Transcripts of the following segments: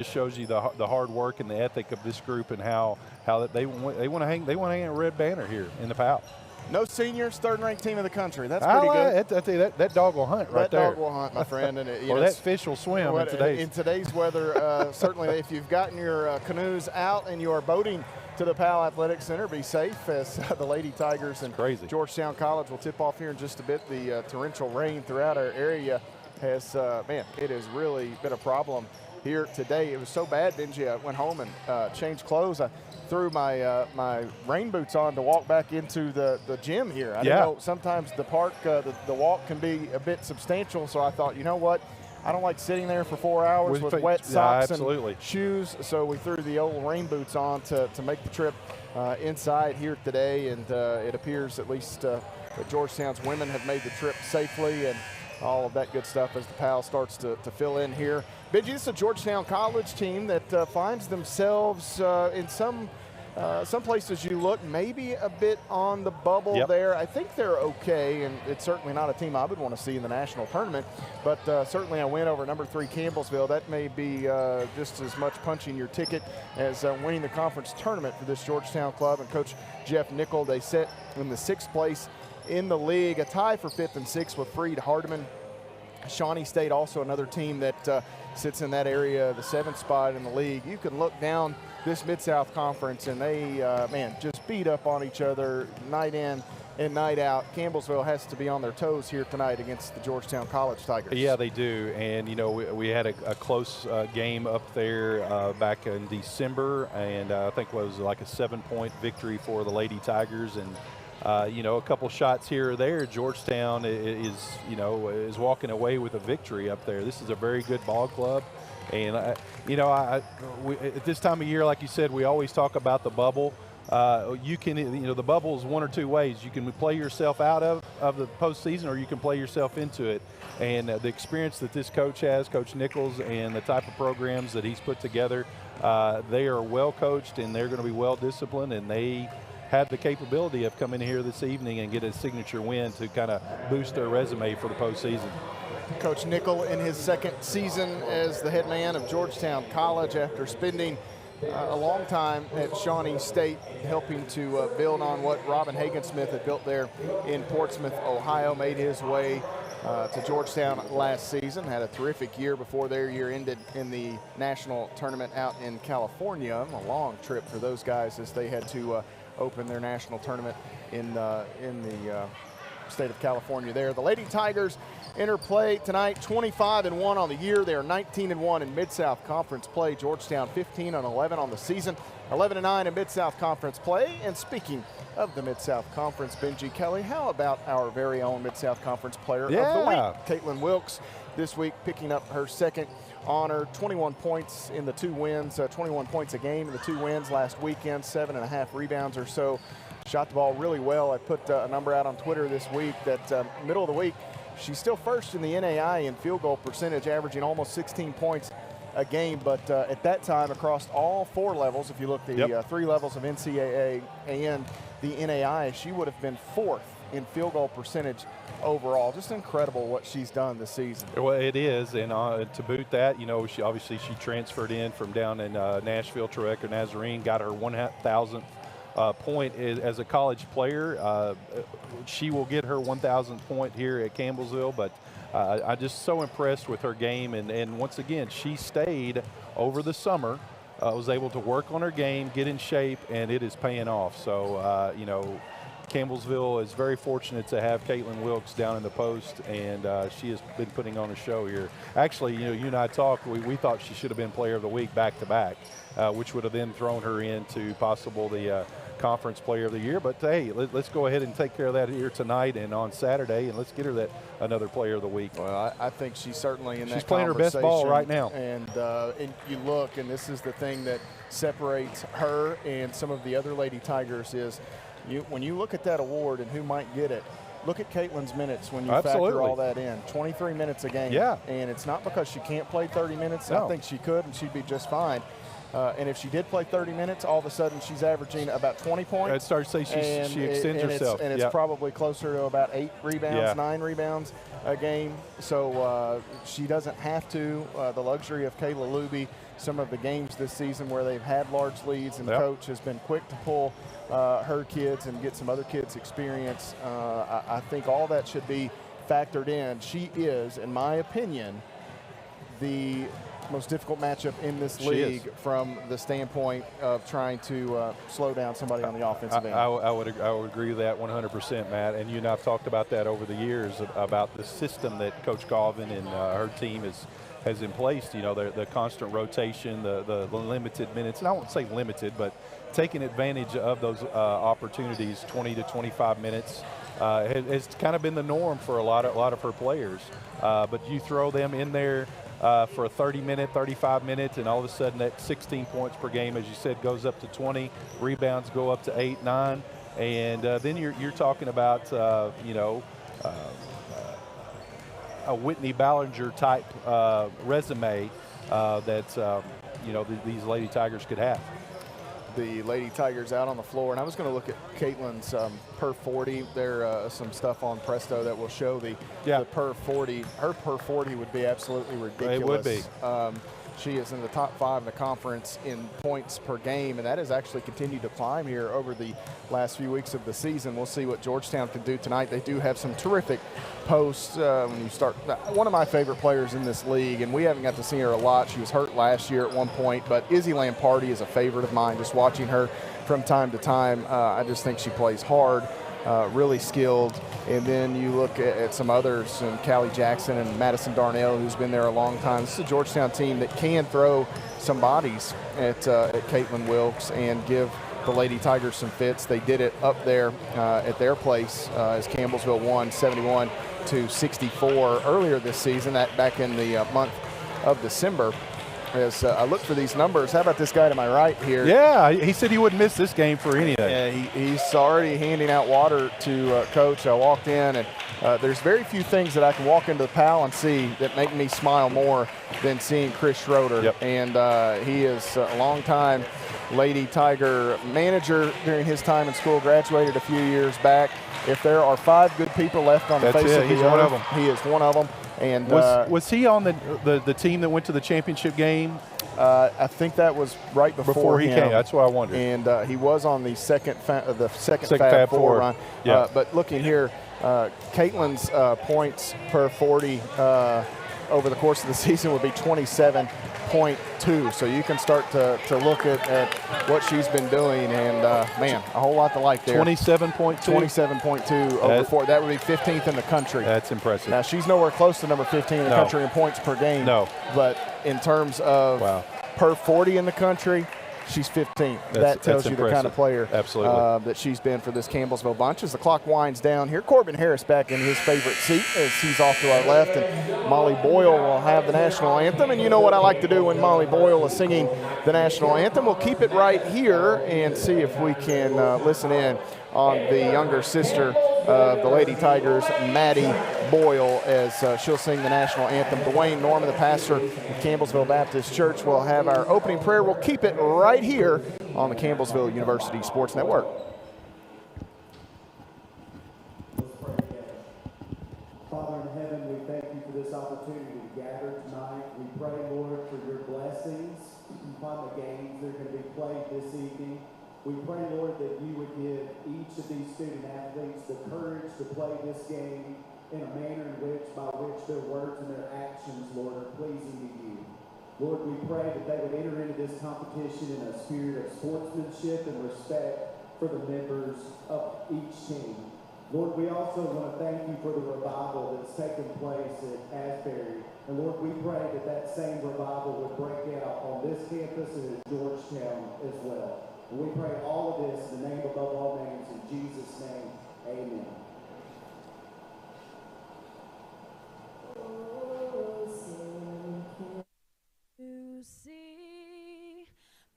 just shows you the hard work and the ethic of this group and how that they want to hang a red banner here in the PAL. No seniors, third-ranked team in the country. That's pretty good. I tell you, that dog will hunt right there. That dog will hunt, my friend. And or that fish will swim in today's weather. Certainly, if you've gotten your canoes out and you are boating to the Powell Athletic Center, be safe, as the Lady Tigers and Georgetown College will tip off here in just a bit. The torrential rain throughout our area has, it has really been a problem here today. It was so bad, Benji, I went home and changed clothes. I threw my my rain boots on to walk back into the gym here. I know sometimes the park, the walk can be a bit substantial, so I thought, you know what, I don't like sitting there for 4 hours with wet socks and shoes, so we threw the old rain boots on to make the trip inside here today, and it appears at least that Georgetown's women have made the trip safely and all of that good stuff as the PAL starts to fill in here. Benji, this is a Georgetown College team that finds themselves in some places you look maybe a bit on the bubble there. I think they're okay, and it's certainly not a team I would want to see in the national tournament, but certainly a win over number 3 Campbellsville. That may be just as much punching your ticket as winning the conference tournament for this Georgetown club. And Coach Jeff Nickel, they sit in the 6th place in the league, a tie for 5th and 6th with Freed Hardeman. Shawnee State, also another team that sits in that area, the 7th spot in the league. You can look down this Mid-South Conference, and they, just beat up on each other night in and night out. Campbellsville has to be on their toes here tonight against the Georgetown College Tigers. Yeah, they do. And, you know, we had a close game up there back in December, and I think it was like a 7-point victory for the Lady Tigers. And a couple shots here or there, Georgetown is walking away with a victory up there. This is a very good ball club. And, at this time of year, like you said, we always talk about the bubble. The bubble is one or two ways. You can play yourself out of the postseason, or you can play yourself into it. And the experience that this coach has, Coach Nichols, and the type of programs that he's put together, they are well coached and they're going to be well disciplined, and they have the capability of coming here this evening and get a signature win to kind of boost their resume for the postseason. Coach Nickel in his 2nd season as the head man of Georgetown College after spending a long time at Shawnee State, helping to build on what Robin Hagen-Smith had built there in Portsmouth, Ohio. Made his way to Georgetown last season, had a terrific year before their year ended in the national tournament out in California. A long trip for those guys as they had to open their national tournament in the state of California there. The Lady Tigers enter play tonight, 25-1 on the year. They are 19-1 in Mid-South Conference play. Georgetown 15-11 on the season, 11-9 in Mid-South Conference play. And speaking of the Mid-South Conference, Benji Kelly, how about our very own Mid-South Conference player of the week, Caitlin Wilkes, this week picking up her 2nd honor, 21 points in the 2 wins, 21 points a game in the 2 wins last weekend, 7.5 rebounds or so. Shot the ball really well. I put a number out on Twitter this week that middle of the week, she's still first in the NAI in field goal percentage, averaging almost 16 points a game. But at that time, across all 4 levels, if you look at the 3 levels of NCAA and the NAI, she would have been 4th in field goal percentage overall. Just incredible what she's done this season. Well, it is, and to boot that, she transferred in from down in Nashville, Trevecca Nazarene, got her 1,000th point as a college player. She will get her 1,000th point here at Campbellsville, but I'm just so impressed with her game, and once again, she stayed over the summer, was able to work on her game, get in shape, and it is paying off. So, Campbellsville is very fortunate to have Caitlin Wilkes down in the post, and she has been putting on a show here. Actually, you and I talked, we thought she should have been Player of the Week back-to-back, which would have then thrown her into possible the Conference Player of the Year. But, hey, let's go ahead and take care of that here tonight and on Saturday, and let's get her that another Player of the Week. Well, I think she's certainly in that She's playing her best ball right now. And you look, and this is the thing that separates her and some of the other Lady Tigers is when you look at that award and who might get it, look at Caitlin's minutes when you factor all that in. 23 minutes a game. Yeah. And it's not because she can't play 30 minutes. No. I think she could, and she'd be just fine. And if she did play 30 minutes, all of a sudden she's averaging about 20 points. I'd start to say she extends herself. It's probably closer to about 8 rebounds, 9 rebounds a game. So she doesn't have to. The luxury of Kayla Luby, some of the games this season where they've had large leads and the coach has been quick to pull her kids and get some other kids experience. I think all that should be factored in. She is, in my opinion, the most difficult matchup in this league from the standpoint of trying to slow down somebody on the offensive end. I would agree with that 100%, Matt. And you and I have talked about that over the years about the system that Coach Colvin and her team has in place. You know, the constant rotation, the limited minutes. And I won't say limited, but taking advantage of those opportunities, 20 to 25 minutes, has kind of been the norm for a lot of her players. But you throw them in there for a 30-minute, 35-minute, and all of a sudden that 16 points per game, as you said, goes up to 20. Rebounds go up to 8, 9, and then you're talking about a Whitney Ballinger type resume that these Lady Tigers could have. The Lady Tigers out on the floor, and I was going to look at Caitlin's per 40. There's some stuff on Presto that will show the per 40. Her per 40 would be absolutely ridiculous. It would be. She is in the top 5 in the conference in points per game, and that has actually continued to climb here over the last few weeks of the season. We'll see what Georgetown can do tonight. They do have some terrific posts. When you start, one of my favorite players in this league, and we haven't got to see her a lot. She was hurt last year at one point, but Izzy Lamparty is a favorite of mine. Just watching her from time to time, I just think she plays hard. Really skilled. And then you look at some others, and Callie Jackson and Madison Darnell, who's been there a long time. This is a Georgetown team that can throw some bodies at Caitlin Wilkes and give the Lady Tigers some fits. They did it up there at their place as Campbellsville won 71-64 earlier this season, that back in the month of December. As I look for these numbers, how about this guy to my right here? Yeah, he said he wouldn't miss this game for anything. Yeah, he's already handing out water to Coach. I walked in, and there's very few things that I can walk into the PAL and see that make me smile more than seeing Chris Schroeder. Yep. And he is a longtime Lady Tiger manager during his time in school, graduated a few years back. If there are 5 good people left on the face of the earth, he is one of them. And was he on the team that went to the championship game? I think that was right before he came. That's what I wondered. And he was on the second Fab Four run. Yeah. But looking here, Caitlin's points per 40 over the course of the season would be 27.2. So you can start to look at what she's been doing, and man, a whole lot to like there. 27.2. 27.2 over 4. That would be 15th in the country. That's impressive. Now she's nowhere close to number 15 in the country in points per game. No. But in terms of per 40 in the country, she's 15th. That tells you the kind of player that she's been for this Campbellsville bunch. As the clock winds down here, Corbin Harris back in his favorite seat as he's off to our left, and Molly Boyle will have the national anthem. And you know what I like to do when Molly Boyle is singing the national anthem? We'll keep it right here and see if we can listen in on the younger sister of the Lady Tigers, Maddie Boyle, as she'll sing the national anthem. Dwayne Norman, the pastor of Campbellsville Baptist Church, will have our opening prayer. We'll keep it right here on the Campbellsville University Sports Network. Father in heaven, we thank you for this opportunity to gather tonight. We pray, Lord, for your blessings upon the games that are going to be played this evening. We pray, Lord, that you would give each of these student athletes the courage to play this game in a manner by which their words and their actions, Lord, are pleasing to you. Lord, we pray that they would enter into this competition in a spirit of sportsmanship and respect for the members of each team. Lord, we also want to thank you for the revival that's taken place at Asbury. And Lord, we pray that that same revival would break out on this campus and at Georgetown as well. And we pray all of this in the name above all names, in Jesus' name, amen. To see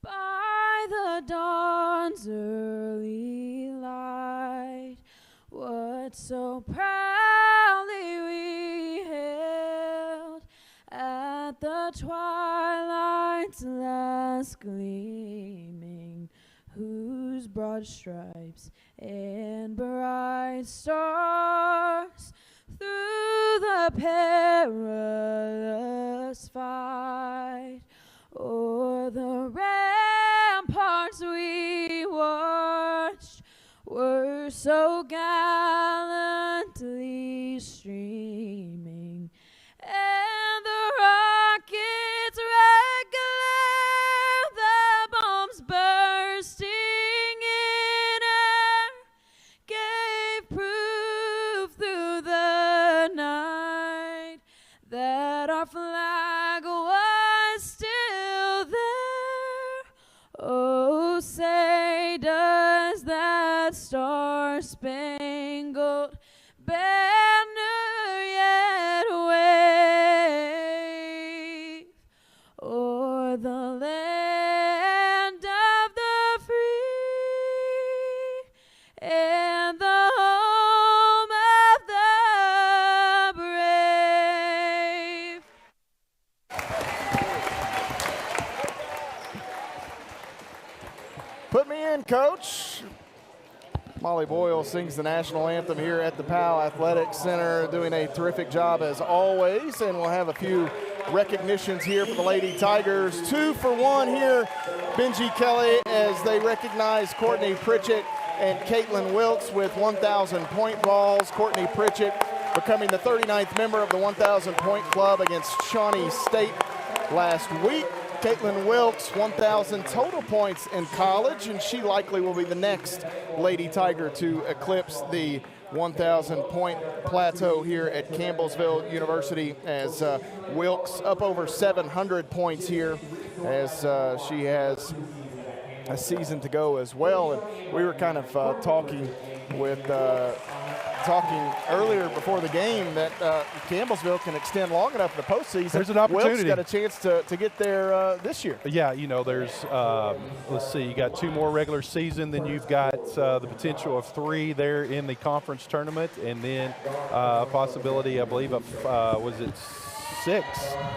by the dawn's early light what so proudly we hailed at the twilight's last gleaming, whose broad stripes and bright stars through the perilous fight o'er the ramparts we watched were so gallantly streaming, and the rockets' red glare, the bombs bursting in air, gave proof through the night that our flag was still there. Oh, say does that star-spangled banner yet wave o'er the land of the free and the home of the brave. Put me in, Coach. Molly Boyle sings the national anthem here at the Powell Athletic Center, doing a terrific job as always. And we'll have a few recognitions here for the Lady Tigers. 2 for 1 here, Benji Kelly, as they recognize Courtney Pritchett and Caitlin Wilkes with 1,000-point balls. Courtney Pritchett becoming the 39th member of the 1,000-point club against Shawnee State last week. Caitlin Wilkes, 1,000 total points in college, and she likely will be the next Lady Tiger to eclipse the 1,000-point plateau here at Campbellsville University, as Wilkes up over 700 points here, as she has a season to go as well. And we were kind of talking earlier before the game that Campbellsville can extend long enough in the postseason. There's an opportunity. Wilkes got a chance to get there this year. Yeah, you know, there's, let's see, you got 2 more regular season, then you've got the potential of 3 there in the conference tournament, and then a possibility, I believe, of, was it 6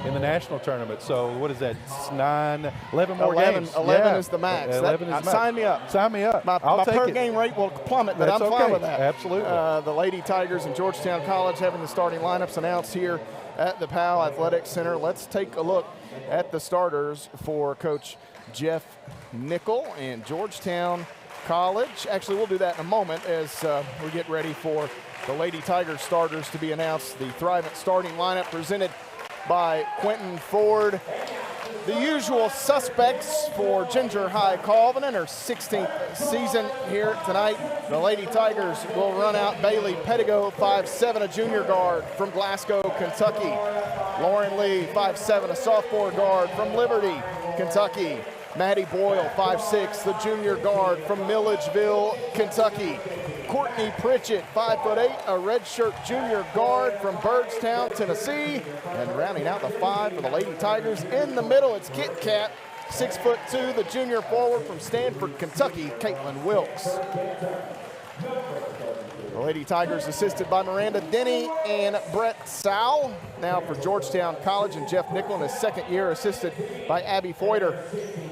in the national tournament. So what is that, 11 more games? 11 is the max. 11 is max. Sign me up. Sign me up. My I'll take per it. game rate will plummet, but That's I'm fine okay. with that. Absolutely. The Lady Tigers and Georgetown College having the starting lineups announced here at the Powell Athletic Center. Let's take a look at the starters for Coach Jeff Nickel and Georgetown College. Actually, we'll do that in a moment as we get ready for the Lady Tigers starters to be announced. The Thrivent starting lineup presented by Quentin Ford. The usual suspects for Ginger High Colvin in her 16th season here tonight. The Lady Tigers will run out Bailey Pettigo, 5'7", a junior guard from Glasgow, Kentucky. Lauren Lee, 5'7", a sophomore guard from Liberty, Kentucky. Maddie Boyle, 5'6", the junior guard from Milledgeville, Kentucky. Courtney Pritchett, 5'8", a redshirt junior guard from Byrdstown, Tennessee. And rounding out the 5 for the Lady Tigers, in the middle, it's Kit Kat, 6'2", the junior forward from Stanford, Kentucky, Caitlin Wilkes. The Lady Tigers assisted by Miranda Denny and Brett Sowell. Now for Georgetown College and Jeff Nickel in his second year, assisted by Abby Foyter.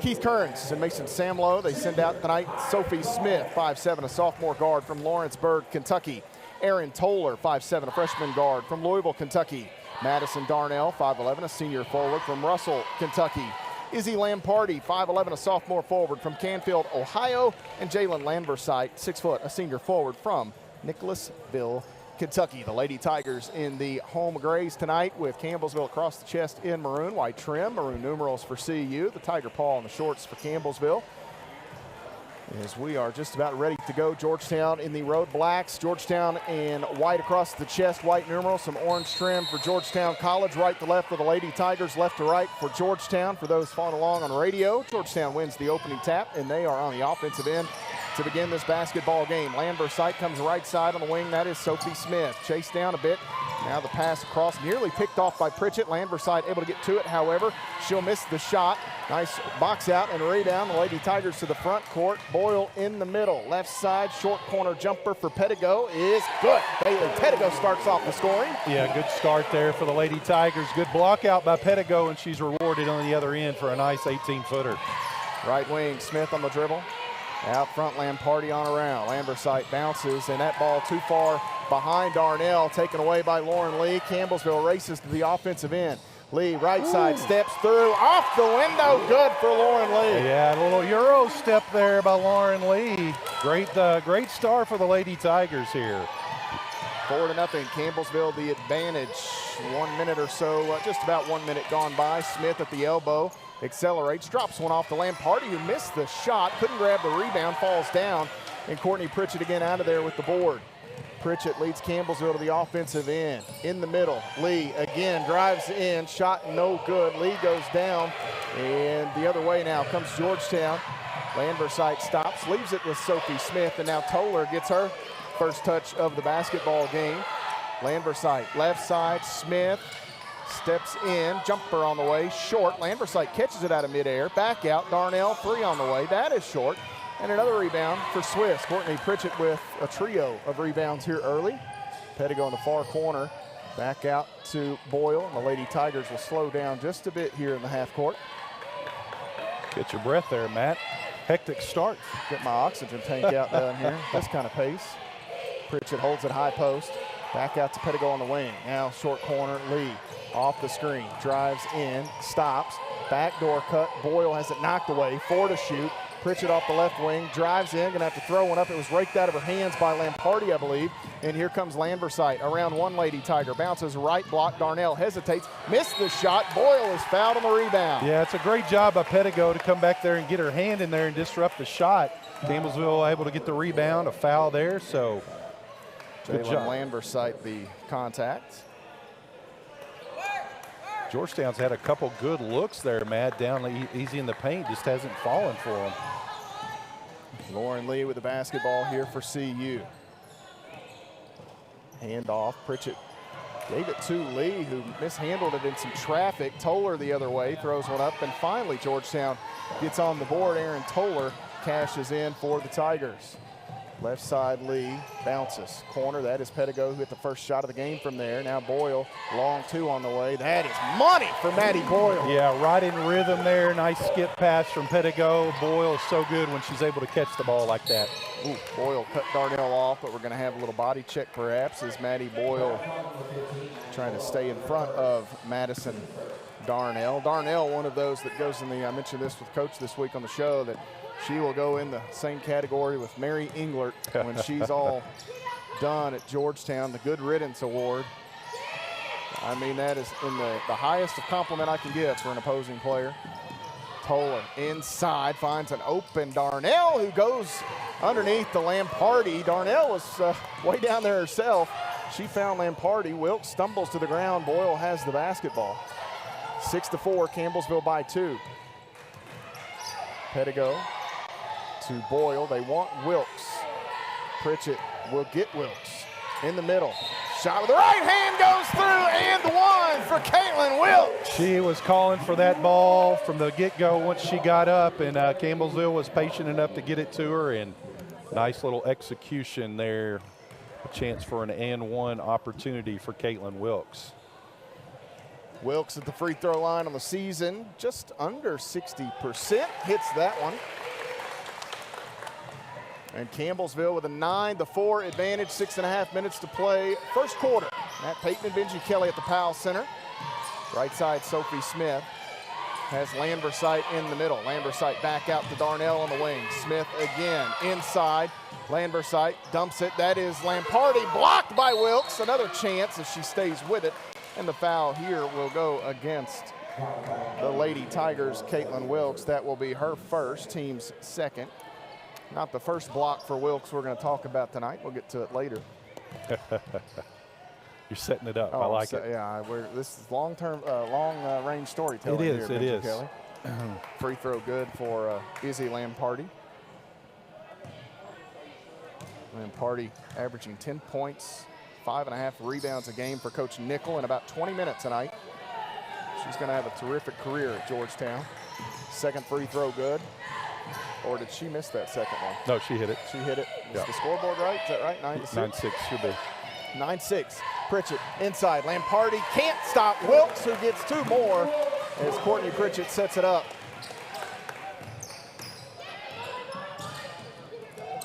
Keith Kearns and Mason Samlow. They send out tonight Sophie Smith, 5'7", a sophomore guard from Lawrenceburg, Kentucky. Aaron Toller, 5'7", a freshman guard from Louisville, Kentucky. Madison Darnell, 5'11", a senior forward from Russell, Kentucky. Izzy Lamparty, 5'11", a sophomore forward from Canfield, Ohio. And Jalen Landversite, 6 foot, a senior forward from Nicholasville, Kentucky. The Lady Tigers in the home grays tonight with Campbellsville across the chest in maroon, white trim, maroon numerals for CU, the tiger paw on the shorts for Campbellsville. As we are just about ready to go, Georgetown in the road blacks, Georgetown in white across the chest, white numerals, some orange trim for Georgetown College, right to left for the Lady Tigers, left to right for Georgetown. For those following along on radio, Georgetown wins the opening tap, and they are on the offensive end to begin this basketball game. Landversite comes right side on the wing. That is Sophie Smith. Chased down a bit Now the pass across, nearly picked off by Pritchett. Landverside able to get to it, however. She'll miss the shot. Nice box out and rebound. The Lady Tigers to the front court. Boyle in the middle. Left side, short corner jumper for Pettigo is good. Bailey Pettigo starts off the scoring. Yeah, good start there for the Lady Tigers. Good block out by Pettigo, and she's rewarded on the other end for a nice 18-footer. Right wing, Smith on the dribble. Out front, Lamparty on around. Lambersite bounces, and that ball too far behind Darnell, taken away by Lauren Lee. Campbellsville races to the offensive end. Lee, right side, steps through, off the window, good for Lauren Lee. Yeah, a little Euro step there by Lauren Lee. Great start for the Lady Tigers here. 4-0, Campbellsville the advantage. 1 minute or so, just about 1 minute gone by. Smith at the elbow, accelerates, drops one off the Lamparty, who missed the shot, couldn't grab the rebound, falls down, and Courtney Pritchett again out of there with the board. Pritchett leads Campbellsville to the offensive end. In the middle, Lee again drives in, shot no good. Lee goes down, and the other way now comes Georgetown. Landversite stops, leaves it with Sophie Smith, and now Toller gets her first touch of the basketball game. Landversite, left side, Smith steps in, jumper on the way, short. Landversite catches it out of midair, back out, Darnell, three on the way, that is short. And another rebound for Swiss. Courtney Pritchett with a trio of rebounds here early. Pettigo in the far corner, back out to Boyle. And the Lady Tigers will slow down just a bit here in the half court. Get your breath there, Matt. Hectic start. Get my oxygen tank out down here. This kind of pace. Pritchett holds it high post. Back out to Pettigo on the wing. Now short corner, Lee off the screen. Drives in, stops. Backdoor cut. Boyle has it knocked away. 4 to shoot. Pritchett off the left wing, drives in, gonna have to throw one up. It was raked out of her hands by Lamparty, I believe. And here comes Landversite around one Lady Tiger. Bounces right block, Darnell hesitates, missed the shot. Boyle is fouled on the rebound. Yeah, it's a great job by Pettigo to come back there and get her hand in there and disrupt the shot. Campbellsville able to get the rebound, a foul there, so good job. Landversite the contact. Georgetown's had a couple good looks there, Matt, down easy in the paint, just hasn't fallen for them. Lauren Lee with the basketball here for CU. Hand off, Pritchett gave it to Lee, who mishandled it in some traffic. Toller the other way, throws one up, and finally Georgetown gets on the board. Aaron Toller cashes in for the Tigers. Left side, Lee bounces. Corner, that is Pettigo, who hit the first shot of the game from there. Now Boyle, long two on the way. That is money for Maddie Boyle. Yeah, right in rhythm there. Nice skip pass from Pettigo. Boyle is so good when she's able to catch the ball like that. Ooh, Boyle cut Darnell off, but we're going to have a little body check perhaps as Maddie Boyle trying to stay in front of Madison Darnell. Darnell, one of those that goes in the, I mentioned this with Coach this week on the show, that she will go in the same category with Mary Englert when she's all done at Georgetown, the Good Riddance Award. I mean, that is in the highest of compliment I can give for an opposing player. Toller inside, finds an open Darnell, who goes underneath the Lamparty. Darnell was way down there herself. She found Lamparty. Wilkes stumbles to the ground. Boyle has the basketball. 6-4, Campbellsville by 2. Pettigo to Boyle. They want Wilkes. Pritchett will get Wilkes in the middle. Shot with the right hand goes through, and the one for Caitlin Wilkes. She was calling for that ball from the get-go once she got up, and Campbellsville was patient enough to get it to her, and nice little execution there. A chance for an and one opportunity for Caitlin Wilkes. Wilkes at the free throw line on the season, just under 60%, hits that one. And Campbellsville with a 9-4 advantage, 6.5 minutes to play. First quarter. Matt Payton and Benji Kelly at the Powell Center. Right side, Sophie Smith has Landversite in the middle. Landversite back out to Darnell on the wing. Smith again inside. Landversite dumps it. That is Lamparty, blocked by Wilkes. Another chance as she stays with it. And the foul here will go against the Lady Tigers, Caitlin Wilkes. That will be her first, team's second. Not the first block for Wilkes we're going to talk about tonight. We'll get to it later. You're setting it up. I like it. Yeah, this is long-term, long-range storytelling. It is. Here, it is. Kelly. Free throw good for Izzy Lamparty. Lamparty averaging 10 points, 5.5 rebounds a game for Coach Nickel in about 20 minutes tonight. She's going to have a terrific career at Georgetown. Second free throw good. Or did she miss that second one? No, she hit it. She hit it. Yeah. Is the scoreboard right? Is that right? 9-6? 9-6 should be. 9-6. Pritchett inside. Lamparty can't stop Wilkes, who gets 2 more as Courtney Pritchett sets it up.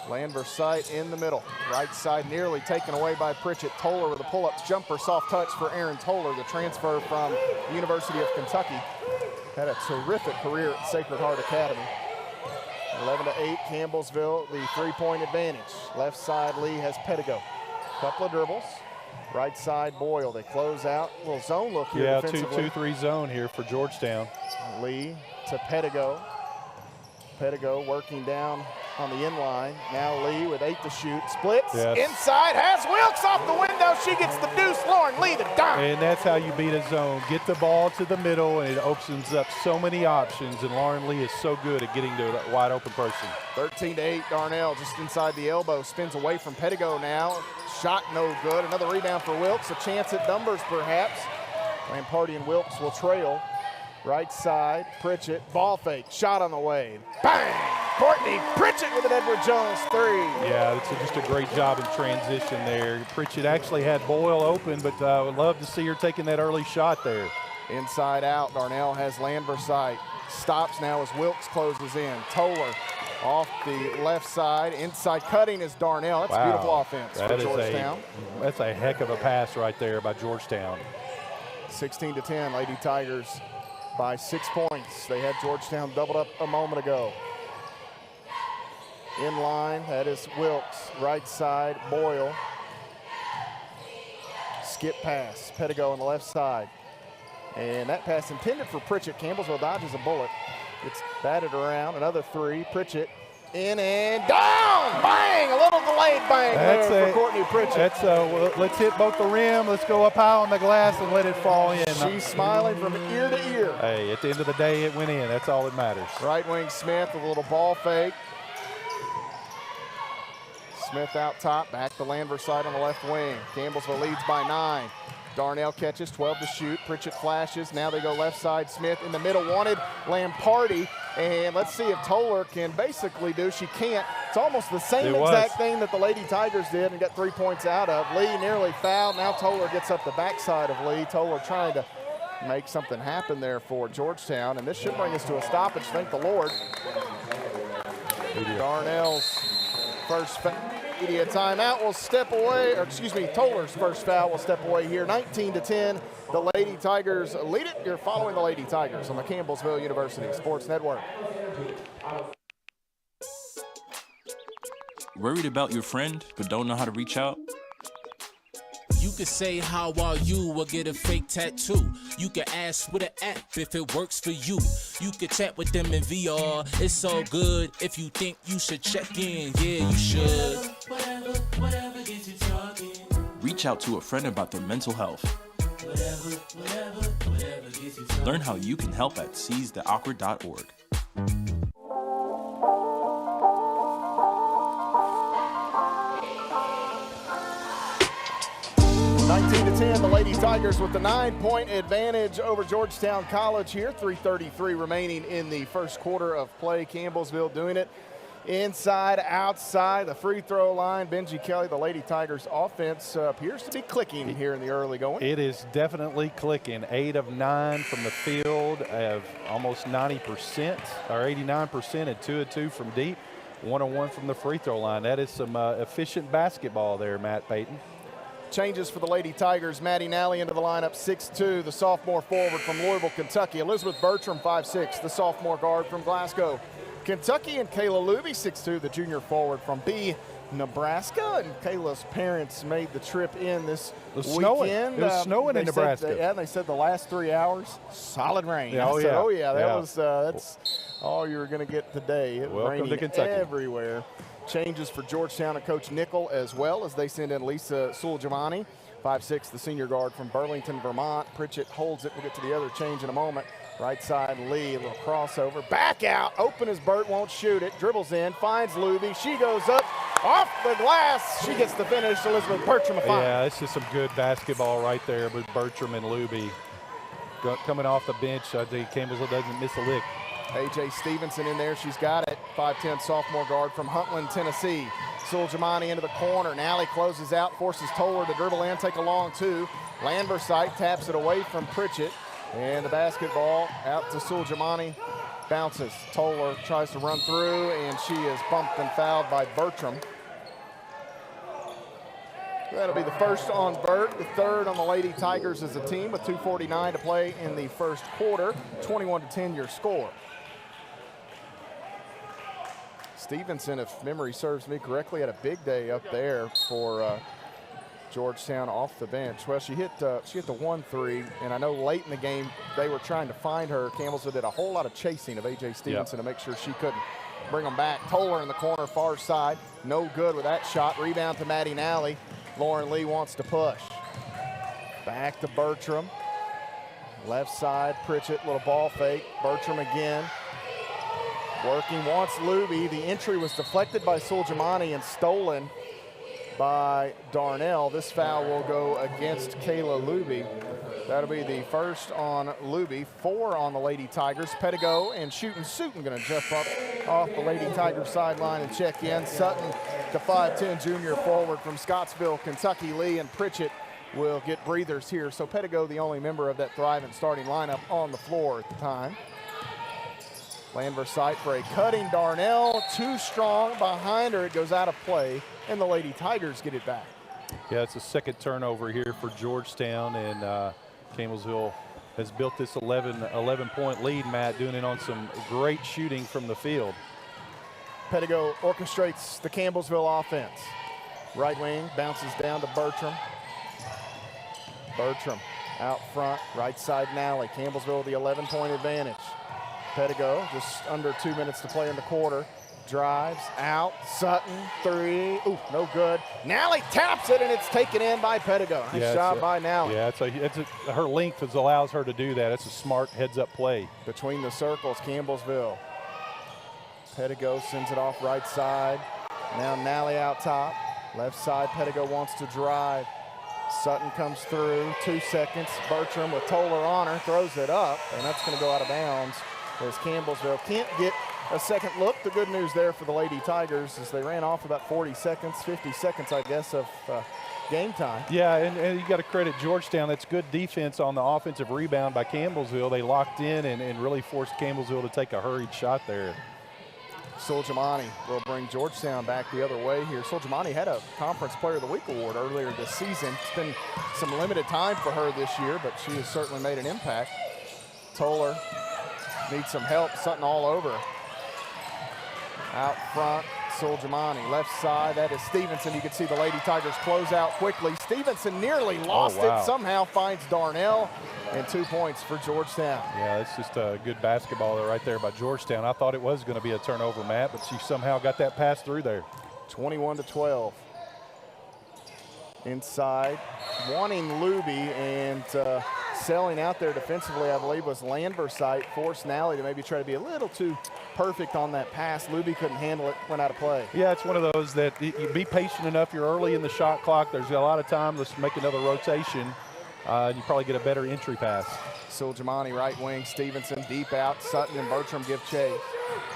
Landversite in the middle. Right side nearly taken away by Pritchett. Toller with a pull-up jumper. Soft touch for Aaron Toller, the transfer from the University of Kentucky. Had a terrific career at Sacred Heart Academy. 11-8, Campbellsville, the three-point advantage. Left side, Lee has Pedigo. Couple of dribbles. Right side, Boyle. They close out. A little zone look here defensively. 2-2-3 zone here for Georgetown. Lee to Pedigo. Pedigo working down on the inline. Now Lee with 8 to shoot. Splits. Yes. Inside. Has Wilkes off the window. She gets the deuce. Lauren Lee the dime. And that's how you beat a zone. Get the ball to the middle, and it opens up so many options. And Lauren Lee is so good at getting to a wide open person. 13-8, Darnell just inside the elbow. Spins away from Pedigo now. Shot no good. Another rebound for Wilkes. A chance at numbers perhaps. Lamparty and Wilkes will trail. Right side, Pritchett, ball fake, shot on the way. Bang! Courtney Pritchett with an Edward Jones 3. Yeah, it's just a great job in transition there. Pritchett actually had Boyle open, but I would love to see her taking that early shot there. Inside out, Darnell has Landversite. Stops now as Wilkes closes in. Toller off the left side. Inside cutting is Darnell. That's beautiful offense for Georgetown. That's a heck of a pass right there by Georgetown. 16-10, Lady Tigers by 6 points. They had Georgetown doubled up a moment ago. In line, that is Wilkes. Right side, Boyle. Skip pass, Pedigo on the left side. And that pass intended for Pritchett. Campbellsville dodges a bullet. It's batted around, another 3. Pritchett in and down! Bang! A little delayed bang there for Courtney Pritchett. Let's hit both the rim. Let's go up high on the glass and let it fall in. She's smiling from ear to ear. Hey, at the end of the day, it went in. That's all that matters. Right wing Smith with a little ball fake. Smith out top, back to Landversite on the left wing. Campbellsville leads by 9. Darnell catches, 12 to shoot. Pritchett flashes. Now they go left side. Smith in the middle, wanted Lamparty. And let's see if Toller can basically do. She can't. It's almost the same exact thing that the Lady Tigers did and got 3 points out of. Lee nearly fouled. Now Toller gets up the backside of Lee. Toller trying to make something happen there for Georgetown. And this should bring us to a stoppage, thank the Lord. Darnell's first media timeout will step away, or excuse me, Toller's first foul will step away here. 19-10, the Lady Tigers lead it. You're following the Lady Tigers on the Campbellsville University Sports Network. Worried about your friend but don't know how to reach out? You could say how are you or get a fake tattoo. You could ask with an app if it works for you. You could chat with them in VR. It's so good. If you think you should check in, yeah, you should. Whatever gets you talking. Reach out to a friend about their mental health. Whatever gets you talking. Learn how you can help at seizetheawkward.org. 19-10, the Lady Tigers with the 9-point advantage over Georgetown College here. 3:33 remaining in the first quarter of play. Campbellsville doing it inside, outside, the free throw line. Benji Kelly, the Lady Tigers offense appears to be clicking here in the early going. It is definitely clicking. 8 of 9 from the field, of almost 90% or 89%, and 2 of 2 from deep. 1 of 1 from the free throw line. That is some efficient basketball there, Matt Payton. Changes for the Lady Tigers. Maddie Nally into the lineup, 6'2", the sophomore forward from Louisville, Kentucky. Elizabeth Bertram, 5'6", the sophomore guard from Glasgow, Kentucky. And Kayla Luby, 6'2", the junior forward from B, Nebraska. And Kayla's parents made the trip in this weekend. It was snowing in Nebraska. They said the last 3 hours, solid rain. Yeah, That's all you're going to get today. It Welcome to Kentucky. Everywhere. Changes for Georgetown and Coach Nickel as well as they send in Lisa Suljamani, 5'6", the senior guard from Burlington, Vermont. Pritchett holds it. We'll get to the other change in a moment. Right side, Lee, a little crossover. Back out, open as Burt, won't shoot it. Dribbles in, finds Luby. She goes up, off the glass. She gets the finish. Elizabeth Bertram a five. Yeah, this is some good basketball right there with Bertram and Luby. Coming off the bench, I think Campbellsville doesn't miss a lick. A.J. Stevenson in there, she's got it. 5'10" sophomore guard from Huntland, Tennessee. Suljamani into the corner. Nally closes out, forces Toller to dribble in, take a long two. Landversite taps it away from Pritchett. And the basketball out to Suljamani, bounces. Toller tries to run through, and she is bumped and fouled by Bertram. That'll be the first on Burt, the third on the Lady Tigers as a team with 2:49 to play in the first quarter. 21-10 your score. Stevenson, if memory serves me correctly, had a big day up there for Georgetown off the bench. Well, she hit the 1-3, and I know late in the game they were trying to find her. Campbellsville did a whole lot of chasing of A.J. Stevenson to make sure she couldn't bring them back. Toller in the corner, far side, no good with that shot. Rebound to Maddie Nally. Lauren Lee wants to push. Back to Bertram. Left side, Pritchett, little ball fake. Bertram again. Working, wants Luby. The entry was deflected by Suljamani and stolen by Darnell. This foul will go against Kayla Luby. That'll be the first on Luby. 4 on the Lady Tigers. Pedigo and Shootin' Sutton gonna jump up off the Lady Tigers sideline and check in. Sutton, the 5'10" junior forward from Scottsville, Kentucky. Lee and Pritchett will get breathers here. So Pedigo, the only member of that thriving starting lineup on the floor at the time. Landversite for a cutting Darnell, too strong behind her. It goes out of play, and the Lady Tigers get it back. Yeah, it's a second turnover here for Georgetown, and Campbellsville has built this 11-point lead, Matt, doing it on some great shooting from the field. Pedigo orchestrates the Campbellsville offense. Right wing, bounces down to Bertram. Bertram out front, right side Nally. Campbellsville with the 11-point advantage. Pedigo, just under 2 minutes to play in the quarter. Drives out, Sutton, 3, ooh, no good. Nally taps it, and it's taken in by Pedigo. Nice job by Nally. Yeah, her length allows her to do that. It's a smart heads-up play. Between the circles, Campbellsville. Pedigo sends it off right side. Now Nally out top. Left side, Pedigo wants to drive. Sutton comes through, 2 seconds. Bertram with Toller on her, throws it up, and that's going to go out of bounds as Campbellsville can't get a second look. The good news there for the Lady Tigers is they ran off about 40 seconds, 50 seconds, I guess, of game time. Yeah, and you got to credit Georgetown. That's good defense on the offensive rebound by Campbellsville. They locked in and really forced Campbellsville to take a hurried shot there. Suljamani will bring Georgetown back the other way here. Suljamani had a Conference Player of the Week award earlier this season. It's been some limited time for her this year, but she has certainly made an impact. Toller needs some help. Sutton all over. Out front, Suljamani. Left side, that is Stevenson. You can see the Lady Tigers close out quickly. Stevenson nearly lost it. Somehow finds Darnell, and 2 points for Georgetown. Yeah, it's just a good basketball right there by Georgetown. I thought it was going to be a turnover, Matt, but she somehow got that pass through there. 21-12. Inside, wanting Luby, and selling out there defensively, I believe, was Landversite. Forced Nally to maybe try to be a little too perfect on that pass. Luby couldn't handle it, went out of play. Yeah, it's one of those that you be patient enough. You're early in the shot clock. There's a lot of time. Let's make another rotation. You probably get a better entry pass. Suljamani right wing, Stevenson deep out. Sutton and Bertram give chase.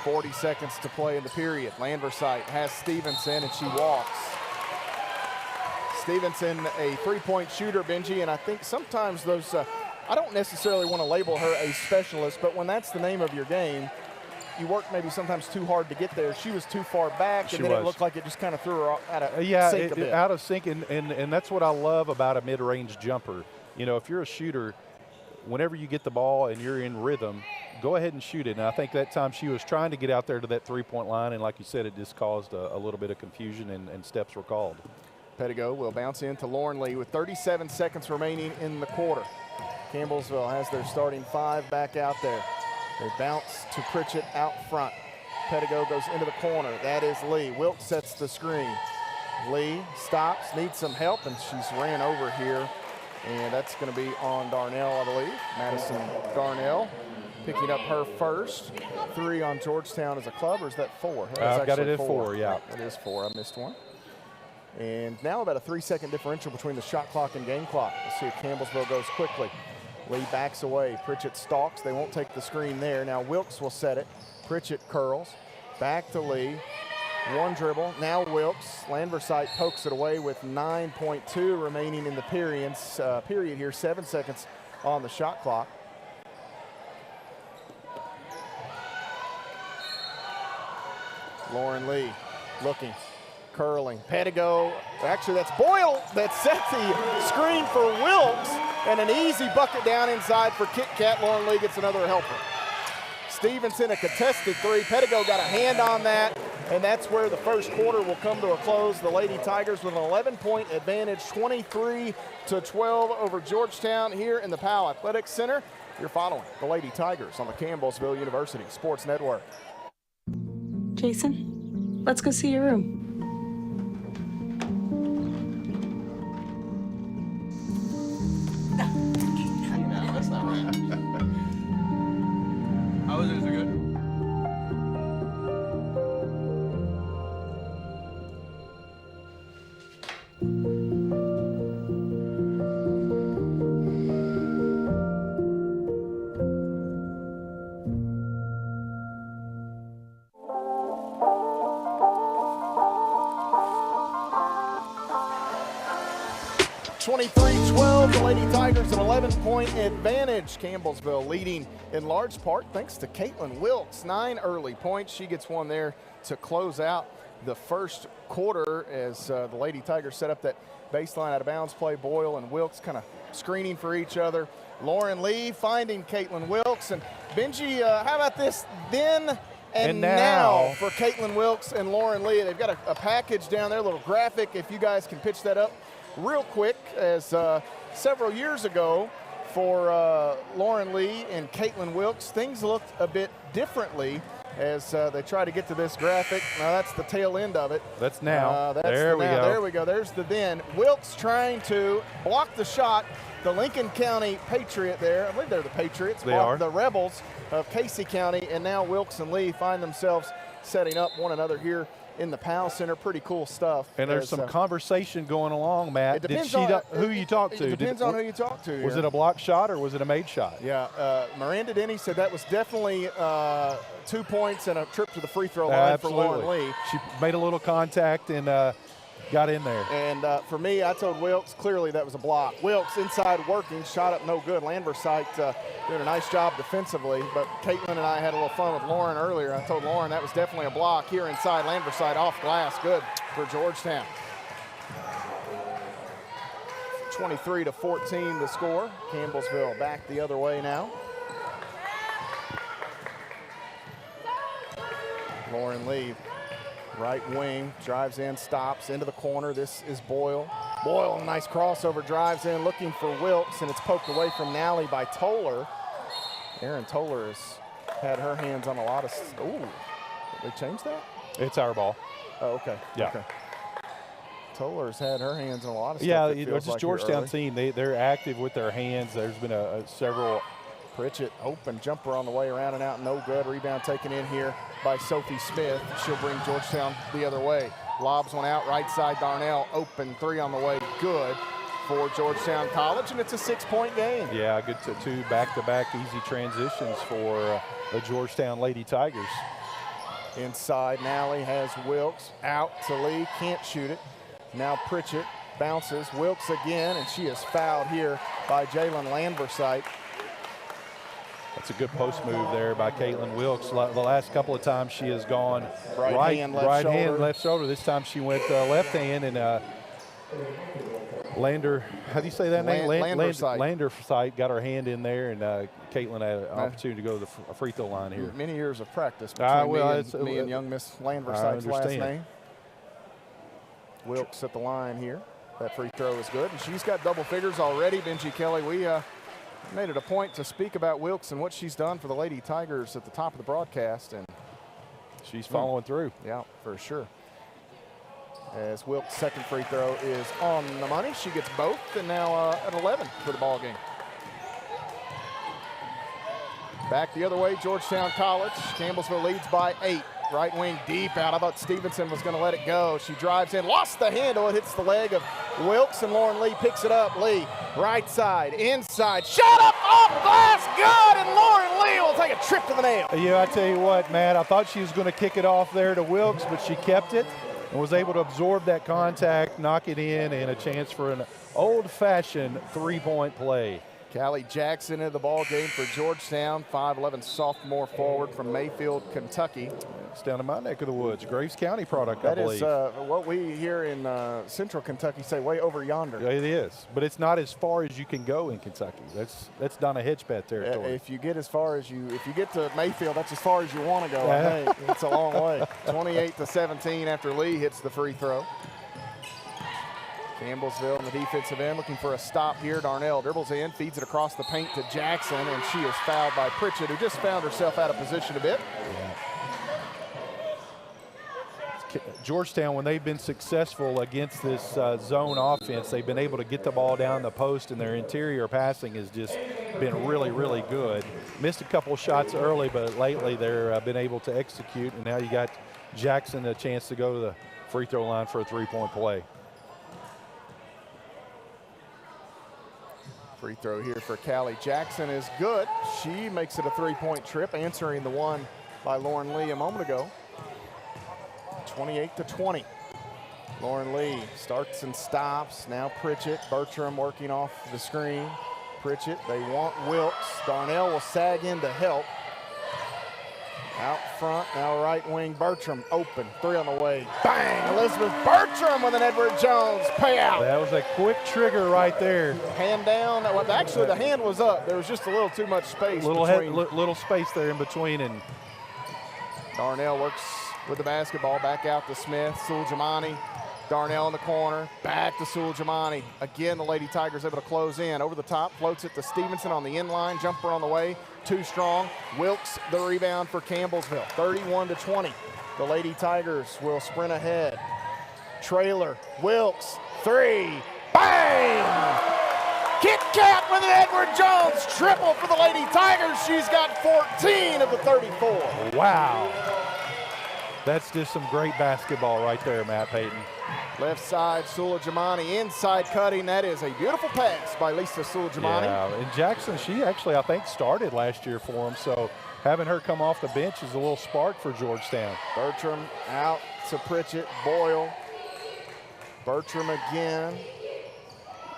40 seconds to play in the period. Landversite has Stevenson, and she walks. Stevenson, a three-point shooter, Benji, and I think sometimes those, I don't necessarily want to label her a specialist, but when that's the name of your game, you work maybe sometimes too hard to get there. She was too far back, and then it looked like it just kind of threw her out of sync a bit. Out of sync, and that's what I love about a mid-range jumper. You know, if you're a shooter, whenever you get the ball and you're in rhythm, go ahead and shoot it. And I think that time she was trying to get out there to that three-point line, and like you said, it just caused a little bit of confusion, and steps were called. Pedigo will bounce into Lauren Lee with 37 seconds remaining in the quarter. Campbellsville has their starting 5 back out there. They bounce to Pritchett out front. Pedigo goes into the corner. That is Lee. Wilt sets the screen. Lee stops, needs some help, and she's ran over here. And that's going to be on Darnell, I believe. Madison Darnell. picking up her first 3 on Georgetown as a club, or is that 4? I've got it at 4, yeah. It is 4. I missed one. And now about a 3-second differential between the shot clock and game clock. Let's see if Campbellsville goes quickly. Lee backs away. Pritchett stalks. They won't take the screen there. Now Wilkes will set it. Pritchett curls. Back to Lee. 1 dribble. Now Wilkes. Landversite pokes it away with 9.2 remaining in the period here. 7 seconds on the shot clock. Lauren Lee looking. Curling. Pedigo. Actually, that's Boyle that set the screen for Wilkes. And an easy bucket down inside for Kit Kat. Lauren Lee gets another helper. Stevenson, a contested 3. Pedigo got a hand on that. And that's where the first quarter will come to a close. The Lady Tigers with an 11-point advantage, 23-12 over Georgetown here in the Powell Athletic Center. You're following the Lady Tigers on the Campbellsville University Sports Network. Jason, let's go see your room. No, that's not right. How was it? Is it good? The Lady Tigers an 11-point advantage. Campbellsville leading in large part thanks to Caitlin Wilkes. 9 early points. She gets one there to close out the first quarter as the Lady Tigers set up that baseline out of bounds play. Boyle and Wilkes kind of screening for each other. Lauren Lee finding Caitlin Wilkes. And Benji, how about this then and now for Caitlin Wilkes and Lauren Lee? They've got a package down there, a little graphic, if you guys can pitch that up real quick, as several years ago for Lauren Lee and Caitlin Wilkes, things looked a bit differently as they try to get to this graphic. Now that's the tail end of it. That's now. There we go. There's the then. Wilkes trying to block the shot. The Lincoln County Patriot there. I believe they're the Patriots. They are. The Rebels of Casey County. And now Wilkes and Lee find themselves setting up one another here in the Powell Center. Pretty cool stuff. And there's some conversation going along, Matt. Did who you talked to? It depends on who you talk to. Was it a block shot or was it a made shot? Yeah, Miranda Denny said that was definitely 2 points and a trip to the free throw line for Lauren Lee. She made a little contact and got in there. And for me, I told Wilkes clearly that was a block. Wilkes inside working, shot up no good. Landversite doing a nice job defensively, but Caitlin and I had a little fun with Lauren earlier. I told Lauren that was definitely a block. Here inside, Landversite off glass, good for Georgetown. 23-14 the score. Campbellsville back the other way now. Lauren Lee, right wing, drives in, stops, into the corner. This is Boyle. Boyle, nice crossover, drives in, looking for Wilkes, and it's poked away from Nally by Toller. Erin Toller has had her hands on a lot of, ooh, did they change that? It's our ball. Oh, okay. Yeah. Okay. Toller's had her hands on a lot of stuff. Yeah, it's just Georgetown team. They're active with their hands. There's been several. Pritchett, open jumper on the way around and out, no good. Rebound taken in here by Sophie Smith. She'll bring Georgetown the other way. Lobs one out, right side, Darnell, open 3 on the way, good for Georgetown College, and it's a 6-point game. Yeah, good to 2 back-to-back easy transitions for the Georgetown Lady Tigers. Inside, Nally has Wilkes, out to Lee, can't shoot it. Now Pritchett bounces, Wilkes again, and she is fouled here by Jalen Landversite. That's a good post move there by Caitlin Wilkes. The last couple of times she has gone right hand, left shoulder. This time she went left hand, and Lander, how do you say that name? Landversite got her hand in there, and Caitlin had an opportunity to go to the free throw line here. Many years of practice between me and young Miss Landversite's last name. Wilkes at the line here. That free throw is good, and she's got double figures already. Benji Kelly, we made it a point to speak about Wilkes and what she's done for the Lady Tigers at the top of the broadcast, and she's following through. Yeah, for sure. As Wilkes' second free throw is on the money. She gets both, and now at 11 for the ball game. Back the other way, Georgetown College. Campbellsville leads by 8. Right wing deep out. I thought Stevenson was going to let it go. She drives in, lost the handle. It hits the leg of Wilkes, and Lauren Lee picks it up. Lee, right side, inside, shot up, off glass, good, and Lauren Lee will take a trip to the nail. Yeah, I tell you what, Matt, I thought she was going to kick it off there to Wilkes, but she kept it and was able to absorb that contact, knock it in, and a chance for an old-fashioned three-point play. Callie Jackson into the ball game for Georgetown, 5'11" sophomore forward from Mayfield, Kentucky. It's down in my neck of the woods. Graves County product, I believe. That is what we here in central Kentucky say way over yonder. Yeah, it is, but it's not as far as you can go in Kentucky. That's Donna Hitchbat territory. If you get as far as if you get to Mayfield, that's as far as you want to go. I think it's a long way. 28-17 after Lee hits the free throw. Campbellsville in the defensive end looking for a stop here. Darnell dribbles in, feeds it across the paint to Jackson, and she is fouled by Pritchett, who just found herself out of position a bit. Yeah. Georgetown, when they've been successful against this zone offense, they've been able to get the ball down the post, and their interior passing has just been really, really good. Missed a couple shots early, but lately they've been able to execute, and now you got Jackson a chance to go to the free throw line for a three-point play. Free throw here for Callie Jackson is good. She makes it a three-point trip, answering the one by Lauren Lee a moment ago. 28-20. Lauren Lee starts and stops. Now Pritchett, Bertram working off the screen. Pritchett, they want Wilkes. Darnell will sag in to help. Out front, now right wing, Bertram open, three on the way. Bang! Elizabeth Bertram with an Edward Jones payout. That was a quick trigger right there. Hand down. Actually, the hand was up. There was just a little too much space. Little space there in between. And Darnell works with the basketball. Back out to Smith. Suljamani. Darnell in the corner. Back to Suljamani. Again, the Lady Tigers able to close in. Over the top, floats it to Stevenson on the inline. Jumper on the way. Too strong. Wilkes the rebound for Campbellsville. 31-20. The Lady Tigers will sprint ahead. Trailer. Wilkes. Three. Bang! Kit Kat with an Edward Jones triple for the Lady Tigers. She's got 14 of the 34. Wow. That's just some great basketball right there, Matt Payton. Left side, Suljamani inside cutting. That is a beautiful pass by Lisa Suljamani. Yeah, and Jackson, she actually, I think, started last year for him, so having her come off the bench is a little spark for Georgetown. Bertram out to Pritchett, Boyle. Bertram again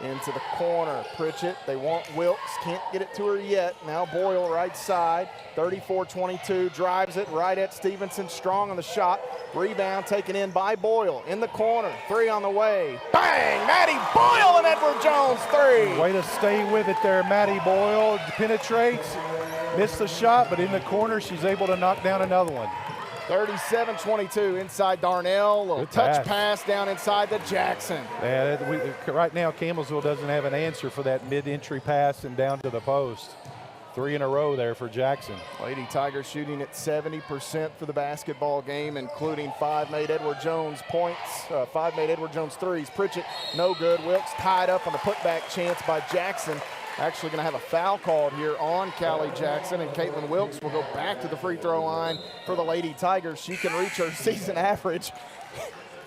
into the corner. Pritchett, they want Wilkes, can't get it to her yet. Now Boyle right side, 34-22, drives it right at Stevenson, strong on the shot. Rebound taken in by Boyle in the corner, three on the way. Bang! Maddie Boyle and Edward Jones, three. Way to stay with it there, Maddie Boyle. Penetrates, missed the shot, but in the corner, she's able to knock down another one. 37-22 inside Darnell. Little touch pass down inside to Jackson. Yeah, right now Campbellsville doesn't have an answer for that mid-entry pass and down to the post. Three in a row there for Jackson. Lady Tigers shooting at 70% for the basketball game, including five made Edward Jones points, five made Edward Jones threes. Pritchett, no good. Wilkes tied up on the putback chance by Jackson. Actually going to have a foul called here on Callie Jackson, and Caitlin Wilkes will go back to the free throw line for the Lady Tigers. She can reach her season average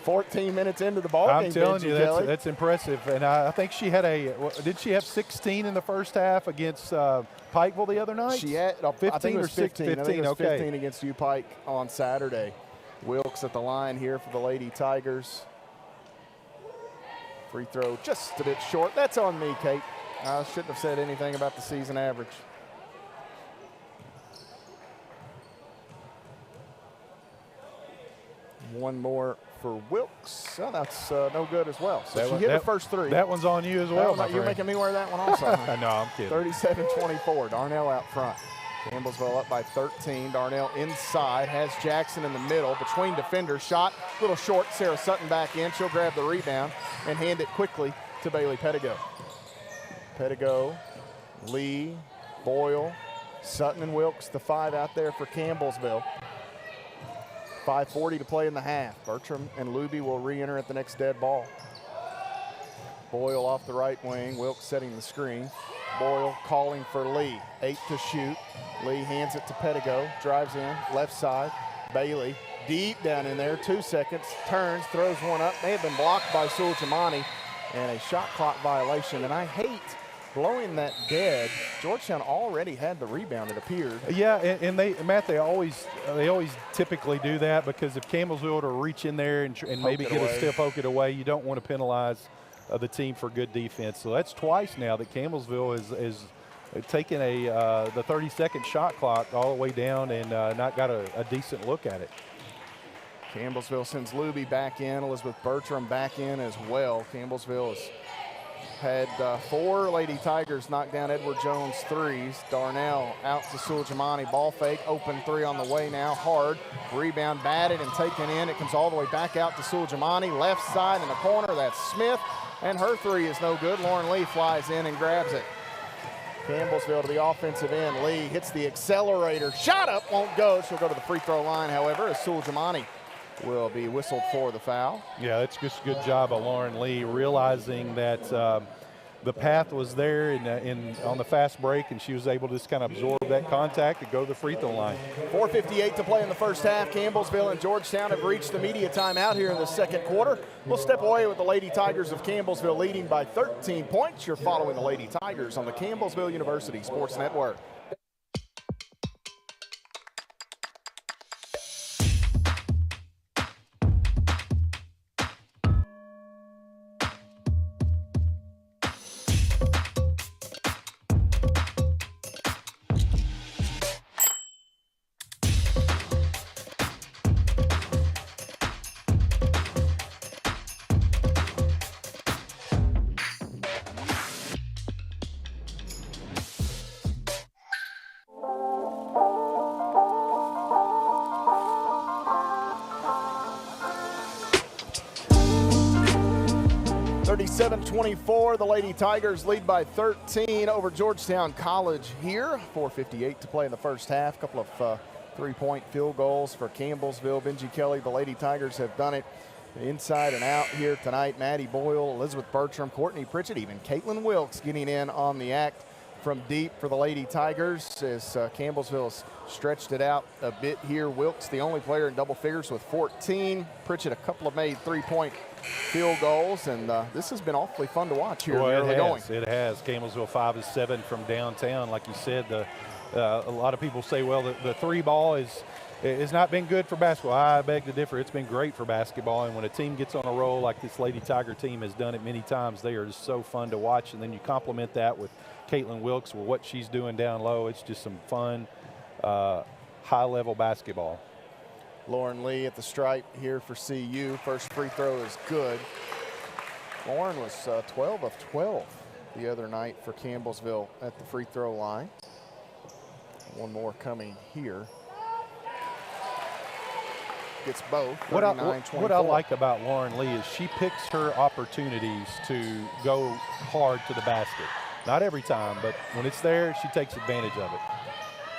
14 minutes into the ball game. I'm telling you, that's impressive. And I think she had did she have 16 in the first half against Pikeville the other night? She had 15 I think it was 15. 15, I think it was okay. 15 against UPike on Saturday. Wilkes at the line here for the Lady Tigers. Free throw just a bit short. That's on me, Kate. I shouldn't have said anything about the season average. One more for Wilkes. Oh, that's no good as well. So she hit the first three. That one's on you as well, my You're friend. making me wear that one also. Huh? No, I'm kidding. 37-24. Darnell out front. Campbellsville up by 13. Darnell inside, has Jackson in the middle, between defenders. Shot, a little short. Sarah Sutton back in. She'll grab the rebound and hand it quickly to Bailey Pettigo. Pettigo, Lee, Boyle, Sutton and Wilkes, the five out there for Campbellsville. 5:40 to play in the half. Bertram and Luby will re-enter at the next dead ball. Boyle off the right wing, Wilkes setting the screen. Boyle calling for Lee, 8 to shoot. Lee hands it to Pedigo, drives in, left side. Bailey deep down in there, 2 seconds, turns, throws one up. May have been blocked by Suljamani, and a shot clock violation. And I hate blowing that dead. Georgetown already had the rebound, it appeared. Yeah, and Matt, they always typically do that, because if Campbellsville were to reach in there and maybe get a step, poke it away, you don't want to penalize the team for good defense. So that's twice now that Campbellsville is taking the 30-second shot clock all the way down and not got a decent look at it. Campbellsville sends Luby back in, Elizabeth Bertram back in as well. Campbellsville has had 4 Lady Tigers knock down Edward Jones threes. Darnell out to Suljamani, ball fake, open 3 on the way now, hard. Rebound batted and taken in. It comes all the way back out to Suljamani, left side in the corner, that's Smith, and her 3 is no good. Lauren Lee flies in and grabs it. Campbellsville to the offensive end. Lee hits the accelerator, shot up, won't go. She'll go to the free throw line, however, as Suljamani will be whistled for the foul. Yeah, that's just a good job of Lauren Lee, realizing that the path was there on the fast break, and she was able to just kind of absorb that contact and go to the free throw line. 4:58 to play in the first half. Campbellsville and Georgetown have reached the media timeout here in the second quarter. We'll step away with the Lady Tigers of Campbellsville leading by 13 points. You're following the Lady Tigers on the Campbellsville University Sports Network. (37-24), the Lady Tigers lead by 13 over Georgetown College here. 4:58 to play in the first half. A couple of three-point field goals for Campbellsville. Benji Kelly, the Lady Tigers have done it inside and out here tonight. Maddie Boyle, Elizabeth Bertram, Courtney Pritchett, even Caitlin Wilkes getting in on the act from deep for the Lady Tigers as Campbellsville has stretched it out a bit here. Wilkes, the only player in double figures with 14. Pritchett, a couple of made three-point field goals, and this has been awfully fun to watch here early going. It has. Campbellsville 5 of 7 from downtown. Like you said, a lot of people say, well, the three ball has not been good for basketball. I beg to differ. It's been great for basketball, and when a team gets on a roll like this Lady Tiger team has done it many times, they are just so fun to watch. And then you complement that with Caitlin Wilkes with what she's doing down low. It's just some fun, high-level basketball. Lauren Lee at the stripe here for CU. First free throw is good. Lauren was 12 of 12 the other night for Campbellsville at the free throw line. One more coming here. Gets both. What I like about Lauren Lee is she picks her opportunities to go hard to the basket. Not every time, but when it's there, she takes advantage of it.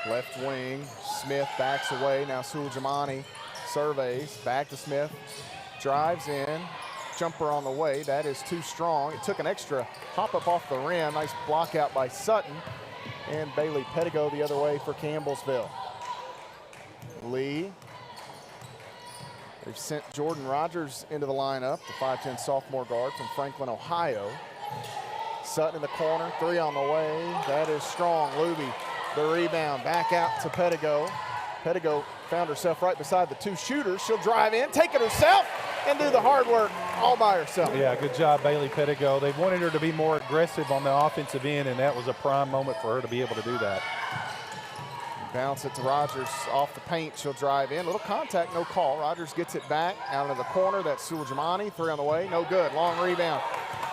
Left wing, Smith backs away. Now Suljamani surveys, back to Smith, drives in, jumper on the way. That is too strong. It took an extra hop up off the rim. Nice block out by Sutton. And Bailey Pedigo the other way for Campbellsville. Lee. They've sent Jordan Rogers into the lineup, the 5'10" sophomore guard from Franklin, Ohio. Sutton in the corner, three on the way. That is strong. Luby, the rebound, back out to Pedigo. Pedigo found herself right beside the two shooters. She'll drive in, take it herself, and do the hard work all by herself. Yeah, good job, Bailey Pedigo. They wanted her to be more aggressive on the offensive end, and that was a prime moment for her to be able to do that. Bounce it to Rogers off the paint. She'll drive in. Little contact, no call. Rogers gets it back out of the corner. That's Suljamani. Three on the way. No good. Long rebound.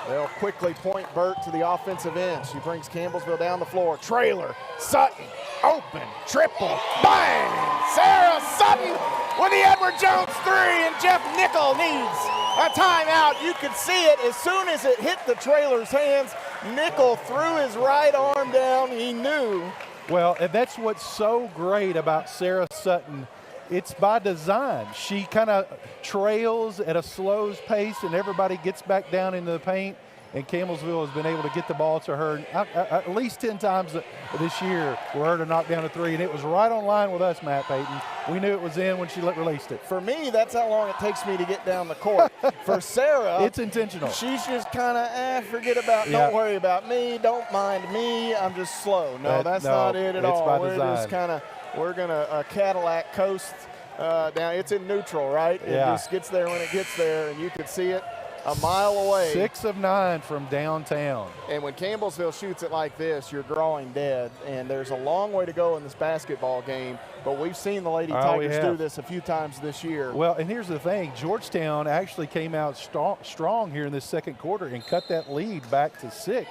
They'll quickly point Burt to the offensive end. She brings Campbellsville down the floor. Trailer. Sutton. Open. Triple. Bang! Sarah Sutton with the Edward Jones three, and Jeff Nickel needs a timeout. You could see it as soon as it hit the Trailer's hands. Nickel threw his right arm down. He knew. Well, and that's what's so great about Sarah Sutton. It's by design. She kind of trails at a slow pace, and everybody gets back down into the paint. and Campbellsville has been able to get the ball to her at least 10 times this year for her to knock down a three, and it was right on line with us, Matt Payton. We knew it was in when she released it. For me, that's how long it takes me to get down the court. For Sarah, it's intentional. She's just kind of, forget about, don't worry about me, don't mind me, I'm just slow. No, that's not it at all. By we're design. just kind of, we're going to Cadillac coast down. It's in neutral, right? It just gets there when it gets there, and you can see it a mile away. 6 of 9 from downtown. And when Campbellsville shoots it like this, you're drawing dead. And there's a long way to go in this basketball game, but we've seen the Lady Tigers do this a few times this year. Well, and here's the thing. Georgetown actually came out strong here in this second quarter and cut that lead back to 6.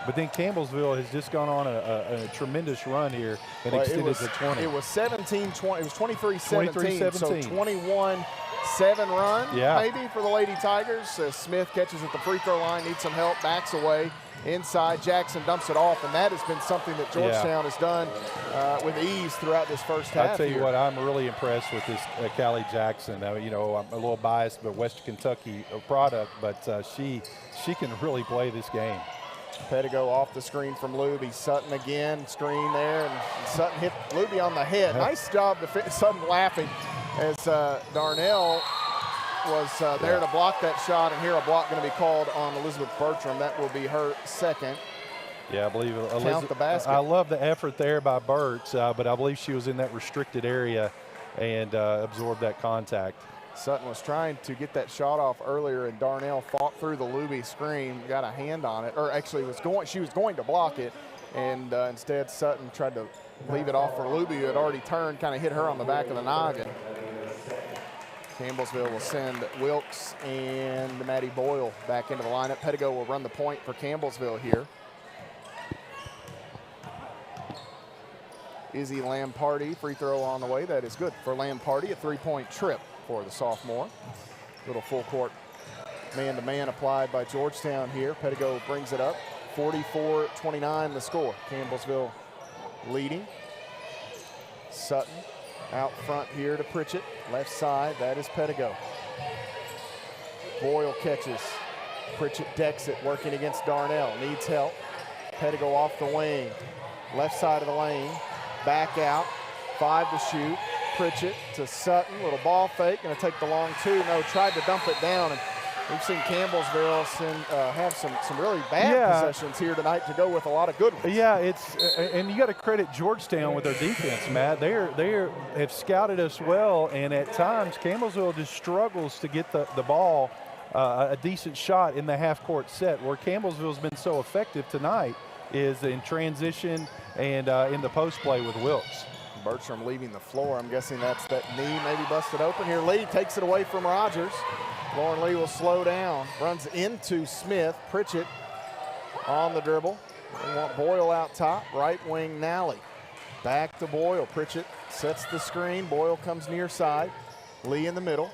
But then Campbellsville has just gone on a tremendous run here and extended to 20. It was 17-20. It was 23-17. So 21-7 run maybe for the Lady Tigers. Smith catches at the free throw line, needs some help, backs away. Inside, Jackson dumps it off, and that has been something that Georgetown has done with ease throughout this first half. I'll tell you what, I'm really impressed with this Callie Jackson. You know, I'm a little biased, but Western Kentucky product, but she can really play this game. Pettigo off the screen from Luby. Sutton again, screen there, and Sutton hit Luby on the head. Nice job to fit. Sutton laughing as Darnell was there to block that shot, and here a block going to be called on Elizabeth Bertram. That will be her second. Yeah, I believe Count the basket. I love the effort there by Burt, but I believe she was in that restricted area and absorbed that contact. Sutton was trying to get that shot off earlier, and Darnell fought through the Luby screen, got a hand on it, or actually she was going to block it, and instead Sutton tried to leave it off for Luby, who had already turned, kind of hit her on the back of the noggin. Campbellsville will send Wilkes and Maddie Boyle back into the lineup. Pettigo will run the point for Campbellsville here. Izzy Lamparty, free throw on the way. That is good for Lamparty, a three-point trip for the sophomore. Little full court man-to-man applied by Georgetown here. Pettigo brings it up. 44-29 the score. Campbellsville leading. Sutton out front here to Pritchett. Left side, that is Pettigo. Boyle catches. Pritchett decks it, working against Darnell. Needs help. Pettigo off the wing. Left side of the lane. Back out. 5 to shoot. Pritchett to Sutton, little ball fake, gonna take the long two. No, tried to dump it down, and we've seen Campbellsville have some really bad possessions here tonight to go with a lot of good ones. Yeah, and you got to credit Georgetown with their defense, Matt. They have scouted us well, and at times Campbellsville just struggles to get the ball a decent shot in the half-court set. Where Campbellsville's been so effective tonight is in transition and in the post play with Wilkes. Bertram leaving the floor. I'm guessing that's that knee maybe busted open here. Lee takes it away from Rogers. Lauren Lee will slow down. Runs into Smith. Pritchett on the dribble. They want Boyle out top. Right wing Nally. Back to Boyle. Pritchett sets the screen. Boyle comes near side. Lee in the middle.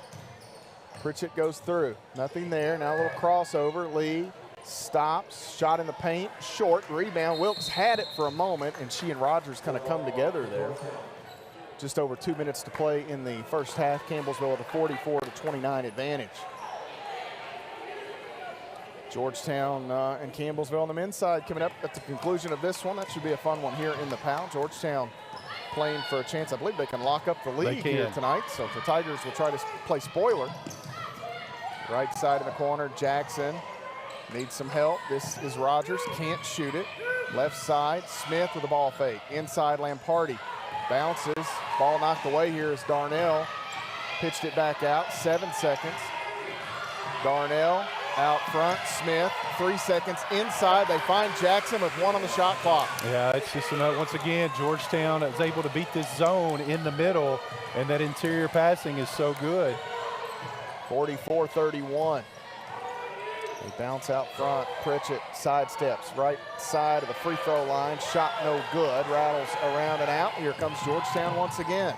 Pritchett goes through. Nothing there. Now a little crossover. Lee stops. Shot in the paint. Short. Rebound. Wilkes had it for a moment, and she and Rogers kind of come together there. Just over 2 minutes to play in the first half. Campbellsville with a 44-29 advantage. Georgetown and Campbellsville on the men's side coming up at the conclusion of this one. That should be a fun one here in the PAL. Georgetown playing for a chance. I believe they can lock up the league here tonight. So the Tigers will try to play spoiler. Right side of the corner, Jackson needs some help. This is Rogers, can't shoot it. Left side, Smith with a ball fake. Inside, Lamparty bounces. Ball knocked away here is Darnell. Pitched it back out, 7 seconds. Darnell out front, Smith, 3 seconds inside. They find Jackson with 1 on the shot clock. Yeah, it's just another, once again, Georgetown is able to beat this zone in the middle, and that interior passing is so good. 44-31. They bounce out front. Pritchett sidesteps right side of the free throw line. Shot no good. Rattles around and out. Here comes Georgetown once again.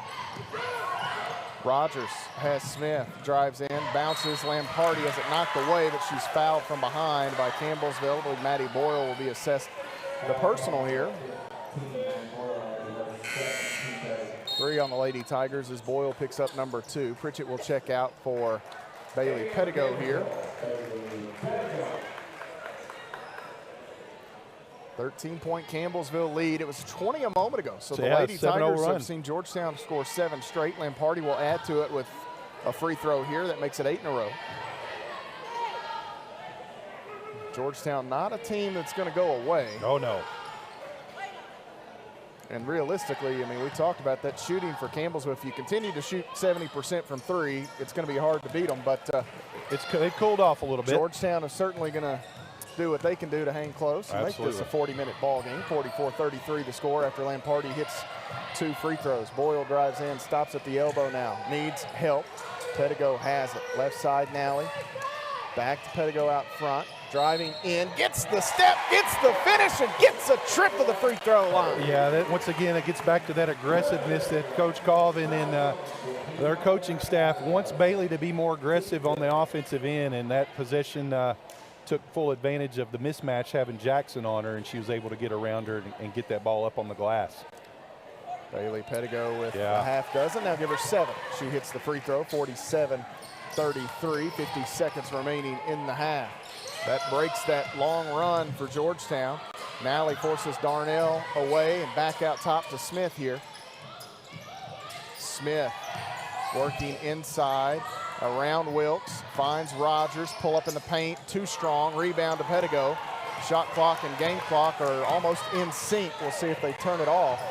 Rogers has Smith. Drives in. Bounces. Lamparty has it knocked away, but she's fouled from behind by Campbellsville. I believe Maddie Boyle will be assessed the personal here. 3 on the Lady Tigers as Boyle picks up number 2. Pritchett will check out for Bailey Pettigo here. 13-point Campbellsville lead. It was 20 a moment ago. So the yeah, Lady 7-0 Tigers run. have seen Georgetown score 7 straight. Lamparty will add to it with a free throw here. That makes it 8 in a row. Georgetown not a team that's going to go away. Oh, no. And realistically, I mean, we talked about that shooting for Campbellsville. If you continue to shoot 70% from 3, it's going to be hard to beat them. But it cooled off a little bit. Georgetown is certainly going to do what they can do to hang close and make this a 40-minute ball game. 44-33 the score after Lamparty hits 2 free throws. Boyle drives in, stops at the elbow now. Needs help. Pettigo has it. Left side, Nally. Back to Pettigo out front. Driving in, gets the step, gets the finish, and gets a trip to the free throw line. Yeah, that, once again, it gets back to that aggressiveness that Coach Colvin and their coaching staff wants Bailey to be more aggressive on the offensive end, and that possession took full advantage of the mismatch having Jackson on her, and she was able to get around her and get that ball up on the glass. Bailey Pettigo with a half dozen. Now give her 7. She hits the free throw, 47-33, 50 seconds remaining in the half. That breaks that long run for Georgetown. Nally forces Darnell away and back out top to Smith here. Smith working inside around Wilkes, finds Rogers, pull up in the paint, too strong, rebound to Pettigo. Shot clock and game clock are almost in sync. We'll see if they turn it off.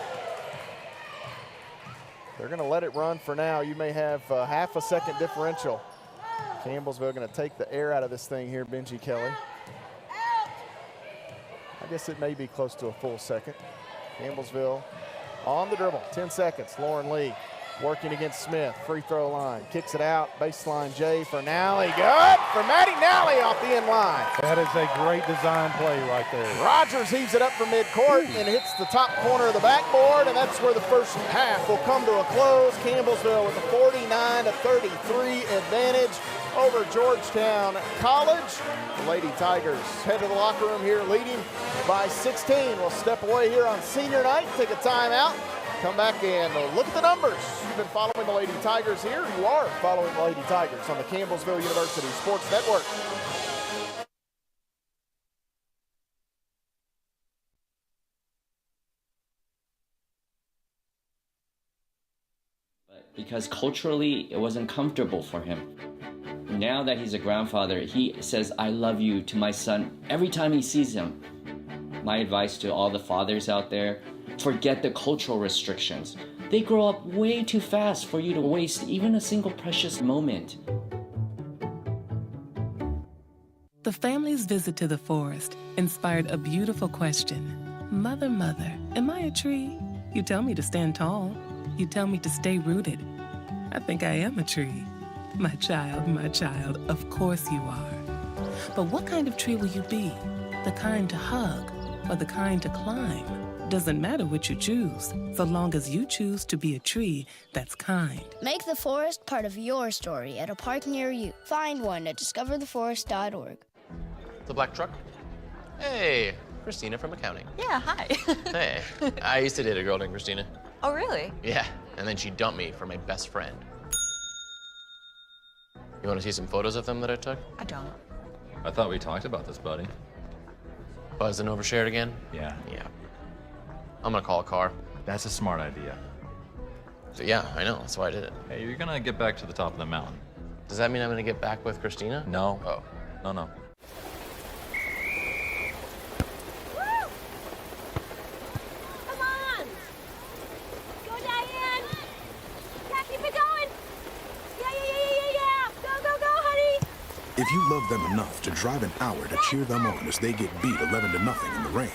They're gonna let it run for now. You may have half a second differential. Campbellsville going to take the air out of this thing here, Benji Kelly. I guess it may be close to a full second. Campbellsville on the dribble, 10 seconds. Lauren Lee working against Smith, free throw line, kicks it out, baseline J for Nally. Good for Maddie Nally off the end line. That is a great design play right there. Rogers heaves it up from midcourt and hits the top corner of the backboard, and that's where the first half will come to a close. Campbellsville with a 49-33 advantage over Georgetown College. The Lady Tigers head to the locker room here leading by 16. We'll step away here on senior night, take a timeout, come back and look at the numbers. You've been following the Lady Tigers here. You are following the Lady Tigers on the Campbellsville University Sports Network. Because culturally, it wasn't comfortable for him. Now that he's a grandfather, he says, "I love you" to my son every time he sees him. My advice to all the fathers out there, forget the cultural restrictions. They grow up way too fast for you to waste even a single precious moment. The family's visit to the forest inspired a beautiful question. Mother, mother, am I a tree? You tell me to stand tall. You tell me to stay rooted. I think I am a tree. My child, of course you are. But what kind of tree will you be? The kind to hug or the kind to climb? Doesn't matter what you choose, so long as you choose to be a tree that's kind. Make the forest part of your story at a park near you. Find one at discovertheforest.org. The black truck? Hey, Christina from accounting. Yeah, hi. Hey, I used to date a girl named Christina. Oh, really? Yeah, and then she dumped me for my best friend. You want to see some photos of them that I took? I don't. I thought we talked about this, buddy. Buzzed and overshared again? Yeah. Yeah. I'm gonna call a car. That's a smart idea. So yeah, I know, that's why I did it. Hey, you're gonna get back to the top of the mountain. Does that mean I'm gonna get back with Christina? No. Oh. No. Come on! Go, Diane! Yeah, keep it going! Yeah! Go, honey! If you love them enough to drive an hour to cheer them on as they get beat 11-0 in the rain,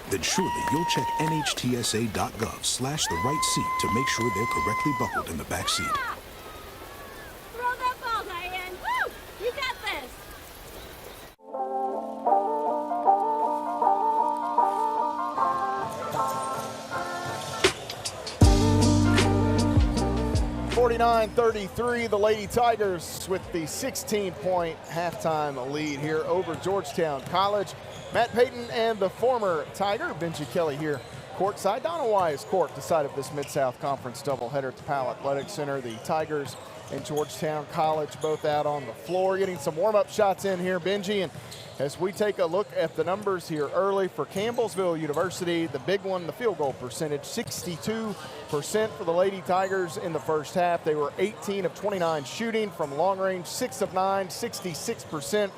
then surely you'll check NHTSA.gov/the right seat to make sure they're correctly buckled in the back seat. Throw that ball, Diane! Woo! You got this! (49-33), the Lady Tigers with the 16-point halftime lead here over Georgetown College. Matt Payton and the former Tiger, Benji Kelly here courtside. Donna Wise court the side of this Mid-South Conference doubleheader at the Powell Athletic Center. The Tigers and Georgetown College both out on the floor, getting some warm-up shots in here, Benji. And as we take a look at the numbers here early for Campbellsville University, the big one, the field goal percentage, 62% for the Lady Tigers in the first half. They were 18 of 29 shooting from long range, 6 of 9, 66%.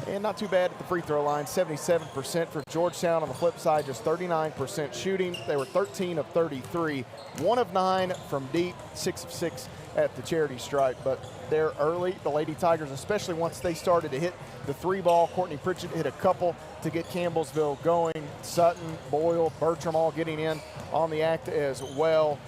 And not too bad at the free throw line, 77% for Georgetown. On the flip side, just 39% shooting. They were 13 of 33, 1 of 9 from deep, 6 of 6 at the charity stripe. But they're early, the Lady Tigers, especially once they started to hit the three ball. Courtney Pritchett hit a couple to get Campbellsville going. Sutton, Boyle, Bertram all getting in on the act as well.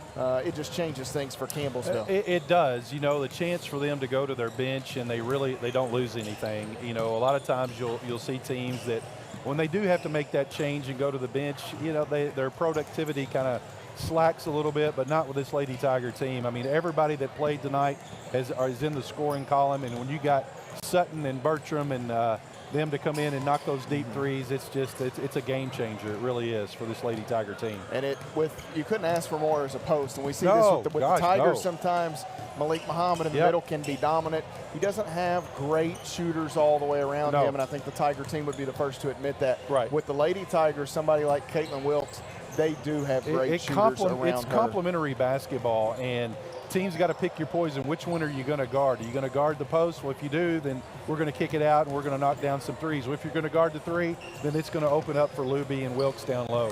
It just changes things for Campbellsville. It does. You know, the chance for them to go to their bench and they don't lose anything. You know, a lot of times you'll see teams that when they do have to make that change and go to the bench, you know, their productivity kind of slacks a little bit, but not with this Lady Tiger team. I mean, everybody that played tonight is in the scoring column, and when you got Sutton and Bertram and them to come in and knock those deep threes, it's a game changer. It really is for this Lady Tiger team. And you couldn't ask for more as a post, and we see this with the Tigers sometimes. Malik Muhammad in the middle can be dominant. He doesn't have great shooters all the way around him, and I think the Tiger team would be the first to admit that. Right. With the Lady Tigers, somebody like Caitlin Wilkes, they do have great shooters around her. It's complementary basketball, and teams got to pick your poison. Which one are you going to guard? Are you going to guard the post? Well, if you do, then we're going to kick it out and we're going to knock down some threes. Well, if you're going to guard the three, then it's going to open up for Luby and Wilkes down low.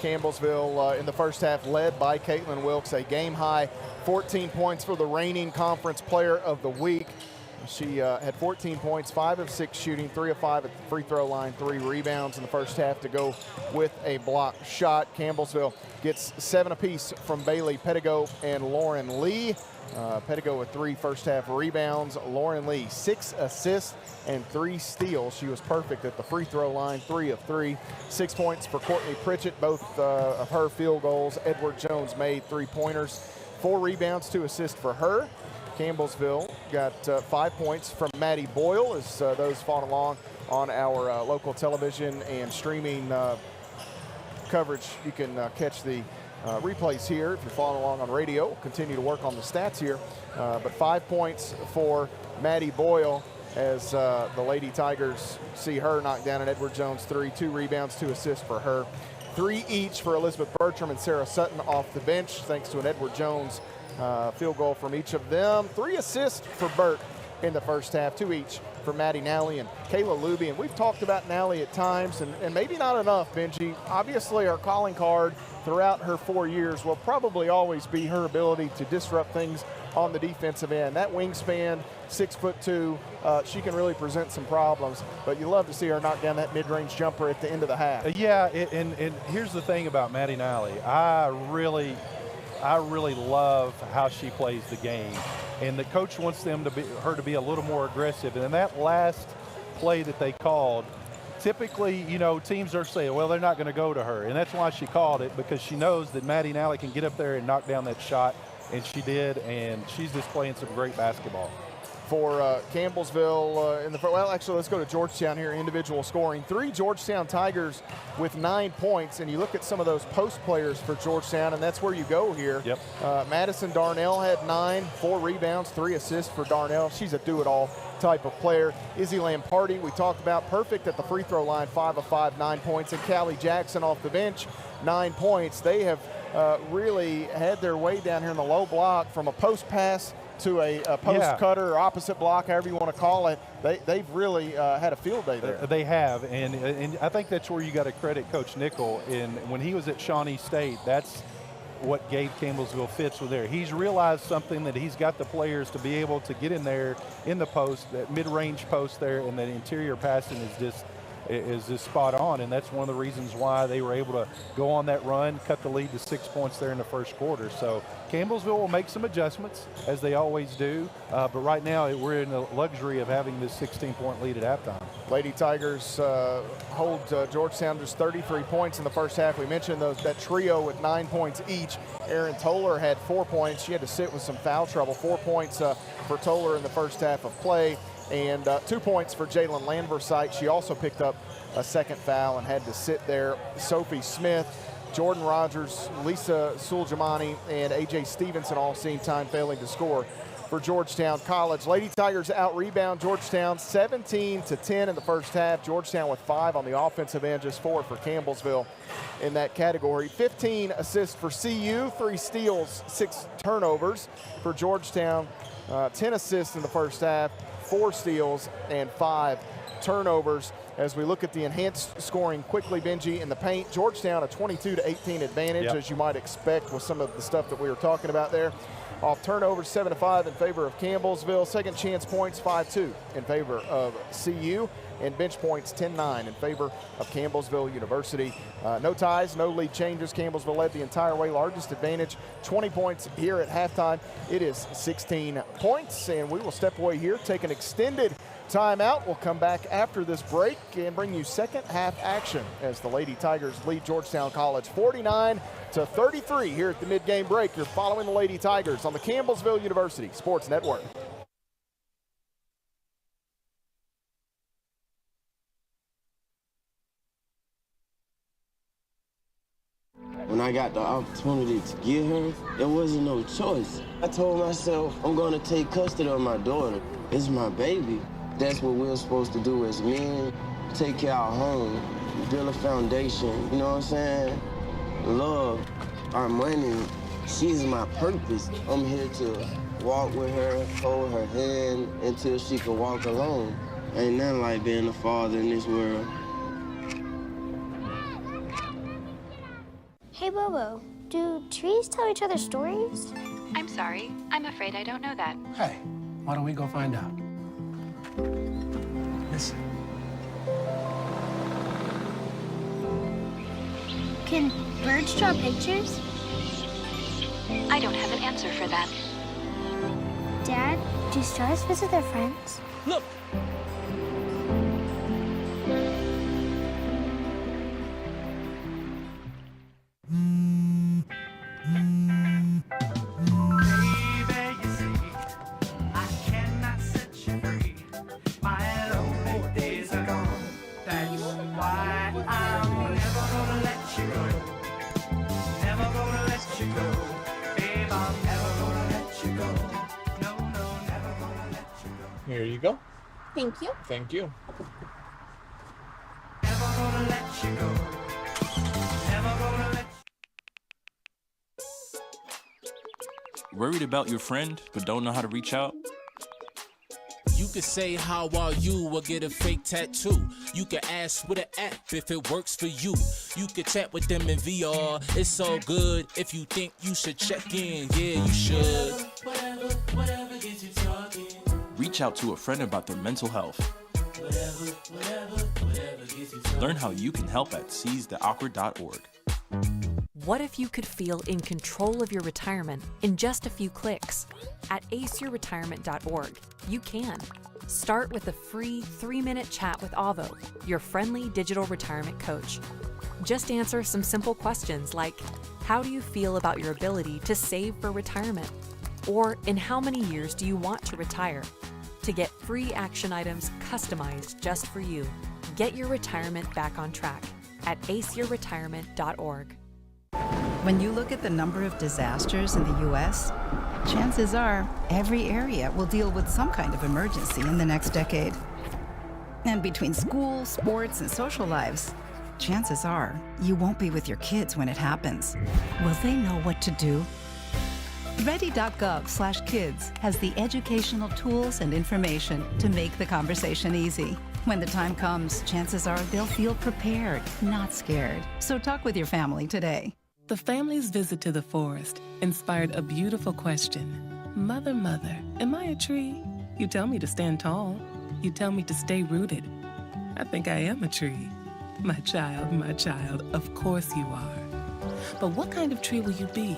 Campbellsville in the first half led by Caitlin Wilkes, a game-high 14 points for the reigning conference player of the week. She had 14 points, 5 of 6 shooting, 3 of 5 at the free throw line, 3 rebounds in the first half to go with a block shot. Campbellsville gets 7 apiece from Bailey Pettigo and Lauren Lee. Pettigo with 3 first half rebounds. Lauren Lee, 6 assists and 3 steals. She was perfect at the free throw line, 3 of 3. 6 points for Courtney Pritchett, both of her field goals. Edward Jones made 3-pointers. 4 rebounds, 2 assists for her. Campbellsville got 5 points from Maddie Boyle as those followed along on our local television and streaming coverage. You can catch the replays here if you're following along on radio. We'll continue to work on the stats here. But 5 points for Maddie Boyle as the Lady Tigers see her knock down an Edward Jones 3. 2 rebounds, 2 assists for her. 3 each for Elizabeth Bertram and Sarah Sutton off the bench, thanks to an Edward Jones field goal from each of them. 3 assists for Burt in the first half, 2 each for Maddie Nally and Kayla Luby. And we've talked about Nally at times, and maybe not enough, Benji. Obviously, our calling card throughout her 4 years will probably always be her ability to disrupt things on the defensive end. That wingspan, 6'2", she can really present some problems, but you love to see her knock down that mid-range jumper at the end of the half. Yeah, and here's the thing about Maddie Nally. I really love how she plays the game, and the coach wants her to be a little more aggressive. And in that last play that they called, typically, you know, teams are saying, well, they're not going to go to her, and that's why she called it, because she knows that Maddie Nally can get up there and knock down that shot, and she did, and she's just playing some great basketball. For Campbellsville well, actually, let's go to Georgetown here, individual scoring. 3 Georgetown Tigers with 9 points, and you look at some of those post players for Georgetown, and that's where you go here. Yep. Madison Darnell had 9, 4 rebounds, 3 assists for Darnell. She's a do-it-all type of player. Izzy Lamparty, we talked about, perfect at the free throw line, 5 of 5, 9 points. And Callie Jackson off the bench, 9 points. They have really had their way down here in the low block from a post pass to a post cutter or opposite block, however you want to call it. They've really had a field day there. They have, and I think that's where you got to credit Coach Nickel. When he was at Shawnee State, that's what gave Campbellsville fits with there. He's realized something, that he's got the players to be able to get in there in the post, that mid-range post there, and that interior passing is just spot on, and that's one of the reasons why they were able to go on that run, cut the lead to 6 points there in the first quarter. So Campbellsville will make some adjustments, as they always do, but right now we're in the luxury of having this 16-point lead at halftime. Lady Tigers hold Georgetown just 33 points in the first half. We mentioned that trio with 9 points each. Erin Toller had 4 points. She had to sit with some foul trouble. 4 points for Toller in the first half of play. And 2 points for Jalen Landversite. She also picked up a second foul and had to sit there. Sophie Smith, Jordan Rogers, Lisa Suljamani, and A.J. Stevenson all seen time failing to score for Georgetown College. Lady Tigers out-rebound Georgetown 17-10 in the first half. Georgetown with 5 on the offensive end, just 4 for Campbellsville in that category. 15 assists for CU, 3 steals, 6 turnovers for Georgetown. 10 assists in the first half, 4 steals, and 5 turnovers. As we look at the enhanced scoring quickly, Benji, in the paint, Georgetown a 22-18 advantage, as you might expect with some of the stuff that we were talking about there. Off turnovers, 7-5 in favor of Campbellsville. Second chance points, 5-2 in favor of CU. And bench points, 10-9 in favor of Campbellsville University. No ties, no lead changes. Campbellsville led the entire way. Largest advantage, 20 points here at halftime. It is 16 points, and we will step away here, take an extended timeout. We'll come back after this break and bring you second half action as the Lady Tigers lead Georgetown College 49-33 here at the mid-game break. You're following the Lady Tigers on the Campbellsville University Sports Network. When I got the opportunity to get her, there wasn't no choice. I told myself, I'm gonna take custody of my daughter. It's my baby. That's what we're supposed to do as men. Take care of our home, build a foundation, you know what I'm saying? Love, our money, she's my purpose. I'm here to walk with her, hold her hand until she can walk alone. Ain't nothing like being a father in this world. Hey, Bobo, do trees tell each other stories? I'm sorry. I'm afraid I don't know that. Hey, why don't we go find out? Listen. Can birds draw pictures? I don't have an answer for that. Dad, do stars visit their friends? Look! Here you go. Thank you. Thank you. Worried about your friend but don't know how to reach out? You could say how are you or get a fake tattoo. You could ask with an app if it works for you. You could chat with them in VR. It's so good. If you think you should check in, yeah, you should. Whatever gets you talking. Reach out to a friend about their mental health. Whatever gets you talking. Learn how you can help at seizetheawkward.org. What if you could feel in control of your retirement in just a few clicks? At aceyourretirement.org, you can. Start with a free 3-minute chat with Avo, your friendly digital retirement coach. Just answer some simple questions like, how do you feel about your ability to save for retirement? Or in how many years do you want to retire? To get free action items customized just for you, get your retirement back on track at aceyourretirement.org. When you look at the number of disasters in the U.S., chances are every area will deal with some kind of emergency in the next decade. And between school, sports, and social lives, chances are you won't be with your kids when it happens. Will they know what to do? Ready.gov/kids has the educational tools and information to make the conversation easy. When the time comes, chances are they'll feel prepared, not scared. So talk with your family today. The family's visit to the forest inspired a beautiful question. Mother, mother, am I a tree? You tell me to stand tall. You tell me to stay rooted. I think I am a tree. My child, of course you are. But what kind of tree will you be?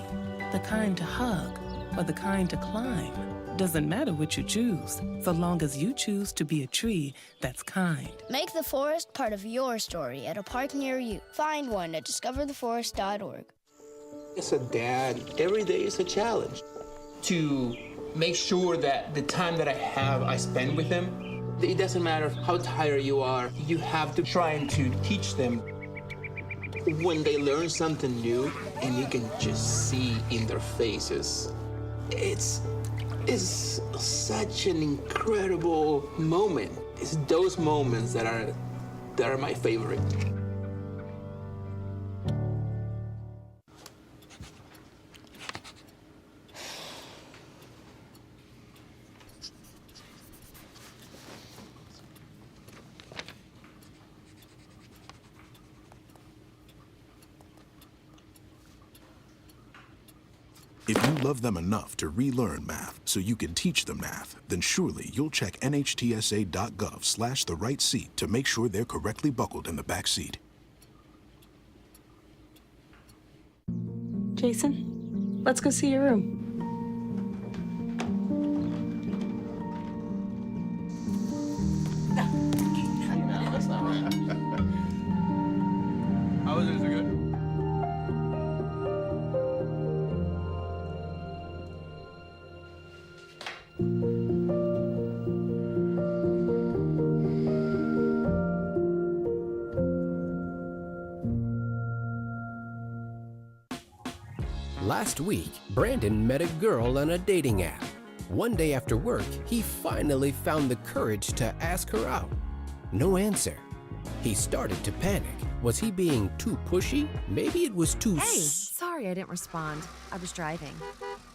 The kind to hug or the kind to climb? Doesn't matter which you choose, so long as you choose to be a tree that's kind. Make the forest part of your story at a park near you. Find one at discovertheforest.org. As a dad, every day is a challenge. To make sure that the time that I have, I spend with them. It doesn't matter how tired you are, you have to try and to teach them. When they learn something new, and you can just see in their faces, it's is such an incredible moment. It's those moments that are my favorite. If you love them enough to relearn math so you can teach them math, then surely you'll check nhtsa.gov/the-right-seat to make sure they're correctly buckled in the back seat. Jason, let's go see your room. How was it? Is it good? Last week, Brandon met a girl on a dating app. One day after work, he finally found the courage to ask her out. No answer. He started to panic. Was he being too pushy? Maybe it was too... Hey, sorry I didn't respond. I was driving.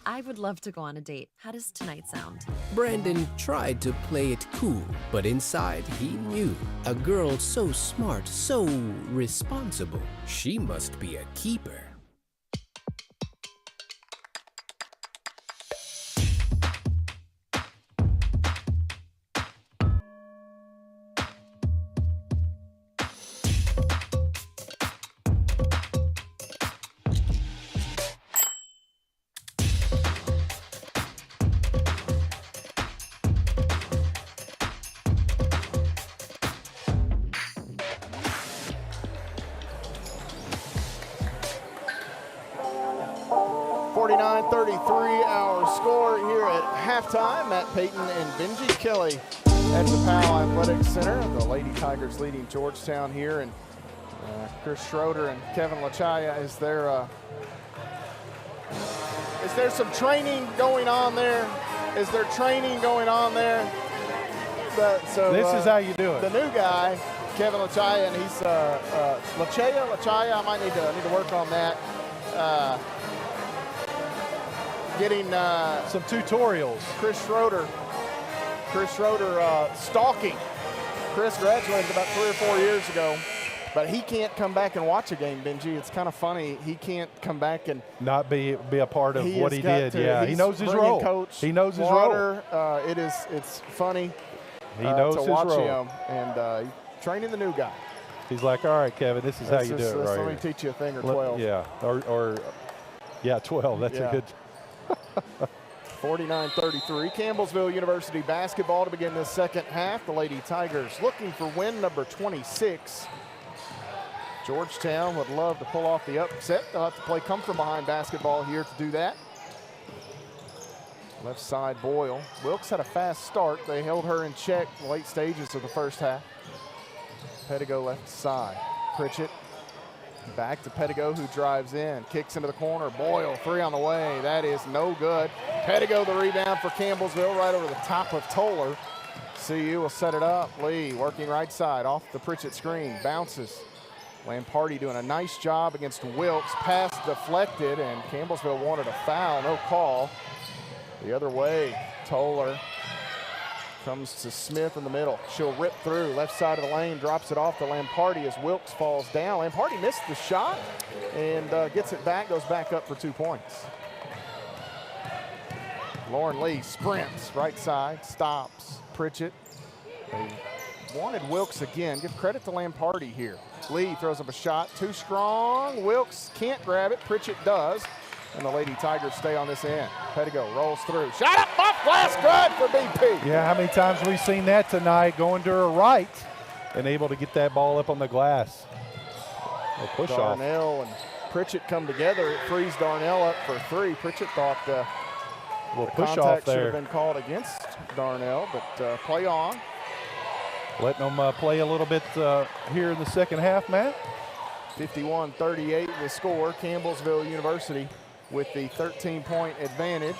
I would love to go on a date. How does tonight sound? Brandon tried to play it cool, but inside he knew. A girl so smart, so responsible. She must be a keeper. Our score here at halftime. Matt Payton and Benji Kelly at the Powell Athletic Center. The Lady Tigers leading Georgetown here, and Chris Schroeder and Kevin Lachaya is there some training going on there? Is there training going on there? So this is how you do it. The new guy, Kevin Lachaya, and he's Lachaya. I might need to work on that. Getting some tutorials. Chris Schroeder stalking. Chris graduated about 3 or 4 years ago, but he can't come back and watch a game, Benji. It's kind of funny. He can't come back and not be a part of what he did. He knows his role. Coach, he knows his role. It's funny. He knows his watch role. Him, and training the new guy. He's like, all right, Kevin, this is how you do it, right? Let me teach you a thing or 12. Yeah, or 12. That's a good. 49-33, Campbellsville University basketball to begin the second half. The Lady Tigers looking for win number 26. Georgetown would love to pull off the upset. They'll have to play come from behind basketball here to do that. Left side Boyle. Wilkes had a fast start. They held her in check in the late stages of the first half. Pettigo left side. Pritchett back to Pettigo, who drives in, kicks into the corner. Boyle, 3 on the way. That is no good. Pettigo the rebound for Campbellsville right over the top of Toller. CU will set it up. Lee working right side off the Pritchett screen. Bounces. Lamparty doing a nice job against Wilkes. Pass deflected, and Campbellsville wanted a foul. No call. The other way, Toller comes to Smith in the middle. She'll rip through left side of the lane, drops it off to Lamparty as Wilkes falls down. Lamparty missed the shot and gets it back, goes back up for 2 points. Lauren Lee sprints right side, stops Pritchett. They wanted Wilkes again. Give credit to Lamparty here. Lee throws up a shot, too strong. Wilkes can't grab it, Pritchett does. And the Lady Tigers stay on this end. Pettigo rolls through. Shot up off glass, good for BP. Yeah, how many times have we seen that tonight, going to her right and able to get that ball up on the glass. A push off. Darnell and Pritchett come together. It frees Darnell up for 3. Pritchett thought the push contact off there should have been called against Darnell, but play on. Letting them play a little bit here in the second half, Matt. 51-38 the score. Campbellsville University with the 13-point advantage.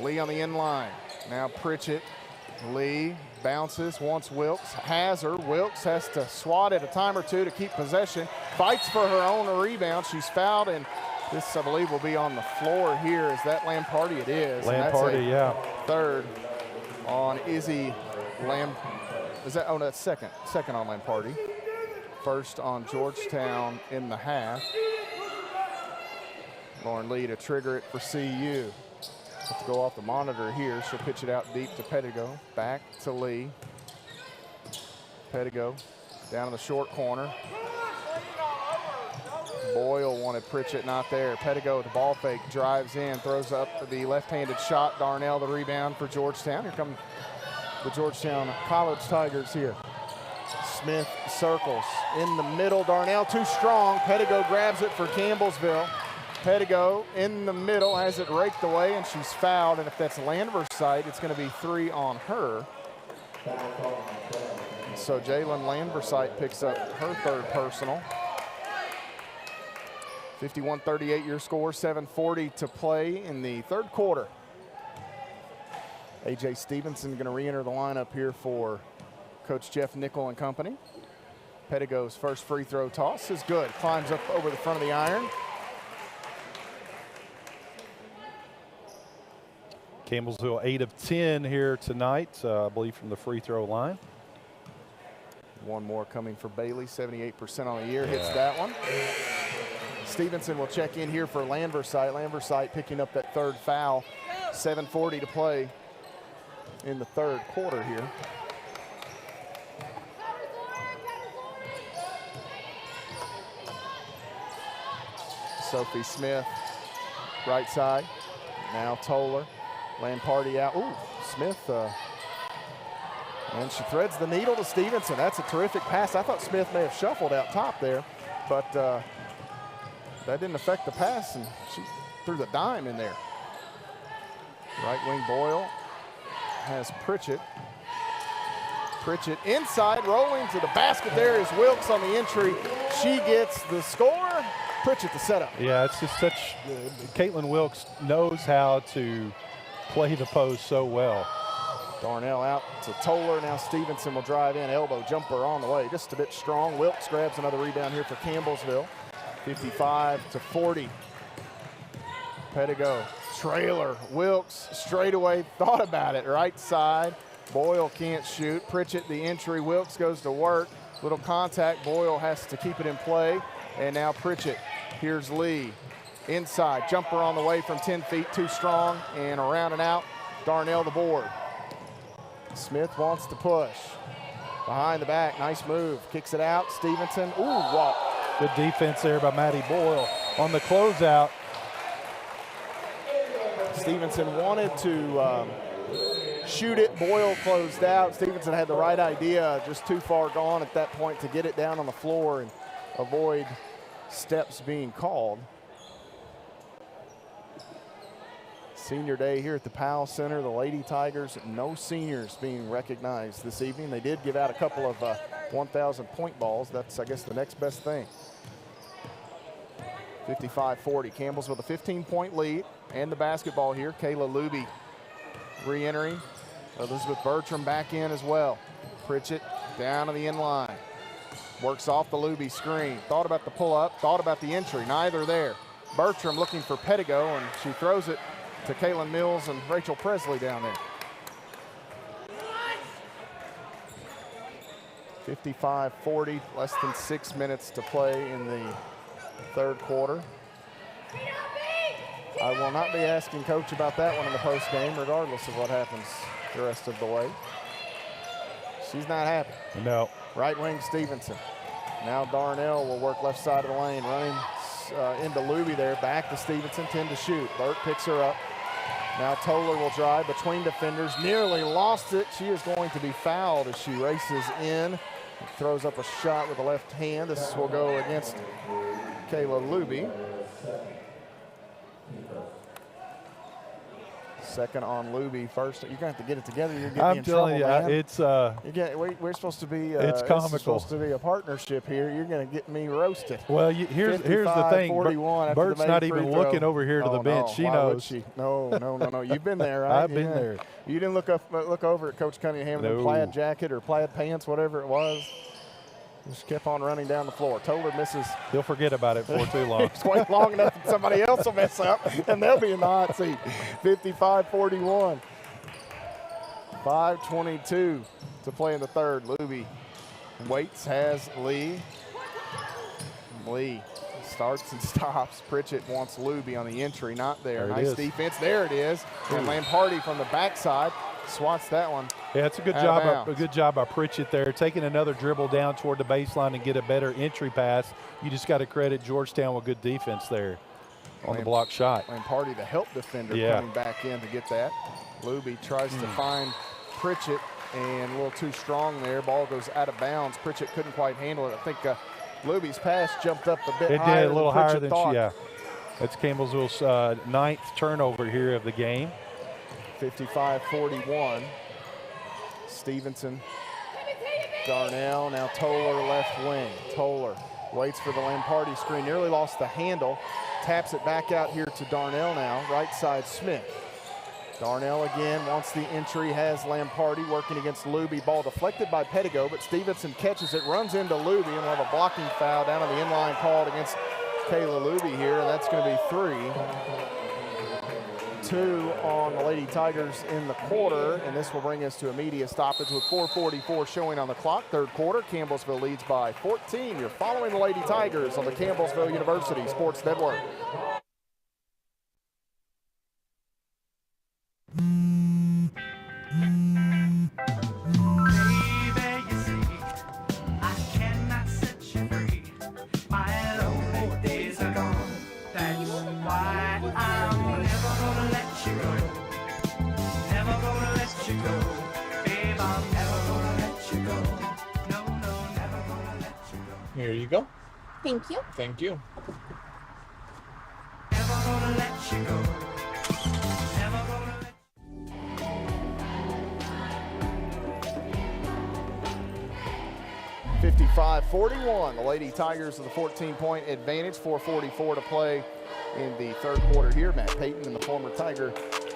Lee on the end line. Now Pritchett. Lee bounces, wants Wilkes, has her. Wilkes has to swat it a time or two to keep possession. Fights for her own rebound. She's fouled, and this, I believe, will be on the floor here. Is that Lamparty? It is. Lamparty, yeah. Third on Izzy Lam. Is that? Oh, no, that's second. Second on Lamparty. First on Georgetown in the half. Lauren Lee to trigger it for CU. Have to go off the monitor here. She'll pitch it out deep to Pettigo. Back to Lee. Pettigo down in the short corner. Boyle wanted Pritchett, not there. Pettigo with the ball fake, drives in, throws up the left-handed shot. Darnell the rebound for Georgetown. Here come the Georgetown College Tigers here. Smith circles in the middle. Darnell too strong. Pettigo grabs it for Campbellsville. Pettigo in the middle, has it raked away, and she's fouled. And if that's Landversite, it's going to be 3 on her. So Jalen Landversite picks up her third personal. 51-38 your score, 7:40 to play in the third quarter. A.J. Stevenson going to re-enter the lineup here for Coach Jeff Nickel and company. Pettigo's first free throw toss is good. Climbs up over the front of the iron. Campbellsville 8 of 10 here tonight, I believe, from the free throw line. One more coming for Bailey, 78% on the year, hits that one. Stevenson will check in here for Landversite. Landversite picking up that third foul. 7:40 to play in the third quarter here. Sophie Smith, right side. Now Toller. Lamparty out. Ooh, Smith. And she threads the needle to Stevenson. That's a terrific pass. I thought Smith may have shuffled out top there, but that didn't affect the pass, and she threw the dime in there. Right wing Boyle has Pritchett. Pritchett inside, rolling to the basket. There is Wilkes on the entry. She gets the score. Pritchett the setup. Yeah, it's just such, Caitlin Wilkes knows how to play the post so well. Darnell out to Toller. Now Stevenson will drive in. Elbow jumper on the way. Just a bit strong. Wilkes grabs another rebound here for Campbellsville. 55-40. Pettigo, trailer. Wilkes straight away. Thought about it. Right side. Boyle can't shoot. Pritchett the entry. Wilkes goes to work. Little contact. Boyle has to keep it in play. And now Pritchett. Here's Lee. Inside, jumper on the way from 10 feet, too strong, and around and out. Darnell the board. Smith wants to push. Behind the back, nice move. Kicks it out, Stevenson, ooh, walk. Good defense there by Maddie Boyle on the closeout. Stevenson wanted to shoot it, Boyle closed out. Stevenson had the right idea, just too far gone at that point to get it down on the floor and avoid steps being called. Senior day here at the Powell Center. The Lady Tigers, no seniors being recognized this evening. They did give out a couple of 1,000-point balls. That's, I guess, the next best thing. 55-40. Campbell's with a 15-point lead and the basketball here. Kayla Luby re-entering. Elizabeth Bertram back in as well. Pritchett down to the end line. Works off the Luby screen. Thought about the pull-up, thought about the entry. Neither there. Bertram looking for Pettigo, and she throws it to Kaylin Mills and Rachel Presley down there. 55-40, less than 6 minutes to play in the third quarter. I will not be asking Coach about that one in the post game, regardless of what happens the rest of the way. She's not happy. No. Right wing Stevenson. Now Darnell will work left side of the lane, running into Luby there. Back to Stevenson, 10 to shoot. Burt picks her up. Now Toller will drive between defenders. Nearly lost it. She is going to be fouled as she races in. Throws up a shot with the left hand. This will go against Kayla Luby. Second on Luby. First, you're going to have to get it together. You're getting I'm in telling trouble, you, man. it's we're supposed to be. it's This comical. is supposed to be a partnership here. You're going to get me roasted. Well, here's the thing. 41 Bert's not even looking over here to the bench. She knows. No. You've been there, right? I've been there. You didn't look over at Coach Cunningham in a plaid jacket or plaid pants, whatever it was. Just kept on running down the floor. Toller misses. He'll forget about it for too long. Just wait long enough and somebody else will mess up, and they'll be in the hot seat. 55-41. 5:22 to play in the third. Luby waits, has Lee. Lee starts and stops. Pritchett wants Luby on the entry, not there. Nice defense. There it is. And Lamparty from the backside swats that one. Yeah, it's a good job. A good job by Pritchett there, taking another dribble down toward the baseline and get a better entry pass. You just got to credit Georgetown with good defense there on the block shot. Lamparty, the help defender, coming back in to get that. Luby tries to find Pritchett, and a little too strong there. Ball goes out of bounds. Pritchett couldn't quite handle it. I think Luby's pass jumped up a bit higher. It did, a little higher than thought. That's Campbellsville's ninth turnover here of the game. 55-41. Stevenson, Darnell, now Toller left wing. Toller waits for the Lamparty screen, nearly lost the handle, taps it back out here to Darnell now, right side Smith. Darnell again wants the entry, has Lamparty working against Luby. Ball deflected by Pettigo, but Stevenson catches it, runs into Luby, and we'll have a blocking foul down on the inline called against Kayla Luby here, and that's going to be 3. 2 on the Lady Tigers in the quarter, and this will bring us to a media stoppage with 4:44 showing on the clock. Third quarter, Campbellsville leads by 14. You're following the Lady Tigers on the Campbellsville University Sports Network. Here you go. Thank you. Thank you. Never gonna let you go. Never gonna let 55-41. The Lady Tigers with a 14-point advantage. 4:44 to play in the third quarter here. Matt Payton and the former Tiger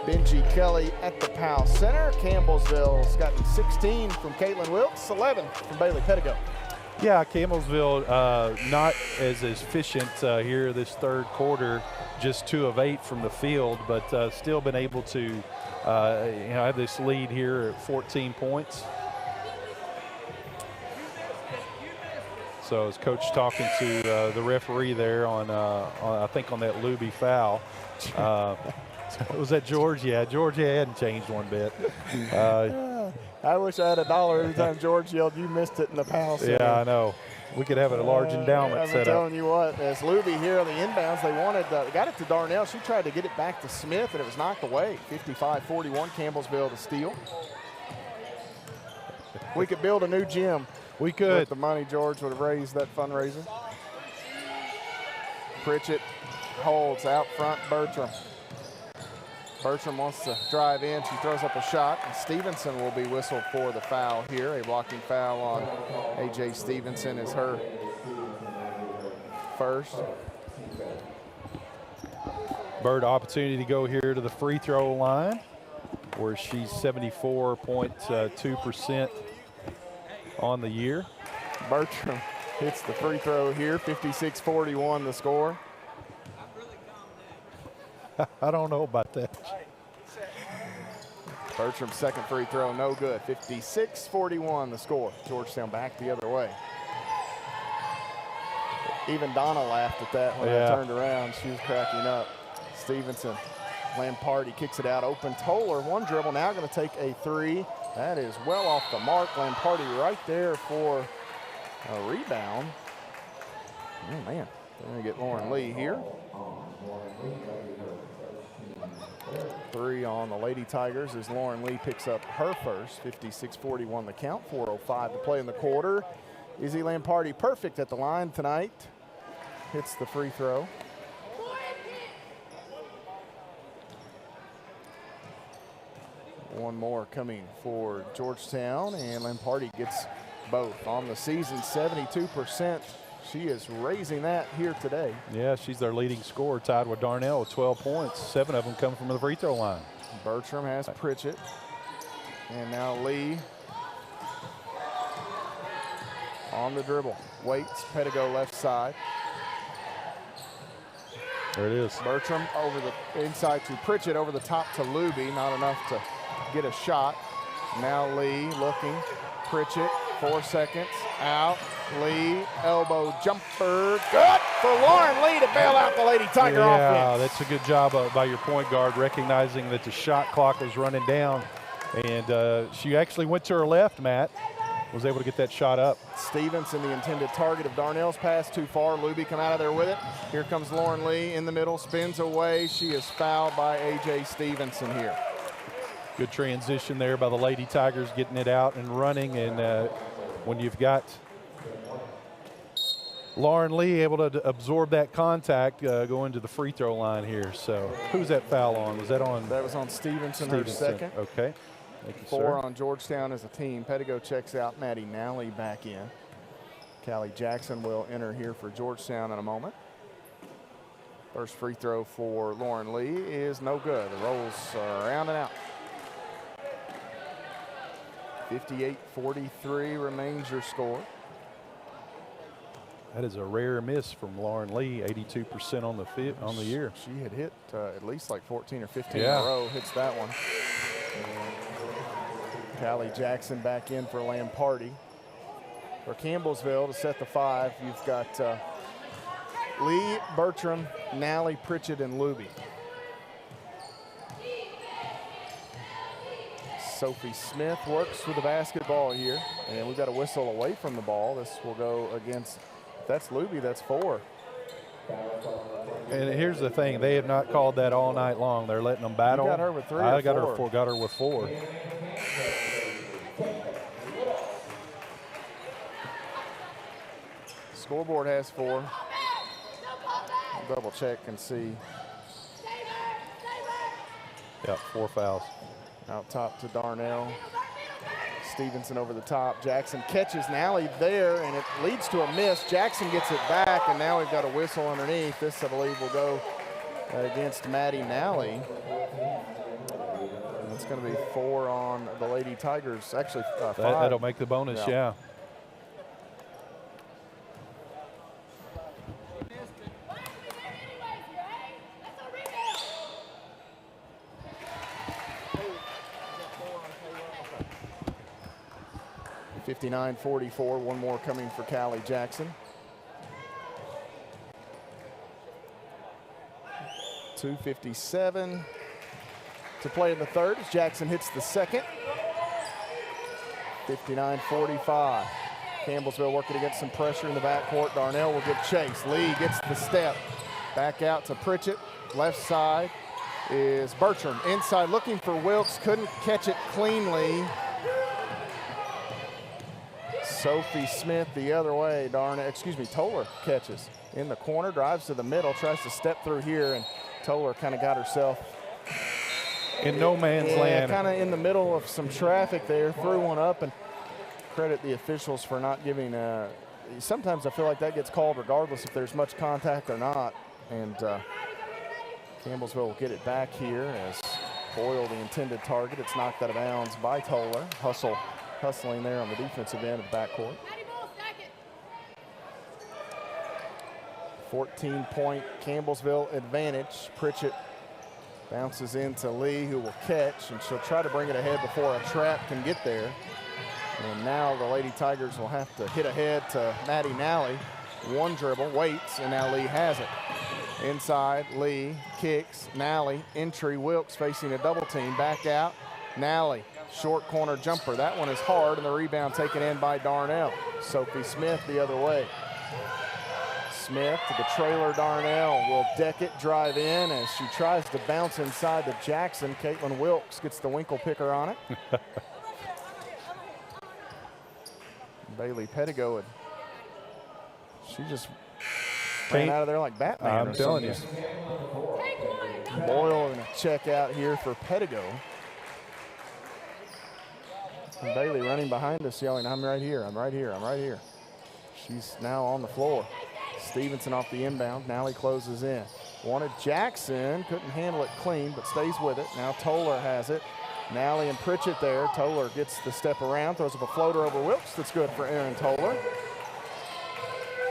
Benji Kelly at the Powell Center. Campbellsville's gotten 16 from Caitlin Wilkes, 11 from Bailey Pettigo. Yeah, Campbellsville not as efficient here this third quarter, just 2 of 8 from the field, but still been able to have this lead here at 14 points. So as coach talking to the referee there on I think on that Luby foul. Was that George? Yeah, George hadn't changed one bit. I wish I had $1 every time George yelled, "You missed it" in the Powell Center. Yeah, I know. We could have a large endowment set up. I'm telling you what, as Luby here on the inbounds, they wanted, got it to Darnell. She tried to get it back to Smith, and it was knocked away. 55-41, Campbellsville to steal. We could build a new gym. We could. With the money George would have raised that fundraiser. Pritchett holds out front Bertram. Bertram wants to drive in. She throws up a shot, and Stevenson will be whistled for the foul here. A blocking foul on A.J. Stevenson is her first. Bird opportunity to go here to the free throw line, where she's 74.2% on the year. Bertram hits the free throw here, 56-41 the score. I don't know about that. Bertram's second free throw, no good. 56-41 the score. Georgetown back the other way. Even Donna laughed at that when I turned around. She was cracking up. Stevenson, Lamparty kicks it out. Open Toller, one dribble, now going to take a 3. That is well off the mark. Lamparty right there for a rebound. Oh, man. They're going to get Lauren Lee here. 3 on the Lady Tigers as Lauren Lee picks up her first. 56-41 the count. 4:05 to play in the quarter. Izzy Lamparty perfect at the line tonight. Hits the free throw. One more coming for Georgetown, and Lamparty gets both. On the season, 72%. She is raising that here today. Yeah, she's their leading scorer, tied with Darnell with 12 points. 7 of them come from the free throw line. Bertram has Pritchett. And now Lee on the dribble. Waits, Pedigo left side. There it is. Bertram over the inside to Pritchett, over the top to Luby. Not enough to get a shot. Now Lee looking. Pritchett, 4 seconds, out. Lee, elbow jumper, good for Lauren Lee to bail out the Lady Tiger offense. Yeah, that's a good job by your point guard, recognizing that the shot clock was running down. And she actually went to her left, Matt, was able to get that shot up. Stevenson, the intended target of Darnell's pass, too far. Luby come out of there with it. Here comes Lauren Lee in the middle, spins away. She is fouled by A.J. Stevenson here. Good transition there by the Lady Tigers, getting it out and running. And when you've got Lauren Lee able to absorb that contact, going to the free throw line here. So who's that foul on? Was that on? That was on Stevenson, her second. Okay. Thank you, 4 sir. on Georgetown as a team. Pedigo checks out. Maddie Nally back in. Callie Jackson will enter here for Georgetown in a moment. First free throw for Lauren Lee is no good. The rolls around and out. 58-43 remains your score. That is a rare miss from Lauren Lee, 82% on the year. She had hit at least like 14 or 15 yeah. in a row. Hits that one. Callie Jackson back in for Lamparty. For Campbellsville to set the 5, you've got Lee, Bertram, Nally, Pritchett, and Luby. Sophie Smith works with the basketball here, and we've got a whistle away from the ball. This will go against, if that's Luby, that's 4. And here's the thing, they have not called that all night long. They're letting them battle. You got her with 3 I or got 4? Got her with 4. Scoreboard has 4. I'll double check and see. Yeah, 4 fouls. Out top to Darnell. Stevenson over the top. Jackson catches Nally there, and it leads to a miss. Jackson gets it back, and now we've got a whistle underneath. This, I believe, will go against Maddie Nally. And it's going to be 4 on the Lady Tigers. Actually, 5. That'll make the bonus, yeah. 59-44, one more coming for Callie Jackson. 2:57 to play in the third as Jackson hits the second. 59-45. Campbellsville working against some pressure in the backcourt. Darnell will give chase. Lee gets the step. Back out to Pritchett. Left side is Bertram. Inside looking for Wilkes. Couldn't catch it cleanly. Sophie Smith the other way. Toller catches in the corner, drives to the middle, tries to step through here, and Toller kind of got herself in no man's land. Kind of in the middle of some traffic there, threw one up, and credit the officials for not giving sometimes I feel like that gets called regardless if there's much contact or not. And Campbellsville will get it back here as Boyle, the intended target. It's knocked out of bounds by Toller. Hustling there on the defensive end of the backcourt. 14-point Campbellsville advantage. Pritchett bounces into Lee, who will catch, and she'll try to bring it ahead before a trap can get there. And now the Lady Tigers will have to hit ahead to Maddie Nally. One dribble, waits, and now Lee has it. Inside, Lee kicks, Nally, entry, Wilkes facing a double team, back out, Nally. Short corner jumper. That one is hard, and the rebound taken in by Darnell. Sophie Smith the other way. Smith to the trailer. Darnell will deck it, drive in as she tries to bounce inside to Jackson. Caitlin Wilkes gets the winkle picker on it. Bailey Pedigo, she just ran out of there like Batman. I'm telling you. Boyle and a check out here for Pedigo. And Bailey running behind us yelling, I'm right here, I'm right here, I'm right here. She's now on the floor. Stevenson off the inbound. Now he closes in. Wanted Jackson, couldn't handle it clean, but stays with it. Now Toller has it. Nally and Pritchett there. Toller gets the step around, throws up a floater over Wilkes. That's good for Aaron Toller.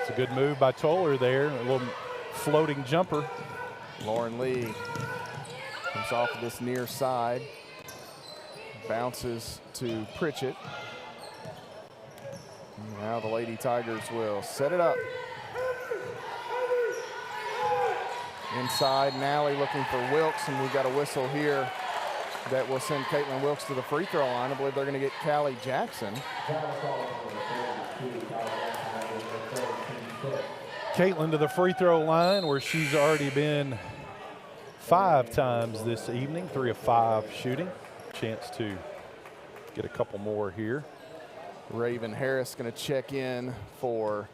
It's a good move by Toller there. A little floating jumper. Lauren Lee comes off of this near side. Bounces to Pritchett. Now the Lady Tigers will set it up. Inside, Nally looking for Wilkes, and we've got a whistle here that will send Caitlin Wilkes to the free throw line. I believe they're going to get Callie Jackson. Caitlin to the free throw line where she's already been 5 times this evening, 3 of 5 shooting. Chance to get a couple more here. Raven Harris going to check in for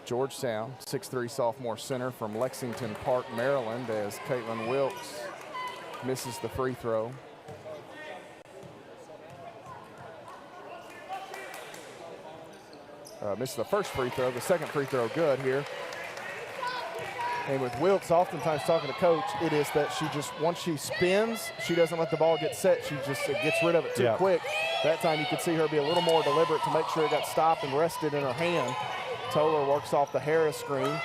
Georgetown, 6'3" sophomore center from Lexington Park, Maryland, as Caitlin Wilkes misses the free throw. Misses the first free throw, the second free throw good here. And with Wilkes, oftentimes talking to coach, it is that she just, once she spins, she doesn't let the ball get set. She just gets rid of it too quick. That time you could see her be a little more deliberate to make sure it got stopped and rested in her hand. Toller works off the Harris screen.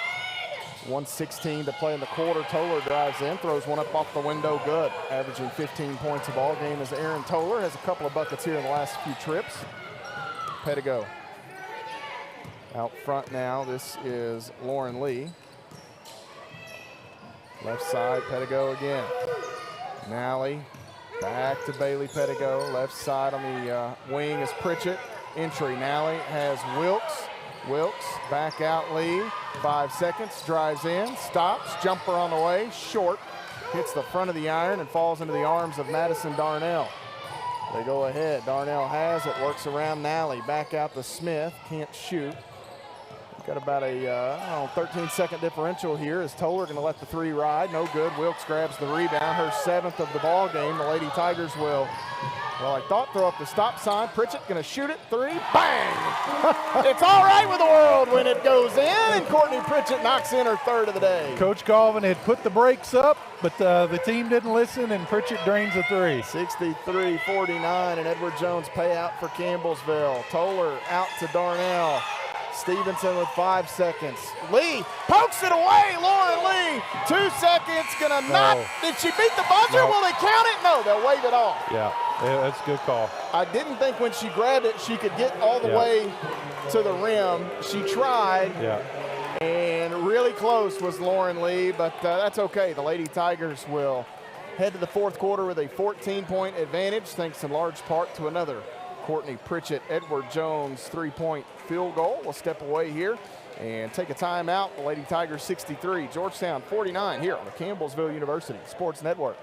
1:16 to play in the quarter. Toller drives in, throws one up off the window, good. Averaging 15 points a ball game as Aaron Toller has a couple of buckets here in the last few trips. Pettigo out front now. This is Lauren Lee. Left side, Pettigo again. Nally back to Bailey Pettigo. Left side on the wing is Pritchett. Entry, Nally has Wilkes. Wilkes back out Lee. 5 seconds, drives in, stops, jumper on the way, short. Hits the front of the iron and falls into the arms of Madison Darnell. They go ahead, Darnell has it, works around Nally. Back out to Smith, can't shoot. Got about a 13-second differential here. Is Toller going to let the 3 ride? No good. Wilkes grabs the rebound. Her 7th of the ball game. The Lady Tigers will, well, I thought, throw up the stop sign. Pritchett going to shoot it. 3. Bang! It's all right with the world when it goes in, and Courtney Pritchett knocks in her 3rd of the day. Coach Galvin had put the brakes up, but the team didn't listen, and Pritchett drains a 3. 63-49, and Edward Jones payout for Campbellsville. Toller out to Darnell. Stevenson with 5 seconds. Lee pokes it away. Lauren Lee, 2 seconds, gonna knock. Did she beat the buzzer? No. Will they count it? No, they'll wave it off. Yeah, that's a good call. I didn't think when she grabbed it she could get all the way to the rim. She tried. And really close was Lauren Lee, but that's okay. The Lady Tigers will head to the 4th quarter with a 14-point advantage, thanks in large part to another Courtney Pritchett, Edward Jones 3-point field goal. We'll step away here and take a timeout. The Lady Tigers 63, Georgetown 49 here on the Campbellsville University Sports Network.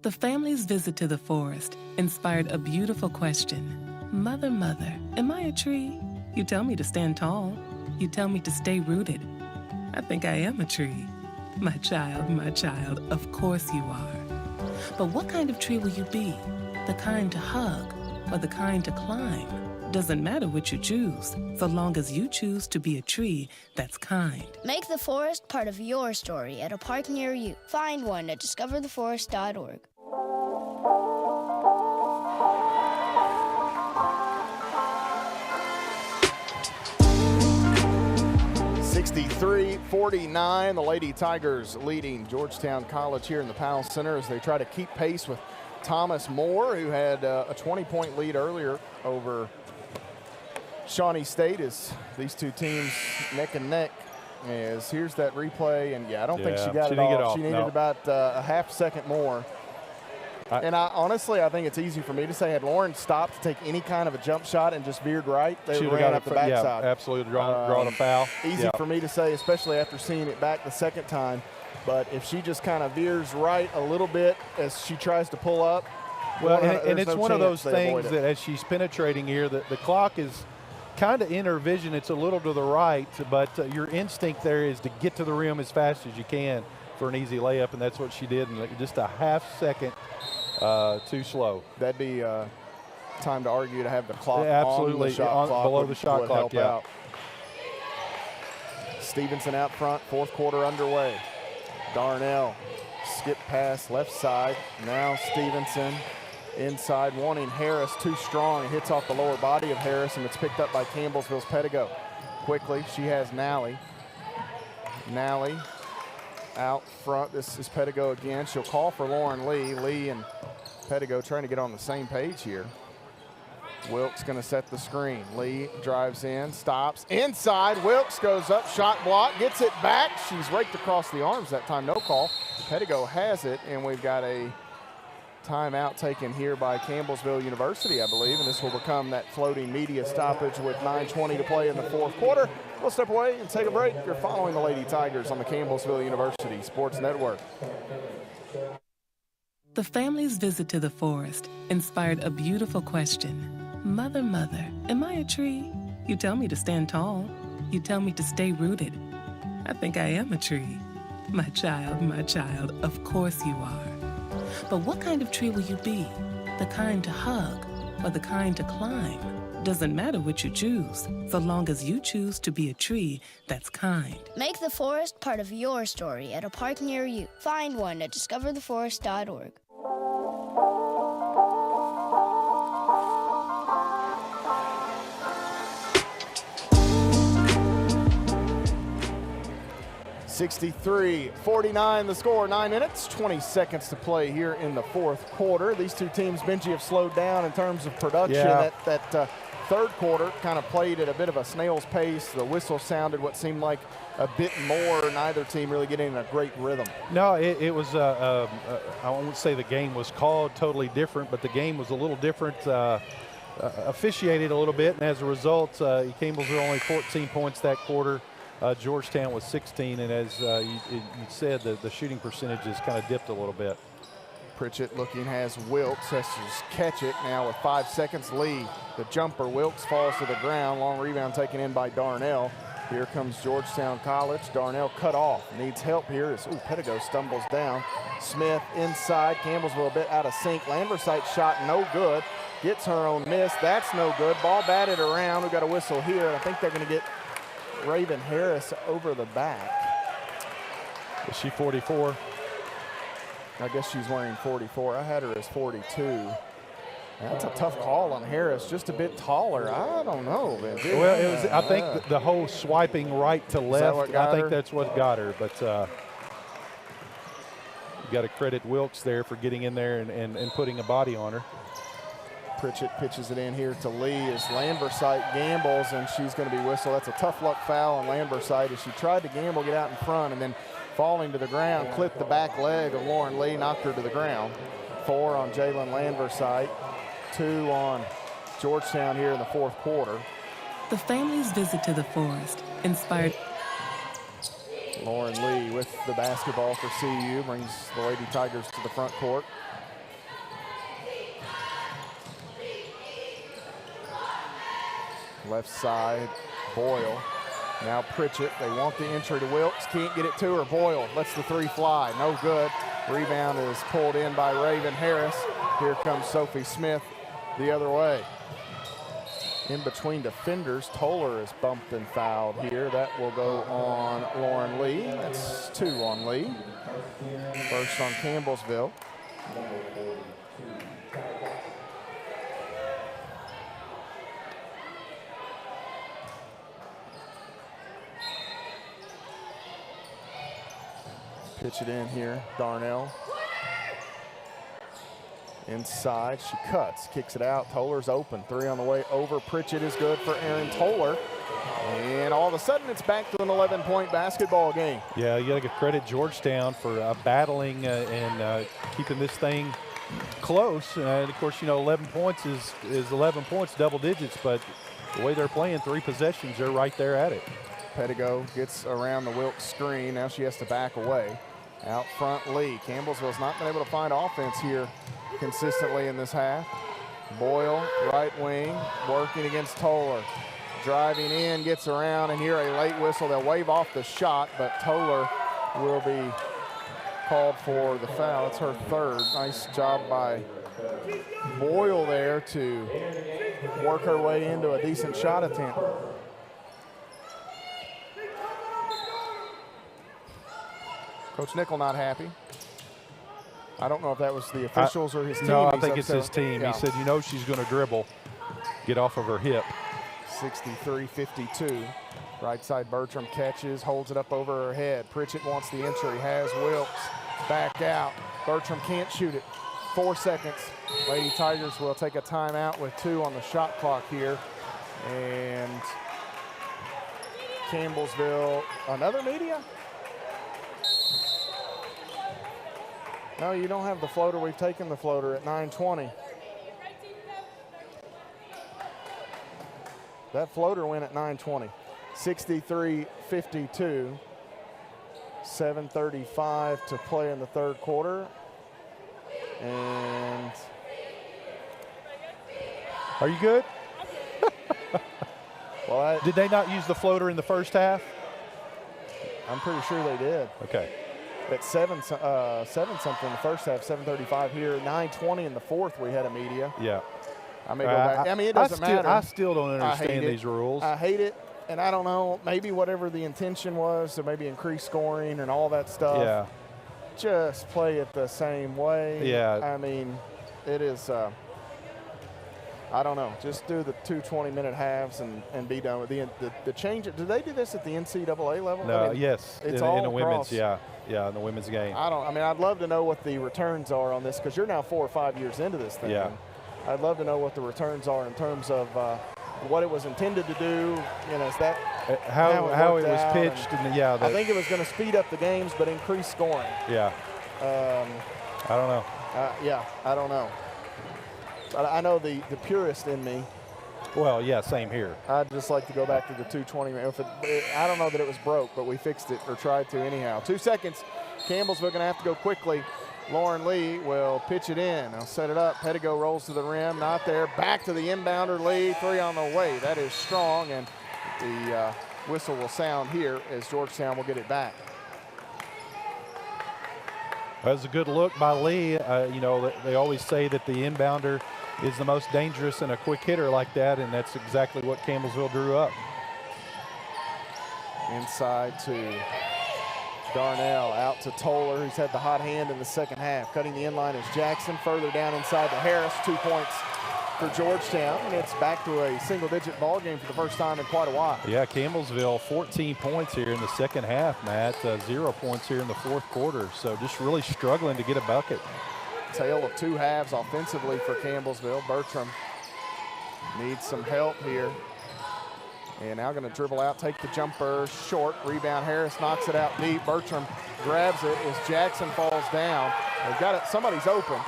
The family's visit to the forest inspired a beautiful question. Mother, mother, am I a tree? You tell me to stand tall. You tell me to stay rooted. I think I am a tree. My child, of course you are. But what kind of tree will you be? The kind to hug or the kind to climb? Doesn't matter what you choose, so long as you choose to be a tree that's kind. Make the forest part of your story at a park near you. Find one at discovertheforest.org. (63-49), the Lady Tigers leading Georgetown College here in the Powell Center as they try to keep pace with Thomas More, who had a 20-point lead earlier over Shawnee State. As these two teams neck and neck. As here's that replay, and I don't think she got it off. She needed about a half second more. And I think it's easy for me to say, had Lauren stopped to take any kind of a jump shot and just veered right, they would have ran up the backside. Yeah, absolutely, drawn a foul. Easy for me to say, especially after seeing it back the second time. But if she just kind of veers right a little bit as she tries to pull up. Well, and it's one of those things that as she's penetrating here, the clock is kind of in her vision. It's a little to the right, but your instinct there is to get to the rim as fast as you can for an easy layup, and that's what she did. And just a half second too slow. That'd be time to argue to have the clock absolutely on the shot clock below would, the shot would clock. help out. Stevenson out front, fourth quarter underway. Darnell, skip pass left side. Now Stevenson inside, wanting Harris, too strong. It hits off the lower body of Harris, and it's picked up by Campbellsville's Pedigo. Quickly, she has Nally. Nally out front. This is Pedigo again. She'll call for Lauren Lee. Lee and Pedigo trying to get on the same page here. Wilkes going to set the screen. Lee drives in, stops, inside. Wilkes goes up, shot block, gets it back. She's raked across the arms that time, no call. Pedigo has it, and we've got a timeout taken here by Campbellsville University, I believe, and this will become that floating media stoppage with 9:20 to play in the fourth quarter. We'll step away and take a break. You're following the Lady Tigers on the Campbellsville University Sports Network. The family's visit to the forest inspired a beautiful question. Mother, mother, am I a tree? You tell me to stand tall. You tell me to stay rooted. I think I am a tree. My child, of course you are. But what kind of tree will you be? The kind to hug or the kind to climb? Doesn't matter what you choose, so long as you choose to be a tree that's kind. Make the forest part of your story at a park near you. Find one at discovertheforest.org. (63-49) the score, 9 minutes, 20 seconds to play here in the fourth quarter. These two teams, Benji, have slowed down in terms of production. Yeah. That third quarter kind of played at a bit of a snail's pace. The whistle sounded what seemed like a bit more. Neither team really getting in a great rhythm. No, it was, I won't say the game was called totally different, but the game was a little different, officiated a little bit, and as a result, Campbellsville only 14 points that quarter. Georgetown was 16, and as you said, the shooting percentages kind of dipped a little bit. Pritchett looking, has Wilkes, has to just catch it now with 5 seconds. Lee, the jumper, Wilkes falls to the ground. Long rebound taken in by Darnell. Here comes Georgetown College. Darnell cut off, needs help here as Pedigo stumbles down. Smith inside, Campbellsville a bit out of sync. Lambersite shot no good, gets her own miss, that's no good. Ball batted around, we got a whistle here. I think they're gonna get Raven Harris over the back. Is she 44? I guess she's wearing 44. I had her as 42. That's a tough call on Harris, just a bit taller. I don't know, man. Well, it was. I think the whole swiping right to left, I think that's what got her. But you got to credit Wilkes there for getting in there and putting a body on her. Pritchett pitches it in here to Lee as Lambersite gambles, and she's going to be whistled. That's a tough luck foul on Lambersite as she tried to gamble, get out in front, and then falling to the ground, clipped the back leg of Lauren Lee, knocked her to the ground. 4 on Jalen Lambersite, 2 on Georgetown here in the fourth quarter. The family's visit to the forest inspired. Lauren Lee with the basketball for CU brings the Lady Tigers to the front court. Left side, Boyle. Now Pritchett, they want the entry to Wilkes, can't get it to her. Boyle lets the 3 fly, no good. Rebound is pulled in by Raven Harris. Here comes Sophie Smith the other way. In between defenders, Toller is bumped and fouled here. That will go on Lauren Lee. That's 2 on Lee. First on Campbellsville. Pitch it in here, Darnell. Inside, she cuts, kicks it out. Toller's open, 3 on the way over. Pritchett is good for Aaron Toller. And all of a sudden, it's back to an 11-point basketball game. Yeah, you got to give credit Georgetown for battling and keeping this thing close. And of course, 11 points is 11 points, double digits, but the way they're playing, 3 possessions, they're right there at it. Pedigo gets around the Wilkes screen. Now she has to back away. Out front, Lee. Campbellsville's not been able to find offense here consistently in this half. Boyle, right wing, working against Toller. Driving in, gets around, and here a late whistle. They'll wave off the shot, but Toller will be called for the foul. It's her third. Nice job by Boyle there to work her way into a decent shot attempt. Coach Nickel not happy. I don't know if that was the officials or his team. No, I think it's his team. Yeah. He said, she's going to dribble, get off of her hip. 63-52. Right side, Bertram catches, holds it up over her head. Pritchett wants the entry, has Wilkes. Back out. Bertram can't shoot it. 4 seconds. Lady Tigers will take a timeout with 2 on the shot clock here. And Campbellsville, another media? No, you don't have the floater. We've taken the floater at 9:20. That floater went at 9:20. 63-52. 7:35 to play in the third quarter. And are you good? Well, did they not use the floater in the first half? I'm pretty sure they did. Okay. At 7 something in the first half, 7:35 here, 9:20 in the fourth. We had a media. Yeah. I may go back. I mean, it doesn't matter. I still don't understand these rules. I hate it, and I don't know. Maybe whatever the intention was, so maybe increase scoring and all that stuff. Yeah. Just play it the same way. Yeah. I mean, it is. I don't know. Just do the 2 20-minute halves and be done with the change. Do they do this at the NCAA level? No. I mean, Yes. It's in all the women's. across. Yeah, in the women's game. I mean, I'd love to know what the returns are on this because you're now 4 or 5 years into this thing. Yeah. I'd love to know what the returns are in terms of what it was intended to do. Is that how it was pitched? I think it was going to speed up the games, but increase scoring. Yeah. I don't know. I don't know. I know the purist in me. Well, yeah, same here. I'd just like to go back to the 220. I don't know that it was broke, but we fixed it or tried to anyhow. 2 seconds. Campbellsville going to have to go quickly. Lauren Lee will pitch it in. They'll set it up. Pettigo rolls to the rim. Not there. Back to the inbounder. Lee. 3 on the way. That is strong, and the whistle will sound here as Georgetown will get it back. That was a good look by Lee. They always say that the inbounder is the most dangerous in a quick hitter like that, and that's exactly what Campbellsville drew up. Inside to Darnell, out to Toller, who's had the hot hand in the second half. Cutting the inline is Jackson. Further down inside to Harris. 2 points for Georgetown, and it's back to a single-digit ball game for the first time in quite a while. Yeah, Campbellsville 14 points here in the second half, Matt. 0 points here in the fourth quarter, so just really struggling to get a bucket. Tale of 2 halves offensively for Campbellsville. Bertram needs some help here. And now going to dribble out, take the jumper, short, rebound. Harris knocks it out deep. Bertram grabs it as Jackson falls down. They've got it, somebody's open.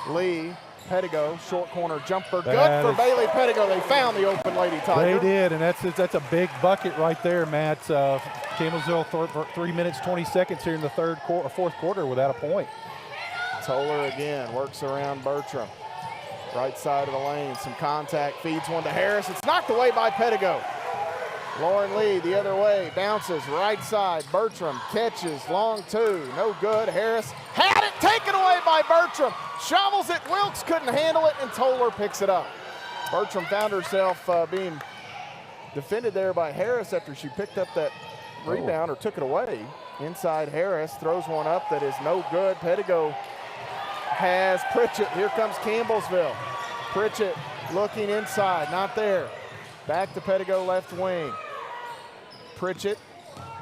Lee, Pettigo, short corner jumper. Good for Bailey Pettigo. They found the open Lady Tiger. They did, and that's a big bucket right there, Matt. Campbellsville 3 minutes, 20 seconds here in the fourth quarter without a point. Toller again works around Bertram. Right side of the lane, some contact, feeds one to Harris. It's knocked away by Pettigo. Lauren Lee the other way, bounces right side. Bertram catches, long 2, no good. Harris had it, taken away by Bertram. Shovels it, Wilkes couldn't handle it, and Toller picks it up. Bertram found herself being defended there by Harris after she picked up that rebound or took it away. Inside Harris throws one up that is no good. Pettigo has Pritchett. Here comes Campbellsville. Pritchett looking inside, not there. Back to Pettigo, left wing. Pritchett,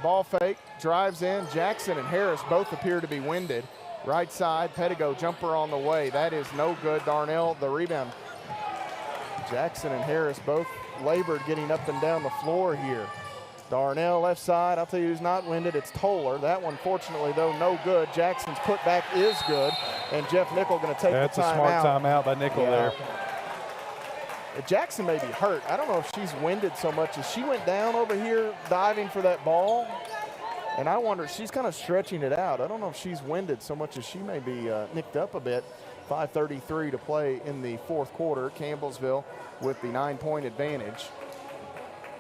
ball fake, drives in. Jackson and Harris both appear to be winded. Right side, Pettigo, jumper on the way. That is no good. Darnell, the rebound. Jackson and Harris both labored getting up and down the floor here. Darnell left side. I'll tell you who's not winded. It's Toller. That one, fortunately, though, no good. Jackson's putback is good. And Jeff Nickel going to take the timeout. That's a smart timeout by Nickel there. Jackson may be hurt. I don't know if she's winded so much as she went down over here diving for that ball. And I wonder, she's kind of stretching it out. I don't know if she's winded so much as she may be nicked up a bit. 5:33 to play in the fourth quarter. Campbellsville with the 9-point advantage.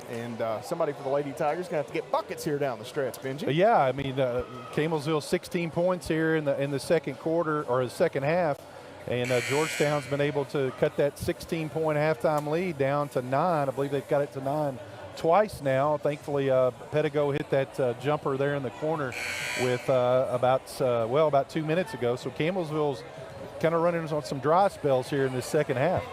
And somebody for the Lady Tigers going to have to get buckets here down the stretch, Benji. Yeah, I mean, Campbellsville 16 points here in the second quarter or the second half. And Georgetown's been able to cut that 16-point halftime lead down to 9. I believe they've got it to 9 twice now. Thankfully, Pedigo hit that jumper there in the corner with about 2 minutes ago. So Campbellsville's kind of running on some dry spells here in this second half.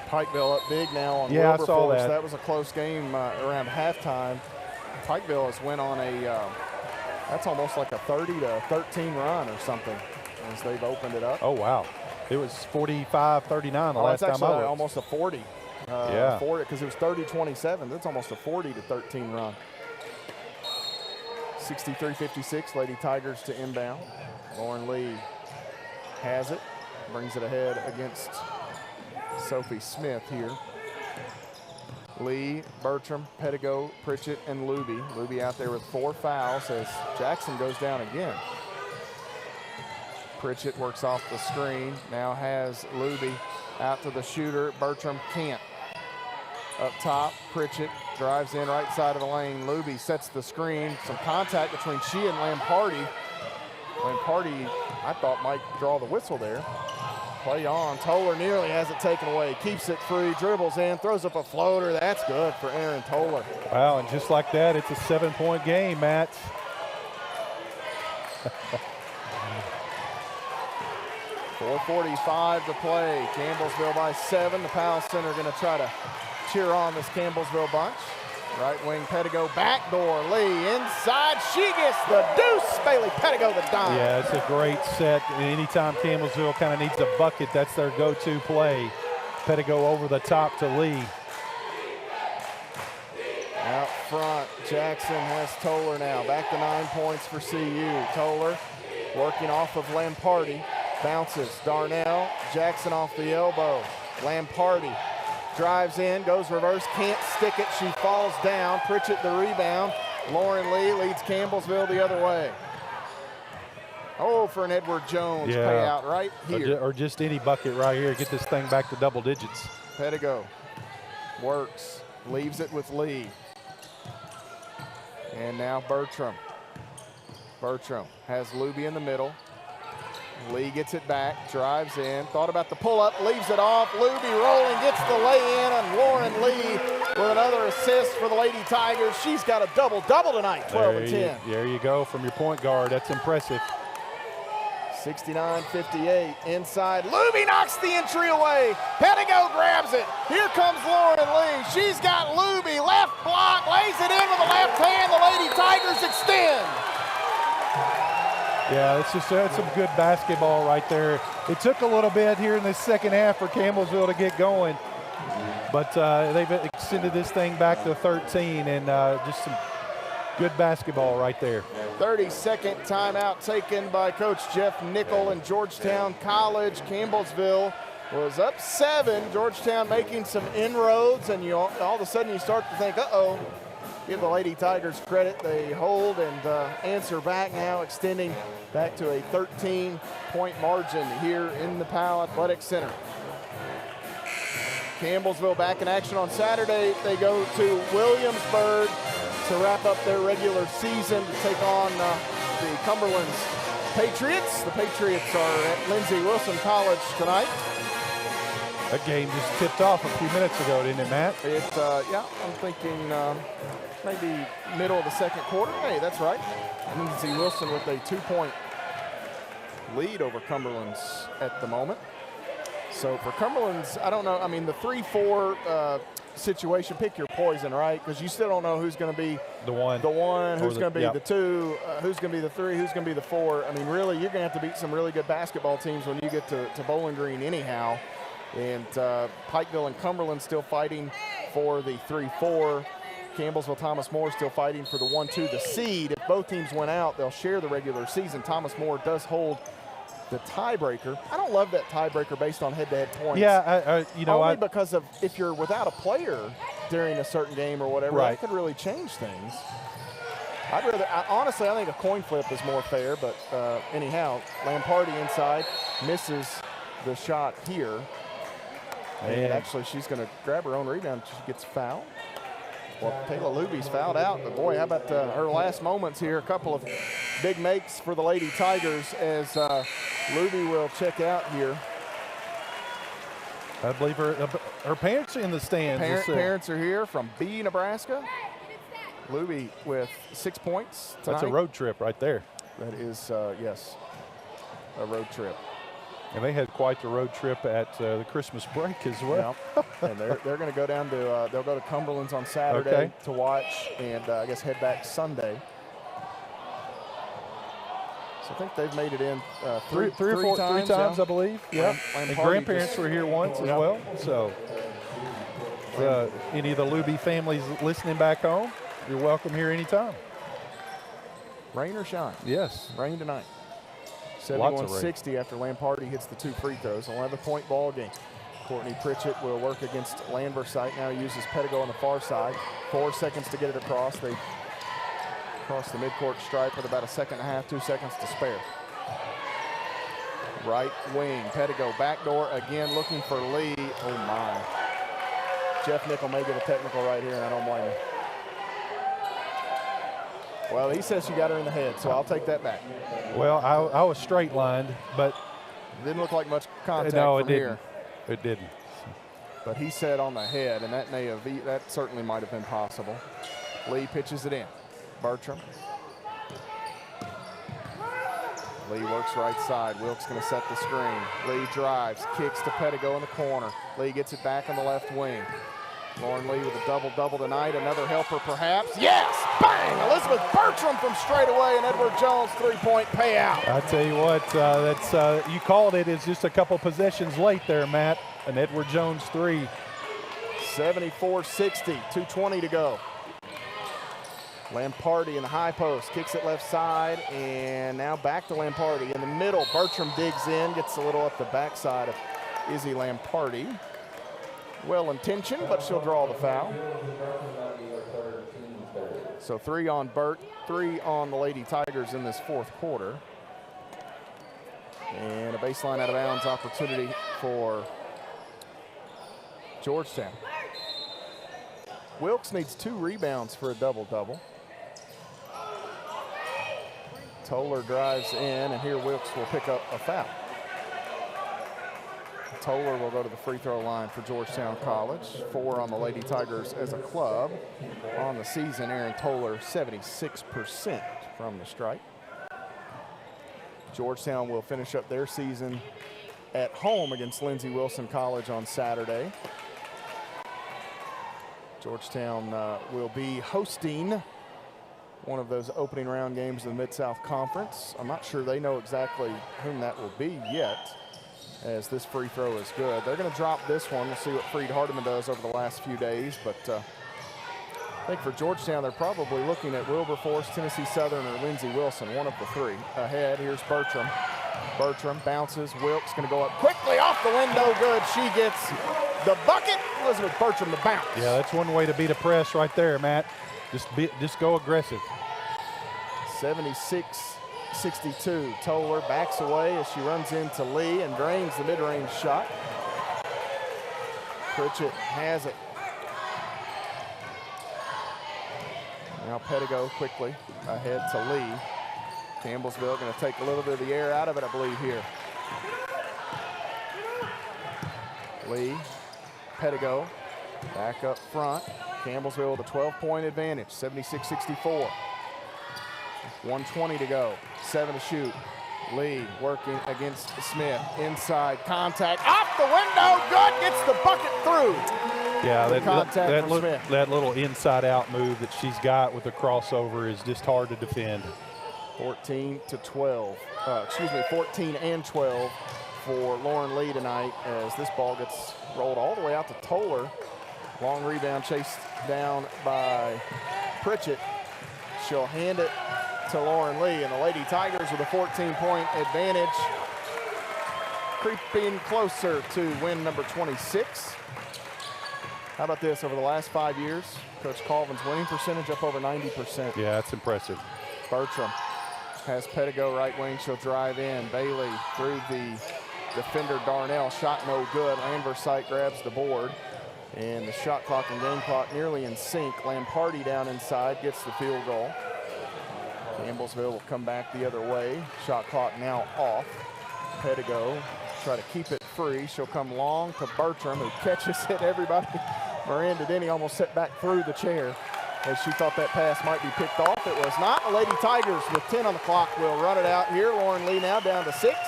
Pikeville up big now on Wilberforce. I saw that. That was a close game around halftime. Pikeville has went on a, that's almost like a 30-13 run or something as they've opened it up. Oh, wow. It was 45-39 the last time I looked. Almost a 40. Yeah. Because it was 30-27. That's almost a 40-13 run. 63-56, Lady Tigers to inbound. Lauren Lee has it, brings it ahead against Sophie Smith here. Lee, Bertram, Pedigo, Pritchett, and Luby. Luby out there with 4 fouls as Jackson goes down again. Pritchett works off the screen, now has Luby out to the shooter. Bertram can't. Up top, Pritchett drives in right side of the lane. Luby sets the screen. Some contact between she and Lamparty. Lamparty, I thought, might draw the whistle there. Play on. Toller nearly has it taken away. Keeps it free, dribbles in, throws up a floater. That's good for Aaron Toller. Wow, and just like that, it's a 7-point game, Matt. 4:45 to play. Campbellsville by 7. The Powell Center going to try to cheer on this Campbellsville bunch. Right wing Pedigo, backdoor Lee inside. She gets the deuce. Bailey Pedigo the dime. Yeah, it's a great set. Anytime Campbellsville kind of needs a bucket, that's their go-to play. Pedigo over the top to Lee. Out front, Jackson has Toller now. Back to 9 points for CU. Toller working off of Lamparty. Bounces, Darnell, Jackson off the elbow. Lamparty drives in, goes reverse, can't stick it. She falls down. Pritchett the rebound. Lauren Lee leads Campbellsville the other way. Oh, for an Edward Jones payout right here. Or just any bucket right here. Get this thing back to double digits. Pedigo works, leaves it with Lee. And now Bertram. Bertram has Luby in the middle. Lee gets it back, drives in, thought about the pull-up, leaves it off. Luby rolling, gets the lay-in, and Lauren Lee with another assist for the Lady Tigers. She's got a double-double tonight, 12 and 10. There you go from your point guard. That's impressive. 69-58, inside. Luby knocks the entry away. Pedigo grabs it. Here comes Lauren Lee. She's got Luby, left block, lays it in with the left hand. The Lady Tigers extend. Yeah, it's just some good basketball right there. It took a little bit here in the second half for Campbellsville to get going, but they've extended this thing back to 13, and just some good basketball right there. 30-second timeout taken by Coach Jeff Nickel in Georgetown College. Campbellsville was up 7. Georgetown making some inroads, and all of a sudden you start to think, uh-oh. Give the Lady Tigers credit. They hold and answer back now, extending back to a 13-point margin here in the Powell Athletic Center. Campbellsville back in action on Saturday. They go to Williamsburg to wrap up their regular season to take on the Cumberland's Patriots. The Patriots are at Lindsey Wilson College tonight. That game just tipped off a few minutes ago, didn't it, Matt? Yeah, I'm thinking maybe middle of the second quarter. Hey, that's right. Lindsey Wilson with a 2-point lead over Cumberland's at the moment. So for Cumberland's, I don't know. I mean, the 3-4 situation, pick your poison, right? Because you still don't know who's going to be the one, who's going to be the 2, who's going to be the 3, who's going to be the 4. I mean, really, you're going to have to beat some really good basketball teams when you get to Bowling Green anyhow. And Pikeville and Cumberland still fighting for the 3-4. Campbellsville, Thomas More still fighting for the 1-2, the seed. If both teams win out, they'll share the regular season. Thomas More does hold the tiebreaker. I don't love that tiebreaker based on head-to-head points. Yeah, only because of if you're without a player during a certain game or whatever, right, that could really change things. Honestly, I think a coin flip is more fair, but anyhow, Lamparty inside misses the shot here. And actually, she's going to grab her own rebound. She gets fouled. Well, Taylor Luby's fouled out, but boy, how about her last moments here? A couple of big makes for the Lady Tigers as Luby will check out here. I believe her parents are in the stands. Parents are here from B, Nebraska. Luby with 6 points tonight. That's a road trip right there. That is, yes, a road trip. And they had quite the road trip at the Christmas break as well. Yeah. And they're going to go down to, they'll go to Cumberland's on Saturday to watch, and I guess head back Sunday. So I think they've made it in three times, I believe. Yeah. And grandparents were here once as well. So any of the Luby families listening back home, you're welcome here anytime. Rain or shine? Yes. Rain tonight. 71-60 after Lamparty hits the 2 free throws. 11-point ball game. Courtney Pritchett will work against Landversite. Now uses Pedigo on the far side. 4 seconds to get it across. They cross the midcourt stripe with about a second and a half, 2 seconds to spare. Right wing, Pedigo backdoor again, looking for Lee. Oh my. Jeff Nickel may get a technical right here, and I don't blame him. Well, he says she got her in the head, so I'll take that back. Well, I was straight lined, but didn't look like much contact no, from here. It didn't. But he said on the head, and that certainly might have been possible. Lee pitches it in. Bertram. Lee works right side. Wilkes going to set the screen. Lee drives, kicks to Pedigo in the corner. Lee gets it back on the left wing. Lauren Lee with a double-double tonight. Another helper perhaps. Yes! Bang! Elizabeth Bertram from straight away, and Edward Jones 3-point payout. I tell you what, that's you called it. It's just a couple possessions late there, Matt. An Edward Jones 3. 74-60, 2:20 to go. Lamparty in the high post, kicks it left side, and now back to Lamparty in the middle. Bertram digs in, gets a little up the backside of Izzy Lamparty. Well-intentioned, but she'll draw the foul. So 3 on Burt, 3 on the Lady Tigers in this fourth quarter. And a baseline out of bounds opportunity for Georgetown. Wilkes needs 2 rebounds for a double-double. Toller drives in, and here Wilkes will pick up a foul. Toller will go to the free throw line for Georgetown College. 4 on the Lady Tigers as a club. On the season, Aaron Toller 76% from the stripe. Georgetown will finish up their season at home against Lindsey Wilson College on Saturday. Georgetown will be hosting one of those opening round games of the Mid-South Conference. I'm not sure they know exactly whom that will be yet, as this free throw is good. They're going to drop this one. We'll see what Freed Hardeman does over the last few days, but I think for Georgetown, they're probably looking at Wilberforce, Tennessee Southern, or Lindsey Wilson, one of the 3. Ahead, here's Bertram. Bertram bounces. Wilkes going to go up quickly off the window. Good. She gets the bucket. Elizabeth Bertram the bounce. Yeah, that's one way to beat a press right there, Matt. Just go aggressive. 76-62. Toller backs away as she runs into Lee and drains the mid-range shot. Pritchett has it. Now Pedigo quickly ahead to Lee. Campbellsville going to take a little bit of the air out of it, I believe, here. Lee, Pedigo, back up front. Campbellsville with a 12-point advantage, 76-64. 1:20 to go, 7 to shoot. Lee working against Smith, inside contact, off the window, good, gets the bucket through. Yeah, that little inside-out move that she's got with the crossover is just hard to defend. 14 and 12 for Lauren Lee tonight as this ball gets rolled all the way out to Toller. Long rebound chased down by Pritchett. She'll hand it to Lauren Lee, and the Lady Tigers with a 14-point advantage, creeping closer to win number 26. How about this? Over the last 5 years, Coach Colvin's winning percentage up over 90%. Yeah, that's impressive. Bertram has Pedigo right wing. She'll drive in. Bailey through the defender Darnell. Shot no good. Landversite grabs the board. And the shot clock and game clock nearly in sync. Lamparty down inside gets the field goal. Campbellsville will come back the other way. Shot clock now off. Pedigo try to keep it free. She'll come long to Bertram, who catches it. Everybody, Miranda Denny almost set back through the chair as she thought that pass might be picked off. It was not. The Lady Tigers with 10 on the clock will run it out here. Lauren Lee now down to 6.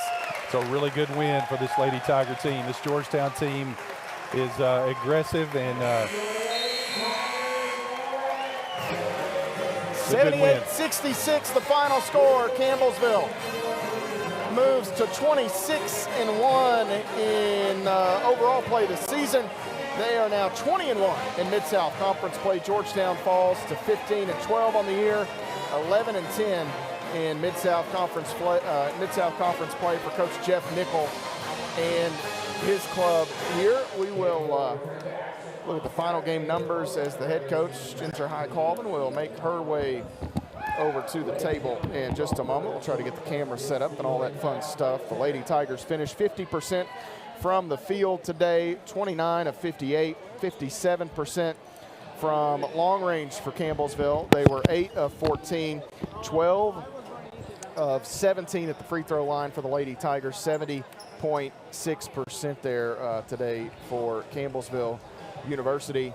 It's a really good win for this Lady Tiger team. This Georgetown team is aggressive and 78-66 the final score. Campbellsville moves to 26-1 in overall play this season. They are now 20-1 in Mid-South Conference play. Georgetown falls to 15-12 on the year, 11-10 in Mid-South Conference play. For Coach Jeff Nickel and his club here. We will look at the final game numbers as the head coach, Ginger High Colvin, will make her way over to the table in just a moment. We'll try to get the camera set up and all that fun stuff. The Lady Tigers finished 50% from the field today, 29 of 58, 57% from long range for Campbellsville. They were 8 of 14, 12 of 17 at the free throw line for the Lady Tigers, 70.6% there today for Campbellsville University.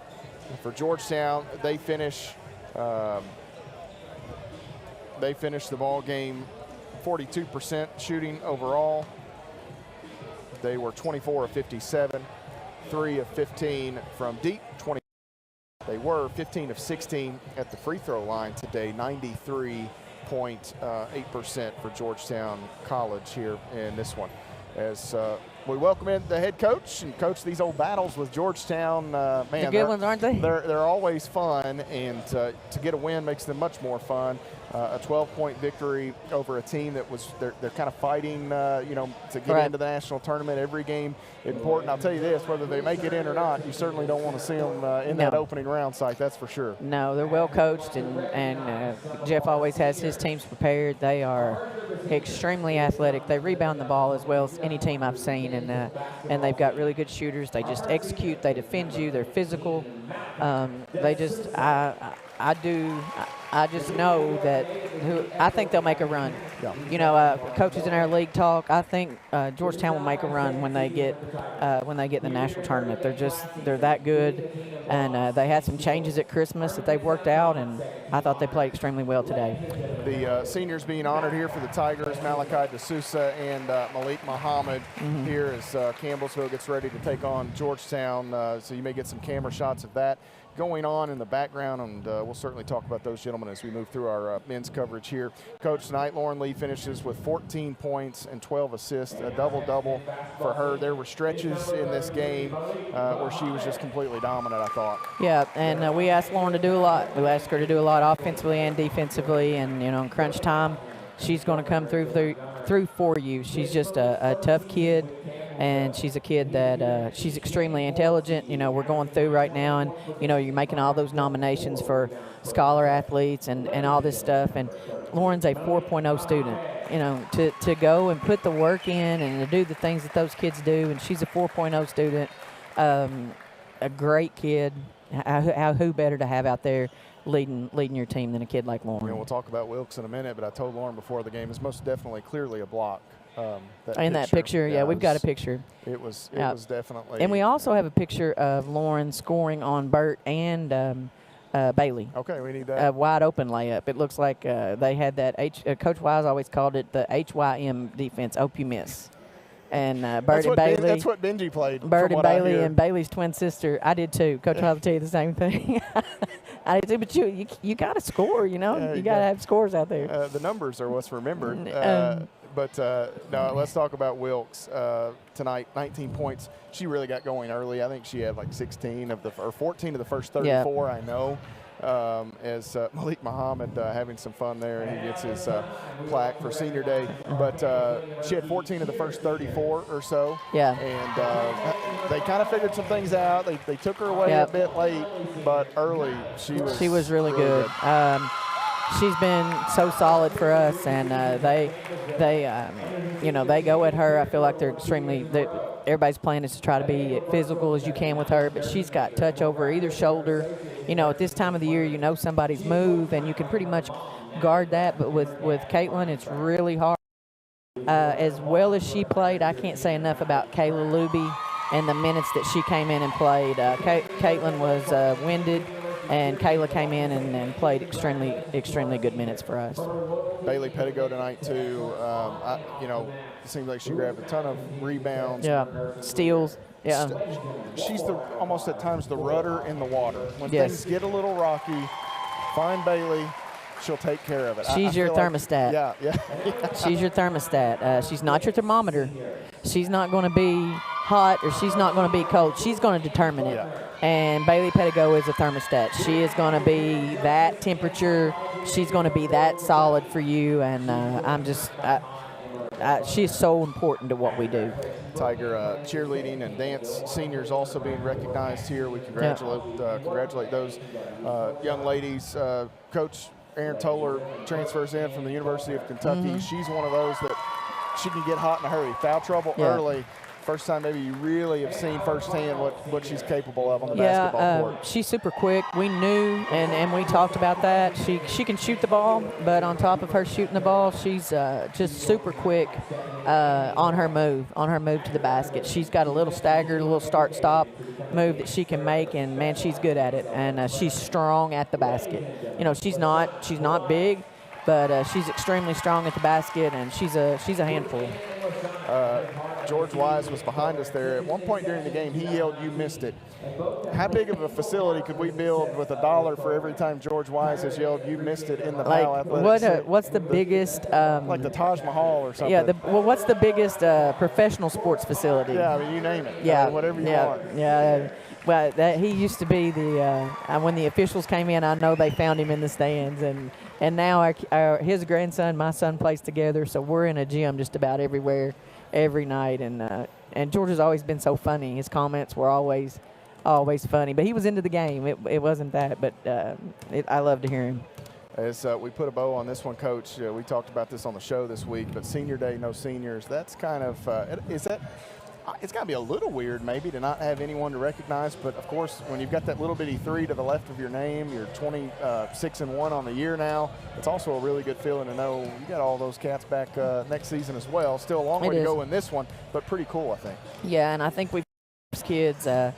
For Georgetown, they finish the ball game 42% shooting overall. They were 24 of 57, 3 of 15 from deep, 20. They were 15 of 16 at the free throw line today, 93.8% for Georgetown College here in this one. As we welcome in the head coach and coach these old battles with Georgetown. Man, they're good ones, aren't they? They're always fun, and to get a win makes them much more fun. A 12-point victory over a team that was they're kind of fighting, to get into the national tournament. Every game important. I'll tell you this: whether they make it in or not, you certainly don't want to see them in that opening round site. That's for sure. No, they're well coached, and Jeff always has his teams prepared. They are extremely athletic. They rebound the ball as well as any team I've seen, and they've got really good shooters. They just execute. They defend you. They're physical. I just know that I think they'll make a run. Yeah. Coaches in our league talk. I think Georgetown will make a run when they get the national tournament. They're that good, and they had some changes at Christmas that they've worked out, and I thought they played extremely well today. The seniors being honored here for the Tigers, Malachi D'Souza and Malik Muhammad here as Campbellsville gets ready to take on Georgetown. So you may get some camera shots of that going on in the background, and we'll certainly talk about those gentlemen as we move through our men's coverage here. Coach, tonight Lauren Lee finishes with 14 points and 12 assists, a double-double for her. There were stretches in this game where she was just completely dominant, I thought. Yeah, and we asked Lauren to do a lot. We asked her to do a lot offensively and defensively, and in crunch time, she's going to come through for you. She's just a tough kid. And she's a kid that she's extremely intelligent. We're going through right now, and, you're making all those nominations for scholar athletes and all this stuff. And Lauren's a 4.0 student, to go and put the work in and to do the things that those kids do. And she's a 4.0 student, a great kid. Who better to have out there leading your team than a kid like Lauren? We'll talk about Wilkes in a minute, but I told Lauren before the game, it's most definitely clearly a block. That picture, yeah, we've got a picture. It was definitely. And we also have a picture of Lauren scoring on Burt and Bailey. Okay, we need that. A wide open layup. It looks like they had that. Coach Wise always called it the HYM defense, hope you miss. And Burt and Bailey. That's what Benji played. Burt and Bailey and Bailey's twin sister. I did too. Coach Wise will tell you the same thing. I did too, but you got to score. You got to have scores out there. The numbers are what's remembered. But no, let's talk about Wilkes tonight. 19 points. She really got going early. I think she had like 14 of the first 34. I know. As Malik Muhammad having some fun there, and he gets his plaque for senior day. But she had 14 of the first 34 or so. Yeah. And they kind of figured some things out. They took her away a bit late, but early she was really good. she's been so solid for us, and they go at her. I feel like they're everybody's plan is to try to be as physical as you can with her, but she's got touch over either shoulder. At this time of the year, somebody's move, and you can pretty much guard that. But with Caitlin, it's really hard. As well as she played, I can't say enough about Kayla Luby and the minutes that she came in and played. Caitlin was winded, and Kayla came in and played extremely good minutes for us. Bailey Pettigo tonight too. It seems like she grabbed a ton of rebounds. Yeah, steals. Yeah, she's almost at times the rudder in the water. When things get a little rocky, find Bailey. She'll take care of it. She's your thermostat. Yeah. She's your thermostat. She's not your thermometer. She's not going to be hot or she's not going to be cold. She's going to determine it. Yeah. And Bailey Pettigo is a thermostat. She is going to be that temperature. She's going to be that solid for you. And she's so important to what we do. Tiger cheerleading and dance seniors also being recognized here. We congratulate those young ladies. Coach Aaron Toller transfers in from the University of Kentucky. She's one of those that she can get hot in a hurry. Foul trouble early. First time maybe you really have seen firsthand what she's capable of on the basketball court. She's super quick. We knew and we talked about that. She can shoot the ball, but on top of her shooting the ball, she's just super quick on her move to the basket. She's got a little staggered, a little start-stop move that she can make, and man, she's good at it. And she's strong at the basket. She's not big, but she's extremely strong at the basket, and she's a handful. George Wise was behind us there. At one point during the game, he yelled, "You missed it." How big of a facility could we build with $1 for every time George Wise has yelled, "You missed it" in the Powell Athletics? What's the biggest? Like the Taj Mahal or something. Yeah. What's the biggest professional sports facility? Yeah, you name it. Yeah. Whatever you want. Yeah. Well, he used to be when the officials came in, I know they found him in the stands, and now his grandson, my son, plays together, so we're in a gym just about everywhere, every night, and George has always been so funny. His comments were always funny, but he was into the game. It wasn't that, but I love to hear him. As we put a bow on this one, Coach, we talked about this on the show this week, but Senior Day, no seniors. That's kind of it's got to be a little weird maybe to not have anyone to recognize, but of course when you've got that little bitty 3 to the left of your name, you're 26-1 on the year now. It's also a really good feeling to know you got all those cats back next season as well. Still a long way to go in this one, but pretty cool, I think. Yeah, and I think we've kids right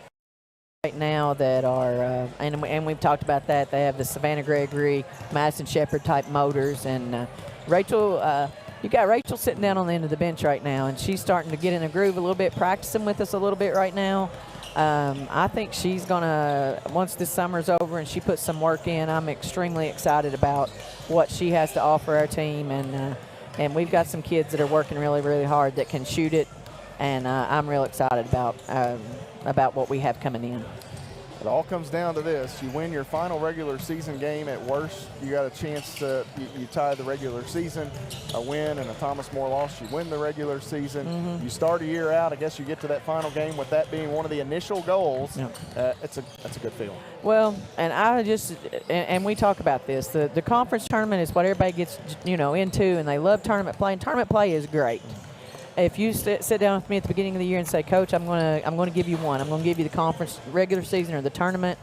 now that are and we've talked about that. They have the Savannah Gregory, Madison Shepherd type motors, and Rachel. You got Rachel sitting down on the end of the bench right now, and she's starting to get in a groove a little bit, practicing with us a little bit right now. I think she's going to, once this summer's over and she puts some work in, I'm extremely excited about what she has to offer our team. And we've got some kids that are working really, really hard that can shoot it, and I'm real excited about what we have coming in. It all comes down to this. You win your final regular season game. At worst, you got a chance to you tie the regular season. A win and a Thomas More loss, you win the regular season. You start a year out. I guess you get to that final game with that being one of the initial goals. That's a good feeling. Well, and we talk about this. The conference tournament is what everybody gets into, and they love tournament play. And tournament play is great. If you sit down with me at the beginning of the year and say, "Coach, I'm going to give you one. I'm going to give you the conference regular season or the tournament."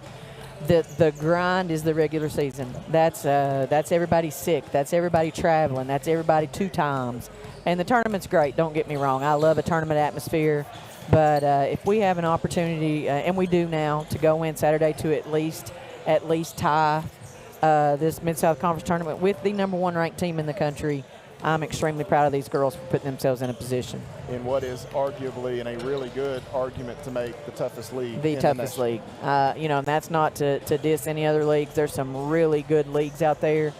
The grind is the regular season. That's everybody sick. That's everybody traveling. That's everybody 2 times. And the tournament's great. Don't get me wrong. I love a tournament atmosphere. But if we have an opportunity, and we do now, to go in Saturday to at least tie this Mid-South Conference tournament with the #1 ranked team in the country, I'm extremely proud of these girls for putting themselves in a position. In what is arguably in a really good argument to make the toughest league. The toughest league. And that's not to diss any other leagues. There's some really good leagues out there.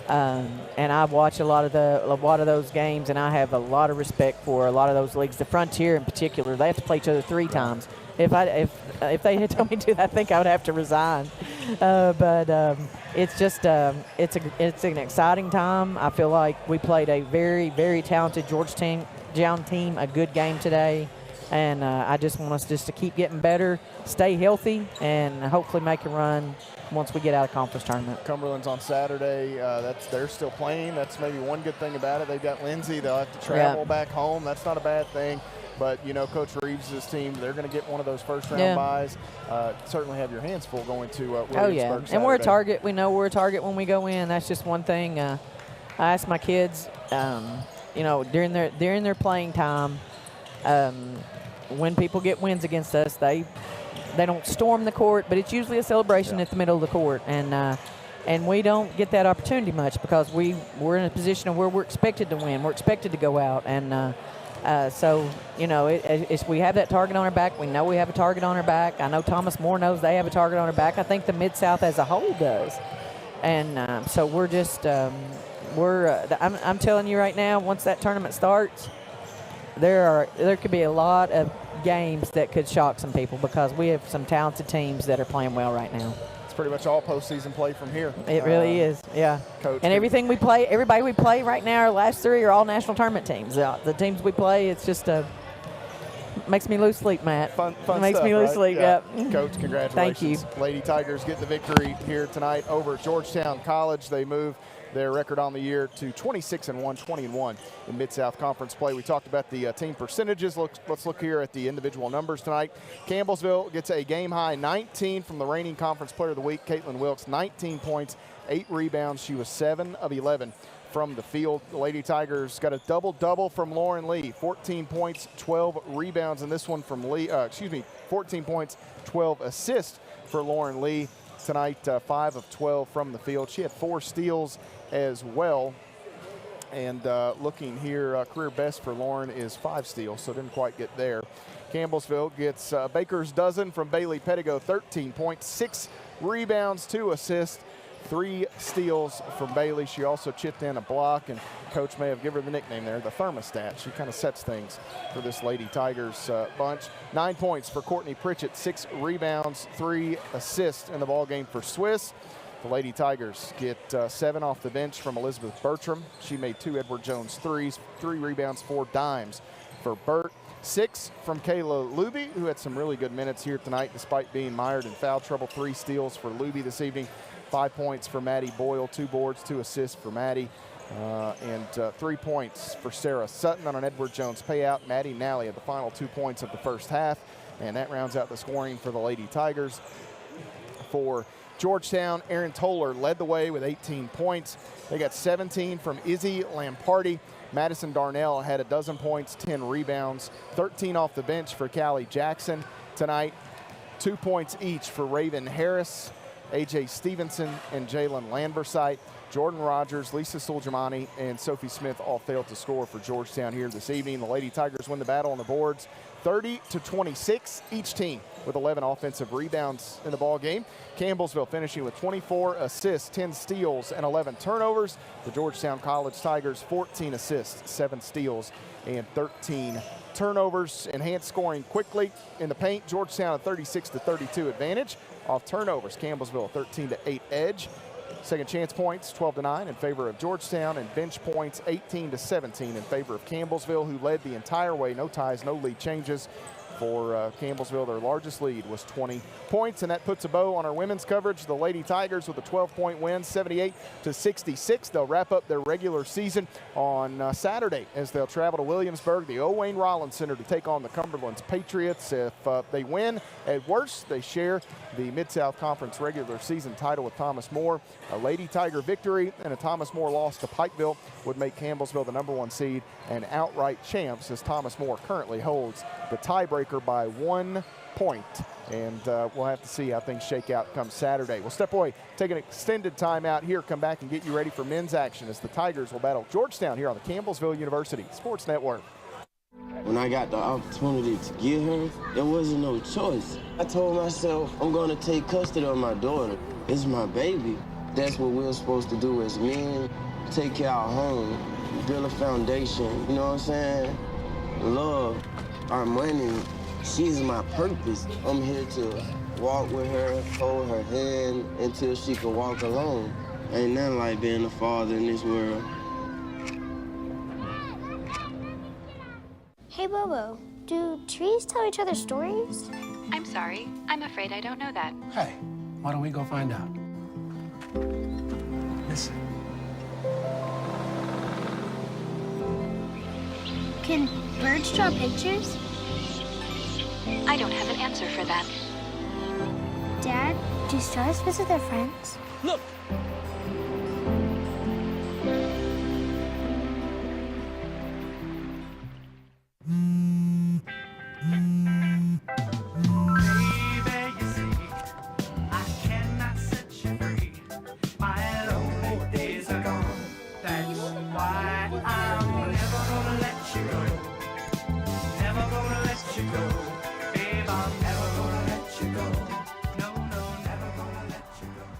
And I watch a lot of those games, and I have a lot of respect for a lot of those leagues. The Frontier in particular, they have to play each other 3 times. If they had told me to, I think I would have to resign. But it's just it's an exciting time. I feel like we played a very, very talented Georgetown team, a good game today, And I just want us just to keep getting better, stay healthy, and hopefully make a run once we get out of conference tournament. Cumberland's on Saturday. They're still playing. That's maybe one good thing about it. They've got Lindsay. They'll have to travel back home. That's not a bad thing. But, you know, Coach Reeves' team, they're going to get one of those first-round buys. Certainly have your hands full going to Williamsburg Saturday. And we're a target. We know we're a target when we go in. That's just one thing. I ask my kids, you know, during their playing time, when people get wins against us, they don't storm the court, but it's usually a celebration at the middle of the court. And we don't get that opportunity much because we're in a position of where we're expected to win. We're expected to go out. And so, you know, we have that target on our back. We know we have a target on our back. I know Thomas More knows they have a target on our back. I think the Mid-South as a whole does. And so we're just I'm telling you right now, once that tournament starts, there could be a lot of games that could shock some people because we have some talented teams that are playing well right now. It's pretty much all postseason play from here. It really is, yeah. Coach, and everything we play, everybody we play right now, our last three are all national tournament teams. The teams we play, it's just makes me lose sleep, Matt. Fun makes stuff, me lose right? sleep, yeah. Yep. Coach, congratulations. Thank you. Lady Tigers get the victory here tonight over Georgetown College. They move their record on the year to 26-1, 20-1 in Mid-South Conference play. We talked about the team percentages. Let's look here at the individual numbers tonight. Campbellsville gets a game-high 19 from the reigning Conference Player of the Week, Caitlin Wilkes, 19 points, 8 rebounds. She was 7 of 11 from the field. The Lady Tigers got a double-double from Lauren Lee, 14 points, 12 rebounds, and this one from Lee, 14 points, 12 assists for Lauren Lee tonight, 5 of 12 from the field. She had 4 steals as well. And looking here, career best for Lauren is 5 steals, so didn't quite get there. Campbellsville gets Baker's dozen from Bailey Pettigo, 13 points, 6 rebounds, 2 assists, 3 steals from Bailey. She also chipped in a block, and Coach may have given her the nickname there, the thermostat. She kind of sets things for this Lady Tigers bunch. 9 points for Courtney Pritchett, 6 rebounds, 3 assists in the ballgame for Swiss. The Lady Tigers get 7 off the bench from Elizabeth Bertram. She made 2 Edward Jones threes, 3 rebounds, 4 dimes for Burt. 6 from Kayla Luby, who had some really good minutes here tonight despite being mired in foul trouble. 3 steals for Luby this evening. 5 points for Maddie Boyle, 2 boards, 2 assists for Maddie, and 3 points for Sarah Sutton on an Edward Jones payout. Maddie Nally had the final 2 points of the first half, and that rounds out the scoring for the Lady Tigers. For Georgetown, Erin Toller led the way with 18 points. They got 17 from Izzy Lamparty. Madison Darnell had a dozen points, 10 rebounds, 13 off the bench for Callie Jackson tonight. 2 points each for Raven Harris, A.J. Stevenson, and Jalen Landversite. Jordan Rogers, Lisa Suljamani, and Sophie Smith all failed to score for Georgetown here this evening. The Lady Tigers win the battle on the boards 30-26, each team with 11 offensive rebounds in the ball game. Campbellsville finishing with 24 assists, 10 steals, and 11 turnovers. The Georgetown College Tigers, 14 assists, 7 steals, and 13 turnovers. Enhanced scoring quickly in the paint. Georgetown a 36-32 advantage. Off turnovers, Campbellsville a 13-8 edge. Second chance points, 12-9 in favor of Georgetown, and bench points, 18-17 in favor of Campbellsville, who led the entire way. No ties, no lead changes for Campbellsville. Their largest lead was 20 points, and that puts a bow on our women's coverage. The Lady Tigers with a 12-point win, 78-66. They'll wrap up their regular season on Saturday as they'll travel to Williamsburg, the Owain Rollins Center, to take on the Cumberland's Patriots. If they win, at worst, they share the Mid-South Conference regular season title with Thomas More. A Lady Tiger victory and a Thomas More loss to Pikeville would make Campbellsville the #1 seed and outright champs, as Thomas More currently holds the tiebreaker by 1 point. And we'll have to see how things shake out come Saturday. We'll step away, take an extended time out here, come back and get you ready for men's action as the Tigers will battle Georgetown here on the Campbellsville University Sports Network. When I got the opportunity to get her, there wasn't no choice. I told myself, I'm gonna take custody of my daughter. It's my baby. That's what we're supposed to do as men. Take care of our home, build a foundation, you know what I'm saying? Love, our money, she's my purpose. I'm here to walk with her, hold her hand until she can walk alone. Ain't nothing like being a father in this world. Hey, Bobo, do trees tell each other stories? I'm sorry. I'm afraid I don't know that. Hey, why don't we go find out? Listen. Can birds draw pictures? I don't have an answer for that. Dad, do stars visit their friends? Look!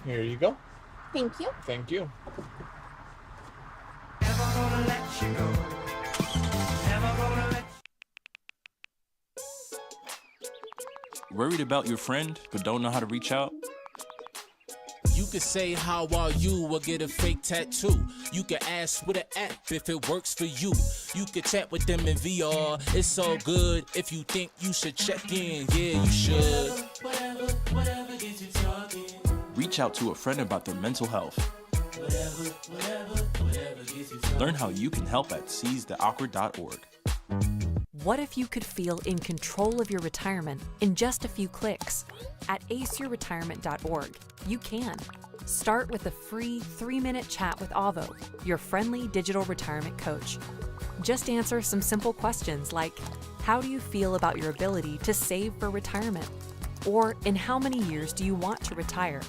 Here you go. Thank you. Thank you. Worried about your friend, but don't know how to reach out? You could say how are you or get a fake tattoo. You could ask with an app if it works for you. You could chat with them in VR. It's all good if you think you should check in. Yeah, you should. Whatever gets you talking. Reach out to a friend about their mental health. Whatever gets you talking. Learn how you can help at seizetheawkward.org. What if you could feel in control of your retirement in just a few clicks? At aceyourretirement.org, you can. Start with a free 3-minute chat with Avo, your friendly digital retirement coach. Just answer some simple questions like, how do you feel about your ability to save for retirement? Or in how many years do you want to retire?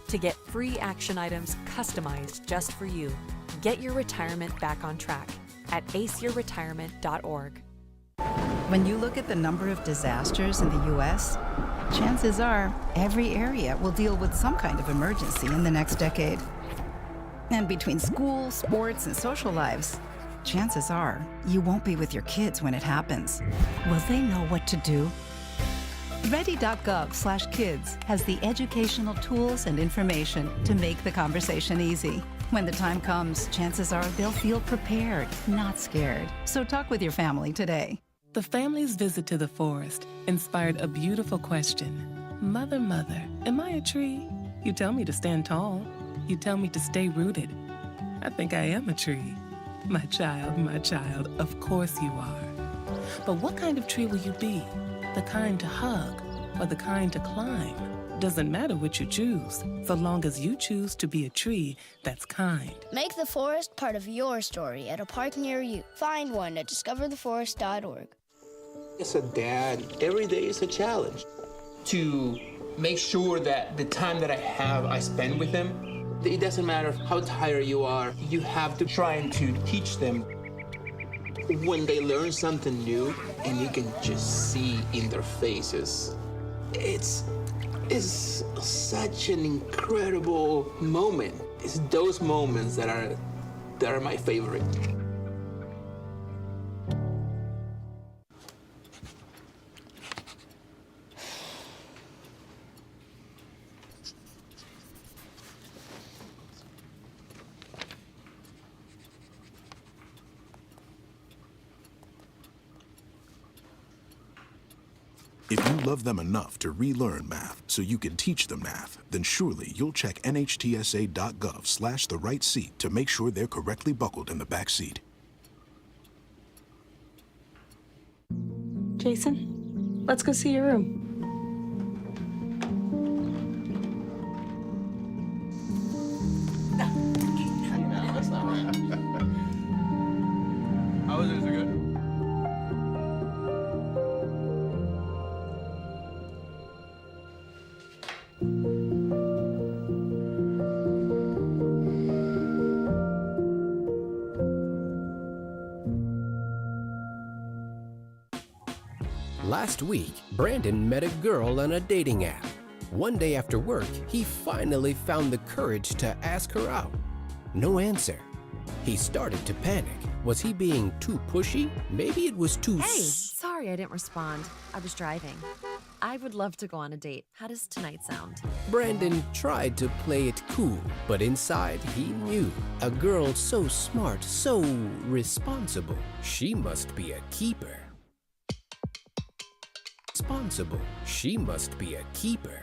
To get free action items customized just for you, get your retirement back on track at aceyourretirement.org. When you look at the number of disasters in the U.S., chances are every area will deal with some kind of emergency in the next decade. And between school, sports, and social lives, chances are you won't be with your kids when it happens. Will they know what to do? Ready.gov/kids has the educational tools and information to make the conversation easy. When the time comes, chances are they'll feel prepared, not scared. So talk with your family today. The family's visit to the forest inspired a beautiful question. Mother, mother, am I a tree? You tell me to stand tall. You tell me to stay rooted. I think I am a tree. My child, of course you are. But what kind of tree will you be? The kind to hug or the kind to climb? Doesn't matter what you choose, so long as you choose to be a tree that's kind. Make the forest part of your story at a park near you. Find one at discovertheforest.org. As a dad, every day is a challenge. To make sure that the time that I have, I spend with them. It doesn't matter how tired you are, you have to try and to teach them. When they learn something new, and you can just see in their faces, it's such an incredible moment. It's those moments that are my favorite. If you love them enough to relearn math so you can teach them math, then surely you'll check nhtsa.gov/the-right-seat to make sure they're correctly buckled in the back seat. Jason, let's go see your room. No, that's not right. How was it? Is it good? Last week, Brandon met a girl on a dating app. One day after work, he finally found the courage to ask her out. No answer. He started to panic. Was he being too pushy? Maybe it was too Hey, sorry I didn't respond. I was driving. I would love to go on a date. How does tonight sound? Brandon tried to play it cool, but inside he knew. A girl so smart, so responsible. She must be a keeper. responsible. She must be a keeper.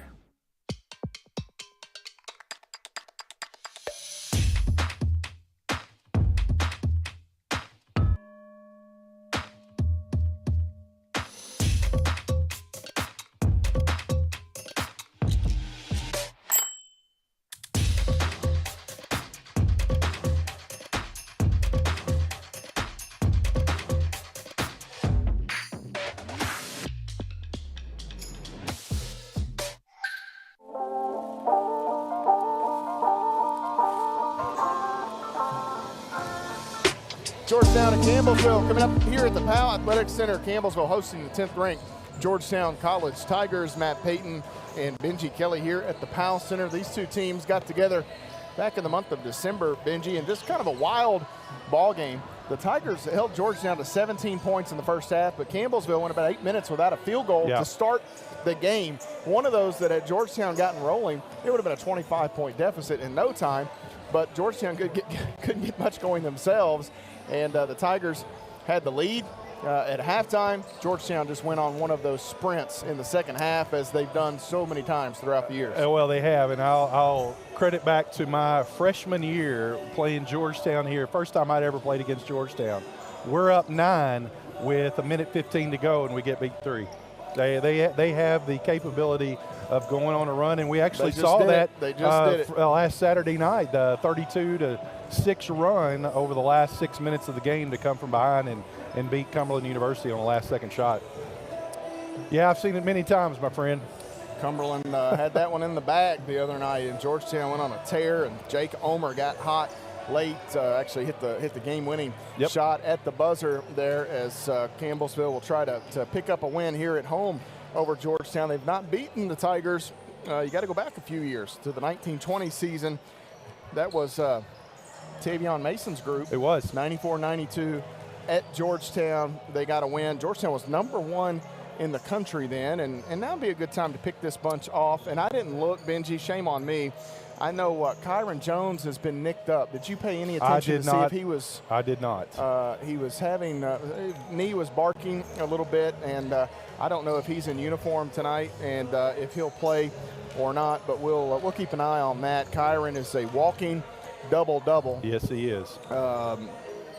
Georgetown and Campbellsville coming up here at the Powell Athletic Center. Campbellsville hosting the 10th ranked Georgetown College Tigers. Matt Payton and Benji Kelly here at the Powell Center. These two teams got together back in the month of December, Benji, and just kind of a wild ball game. The Tigers held Georgetown to 17 points in the first half, but Campbellsville went about 8 minutes without a field goal to start the game. One of those that had Georgetown gotten rolling, it would have been a 25-point deficit in no time, but Georgetown couldn't get much going themselves. And the Tigers had the lead at halftime. Georgetown just went on one of those sprints in the second half, as they've done so many times throughout the years. Well, they have, and I'll credit back to my freshman year playing Georgetown here. First time I'd ever played against Georgetown. We're up 9 with a minute 15 to go, and we get beat 3. They have the capability of going on a run, and we actually saw that last Saturday night, the 32-6 run over the last 6 minutes of the game to come from behind and beat Cumberland University on the last second shot. Yeah, I've seen it many times, my friend. Cumberland had that one in the bag the other night, and Georgetown went on a tear, and Jake Omer got hot late, actually hit the game-winning shot at the buzzer there, as Campbellsville will try to pick up a win here at home over Georgetown. They've not beaten the Tigers. You got to go back a few years to the 1920 season. That was Tavion Mason's group. It was 94-92 at Georgetown. They got a win. Georgetown was #1 in the country then, and now would be a good time to pick this bunch off. And I didn't look, Benji, shame on me. I know Kyron Jones has been nicked up. Did you pay any attention to see if he was? I did not. He was having knee was barking a little bit, and I don't know if he's in uniform tonight and if he'll play or not. But we'll keep an eye on that. Kyron is a walking double-double. Yes, he is.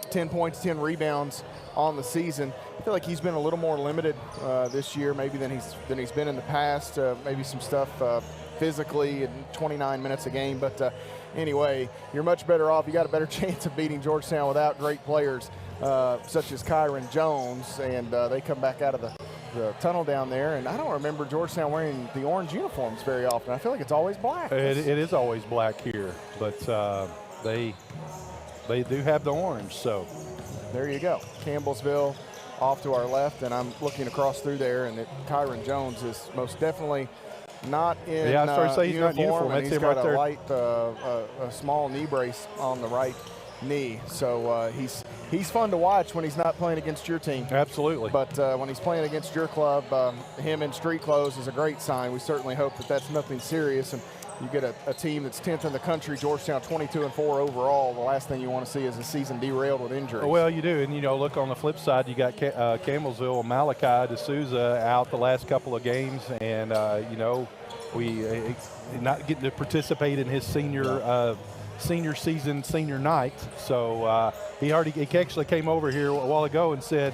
10 points, 10 rebounds on the season. I feel like he's been a little more limited this year, maybe than he's been in the past. Maybe some stuff physically in 29 minutes a game. But anyway, you're much better off. You got a better chance of beating Georgetown without great players such as Kyron Jones. And they come back out of the tunnel down there. And I don't remember Georgetown wearing the orange uniforms very often. I feel like it's always black. It is always black here. But they do have the orange, so. There you go. Campbellsville off to our left, and I'm looking across through there, and Kyron Jones is most definitely not in I was trying to say he's not in uniform. And That's he's him got right there. a light, a small knee brace on the right knee. So he's fun to watch when he's not playing against your team. Absolutely. But when he's playing against your club, him in street clothes is a great sign. We certainly hope that that's nothing serious. And you get a team that's 10th in the country, Georgetown 22-4 overall. The last thing you want to see is a season derailed with injuries. Well, you do. And, look on the flip side, you got Campbellsville, Malachi D'Souza out the last couple of games. And, we not getting to participate in his senior season, senior night. So he actually came over here a while ago and said,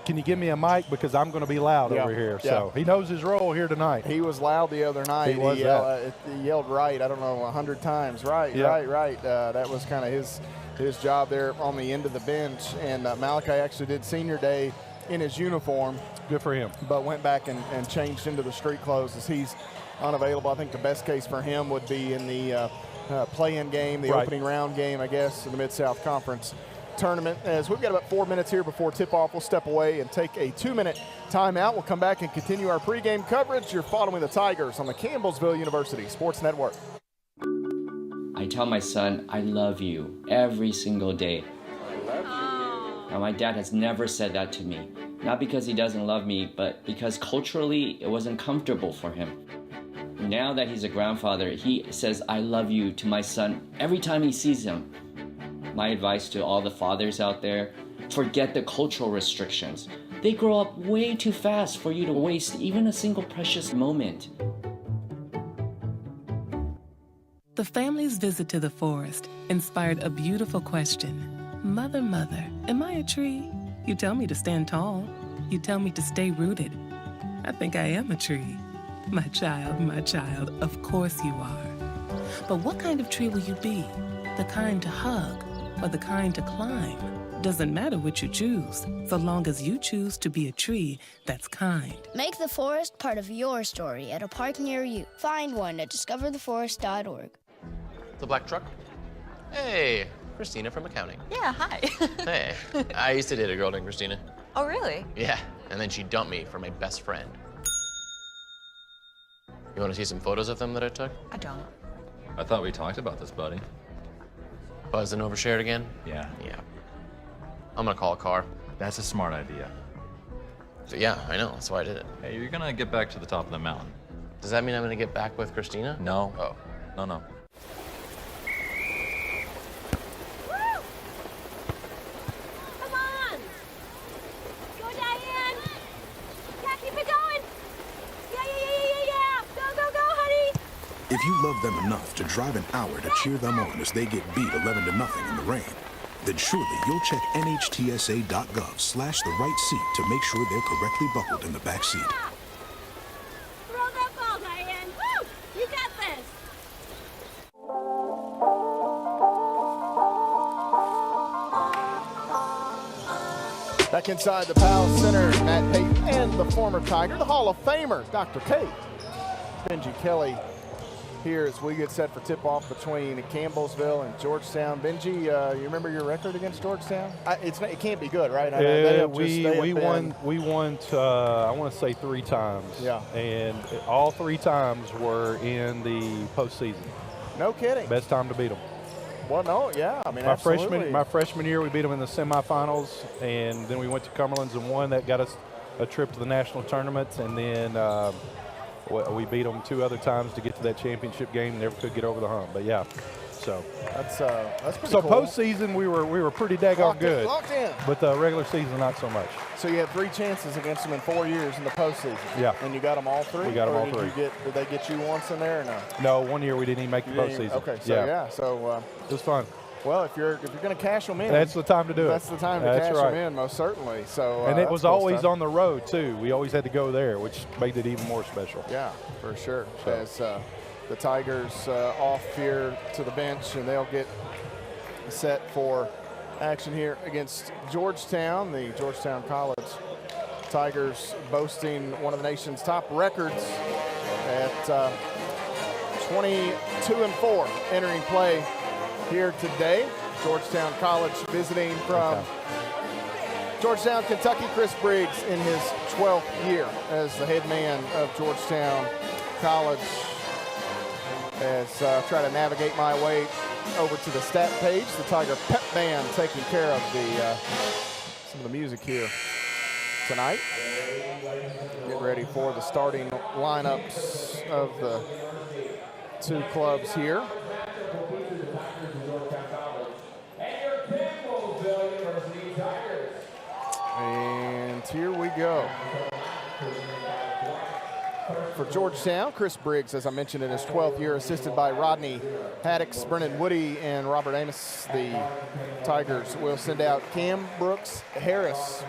can you give me a mic because I'm going to be loud over here. So he knows his role here tonight. He was loud the other night. He yelled right, I don't know, 100 times. Right. That was kind of his job there on the end of the bench. And Malachi actually did senior day in his uniform. Good for him. But went back and changed into the street clothes as he's unavailable. I think the best case for him would be in the play-in game, the opening round game, I guess, in the Mid-South Conference tournament. As we've got about 4 minutes here before tip-off, we'll step away and take a 2-minute timeout. We'll come back and continue our pregame coverage. You're following the Tigers on the Campbellsville University Sports Network. I tell my son, I love you every single day. I love you. Now, my dad has never said that to me. Not because he doesn't love me, but because culturally it wasn't comfortable for him. Now that he's a grandfather, he says, I love you to my son every time he sees him. My advice to all the fathers out there, forget the cultural restrictions. They grow up way too fast for you to waste even a single precious moment. The family's visit to the forest inspired a beautiful question. Mother, mother, am I a tree? You tell me to stand tall. You tell me to stay rooted. I think I am a tree. My child, of course you are. But what kind of tree will you be? The kind to hug or the kind to climb? Doesn't matter which you choose, so long as you choose to be a tree that's kind. Make the forest part of your story at a park near you. Find one at discovertheforest.org. The black truck? Hey, Christina from accounting. Yeah, hi. Hey, I used to date a girl named Christina. Oh, really? Yeah, and then she dumped me for my best friend. You want to see some photos of them that I took? I don't. I thought we talked about this, buddy. Buzzed and overshared again? Yeah. Yeah. I'm gonna call a car. That's a smart idea. So yeah, I know, that's why I did it. Hey, you're gonna get back to the top of the mountain. Does that mean I'm gonna get back with Christina? No. Oh. No. Come on! Go, Diane! Yeah, keep it going! Yeah! Go, honey! If you love them enough to drive an hour to cheer them on as they get beat 11-0 in the rain, then surely you'll check nhtsa.gov/the right seat to make sure they're correctly buckled in the back seat. Throw that ball, Diane! Woo! You got this! Back inside the Powell Center, Matt Payton and the former Tiger, the Hall of Famer, Dr. K. Benji Kelly here as we get set for tip-off between Campbellsville and Georgetown. Benji, you remember your record against Georgetown? It can't be postseason. We won. I want to say 3 times. Yeah. And all 3 times were in the postseason. No kidding. Best time to beat them. Well, no, yeah. I mean, absolutely. My freshman year, we beat them in the semifinals, and then we went to Cumberland's and won. That got us a trip to the national tournaments, and then we beat them 2 other times to get to that championship game. Never could get over the hump, but yeah. So that's pretty so cool. Postseason, we were pretty daggone good. Locked in. But the regular season, not so much. So you had 3 chances against them in 4 years in the postseason. Yeah. And you got them all 3. We got them all 3. Did they get you once in there or no? No, 1 year we didn't even make the postseason. Okay. So yeah. So it was fun. Well, if you're going to cash them in, that's the time to do it. That's the time to cash them in, most certainly. So and it was always on the road too. We always had to go there, which made it even more special. Yeah, for sure. So. As the Tigers off here to the bench, and they'll get set for action here against Georgetown, the Georgetown College Tigers, boasting one of the nation's top records at 22-4 entering play here today. Georgetown College visiting from Georgetown, Kentucky. Chris Briggs in his 12th year as the head man of Georgetown College. As try to navigate my way over to the stat page, the Tiger Pep Band taking care of some of the music here tonight. Get ready for the starting lineups of the 2 clubs here. And here we go. For Georgetown, Chris Briggs, as I mentioned, in his 12th year, assisted by Rodney Haddix, Brennan Woody, and Robert Amos. The Tigers will send out Cam Brooks Harris.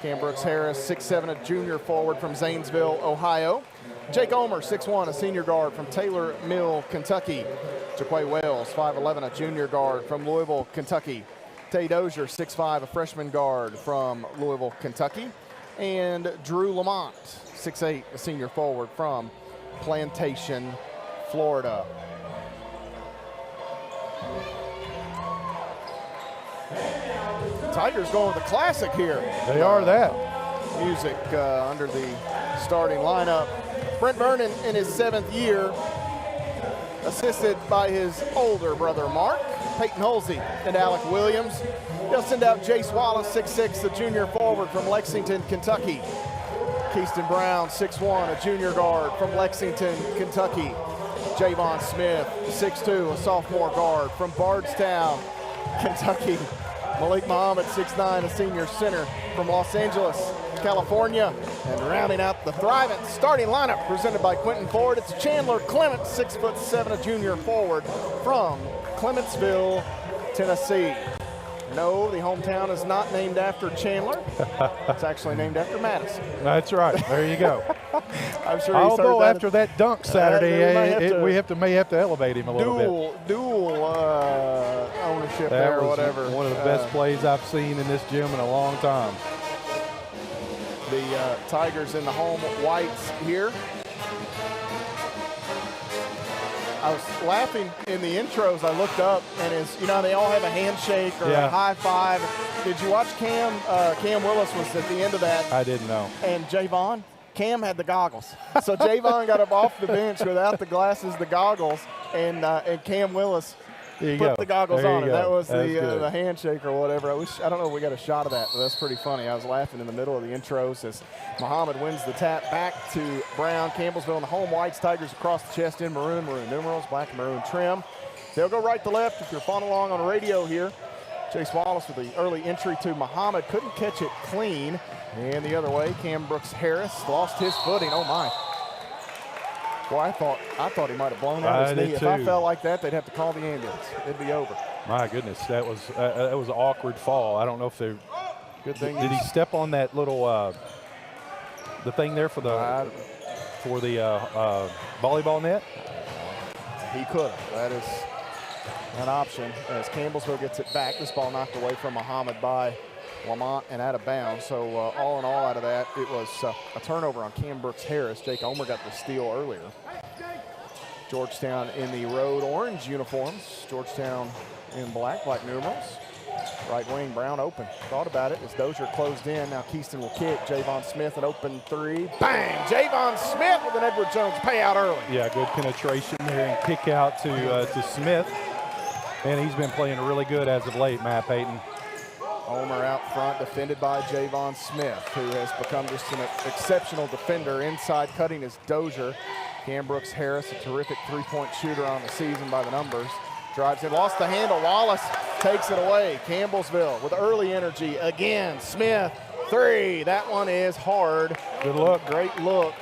Cam Brooks Harris, 6'7", a junior forward from Zanesville, Ohio. Jake Omer, 6'1", a senior guard from Taylor Mill, Kentucky. Jaquay Wells, 5'11", a junior guard from Louisville, Kentucky. Tay Dozier, 6'5", a freshman guard from Louisville, Kentucky. And Drew Lamont, 6'8", a senior forward from Plantation, Florida. Tigers going with the classic here. They are that. Music under the starting lineup. Brent Vernon in his 7th year, assisted by his older brother Mark, Peyton Holsey, and Alec Williams. They'll send out Jace Wallace, 6'6", the junior forward from Lexington, Kentucky. Keaston Brown, 6'1", a junior guard from Lexington, Kentucky. Javon Smith, 6'2", a sophomore guard from Bardstown, Kentucky. Malik Muhammad, 6'9", a senior center from Los Angeles, California. And rounding out the thriving starting lineup presented by Quentin Ford, it's Chandler Clements, 6'7", a junior forward from Clementsville, Tennessee. No, the hometown is not named after Chandler. It's actually named after Madison. That's right. There you go. I'm sure he's Although heard that after that dunk Saturday, we may have to elevate him a little bit. Dual ownership That there or was whatever. one of the best plays I've seen in this gym in a long time. The Tigers in the home whites here. I was laughing in the intros. I looked up, and they all have a handshake or a high five. Did you watch Cam? Cam Willis was at the end of that. I didn't know. And Javon, Cam had the goggles. So Javon got up off the bench without the glasses, the goggles, and Cam Willis put the goggles on. And that was the handshake or whatever. I don't know if we got a shot of that, but that's pretty funny. I was laughing in the middle of the intros as Muhammad wins the tap back to Brown. Campbellsville in the home whites. Tigers across the chest in maroon numerals, black and maroon trim. They'll go right to left if you're following along on radio here. Chase Wallace with the early entry to Muhammad. Couldn't catch it clean. And the other way, Cam Brooks Harris lost his footing. Oh, my. Boy, I thought he might have blown out his knee. If I fell like that, they'd have to call the ambulance. It'd be over. My goodness, that was an awkward fall. I don't know if they. Good thing. Did he step on that little the thing there for the volleyball net? He could have. That is an option as Campbellsville gets it back. This ball knocked away from Muhammad by Lamont and out of bounds. So all in all out of that, it was a turnover on Cam Brooks Harris. Jake Omer got the steal earlier. Georgetown in the road orange uniforms. Georgetown in black numerals. Right wing, Brown open. Thought about it as Dozier closed in. Now Keyston will kick. Javon Smith, an open three. Bang! Javon Smith with an Edward Jones payout early. Yeah, good penetration there and kick out to Smith. And he's been playing really good as of late, Matt Payton. Omer out front, defended by Javon Smith, who has become just an exceptional defender. Inside cutting is Dozier. Cam Brooks Harris, a terrific three-point shooter on the season by the numbers. Drives it, lost the handle. Wallace takes it away. Campbellsville with early energy again. Smith, three. That one is hard. Good look. Great look.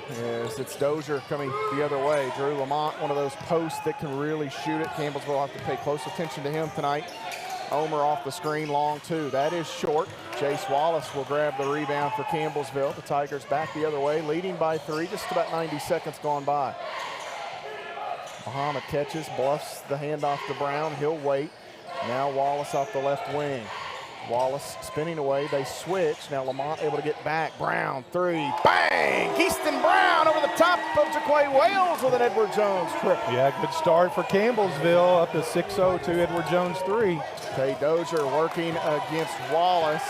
As it's Dozier coming the other way. Drew Lamont, one of those posts that can really shoot it. Campbellsville will have to pay close attention to him tonight. Omer off the screen, long two. That is short. Jace Wallace will grab the rebound for Campbellsville. The Tigers back the other way, leading by three. Just about 90 seconds gone by. Muhammad catches, bluffs the handoff to Brown. He'll wait. Now Wallace off the left wing. Wallace spinning away. They switch. Now Lamont able to get back. Brown, three. Bang! Keyston Brown over the top of Jaquay Wales with an Edward Jones triple. Yeah, good start for Campbellsville. Up to 6-0 to Edward Jones, three. Okay, Dozier working against Wallace.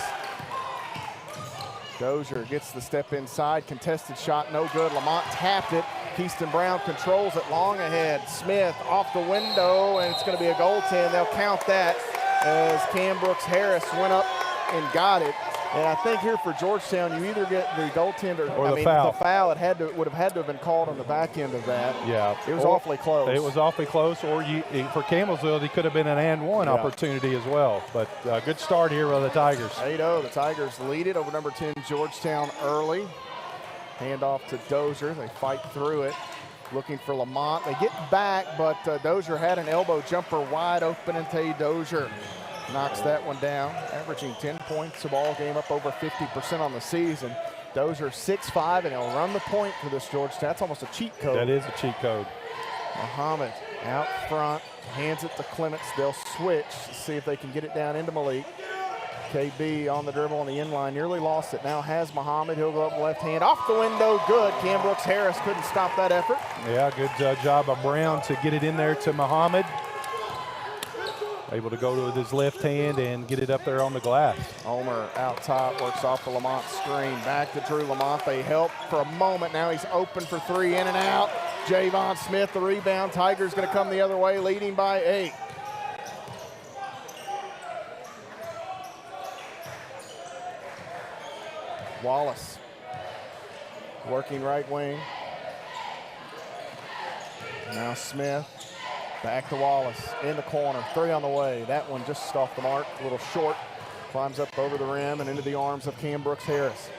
Dozier gets the step inside. Contested shot, no good. Lamont tapped it. Keyston Brown controls it long ahead. Smith off the window, and it's going to be a goaltend. They'll count that as Cam Brooks Harris went up and got it. And I think here for Georgetown, you either get the goaltender or the foul. The foul would have had to have been called on the back end of that. Yeah, it was awfully close. It was awfully close. Or for Campbellsville, it could have been an and one opportunity as well. But good start here by the Tigers. 8-0. The Tigers lead it over number 10 Georgetown early. Handoff to Dozier. They fight through it. Looking for Lamont. They get back, but Dozier had an elbow jumper wide open, and Tay Dozier knocks that one down, averaging 10 points a ball game, up over 50% on the season. Dozier 6'5", and he'll run the point for this Georgetown. That's almost a cheat code. That is a cheat code. Muhammad out front, hands it to Clements. They'll switch to see if they can get it down into Malik. KB on the dribble on the inline, nearly lost it. Now has Muhammad. He'll go up left hand, off the window, good. Cam Brooks Harris couldn't stop that effort. Yeah, good job by Brown to get it in there to Muhammad. Able to go with his left hand and get it up there on the glass. Omer out top, works off the Lamont screen. Back to Drew Lamont. They help for a moment. Now he's open for three, in and out. Javon Smith, the rebound. Tigers going to come the other way, leading by 8. Wallace working right wing. Now Smith Back to Wallace in the corner, 3 on the way. That one just off the mark, a little short. Climbs up over the rim and into the arms of Cam Brooks Harris.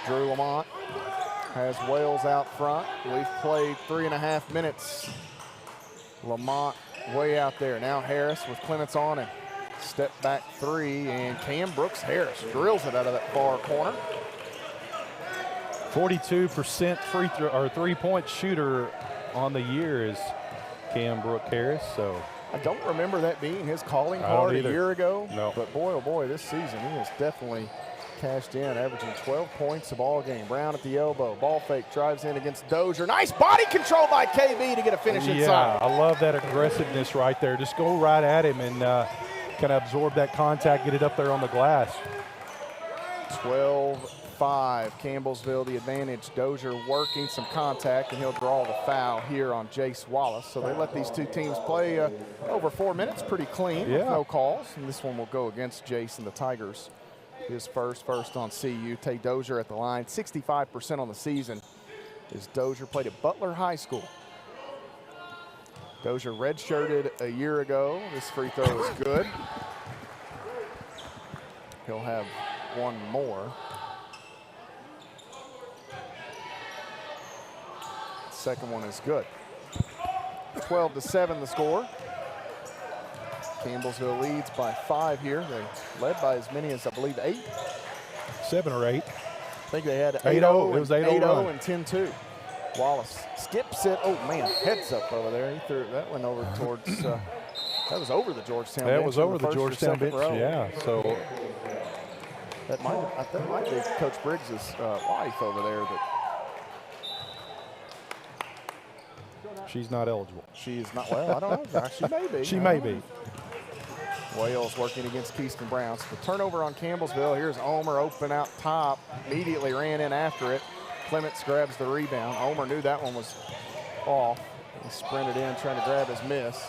Drew Lamont has Wales out front. We've played 3.5 minutes. Lamont way out there. Now Harris with Clements on him. Step back 3, and Cam Brooks Harris drills it out of that far corner. 42% free throw or 3-point shooter on the year is Cam Brooks Harris. So I don't remember that being his calling card a year ago. No. But boy, oh boy, this season he has definitely cashed in, averaging 12 points a ball game. Brown at the elbow, ball fake, drives in against Dozier. Nice body control by KB to get a finish inside. Yeah, I love that aggressiveness right there. Just go right at him and kind of absorb that contact, get it up there on the glass. 12-5, Campbellsville the advantage. Dozier working some contact, and he'll draw the foul here on Jace Wallace. So they let these two teams play over 4 minutes, pretty clean, with no calls. And this one will go against Jace and the Tigers. His first on CU. Tay Dozier at the line, 65% on the season. As Dozier played at Butler High School. Dozier redshirted a year ago. This free throw is good. He'll have one more. Second one is good. 12-7 the score. Campbellsville leads by 5 here. They led by as many as, I believe, 8. 7 or 8. I think they had 8-0. It was 8-0 and 10-2. Wallace skips it. Oh, man, heads up over there. He threw that one over towards, that was over the Georgetown bench. That was over the Georgetown bench, yeah. So that might be Coach Briggs' wife over there. But she's not eligible. She is not, well, I don't know. She may be. She may be. Wales working against Keyston Brown. So the turnover on Campbellsville. Here's Omer open out top. Immediately ran in after it. Clements grabs the rebound. Omer knew that one was off. He sprinted in trying to grab his miss.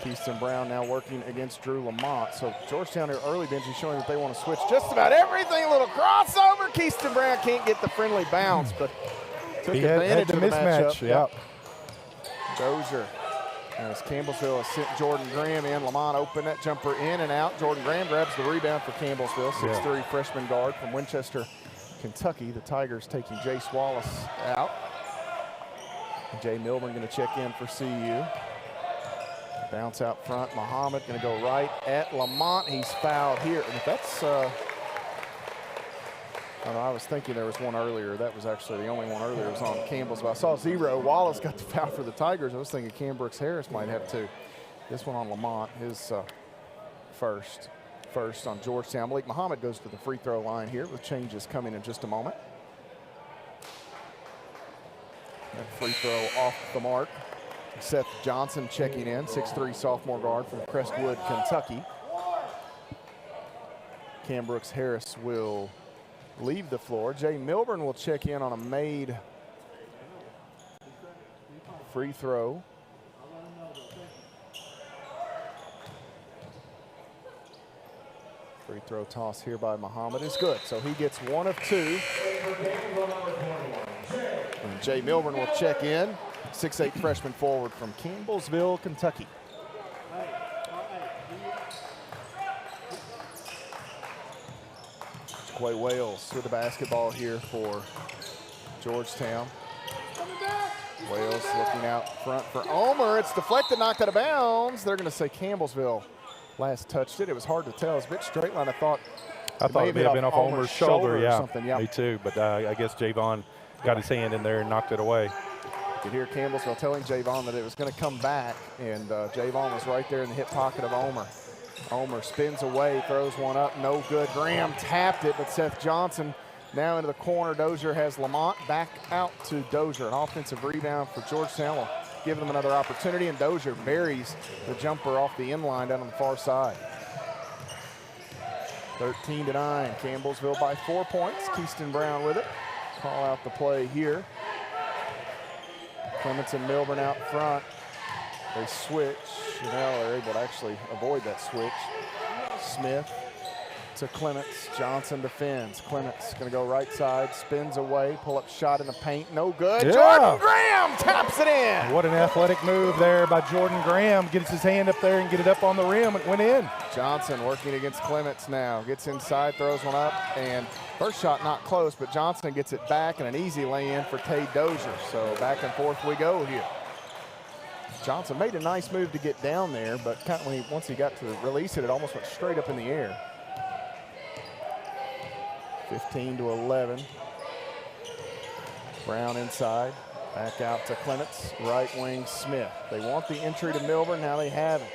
Keyston Brown now working against Drew Lamont. So Georgetown, their early bench is showing that they want to switch just about everything. A little crossover. Keyston Brown can't get the friendly bounce, but took advantage of the mismatch. Yep. Dozier. As Campbellsville has sent Jordan Graham in. Lamont opened that jumper in and out. Jordan Graham grabs the rebound for Campbellsville. 6'3" freshman guard from Winchester, Kentucky. The Tigers taking Jace Wallace out. Jay Milburn going to check in for CU. Bounce out front. Muhammad going to go right at Lamont. He's fouled here. And if that's, I was thinking there was one earlier. That was actually the only one earlier. It was on Campbellsville. I saw 0. Wallace got the foul for the Tigers. I was thinking Cam Brooks Harris might have 2. This one on Lamont, his first on Georgetown. Malik Muhammad goes to the free throw line here with changes coming in just a moment. That free throw off the mark. Seth Johnson checking in, 6'3" sophomore guard from Crestwood, Kentucky. Cam Brooks Harris will leave the floor. Jay Milburn will check in on a made free throw. Free throw toss here by Muhammad is good. So he gets 1 of 2. And Jay Milburn will check in. 6'8" freshman forward from Campbellsville, Kentucky. Quay Wales with the basketball here for Georgetown. Wales looking out front for Omer. It's deflected, knocked out of bounds. They're going to say Campbellsville last touched it. It was hard to tell. It was a bit straight line. I thought it may have been off Omer's shoulder, yeah. Me too, but I guess Javon got his hand in there and knocked it away. You could hear Campbellsville telling Javon that it was going to come back, and Javon was right there in the hip pocket of Omer. Omer spins away, throws one up, no good. Graham tapped it, but Seth Johnson now into the corner. Dozier has Lamont back out to Dozier. An offensive rebound for Georgetown will give them another opportunity, and Dozier buries the jumper off the end line down on the far side. 13-9, Campbellsville by 4 points. Keyston Brown with it. Call out the play here. Clements and Milburn out front. They switch. Now they're able to actually avoid that switch. Smith to Clements. Johnson defends. Clements going to go right side, spins away, pull-up shot in the paint, no good. Yeah. Jordan Graham taps it in. What an athletic move there by Jordan Graham. Gets his hand up there and get it up on the rim. It went in. Johnson working against Clements now. Gets inside, throws one up, and first shot not close, but Johnson gets it back and an easy lay-in for Tay Dozier. So back and forth we go here. Johnson made a nice move to get down there, but kind of once he got to release it, it almost went straight up in the air. 15-11. Brown inside, back out to Clements, right wing Smith. They want the entry to Milburn, now they have it.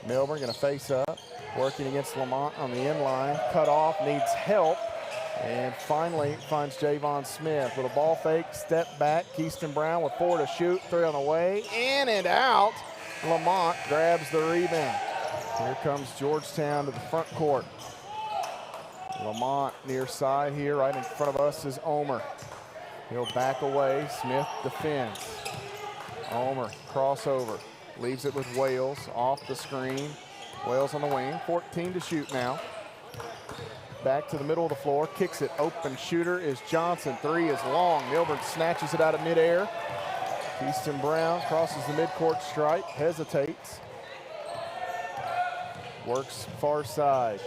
Milburn gonna face up, working against Lamont on the end line, cut off, needs help, and finally finds Javon Smith with a ball fake, step back, Keyston Brown with 4 to shoot, 3 on the way, in and out. Lamont grabs the rebound. Here comes Georgetown to the front court. Lamont near side here, right in front of us is Omer. He'll back away, Smith defends. Omer, crossover, leaves it with Wales, off the screen. Wales on the wing, 14 to shoot now. Back to the middle of the floor, kicks it, open shooter is Johnson, 3 is long. Milburn snatches it out of midair. Keyston Brown crosses the midcourt stripe, hesitates. Works far side.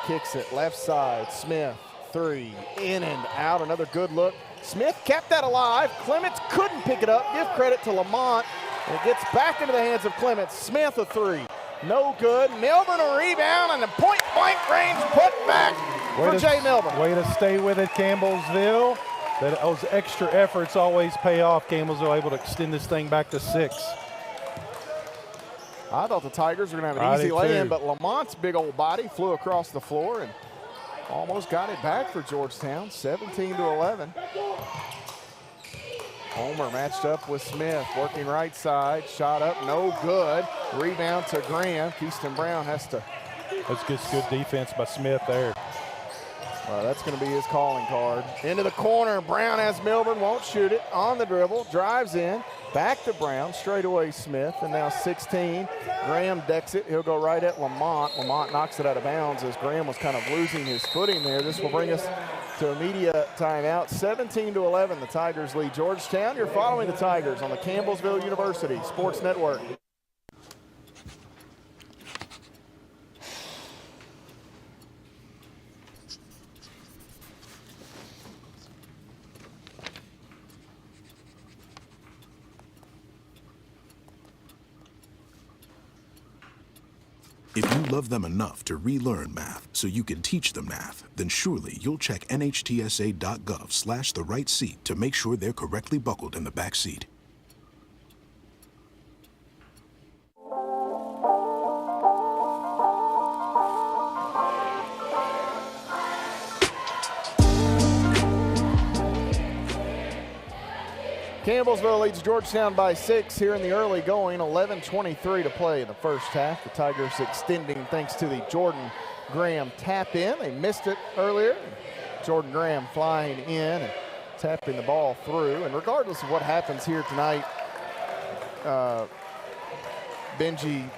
Kicks it left side, Smith, 3, in and out, another good look. Smith kept that alive. Clements couldn't pick it up. Give credit to Lamont. And it gets back into the hands of Clements. Smith a 3, no good. Milburn a rebound and a point blank range put back for Jay Milburn. Way to stay with it, Campbellsville. Those extra efforts always pay off. Campbellsville able to extend this thing back to 6. I thought the Tigers were going to have an easy lay-in, but Lamont's big old body flew across the floor and almost got it back for Georgetown, 17-11. Homer matched up with Smith, working right side, shot up, no good. Rebound to Graham. Keyston Brown has to. That's good defense by Smith there. That's going to be his calling card. Into the corner, Brown has Milburn, won't shoot it, on the dribble, drives in, back to Brown, straight away Smith, and now 16. Graham decks it, he'll go right at Lamont. Lamont knocks it out of bounds as Graham was kind of losing his footing there. This will bring us to a media timeout. 17-11, the Tigers lead Georgetown. You're following the Tigers on the Campbellsville University Sports Network. If you love them enough to relearn math so you can teach them math, then surely you'll check nhtsa.gov/the right seat to make sure they're correctly buckled in the back seat. Campbellsville leads Georgetown by 6 here in the early going. 11:23 to play in the first half. The Tigers extending thanks to the Jordan Graham tap in. They missed it earlier. Jordan Graham flying in and tapping the ball through. And regardless of what happens here tonight, Benji,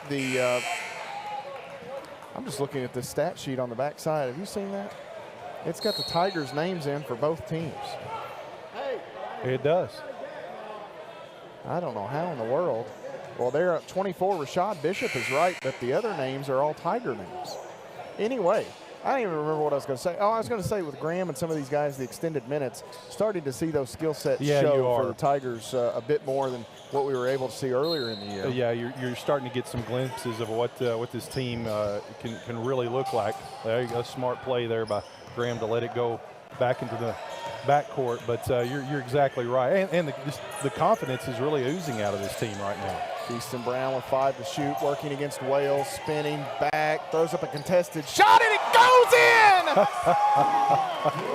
I'm just looking at the stat sheet on the backside. Have you seen that? It's got the Tigers' names in for both teams. It does. I don't know how in the world. Well, they're at 24. Rashad Bishop is right, but the other names are all Tiger names. Anyway, I don't even remember what I was going to say. Oh, I was going to say with Graham and some of these guys, the extended minutes, starting to see those skill sets show for the Tigers a bit more than what we were able to see earlier in the year. Yeah, you're starting to get some glimpses of what this team can really look like. There you go, smart play there by Graham to let it go back into the backcourt, but you're exactly right. And the confidence is really oozing out of this team right now. Keyston Brown with 5 to shoot, working against Wales, spinning back, throws up a contested shot, and it goes in!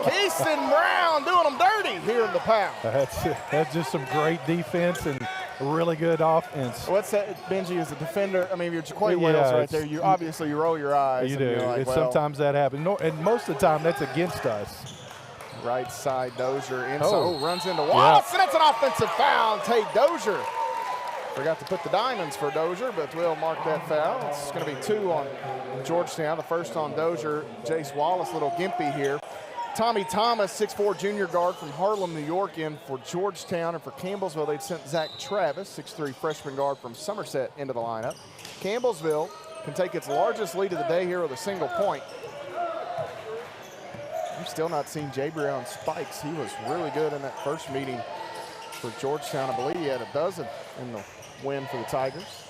Keyston Brown doing them dirty here in the pound. That's just some great defense and really good offense. What's that, Benji, as a defender? I mean, you're Jaquay Wales right there. You obviously you roll your eyes. You do. Like, sometimes that happens, and most of the time that's against us. Right side, Dozier inside. Oh, runs into Wallace, and it's an offensive foul. Tate Dozier Forgot to put the diamonds for Dozier, but we'll mark that foul. It's going to be 2 on Georgetown. The first on Dozier. Jace Wallace, little gimpy here. Tommy Thomas, 6'4" junior guard from Harlem, New York, in for Georgetown. And for Campbellsville, they'd sent Zach Travis, 6'3" freshman guard from Somerset, into the lineup. Campbellsville can take its largest lead of the day here with a single point. You've still not seen Jabrion Spikes. He was really good in that first meeting for Georgetown. I believe he had a dozen in the win for the Tigers.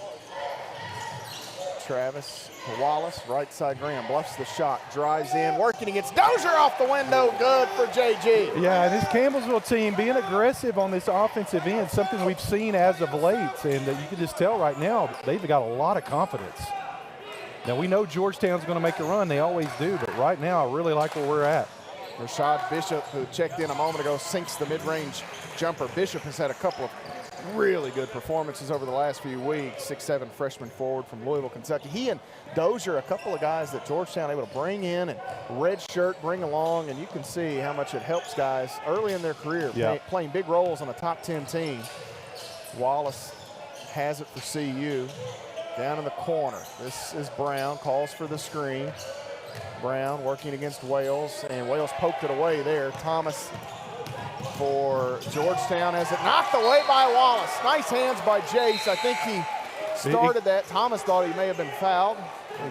Travis Wallace, right side Graham, bluffs the shot, drives in, working against Dozier off the window, good for JG. Yeah, this Campbellsville team being aggressive on this offensive end, something we've seen as of late, and you can just tell right now they've got a lot of confidence. Now we know Georgetown's going to make a run, they always do, but right now I really like where we're at. Rashad Bishop, who checked in a moment ago, sinks the mid-range jumper. Bishop has had a couple of really good performances over the last few weeks. 6'7" freshman forward from Louisville, Kentucky. He and Dozier, a couple of guys that Georgetown able to bring in and red shirt, bring along, and you can see how much it helps guys early in their career, playing big roles on a top 10 team. Wallace has it for CU. Down in the corner. This is Brown, calls for the screen. Brown working against Wales, and Wales poked it away there. Thomas for Georgetown has it knocked away by Wallace. Nice hands by Jace. I think he started that. Thomas thought he may have been fouled.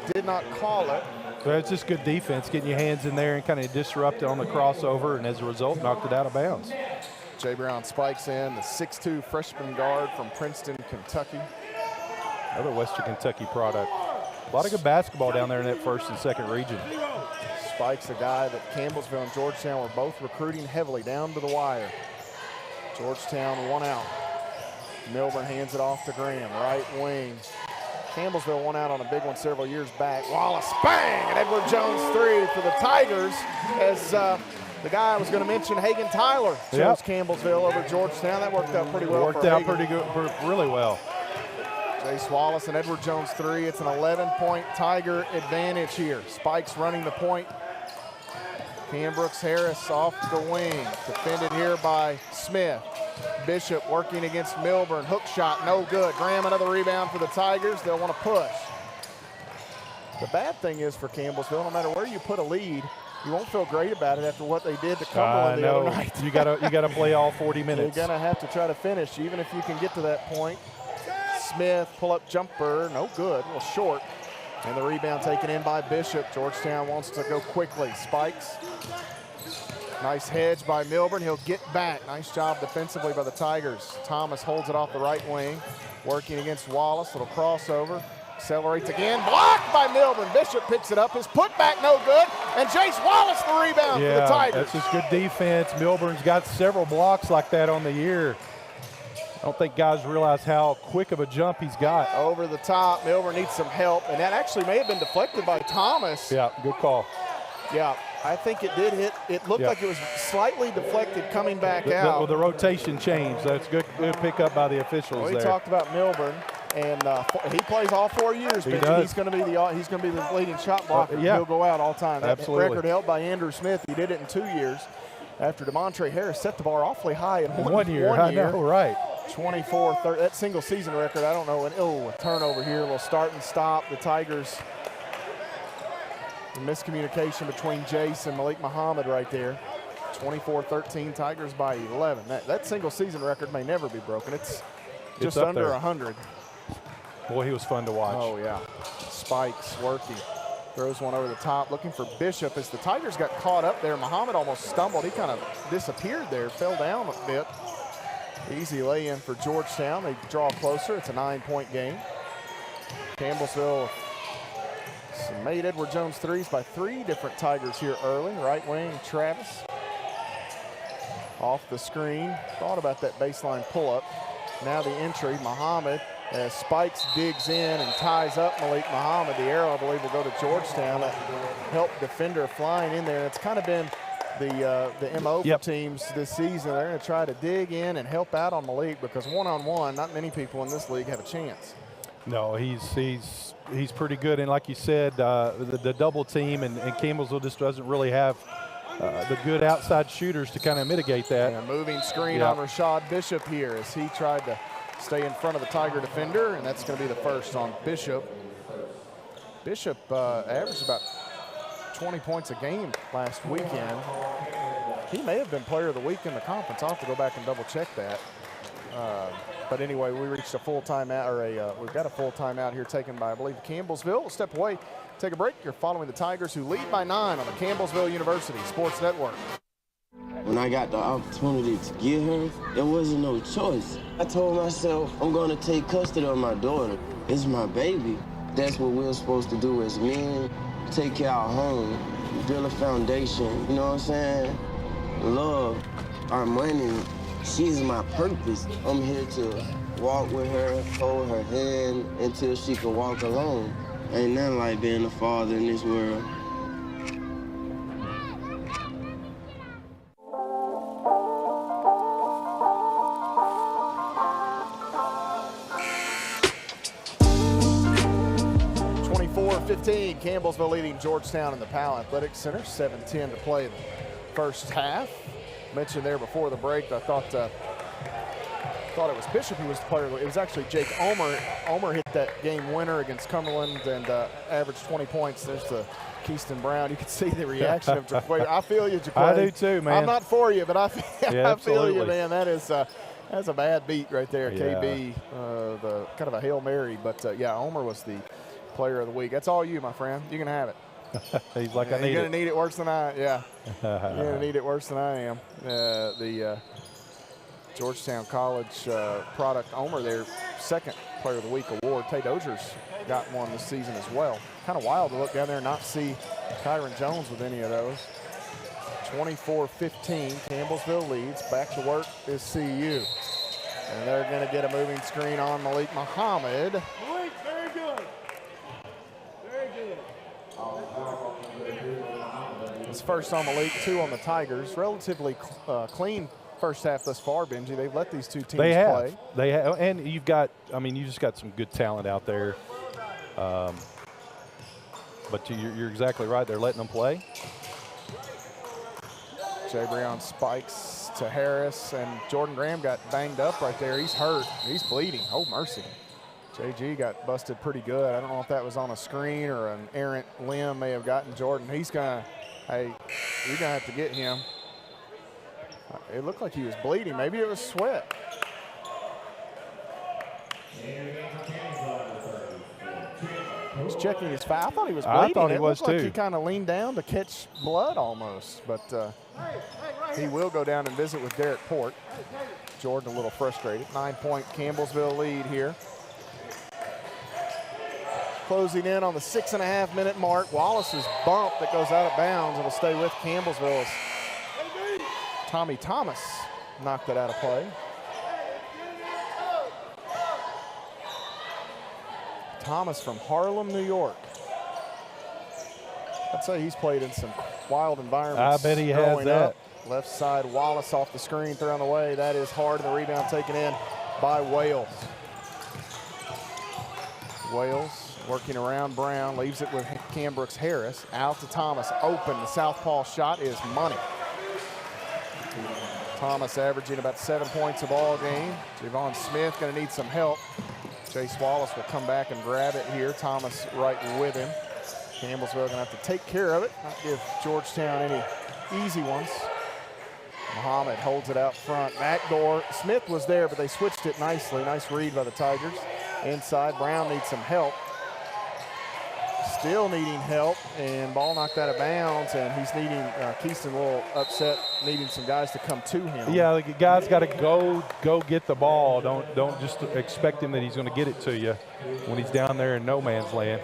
He did not call it. Well, it's just good defense, getting your hands in there and kind of disrupt it on the crossover, and as a result, knocked it out of bounds. Jabrion Spikes in, the 6'2" freshman guard from Princeton, Kentucky. Another Western Kentucky product. A lot of good basketball down there in that first and second region. Spike's a guy that Campbellsville and Georgetown were both recruiting heavily down to the wire. Georgetown 1 out. Milburn hands it off to Graham, right wing. Campbellsville 1 out on a big one several years back. Wallace, bang! And Edward Jones 3 for the Tigers, as the guy I was going to mention, Hagen Tyler, chose Campbellsville over Georgetown. That worked out pretty well. Worked out pretty good, really well. Jace Wallace and Edward Jones 3. It's an 11-point Tiger advantage here. Spikes running the point. Cam Brooks Harris off the wing. Defended here by Smith. Bishop working against Milburn. Hook shot, no good. Graham, another rebound for the Tigers. They'll want to push. The bad thing is for Campbellsville, no matter where you put a lead, you won't feel great about it after what they did to Cumberland the other night. you gotta play all 40 minutes. You're gonna have to try to finish, even if you can get to that point. Smith, pull-up jumper, no good, a little short. And the rebound taken in by Bishop. Georgetown wants to go quickly. Spikes. Nice hedge by Milburn. He'll get back. Nice job defensively by the Tigers. Thomas holds it off the right wing. Working against Wallace. Little crossover. Accelerates again. Blocked by Milburn. Bishop picks it up. His putback no good. And Jace Wallace the rebound for the Tigers. That's just good defense. Milburn's got several blocks like that on the year. I don't think guys realize how quick of a jump he's got. Over the top. Milburn needs some help. And that actually may have been deflected by Thomas. Yeah, good call. Yeah, I think it did hit. It looked like it was slightly deflected coming back out. Well, the rotation changed. That's good pickup by the officials. Well, we talked about Milburn, and he plays all 4 years. He does. He's going to be the leading shot blocker. He'll go out all time. That record held by Andrew Smith. He did it in 2 years. After DeMontre Harris set the bar awfully high in one year. I know, right. 24-30. That single season record. I don't know. A turnover here. A little start and stop. The Tigers. The miscommunication between Jace and Malik Muhammad right there. 24-13, Tigers by 11. That single season record may never be broken. It's just under 100. Boy, he was fun to watch. Oh, yeah. Spikes working. Throws one over the top, looking for Bishop. As the Tigers got caught up there, Muhammad almost stumbled. He kind of disappeared there, fell down a bit. Easy lay-in for Georgetown. They draw closer. It's a 9-point game. Campbellsville made Edward Jones threes by 3 different Tigers here early. Right wing, Travis. Off the screen. Thought about that baseline pull-up. Now the entry, Muhammad, as Spikes digs in and ties up Malik Muhammad. The arrow, I believe, will go to Georgetown. That help defender flying in there. It's kind of been the MO for teams this season. They're going to try to dig in and help out on Malik because one-on-one, not many people in this league have a chance. No, he's pretty good, and like you said, the double team and Campbellsville just doesn't really have the good outside shooters to kind of mitigate that. Yeah, moving screen on Rashad Bishop here as he tried to stay in front of the Tiger defender, and that's going to be the first on Bishop. Bishop averaged about 20 points a game last weekend. He may have been player of the week in the conference. I'll have to go back and double check that. But anyway, we reached a full timeout, or we've got a full timeout here taken by, I believe, Campbellsville. We'll step away, take a break. You're following the Tigers, who lead by 9 on the Campbellsville University Sports Network. When I got the opportunity to get her, there wasn't no choice. I told myself, I'm gonna take custody of my daughter. It's my baby. That's what we're supposed to do as men. Take care of our home, build a foundation, you know what I'm saying? Love, our money, she's my purpose. I'm here to walk with her, hold her hand until she can walk alone. Ain't nothing like being a father in this world. Campbellsville leading Georgetown in the Powell Athletic Center. 7:10 to play in the first half. Mentioned there before the break, I thought it was Bishop who was the player. It was actually Jake Omer. Omer hit that game winner against Cumberland and averaged 20 points. There's the Keyston Brown. You can see the reaction of Jaquay. I feel you, Jaquay. I do too, man. I'm not for you, but I feel you, man. That's a bad beat right there, yeah. KB. The kind of a Hail Mary, but yeah, Omer was the player of the week. That's all you, my friend. You can have it. He's like, I need it. You're going to need it worse than I am. Yeah. You're going to need it worse than I am. The Georgetown College product, Omer, their second player of the week award. Tate Dozier's got one this season as well. Kind of wild to look down there and not see Kyron Jones with any of those. 24-15, Campbellsville leads. Back to work is CU. And they're going to get a moving screen on Malik Muhammad. Malik, very good. Very good. It's first on Malik, 2 on the Tigers. Relatively clean first half thus far, Benji. They've let these two teams play. They have, and you've got, you just got some good talent out there. But you're exactly right. They're letting them play. Jay Breon spikes to Harris, and Jordan Graham got banged up right there. He's hurt. He's bleeding. Oh, mercy. JG got busted pretty good. I don't know if that was on a screen or an errant limb may have gotten Jordan. He's going to, hey, you're going to have to get him. It looked like he was bleeding. Maybe it was sweat. He's checking his foul. I thought he was bleeding. I thought he was too. Like he kind of leaned down to catch blood almost, but he will go down and visit with Derek Port. Jordan a little frustrated. 9-point Campbellsville lead here. Closing in on the 6.5-minute mark. Wallace's bump that goes out of bounds and will stay with Campbellsville. Tommy Thomas knocked it out of play. Thomas from Harlem, New York. I'd say he's played in some wild environments. I bet he has that. Up. Left side, Wallace off the screen, thrown away. That is hard, and the rebound taken in by Wales. Wales working around Brown, leaves it with Cam Brooks Harris. Out to Thomas, open. The southpaw shot is money. Thomas averaging about 7 points a ball game. Javon Smith going to need some help. Chase Wallace will come back and grab it here. Thomas right with him. Campbellsville going to have to take care of it, not give Georgetown any easy ones. Muhammad holds it out front. Backdoor. Smith was there, but they switched it nicely. Nice read by the Tigers. Inside, Brown needs some help. Still needing help, and ball knocked out of bounds, and he's needing, Keyston a little upset, needing some guys to come to him. Yeah, the guy's got to go get the ball. Don't just expect him that he's going to get it to you when he's down there in no man's land.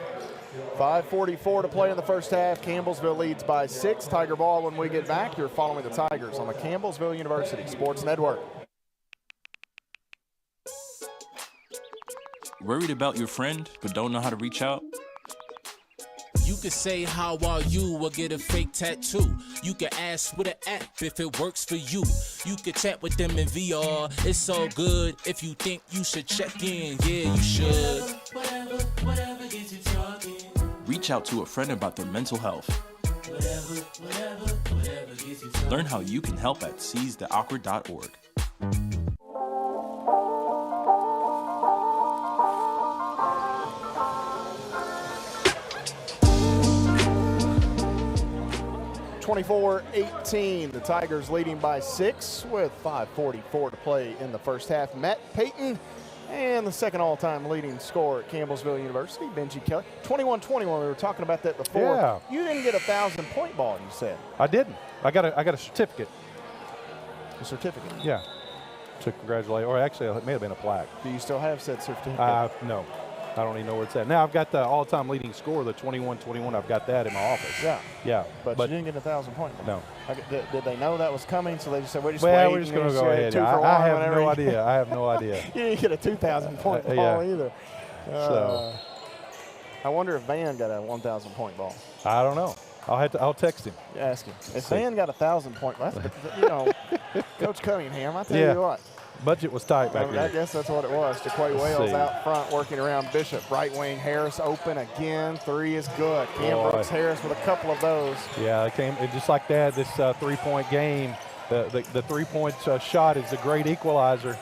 5:44 to play in the first half. Campbellsville leads by 6. Tiger ball when we get back. You're following the Tigers on the Campbellsville University Sports Network. Worried about your friend but don't know how to reach out? You could say how are you or get a fake tattoo. You could ask with an app if it works for you. You could chat with them in VR. It's so good. If you think you should check in, yeah, you should. Whatever gets you talking. Reach out to a friend about their mental health. Whatever gets you talking. Learn how you can help at seizetheawkward.org. 24-18, the Tigers leading by 6 with 5:44 to play in the first half. Matt Payton and the second all-time leading scorer at Campbellsville University, Benji Kelly. 21-21, we were talking about that before. Yeah. You didn't get a 1,000-point ball, you said. I didn't. I got a certificate. A certificate? Yeah. To congratulate, or actually it may have been a plaque. Do you still have said certificate? No. I don't even know where it's at. Now I've got the all-time leading score, the 21-21. I've got that in my office. Yeah. Yeah. But you didn't get a 1,000-point ball. No. Did they know that was coming? So they just said, we're just well, waiting. We're just going to go ahead. I have no idea. I have no idea. You didn't get a 2,000-point ball either. So. I wonder if Van got a 1,000-point ball. I don't know. I'll text him. Ask him. If Van got a 1,000-point ball, Coach Cunningham, I tell you what. Budget was tight back there. I guess that's what it was. DeQuay Wales out front working around Bishop. Right wing, Harris open again. 3 is good. Cam Brooks Harris with a couple of those. Yeah, it came just like that. This three-point game, the three-point shot is a great equalizer.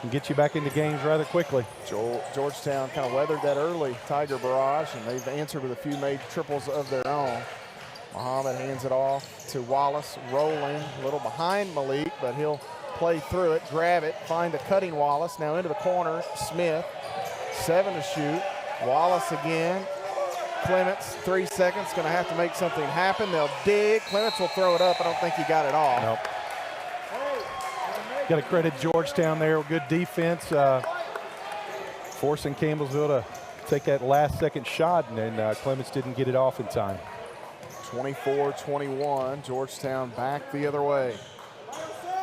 Can get you back into games rather quickly. Georgetown kind of weathered that early Tiger barrage, and they've answered with a few made triples of their own. Muhammad hands it off to Wallace, rolling a little behind Malik, but he'll play through it, grab it, find a cutting Wallace. Now into the corner, Smith, 7 to shoot. Wallace again. Clements, 3 seconds, going to have to make something happen. They'll dig. Clements will throw it up. I don't think he got it off. Nope. Got to credit Georgetown there. Good defense, forcing Campbellsville to take that last second shot, and then Clements didn't get it off in time. 24-21, Georgetown back the other way.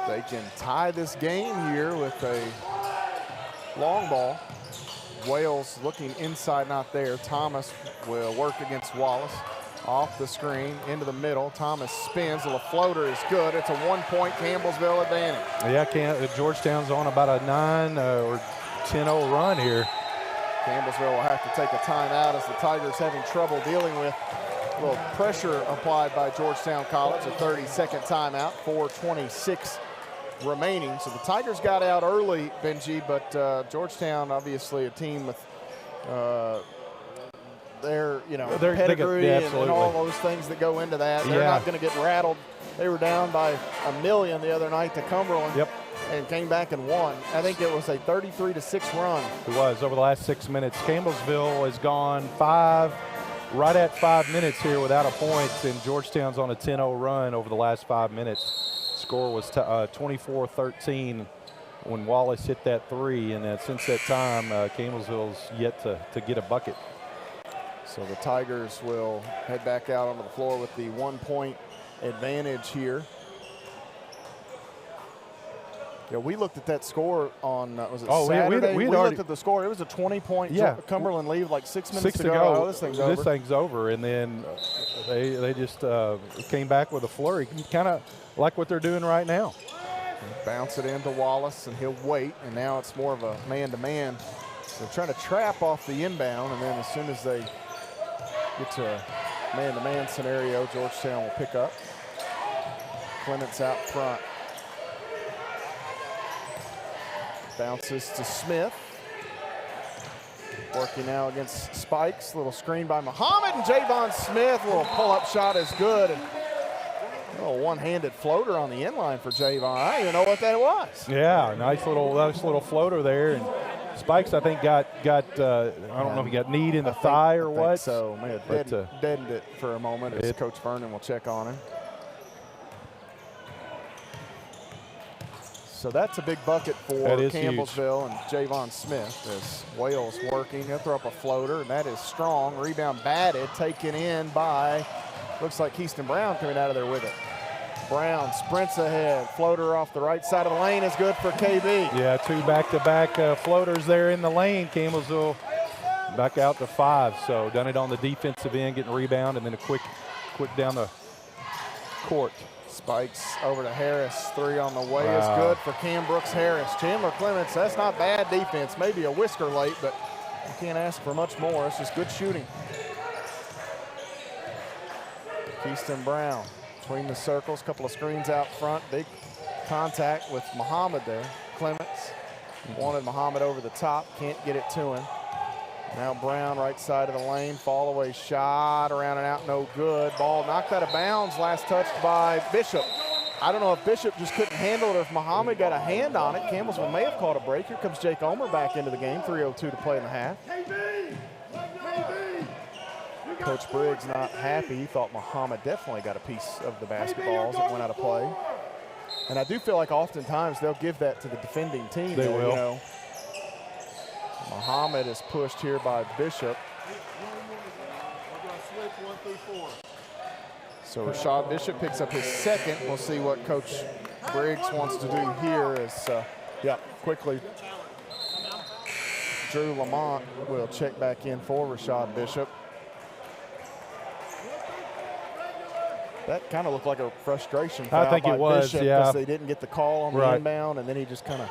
They can tie this game here with a long ball. Wales looking inside, not there. Thomas will work against Wallace. Off the screen, into the middle. Thomas spins, the floater is good. It's a 1-point Campbellsville advantage. Yeah, Georgetown's on about a 9 or 10-0 run here. Campbellsville will have to take a timeout as the Tigers having trouble dealing with a little pressure applied by Georgetown College. A 30-second timeout, 4:26 remaining. So the Tigers got out early, Benji, but Georgetown, obviously a team with their pedigree and all those things that go into that. They're not going to get rattled. They were down by 1,000,000 the other night to Cumberland. Yep. And came back and won. I think it was a 33-6 run. It was over the last 6 minutes. Campbellsville has gone right at 5 minutes here without a point, and Georgetown's on a 10-0 run over the last 5 minutes. Score was 24-13 when Wallace hit that 3, and since that time, Campbellsville's yet to get a bucket. So the Tigers will head back out onto the floor with the 1-point advantage here. Yeah, we looked at that score on, was it Saturday? We looked at the score. It was a 20-point Cumberland lead like 6 minutes ago. Oh, this thing's over. And then they just came back with a flurry, kind of like what they're doing right now. Bounce it into Wallace, and he'll wait. And now it's more of a man-to-man. So trying to trap off the inbound, and then as soon as they get to a man-to-man scenario, Georgetown will pick up. Clements out front. Bounces to Smith. Working now against Spikes. Little screen by Muhammad, and Javon Smith. Little pull-up shot is good. And a little one-handed floater on the inline for Javon. I don't even know what that was. Yeah, nice little floater there. And Spikes, I think, got I don't know if he got kneed in the thigh or what. So may have deadened it for a moment as Coach Vernon will check on him. So that's a big bucket for Campbellsville and Javon Smith as Wales working. He'll throw up a floater, and that is strong. Rebound batted, taken in by, looks like Keaston Brown coming out of there with it. Brown sprints ahead. Floater off the right side of the lane is good for KB. Yeah, 2 back-to-back floaters there in the lane. Campbellsville back out to 5. So done it on the defensive end, getting rebound, and then a quick down the court. Spikes over to Harris. 3 on the way is good for Cam Brooks Harris. Chandler Clements, that's not bad defense. Maybe a whisker late, but you can't ask for much more. It's just good shooting. Keaston Brown between the circles, couple of screens out front. Big contact with Muhammad there. Clements wanted Muhammad over the top, can't get it to him. Now Brown, right side of the lane, fall away shot, around and out, no good. Ball knocked out of bounds, last touched by Bishop. I don't know if Bishop just couldn't handle it or if Muhammad got a hand on it. Campbellsville may have called a break. Here comes Jake Omer back into the game, 3:02 to play in the half. Coach Briggs not happy. He thought Muhammad definitely got a piece of the basketball as it went out of play. And I do feel like oftentimes they'll give that to the defending team. They will. You know. Muhammad is pushed here by Bishop. So Rashad Bishop picks up his second. We'll see what Coach Briggs wants to do here is, quickly. Drew Lamont will check back in for Rashad Bishop. That kind of looked like a frustration foul I think by it was, Bishop yeah. because they didn't get the call on the Right. inbound, and then he just kind of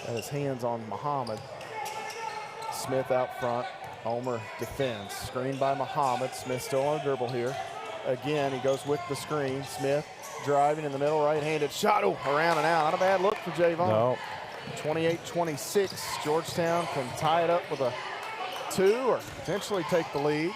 got his hands on Muhammad. Smith out front. Omer defends. Screen by Muhammad. Smith still on a dribble here. Again, he goes with the screen. Smith driving in the middle, right-handed shot. Oh, around and out. Not a bad look for Javon. No. 28-26. Georgetown can tie it up with a 2 or potentially take the lead.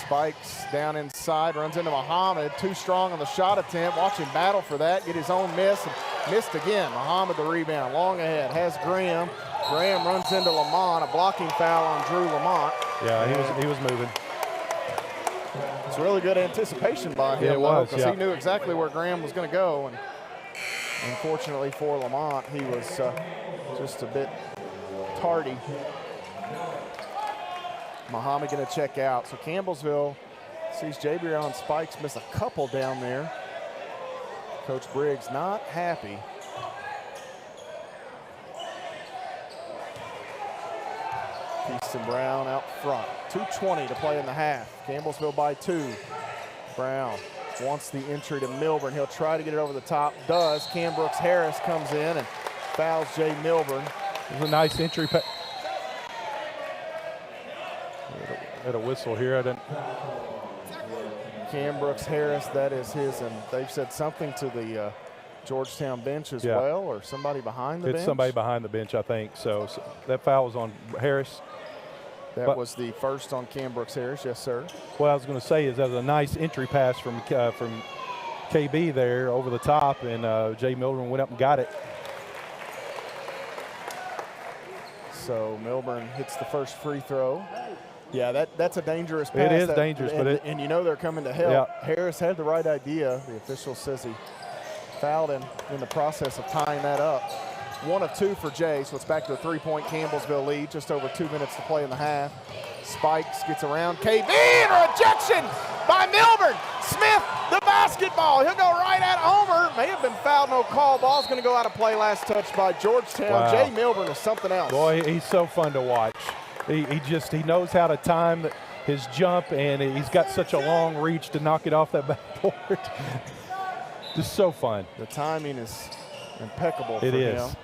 Spikes down inside, runs into Muhammad. Too strong on the shot attempt. Watch him battle for that. Get his own miss. And missed again. Muhammad the rebound. Long ahead. Has Graham. Graham runs into Lamont. A blocking foul on Drew Lamont. Yeah, he was moving. It's really good anticipation by him. Yeah, it was, because yeah. he knew exactly where Graham was going to go. And unfortunately for Lamont, he was just a bit tardy. Muhammad going to check out. So Campbellsville sees Jabrion and Spikes miss a couple down there. Coach Briggs not happy. Easton Brown out front. 2:20 to play in the half. Campbellsville by 2. Brown wants the entry to Milburn. He'll try to get it over the top. Does. Cam Brooks Harris comes in and fouls Jay Milburn. It was a nice entry. Had a whistle here. I didn't. Cam Brooks Harris, that is his, and they've said something to the Georgetown bench as well, or somebody behind the bench. It's somebody behind the bench, I think. So that foul was on Harris. That was the first on Cam Brooks Harris, yes, sir. What I was going to say is that was a nice entry pass from KB there over the top, and Jay Milburn went up and got it. So Milburn hits the first free throw. Yeah, that's a dangerous pass. It is dangerous, and you know they're coming to help. Yeah. Harris had the right idea. The official says he fouled him in the process of tying that up. 1 of 2 for Jay, so it's back to a 3-point Campbellsville lead. Just over 2 minutes to play in the half. Spikes gets around KB, and a rejection by Milburn. Smith, the basketball. He'll go right at Omer. May have been fouled, no call. Ball's going to go out of play. Last touch by Georgetown. Wow. Jay Milburn is something else. Boy, he's so fun to watch. He knows how to time his jump, and he's got such a long reach to knock it off that backboard. Just so fun. The timing is impeccable for it is. him.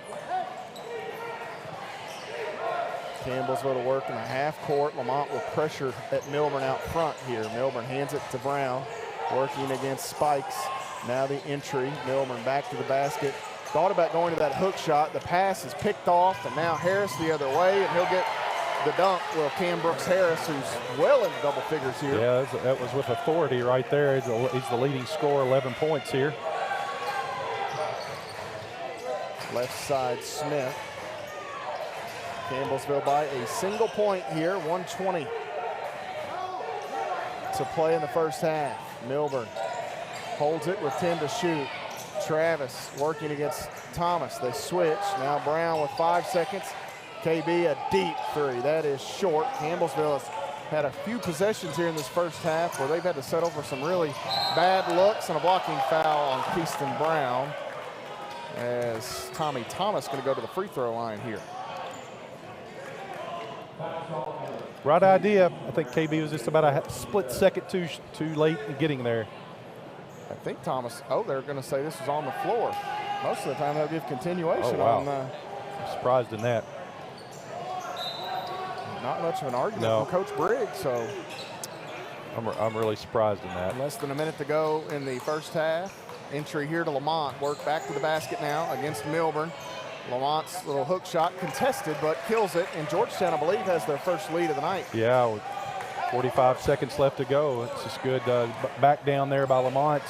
Campbellsville to work in the half court. Lamont will pressure at Milburn out front here. Milburn hands it to Brown, working against Spikes. Now the entry. Milburn back to the basket. Thought about going to that hook shot. The pass is picked off, and now Harris the other way, and he'll get the dunk. Well, Cam Brooks Harris, who's well into double figures here. Yeah, that was with authority right there. He's the leading scorer, 11 points here. Left side, Smith. Campbellsville by a single point here, 1:20 to play in the first half. Milburn holds it with 10 to shoot. Travis working against Thomas. They switch. Now Brown with 5 seconds. KB a deep 3. That is short. Campbellsville has had a few possessions here in this first half where they've had to settle for some really bad looks and a blocking foul on Keaston Brown, as Tommy Thomas going to go to the free throw line here. Right idea. I think KB was just about a split second too late in getting there. I think Thomas, they're going to say this was on the floor. Most of the time they'll give continuation on. I'm surprised in that. Not much of an argument No. from Coach Briggs, so. I'm really surprised in that. Less than a minute to go in the first half. Entry here to Lamont. Work back to the basket now against Milburn. Lamont's little hook shot contested, but kills it. And Georgetown, I believe, has their first lead of the night. Yeah, with 45 seconds left to go. It's just good back down there by Lamont.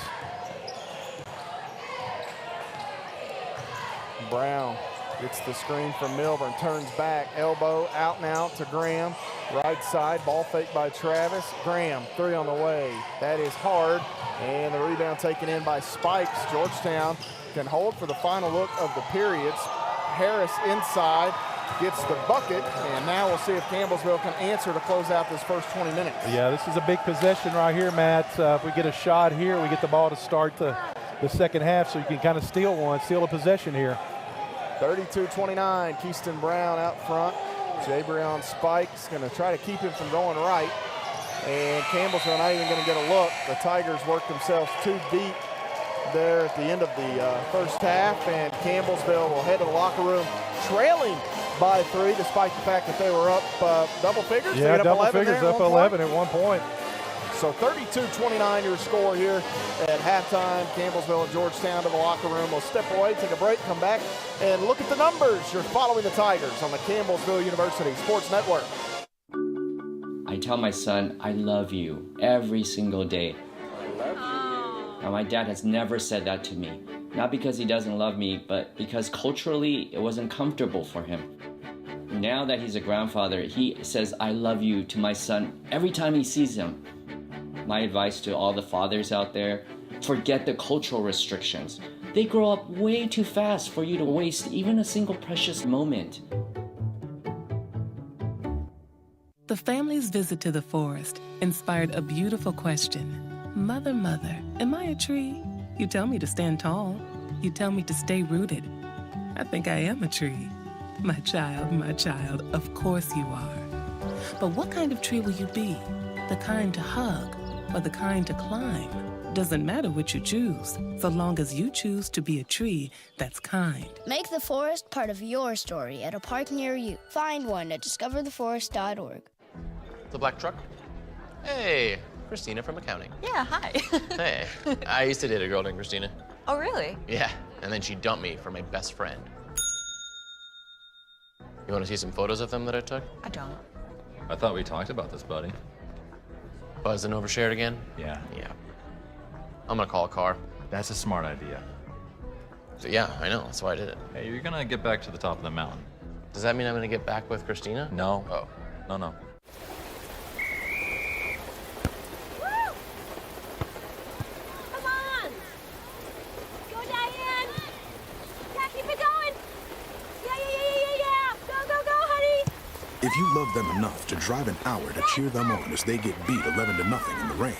Brown gets the screen from Milburn, turns back, elbow out and out to Graham. Right side, ball fake by Travis. Graham, three on the way. That is hard, and the rebound taken in by Spikes. Georgetown can hold for the final look of the periods. Harris inside, gets the bucket, and now we'll see if Campbellsville can answer to close out this first 20 minutes. Yeah, this is a big possession right here, Matt. If we get a shot here, we get the ball to start the second half, so you can kind of steal a possession here. 32-29, Keyston Brown out front. Jabrion Spikes going to try to keep him from going right. And Campbellsville not even going to get a look. The Tigers worked themselves too deep there at the end of the first half, and Campbellsville will head to the locker room trailing by 3, despite the fact that they were up double figures. Yeah, double figures, up 11 at one point. So 32-29 your score here at halftime. Campbellsville and Georgetown to the locker room. We'll step away, take a break, come back, and look at the numbers. You're following the Tigers on the Campbellsville University Sports Network. I tell my son, I love you every single day. I love you. Now, my dad has never said that to me. Not because he doesn't love me, but because culturally it wasn't comfortable for him. Now that he's a grandfather, he says, I love you to my son every time he sees him. My advice to all the fathers out there, forget the cultural restrictions. They grow up way too fast for you to waste even a single precious moment. The family's visit to the forest inspired a beautiful question. Mother, mother, am I a tree? You tell me to stand tall. You tell me to stay rooted. I think I am a tree. My child, of course you are. But what kind of tree will you be? The kind to hug or the kind to climb? Doesn't matter which you choose, so long as you choose to be a tree that's kind. Make the forest part of your story at a park near you. Find one at discovertheforest.org. The black truck? Hey, Christina from accounting. Yeah, hi. Hey, I used to date a girl named Christina. Oh, really? Yeah, and then she dumped me for my best friend. You want to see some photos of them that I took? I don't. I thought we talked about this, buddy. Buzzed and overshared again? Yeah. Yeah. I'm gonna call a car. That's a smart idea. So, yeah, I know, that's why I did it. Hey, you're gonna get back to the top of the mountain. Does that mean I'm gonna get back with Christina? No. Oh. No. Come on! Go, Diane! Yeah, keep it going! Yeah! Go, honey! If you love them enough to drive an hour to cheer them on as they get beat 11-0 in the rain,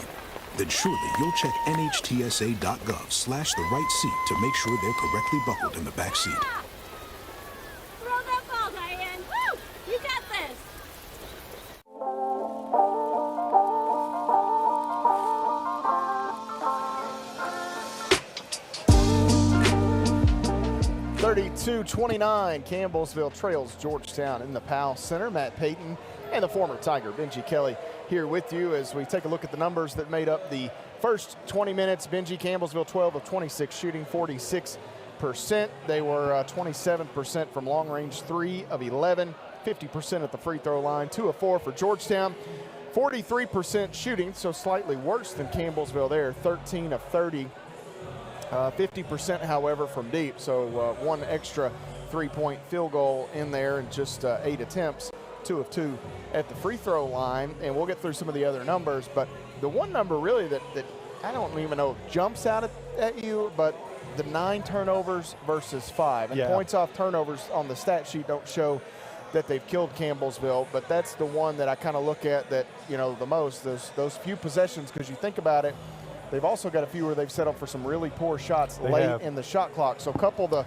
then surely you'll check nhtsa.gov/the right seat to make sure they're correctly buckled in the back seat. Throw that ball, Diane! Woo! You got this! (32-29), Campbellsville trails Georgetown in the Powell Center. Matt Payton and the former Tiger, Benji Kelly, here with you as we take a look at the numbers that made up the first 20 minutes. Benji, Campbellsville 12 of 26, shooting 46%. They were 27% from long range, 3 of 11, 50% at the free throw line, 2 of 4 for Georgetown. 43% shooting, so slightly worse than Campbellsville there, 13 of 30. 50%, however, from deep, so one extra three-point field goal in there and just 8 attempts, 2 of 2 at the free throw line. And we'll get through some of the other numbers, but the one number really that I don't even know if jumps out at you, but the 9 turnovers versus 5. And points off turnovers on the stat sheet don't show that they've killed Campbellsville, but that's the one that I kind of look at that, you know, the most, those few possessions, because you think about it, they've also got a few where they've settled for some really poor shots late in the shot clock. So couple the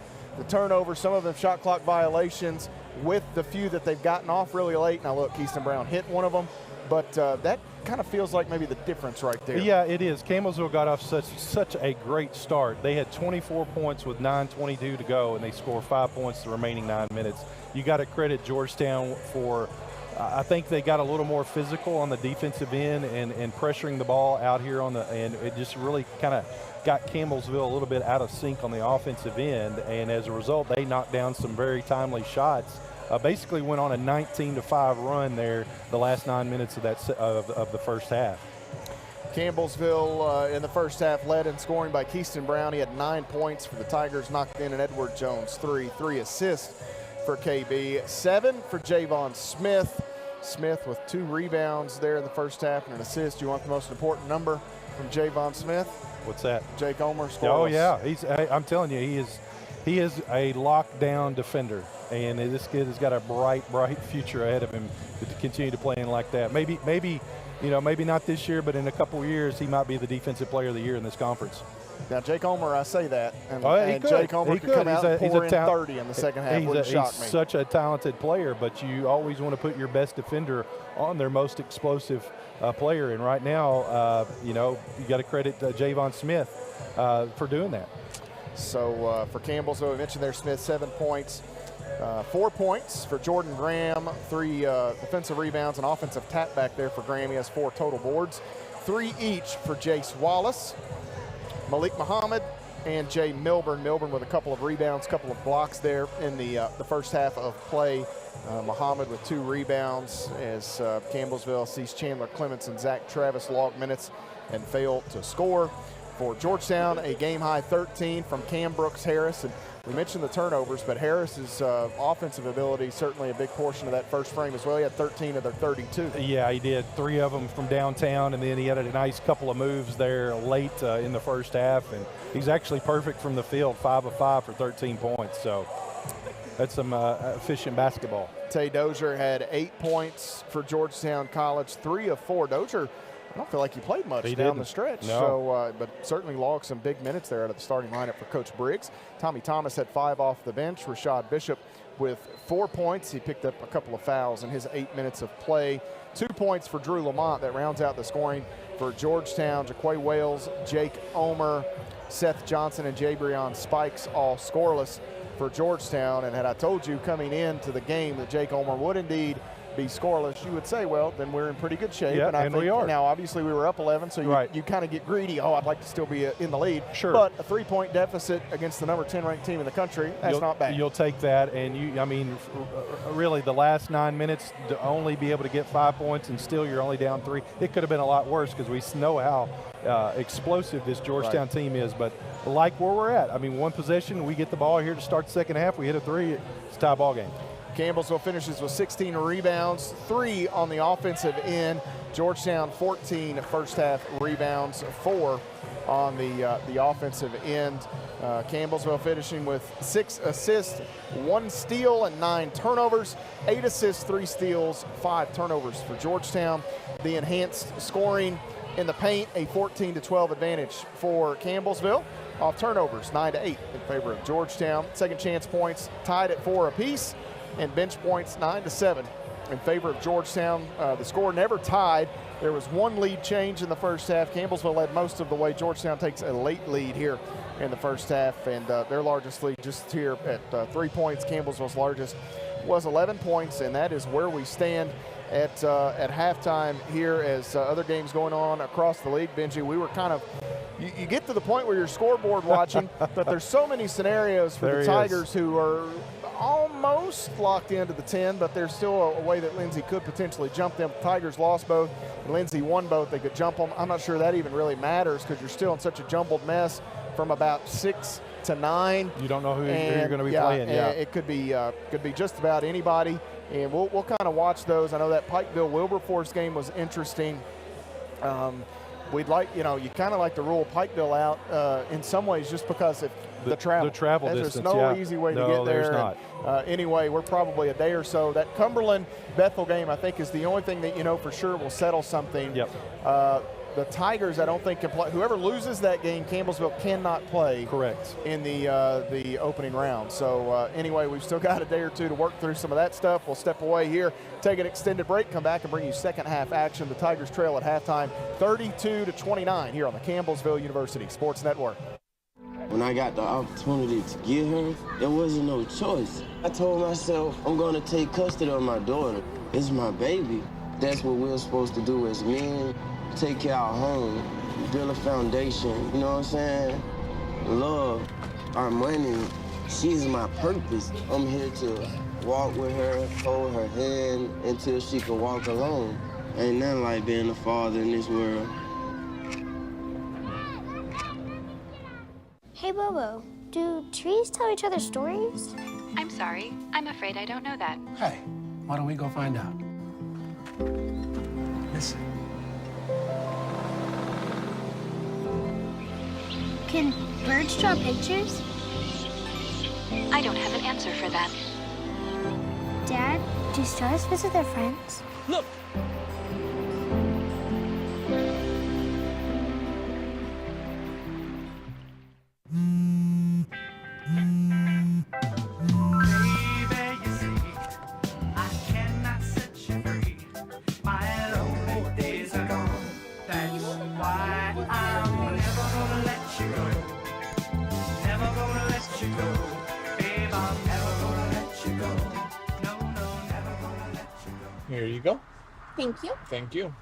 turnovers, some of them shot clock violations, with the few that they've gotten off really late. Now look, Keyston Brown hit one of them, but that kind of feels like maybe the difference right there. Yeah, it is. Campbellsville got off such a great start. They had 24 points with 9:22 to go, and they scored 5 points the remaining 9 minutes. You got to credit Georgetown for I think they got a little more physical on the defensive end and pressuring the ball out here and it just really kind of got Campbellsville a little bit out of sync on the offensive end, and as a result, they knocked down some very timely shots. Basically went on a 19-5 run there the last 9 minutes of the first half. Campbellsville in the first half led in scoring by Keyston Brown. He had 9 points for the Tigers, knocked in, and Edward Jones 3 assists for KB. 7 for Javon Smith. Smith with 2 rebounds there in the first half and an assist. You want the most important number from Javon Smith? What's that? Jake Omer scoreless. Oh yeah, I'm telling you, he is a lockdown defender, and this kid has got a bright future ahead of him to continue to play in like that. Maybe not this year, but in a couple years, he might be the defensive player of the year in this conference. Now, Jake Omer, I say that, and could. Jake Omer could come out and pour in 30 in the second half. Wouldn't shock me. He's such a talented player, but you always want to put your best defender on their most explosive player, and right now, you got to credit Javon Smith for doing that. So for Campbellsville, we mentioned there Smith 7 points. 4 points for Jordan Graham, 3 defensive rebounds, and offensive tap back there for Graham. He has 4 total boards. 3 each for Jace Wallace, Malik Muhammad, and Jay Milburn. Milburn with a couple of rebounds, couple of blocks there in the first half of play. Muhammad with 2 rebounds as Campbellsville sees Chandler Clements and Zach Travis log minutes and fail to score. For Georgetown, a game-high 13 from Cam Brooks Harris. And we mentioned the turnovers, but Harris's offensive ability certainly a big portion of that first frame as well. He had 13 of their 32. Yeah, he did. 3 of them from downtown, and then he had a nice couple of moves there late in the first half. And he's actually perfect from the field, 5 of 5 for 13 points. So that's some efficient basketball. Tay Dozier had 8 points for Georgetown College, 3 of 4. Dozier, I don't feel like he played much down the stretch. No. So, but certainly logged some big minutes there out of the starting lineup for Coach Briggs. Tommy Thomas had 5 off the bench. Rashad Bishop with 4 points. He picked up a couple of fouls in his 8 minutes of play. 2 points for Drew Lamont. That rounds out the scoring for Georgetown. Jaquay Wales, Jake Omer, Seth Johnson, and Jabrion Spikes all scoreless for Georgetown. And had I told you coming into the game that Jake Omer would indeed be scoreless, you would say, well, then we're in pretty good shape. Yeah, and I think we are. Now, obviously, we were up 11, so you kind of get greedy. Oh, I'd like to still be in the lead. Sure. But a 3-point deficit against the number 10 ranked team in the country, that's not bad. You'll take that, and really the last 9 minutes to only be able to get 5 points and still you're only down 3. It could have been a lot worse because we know how explosive this Georgetown team is, but like where we're at. I mean, 1 possession, we get the ball here to start the second half, we hit a 3, it's a tie ball game. Campbellsville finishes with 16 rebounds, 3 on the offensive end. Georgetown 14 first half rebounds, 4 on the offensive end. Campbellsville finishing with 6 assists, 1 steal, and 9 turnovers. 8 assists, 3 steals, 5 turnovers for Georgetown. The enhanced scoring in the paint, a 14-12 advantage for Campbellsville. Off turnovers, 9-8 in favor of Georgetown. Second chance points tied at 4 apiece. And bench points 9-7 in favor of Georgetown. The score never tied. There was 1 lead change in the first half. Campbellsville led most of the way. Georgetown takes a late lead here in the first half, and their largest lead just here at 3 points. Campbellsville's largest was 11 points, and that is where we stand at halftime here as other games going on across the league. Benji, we were kind of you get to the point where you're scoreboard watching, but there's so many scenarios for the Tigers who are almost locked into the 10, but there's still a way that Lindsay could potentially jump them. Tigers lost both, and Lindsay won both. They could jump them. I'm not sure that even really matters because you're still in such a jumbled mess from about 6 to 9. You don't know who you're going to be playing. Yeah, it could be just about anybody, and we'll kind of watch those. I know that Pikeville-Wilberforce game was interesting. We'd like, you kind of like to rule Pikeville out in some ways just because of the travel distance. There's no easy way to get there. There's not. Anyway, we're probably a day or so. That Cumberland-Bethel game, I think, is the only thing that for sure will settle something. Yep. The Tigers, I don't think, can play. Whoever loses that game, Campbellsville cannot play. Correct. In the opening round. So anyway, we've still got a day or two to work through some of that stuff. We'll step away here, take an extended break, come back and bring you second half action. The Tigers trail at halftime, 32-29 here on the Campbellsville University Sports Network. When I got the opportunity to get her, there wasn't no choice. I told myself I'm going to take custody of my daughter. It's my baby. That's what we're supposed to do as men. Take care of our home, build a foundation, you know what I'm saying? Love, our money. She's my purpose. I'm here to walk with her, hold her hand until she can walk alone. Ain't nothing like being a father in this world. Hey, Bobo, do trees tell each other stories? I'm sorry. I'm afraid I don't know that. Hey, why don't we go find out? Listen. Can birds draw pictures? I don't have an answer for that. Dad, do stars visit their friends? Look! Here you go. Thank you. Thank you.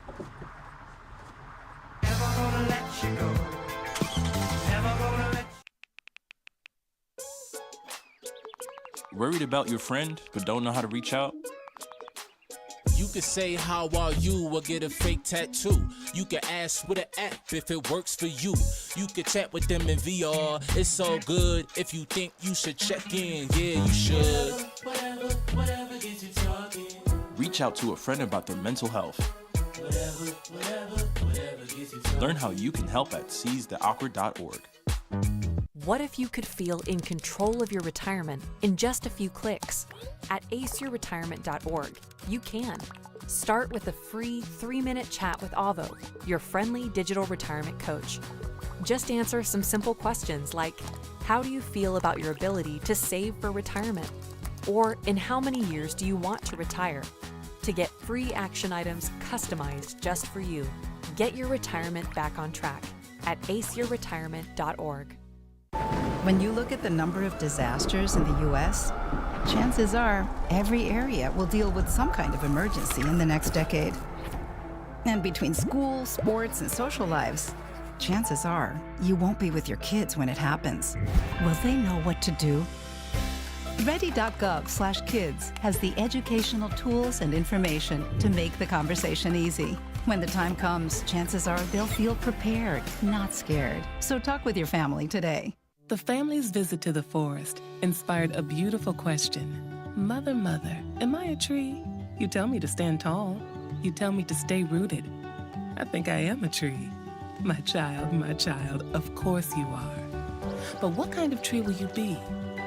Worried about your friend, but don't know how to reach out? You could say how are you or get a fake tattoo. You could ask with an app if it works for you. You could chat with them in VR. It's so good. If you think you should check in, yeah, you should. Whatever gets you talking. Reach out to a friend about their mental health. Whatever gets you talking. Learn how you can help at seizetheawkward.org. What if you could feel in control of your retirement in just a few clicks? At aceyourretirement.org, you can. Start with a free 3-minute chat with Avo, your friendly digital retirement coach. Just answer some simple questions like, how do you feel about your ability to save for retirement? Or in how many years do you want to retire? To get free action items customized just for you, get your retirement back on track at aceyourretirement.org. When you look at the number of disasters in the U.S., chances are every area will deal with some kind of emergency in the next decade. And between school, sports, and social lives, chances are you won't be with your kids when it happens. Will they know what to do? Ready.gov/kids has the educational tools and information to make the conversation easy. When the time comes, chances are they'll feel prepared, not scared. So talk with your family today. The family's visit to the forest inspired a beautiful question. Mother, mother, am I a tree? You tell me to stand tall. You tell me to stay rooted. I think I am a tree. My child, of course you are. But what kind of tree will you be?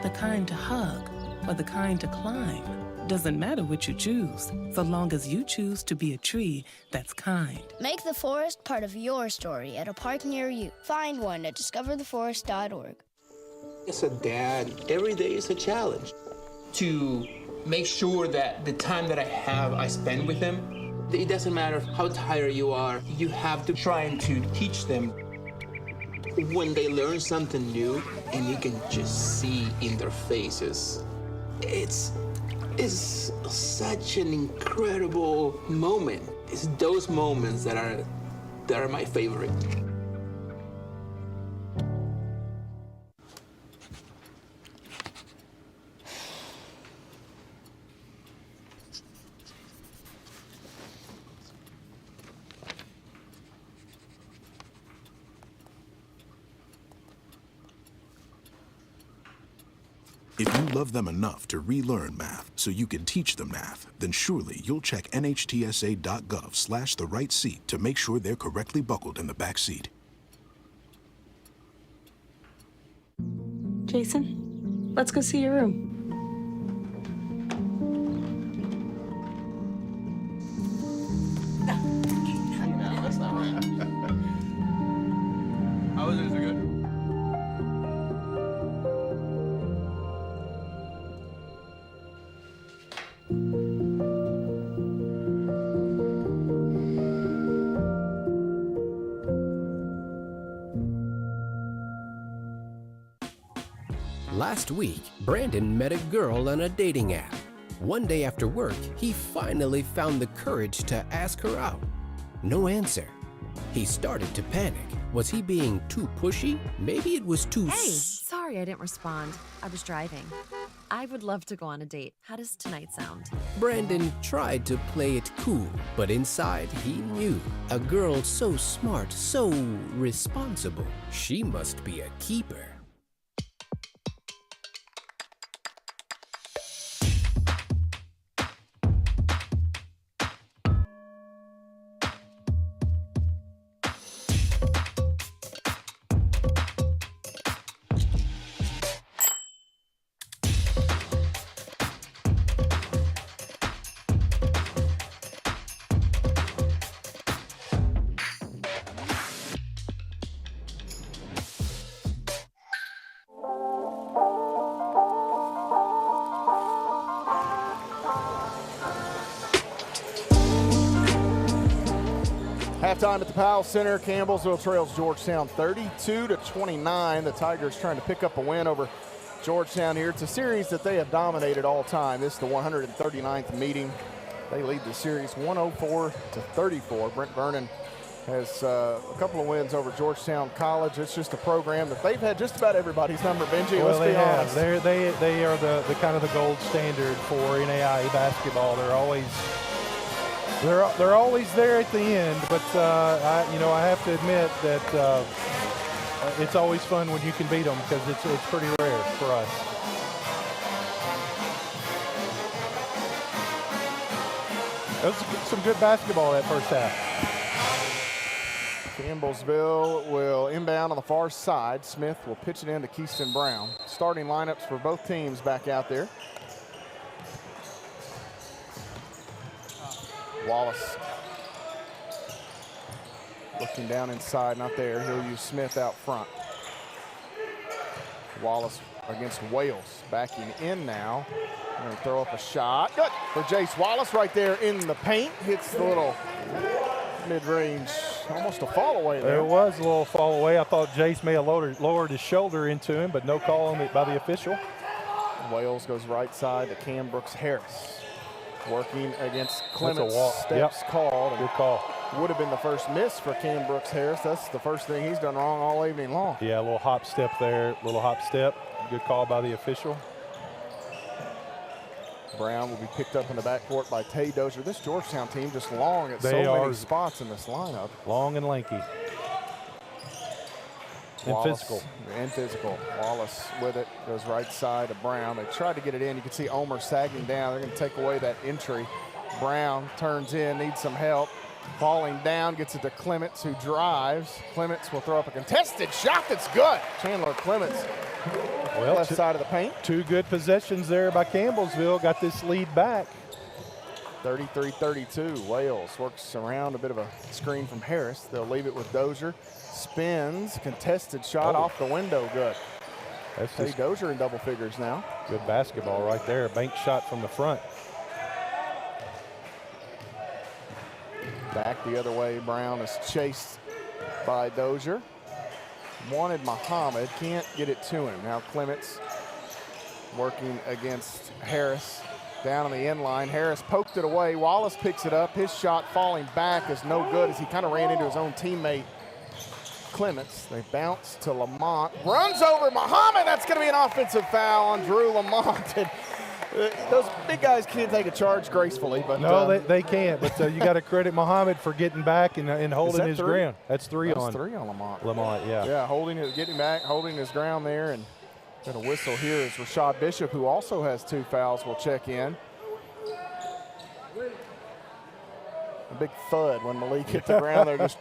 The kind to hug or the kind to climb? Doesn't matter which you choose, so long as you choose to be a tree that's kind. Make the forest part of your story at a park near you. Find one at discovertheforest.org. As a dad, every day is a challenge. To make sure that the time that I spend with them, it doesn't matter how tired you are, you have to try and to teach them. When they learn something new and you can just see in their faces, it's such an incredible moment. It's those moments that are my favorite. If you love them enough to relearn math so you can teach them math, then surely you'll check nhtsa.gov/the right seat to make sure they're correctly buckled in the back seat. Jason, let's go see your room. No, that's not right. How was it? Is it good? Last week, Brandon met a girl on a dating app. One day after work, he finally found the courage to ask her out. No answer. He started to panic. Was he being too pushy? Maybe it was too... Hey, sorry I didn't respond. I was driving. I would love to go on a date. How does tonight sound? Brandon tried to play it cool, but inside he knew. A girl so smart, so responsible, she must be a keeper. Halftime at the Powell Center. Campbellsville trails Georgetown 32-29. The Tigers trying to pick up a win over Georgetown here. It's a series that they have dominated all time. This is the 139th meeting. They lead the series 104-34. Brent Vernon has a couple of wins over Georgetown College. It's just a program that they've had just about everybody's number, Benji. Well, let's be honest. They are the kind of the gold standard for NAIA basketball. They're always there at the end, but I have to admit that it's always fun when you can beat them because it's pretty rare for us. That was some good basketball that first half. Campbellsville will inbound on the far side. Smith will pitch it in to Keyston Brown. Starting lineups for both teams back out there. Wallace looking down inside, not there. He'll use Smith out front. Wallace against Wales, backing in now. Going to throw up a shot. Good for Jace Wallace right there in the paint. Hits the little mid-range, almost a fall away there. There was a little fall away. I thought Jace may have lowered his shoulder into him, but no call on it by the official. Wales goes right side to Cam Brooks-Harris. Working against Clements. Steps called. Good call. Would have been the first miss for Cam Brooks-Harris. That's the first thing he's done wrong all evening long. Yeah, a little hop step there. Little hop step. Good call by the official. Brown will be picked up in the backcourt by Tay Dozier. This Georgetown team just long at so many spots in this lineup. Long and lanky. And physical. Wallace with it, goes right side to Brown. They tried to get it in. You can see Omer sagging down. They're going to take away that entry. Brown turns in, needs some help. Falling down, gets it to Clements, who drives. Clements will throw up a contested shot that's good. Chandler Clements, left side of the paint. Two good possessions there by Campbellsville. Got this lead back. 33-32. Wales works around a bit of a screen from Harris. They'll leave it with Dozier. Spins, contested shot off the window, good. That's Tay Dozier in double figures now. Good basketball right there. Bank shot from the front. Back the other way, Brown is chased by Dozier. Wanted Muhammad, can't get it to him. Now Clements working against Harris. Down on the end line, Harris poked it away. Wallace picks it up. His shot falling back is no good as he kind of ran into his own teammate, Clements. They bounce to Lamont. Runs over Muhammad. That's going to be an offensive foul on Drew Lamont. And, those big guys can't take a charge gracefully. But no, they can't. But you got to credit Muhammad for getting back and holding his ground. That's three on Lamont. Lamont, yeah. Yeah, getting back, holding his ground there. And got a whistle here is Rashad Bishop, who also has 2 fouls, will check in. A big thud when Malik hit the ground there. Just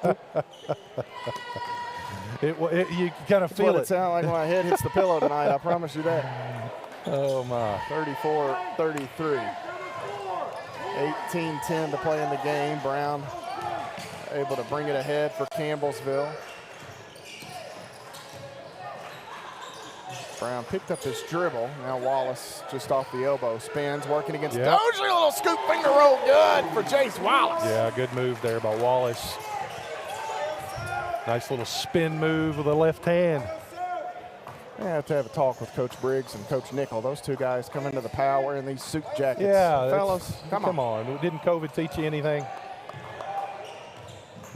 you kind of feel it. It sounds like when my head hits the pillow tonight, I promise you that. Oh, my. 34-33. 18-10 to play in the game. Brown able to bring it ahead for Campbellsville. Brown picked up his dribble. Now Wallace just off the elbow. Spins, working against Dozier. A little scoop finger roll. Good for Jace Wallace. Yeah, good move there by Wallace. Nice little spin move with the left hand. I have to have a talk with Coach Briggs and Coach Nickel. Those two guys come into the PAL wearing these suit jackets. Yeah, fellas, come on. Didn't COVID teach you anything?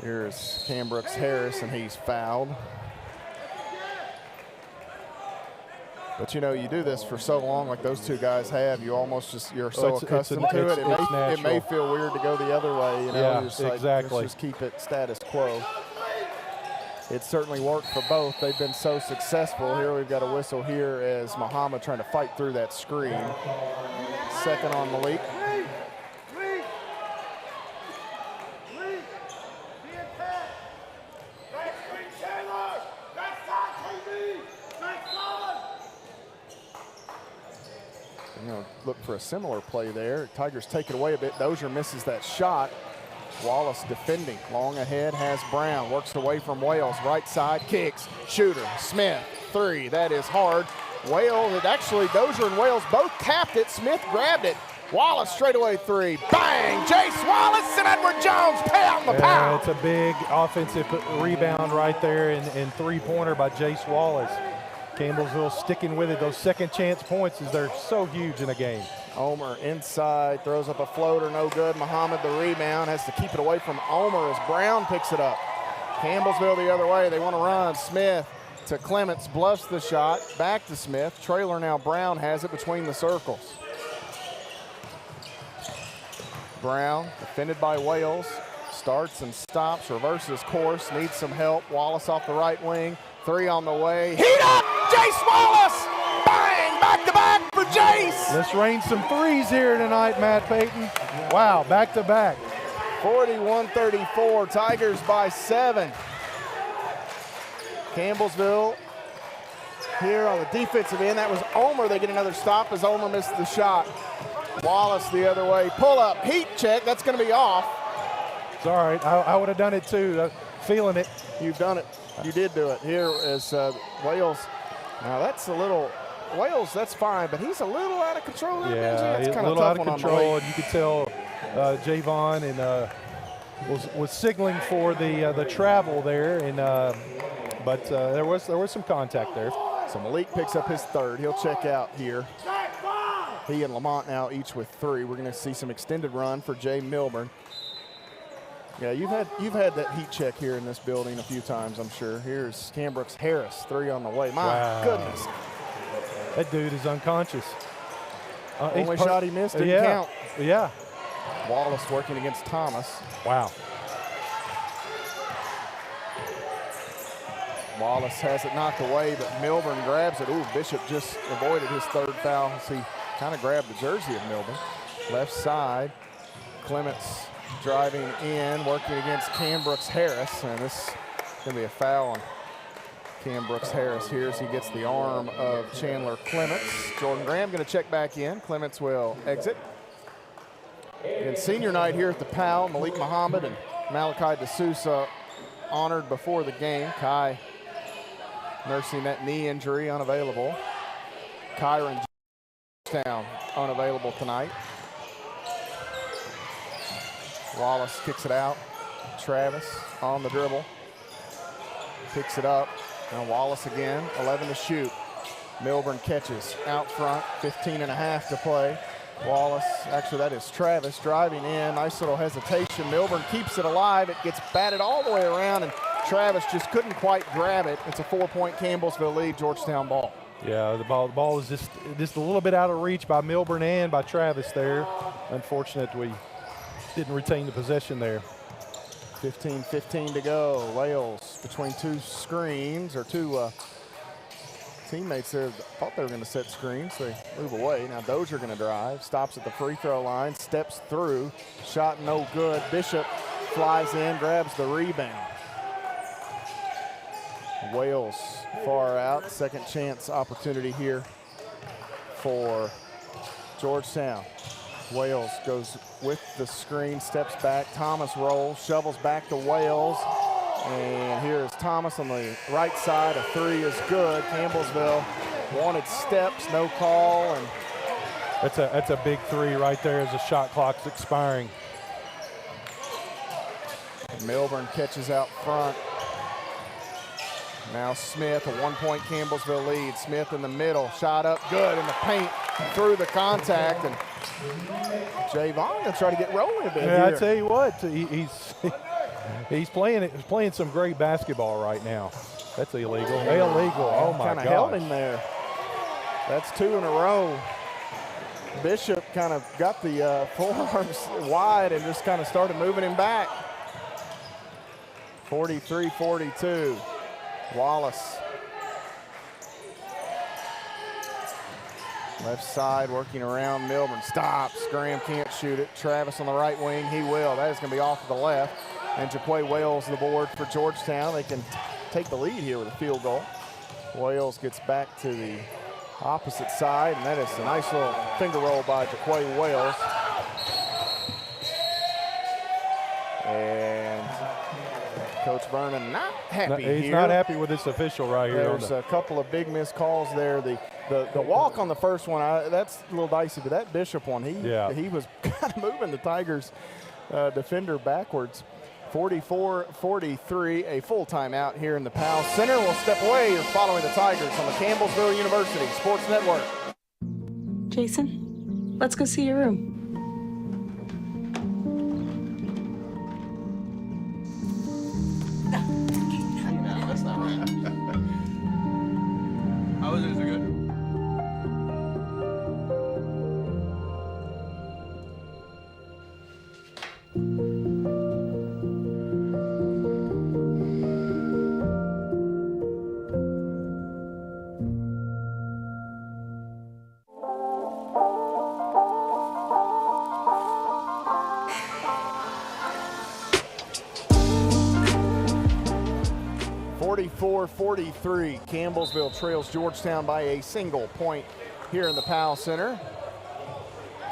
Here's Cam Brooks Harris, and he's fouled. But, you know, you do this for so long like those two guys have, you almost just, you're so accustomed to it. It may feel weird to go the other way. You know, yeah, just like, exactly. let's just keep it status quo. It certainly worked for both. They've been so successful. Here we've got a whistle here as Muhammad trying to fight through that screen. Second on Malik. You know, look for a similar play there. Tigers take it away a bit. Dozier misses that shot. Wallace defending, long ahead, has Brown, works away from Wales, right side, kicks, shooter, Smith, three, that is hard. Wales, actually Dozier and Wales both tapped it, Smith grabbed it. Wallace straightaway three, bang! Jace Wallace and Edward Jones pay out in the power. It's a big offensive rebound right there and three-pointer by Jace Wallace. Campbellsville sticking with it. Those second chance points is they're so huge in a game. Omer inside, throws up a floater, no good. Muhammad the rebound, has to keep it away from Omer as Brown picks it up. Campbellsville the other way, they want to run. Smith to Clements, bluffs the shot, back to Smith. Trailer now, Brown has it between the circles. Brown, defended by Wales, starts and stops, reverses course, needs some help. Wallace off the right wing, three on the way. Heat up, Jace Wallace! Bang, back to back for Jace! Let's rain some threes here tonight, Matt Payton. Wow, back to back. 41-34, Tigers by 7. Campbellsville here on the defensive end. That was Omer. They get another stop as Omer missed the shot. Wallace the other way. Pull up, heat check. That's going to be off. It's all right. I would have done it too. Feeling it. You've done it. You did do it. Here is Wales. Now that's a little, Wales, that's fine, but he's a little out of control. Yeah, it's a little out of control, and you could tell Javon and was signaling for the travel there, and but there was some contact there. So Malik picks up his third. He'll check out here. He and Lamont now each with three. We're going to see some extended run for Jay Milburn. Yeah, you've had that heat check here in this building a few times, I'm sure. Here's Cam Brooks Harris, three on the way. My goodness. That dude is unconscious. Only shot he missed didn't count. Yeah. Wallace working against Thomas. Wow. Wallace has it knocked away, but Milburn grabs it. Ooh, Bishop just avoided his third foul as he kind of grabbed the jersey of Milburn. Left side, Clements driving in, working against Cam Brooks Harris, and this is going to be a foul on Cam Brooks Harris here as he gets the arm of Chandler Clements. Jordan Graham going to check back in. Clements will exit. And senior night here at the PAL, Malik Muhammad and Malachi D'Souza honored before the game. Kai nursing that knee injury, unavailable. Kyron Georgetown unavailable tonight. Wallace kicks it out. Travis on the dribble. Picks it up. Now Wallace again, 11 to shoot. Milburn catches out front, 15 and a half to play. Wallace, actually that is Travis driving in. Nice little hesitation. Milburn keeps it alive. It gets batted all the way around, and Travis just couldn't quite grab it. It's a 4-point Campbellsville lead, Georgetown ball. Yeah, the ball is just a little bit out of reach by Milburn and by Travis there. Unfortunate we didn't retain the possession there. 15-15 to go. Wales between two screens, or two teammates there thought they were going to set screens. They move away. Now Dozier going to drive, stops at the free throw line, steps through, shot no good. Bishop flies in, grabs the rebound. Wales far out. Second chance opportunity here for Georgetown. Wales goes with the screen, steps back. Thomas rolls, shovels back to Wales. And here is Thomas on the right side. A three is good. Campbellsville wanted steps, no call. And that's a big three right there as the shot clock's expiring. Milburn catches out front. Now Smith, a 1-point Campbellsville lead. Smith in the middle, shot up good in the paint, through the contact, and Javon gonna try to get rolling a bit here. I tell you what, he's playing some great basketball right now. That's illegal. Illegal. Oh my God. Kind of held him there. That's 2 in a row. Bishop kind of got the forearms wide and just kind of started moving him back. 43-42. Wallace. Left side working around Milburn. Stops. Graham can't shoot it. Travis on the right wing. He will. That is going to be off to the left. And Jaquay Wales the board for Georgetown. They can take the lead here with a field goal. Wales gets back to the opposite side, and that is a nice little finger roll by Jaquay Wales. And Coach Vernon not happy here. He's not happy with this official right here. There's a couple of big missed calls there. The walk on the first one, that's a little dicey, but that Bishop one, he was kind of moving the Tigers defender backwards. 44-43, a full timeout here in the Powell Center. We'll step away. You're following the Tigers on the Campbellsville University Sports Network. Jason, let's go see your room. No, that's not right. How is it? Is it good? 44-43, Campbellsville trails Georgetown by a single point here in the Powell Center.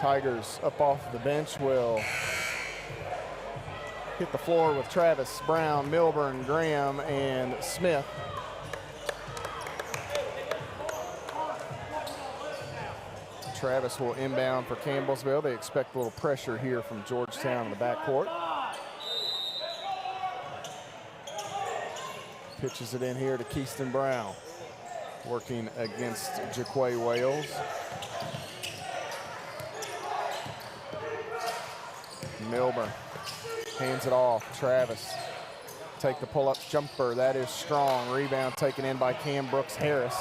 Tigers up off the bench will hit the floor with Travis, Brown, Milburn, Graham, and Smith. Travis will inbound for Campbellsville. They expect a little pressure here from Georgetown in the backcourt. Pitches it in here to Keyston Brown, working against Jaquay Wales. Milburn hands it off. Travis take the pull-up jumper. That is strong. Rebound taken in by Cam Brooks Harris.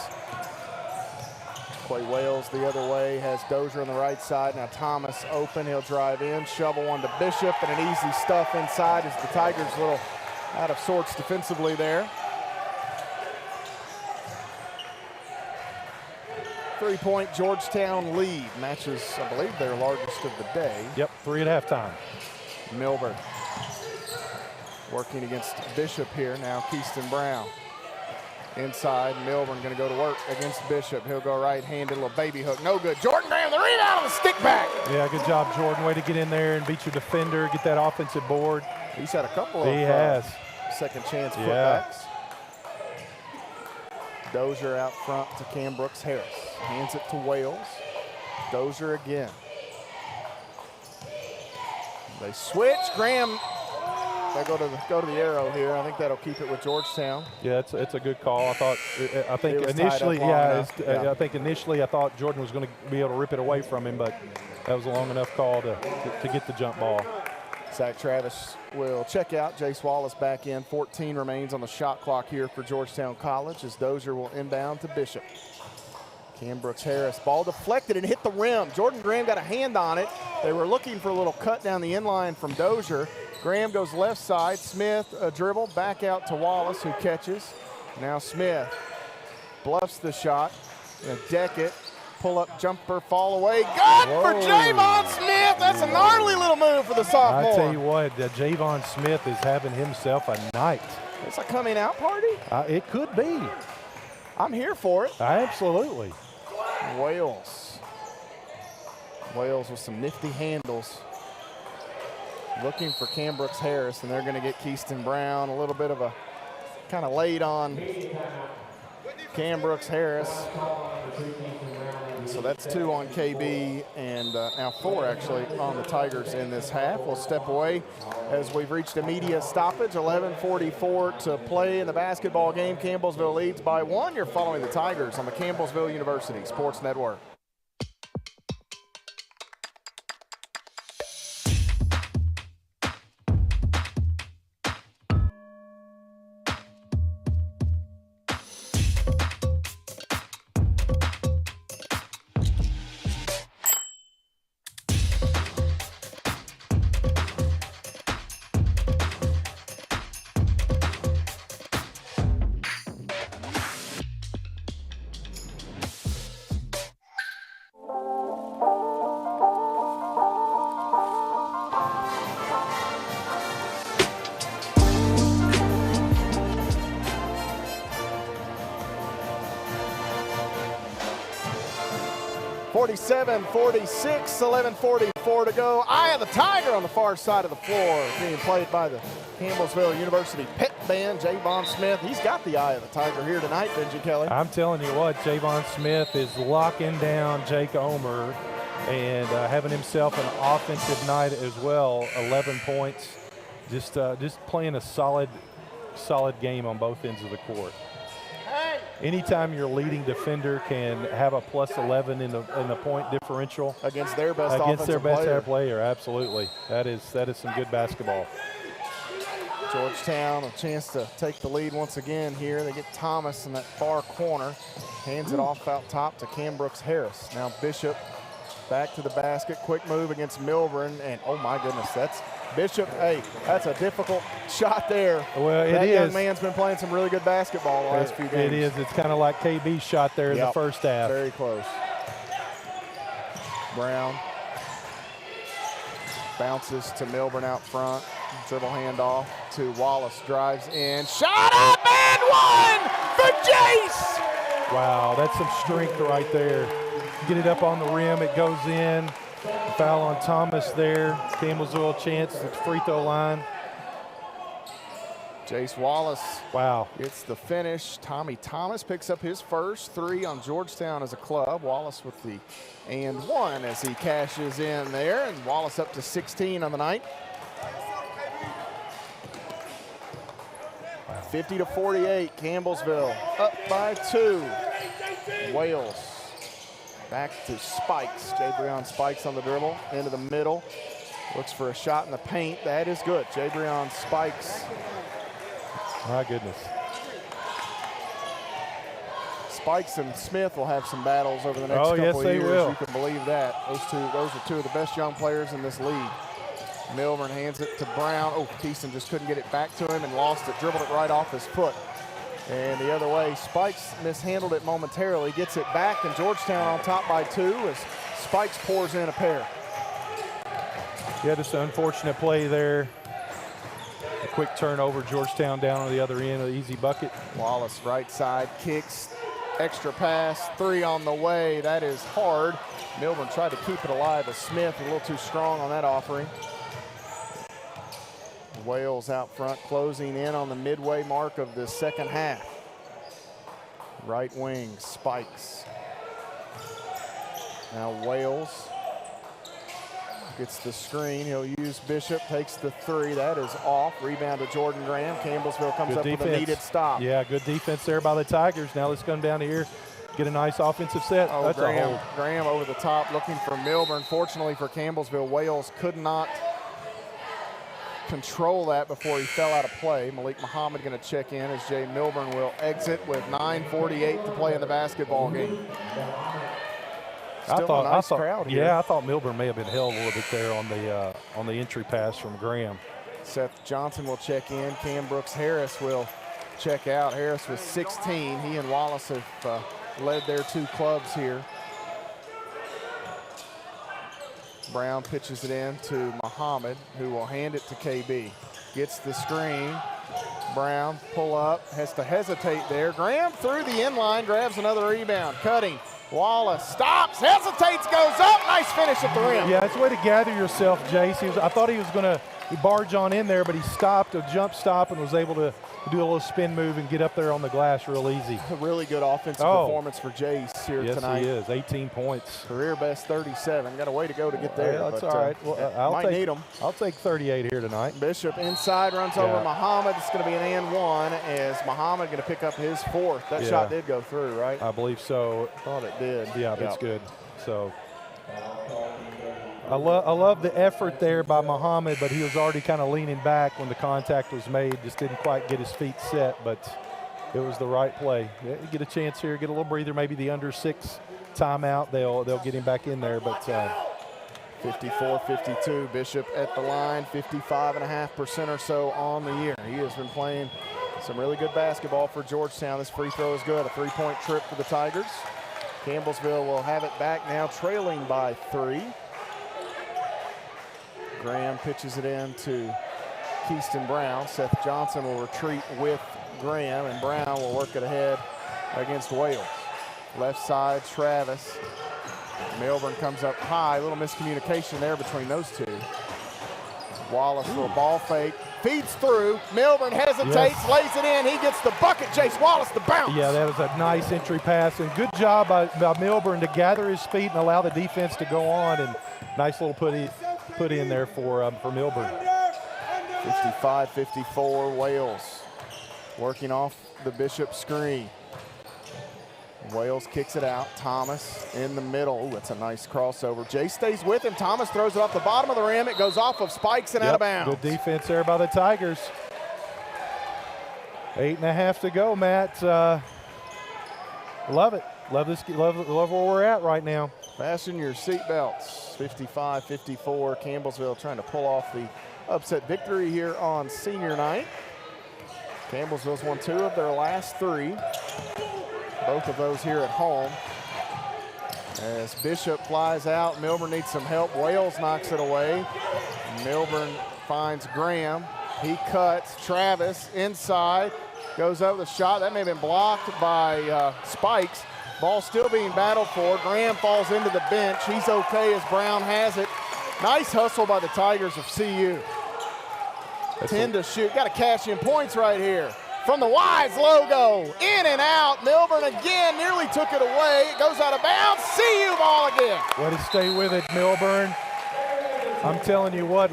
Jaquay Wales the other way, has Dozier on the right side. Now Thomas open, he'll drive in, shovel one to Bishop, and an easy stuff inside as the Tigers a little out of sorts defensively there. 3-point Georgetown lead. Matches, I believe, their largest of the day. Yep, 3 at halftime. Milburn working against Bishop here. Now Keyston Brown. Inside, Milburn gonna go to work against Bishop. He'll go right-handed, little baby hook, no good. Jordan Graham, the rebound on the stick back. Yeah, good job, Jordan. Way to get in there and beat your defender, get that offensive board. He's had a couple of second chance putbacks. Dozier out front to Cam Brooks Harris. Hands it to Wales. Dozier again. They switch. Graham, they go to the arrow here. I think that'll keep it with Georgetown. Yeah, it's a good call. I think initially, I think initially I thought Jordan was going to be able to rip it away from him, but that was a long enough call to get the jump ball. Zach Travis will check out. Jace Wallace back in. 14 remains on the shot clock here for Georgetown College as Dozier will inbound to Bishop. Cam Brooks Harris, ball deflected and hit the rim. Jordan Graham got a hand on it. They were looking for a little cut down the inline from Dozier. Graham goes left side. Smith a dribble back out to Wallace, who catches. Now Smith bluffs the shot. Gonna deck it. Pull-up jumper, fall away. Good for Javon Smith. That's a gnarly little move for the sophomore. I tell you what, Javon Smith is having himself a night. It's a coming out party? It could be. I'm here for it. Absolutely. Wales with some nifty handles. Looking for Cam Brooks Harris, and they're going to get Keyston Brown. A little bit of a kind of late on Cam Brooks Harris. So So that's 2 on KB and now 4 actually on the Tigers in this half. We'll step away as we've reached a media stoppage. 11:44 to play in the basketball game. Campbellsville leads by 1. You're following the Tigers on the Campbellsville University Sports Network. .47-46, 11:44 to go. Eye of the Tiger on the far side of the floor, being played by the Campbellsville University pit band. Javon Smith, he's got the Eye of the Tiger here tonight, Benji Kelly. I'm telling you what, Javon Smith is locking down Jake Omer and having himself an offensive night as well. 11 points, just playing a solid game on both ends of the court. Anytime your leading defender can have a plus 11 in the point differential against their best player, absolutely. That is some good basketball. Georgetown a chance to take the lead once again here. They get Thomas in that far corner, hands it off out top to Cam Brooks Harris. Now Bishop back to the basket, quick move against Milburn, and oh my goodness, that's Bishop. Hey, that's a difficult shot there. Well, that young man's been playing some really good basketball the last few games. It is. It's kind of like KB's shot there in the first half. Very close. Brown bounces to Milburn out front. Dribble handoff to Wallace, drives in, shot up and one for Jace! Wow, that's some strength right there. Get it up on the rim, it goes in. Foul on Thomas there. Campbellsville chance at the free throw line. Jace Wallace. Wow. Gets the finish. Tommy Thomas picks up his first 3 on Georgetown as a club. Wallace with the and 1 as he cashes in there. And Wallace up to 16 on the night. 50-48, Campbellsville up by 2. Wales back to Spikes. Jabrion Spikes on the dribble, into the middle. Looks for a shot in the paint. That is good. Jabrion Spikes. My goodness. Spikes and Smith will have some battles over the next couple of years. They will. You can believe that. Those are 2 of the best young players in this league. Milburn hands it to Brown. Oh, Keeson just couldn't get it back to him and lost it, dribbled it right off his foot. And the other way, Spikes mishandled it momentarily, gets it back, and Georgetown on top by 2 as Spikes pours in a pair. Yeah, just an unfortunate play there. A quick turnover, Georgetown down on the other end, an easy bucket. Wallace right side, kicks, extra pass, 3 on the way. That is hard. Milburn tried to keep it alive, but Smith a little too strong on that offering. Wales out front, closing in on the midway mark of the second half. Right wing, Spikes. Now Wales gets the screen. He'll use Bishop, takes the 3. That is off. Rebound to Jordan Graham. Campbellsville comes up with a needed stop. Yeah, good defense there by the Tigers. Now let's come down here, get a nice offensive set. Oh, that's a hold. Graham over the top looking for Milburn. Fortunately for Campbellsville, Wales could not control that before he fell out of play. Malik Muhammad going to check in as Jay Milburn will exit with 9:48 to play in the basketball game. Still a nice crowd here. Yeah, I thought Milburn may have been held a little bit there on the entry pass from Graham. Seth Johnson will check in. Cam Brooks Harris will check out. Harris with 16. He and Wallace have led their 2 clubs here. Brown pitches it in to Muhammad, who will hand it to KB. Gets the screen. Brown pull up, has to hesitate there. Graham through the inline, grabs another rebound. Cutting. Wallace stops, hesitates, goes up. Nice finish at the rim. Yeah, it's a way to gather yourself, Jace. I thought he was going to barge on in there, but he stopped a jump stop and was able to do a little spin move and get up there on the glass real easy. A really good offensive performance for Jace here tonight. Yes, he is. 18 points. Career best 37. Got a way to go to get there. Yeah, that's all right. Well, might need them. I'll take 38 here tonight. Bishop inside runs over Muhammad. It's going to be an and one as Muhammad going to pick up his fourth. That shot did go through, right? I believe so. Thought it did. Yeah, that's good. So I love the effort there by Muhammad, but he was already kind of leaning back when the contact was made. Just didn't quite get his feet set, but it was the right play. Yeah, get a chance here, get a little breather. Maybe the under 6 timeout. They'll get him back in there, but 54-52. Bishop at the line, 55.5% or so on the year. He has been playing some really good basketball for Georgetown. This free throw is good. A 3-point trip for the Tigers. Campbellsville will have it back now, trailing by 3. Graham pitches it in to Keyston Brown. Seth Johnson will retreat with Graham, and Brown will work it ahead against Wales. Left side, Travis. Milburn comes up high. A little miscommunication there between those two. Wallace, little ball fake. Feeds through. Milburn hesitates, lays it in. He gets the bucket. Jace Wallace the bounce. Yeah, that was a nice entry pass, and good job by Milburn to gather his feet and allow the defense to go on, and nice little put in there for Milburn. 55-54, Wales working off the Bishop screen. Wales kicks it out. Thomas in the middle. Ooh, that's a nice crossover. Jay stays with him. Thomas throws it off the bottom of the rim. It goes off of spikes and out of bounds. Good defense there by the Tigers. 8.5 to go, Matt. Love it. Love this. Love where we're at right now. Fasten your seatbelts. 55-54. Campbellsville trying to pull off the upset victory here on senior night. Campbellsville's won 2 of their last 3. Both of those here at home. As Bishop flies out, Milburn needs some help. Wales knocks it away. Milburn finds Graham. He cuts. Travis inside. Goes up the shot. That may have been blocked by Spikes. Ball still being battled for. Graham falls into the bench. He's okay as Brown has it. Nice hustle by the Tigers of CU. 10 to shoot. Got to cash in points right here. From the Wise logo, in and out. Milburn again nearly took it away. It goes out of bounds. CU ball again. Way to stay with it, Milburn. I'm telling you what,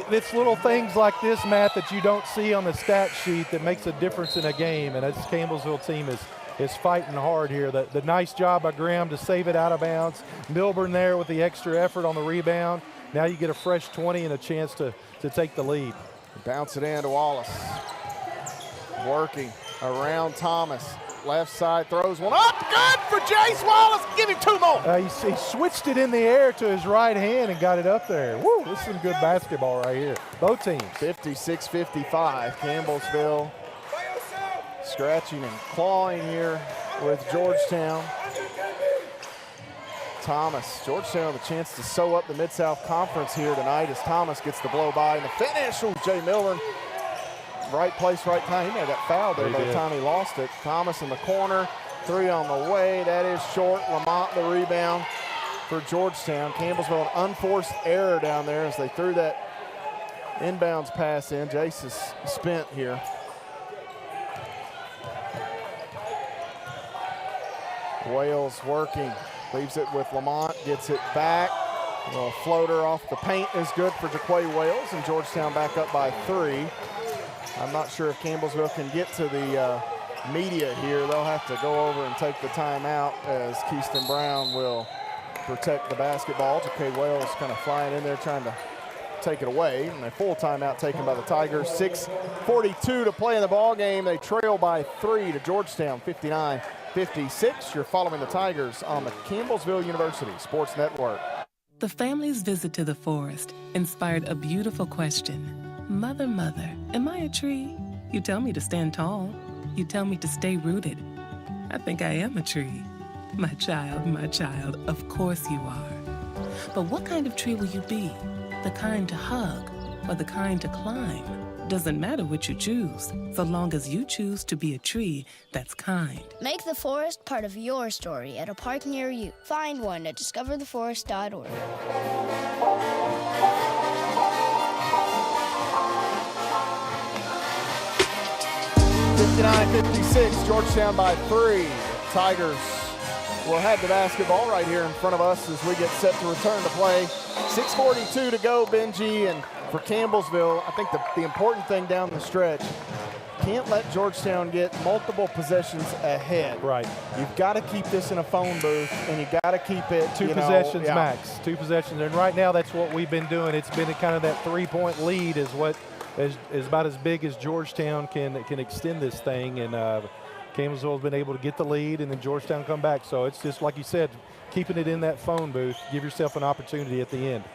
it's little things like this, Matt, that you don't see on the stat sheet that makes a difference in a game, and this Campbellsville team is fighting hard here. The nice job by Graham to save it out of bounds. Milburn there with the extra effort on the rebound. Now you get a fresh 20 and a chance to take the lead. Bounce it in to Wallace. Working around Thomas. Left side throws one up. Good for Jace Wallace. Give him 2 more. He switched it in the air to his right hand and got it up there. Woo, this is some good basketball right here. Both teams. 56-55. Campbellsville scratching and clawing here with Georgetown. Thomas. Georgetown with a chance to sew up the Mid-South Conference here tonight as Thomas gets the blow by and the finish. Ooh, Jay Milburn. Right place, right time. He may have got fouled there by the time he lost it. Thomas in the corner, 3 on the way. That is short. Lamont the rebound for Georgetown. Campbellsville an unforced error down there as they threw that inbounds pass in. Jace is spent here. Wales working. Leaves it with Lamont. Gets it back. A little floater off the paint is good for Jaquay Wales, and Georgetown back up by 3. I'm not sure if Campbellsville can get to the media here. They'll have to go over and take the timeout as Keyston Brown will protect the basketball. Jaquay Wales kind of flying in there trying to take it away. And a full timeout taken by the Tigers. 6:42 to play in the ball game. They trail by 3 to Georgetown, 59-56. You're following the Tigers on the Campbellsville University Sports Network. The family's visit to the forest inspired a beautiful question. Mother, mother, am I a tree? You tell me to stand tall. You tell me to stay rooted. I think I am a tree. My child, of course you are. But what kind of tree will you be? The kind to hug or the kind to climb? Doesn't matter what you choose, so long as you choose to be a tree that's kind. Make the forest part of your story at a park near you. Find one at discovertheforest.org. 59-56, Georgetown by 3. Tigers will have the basketball right here in front of us as we get set to return to play. 6:42 to go, Benji, and for Campbellsville, I think the important thing down the stretch, can't let Georgetown get multiple possessions ahead. Right. You've got to keep this in a phone booth, and you got to keep it, Two possessions max. 2 possessions, and right now that's what we've been doing. It's been kind of that 3-point lead is what is about as big as Georgetown can extend this thing, and Campbellsville has been able to get the lead, and then Georgetown come back. So it's just like you said, keeping it in that phone booth. Give yourself an opportunity at the end.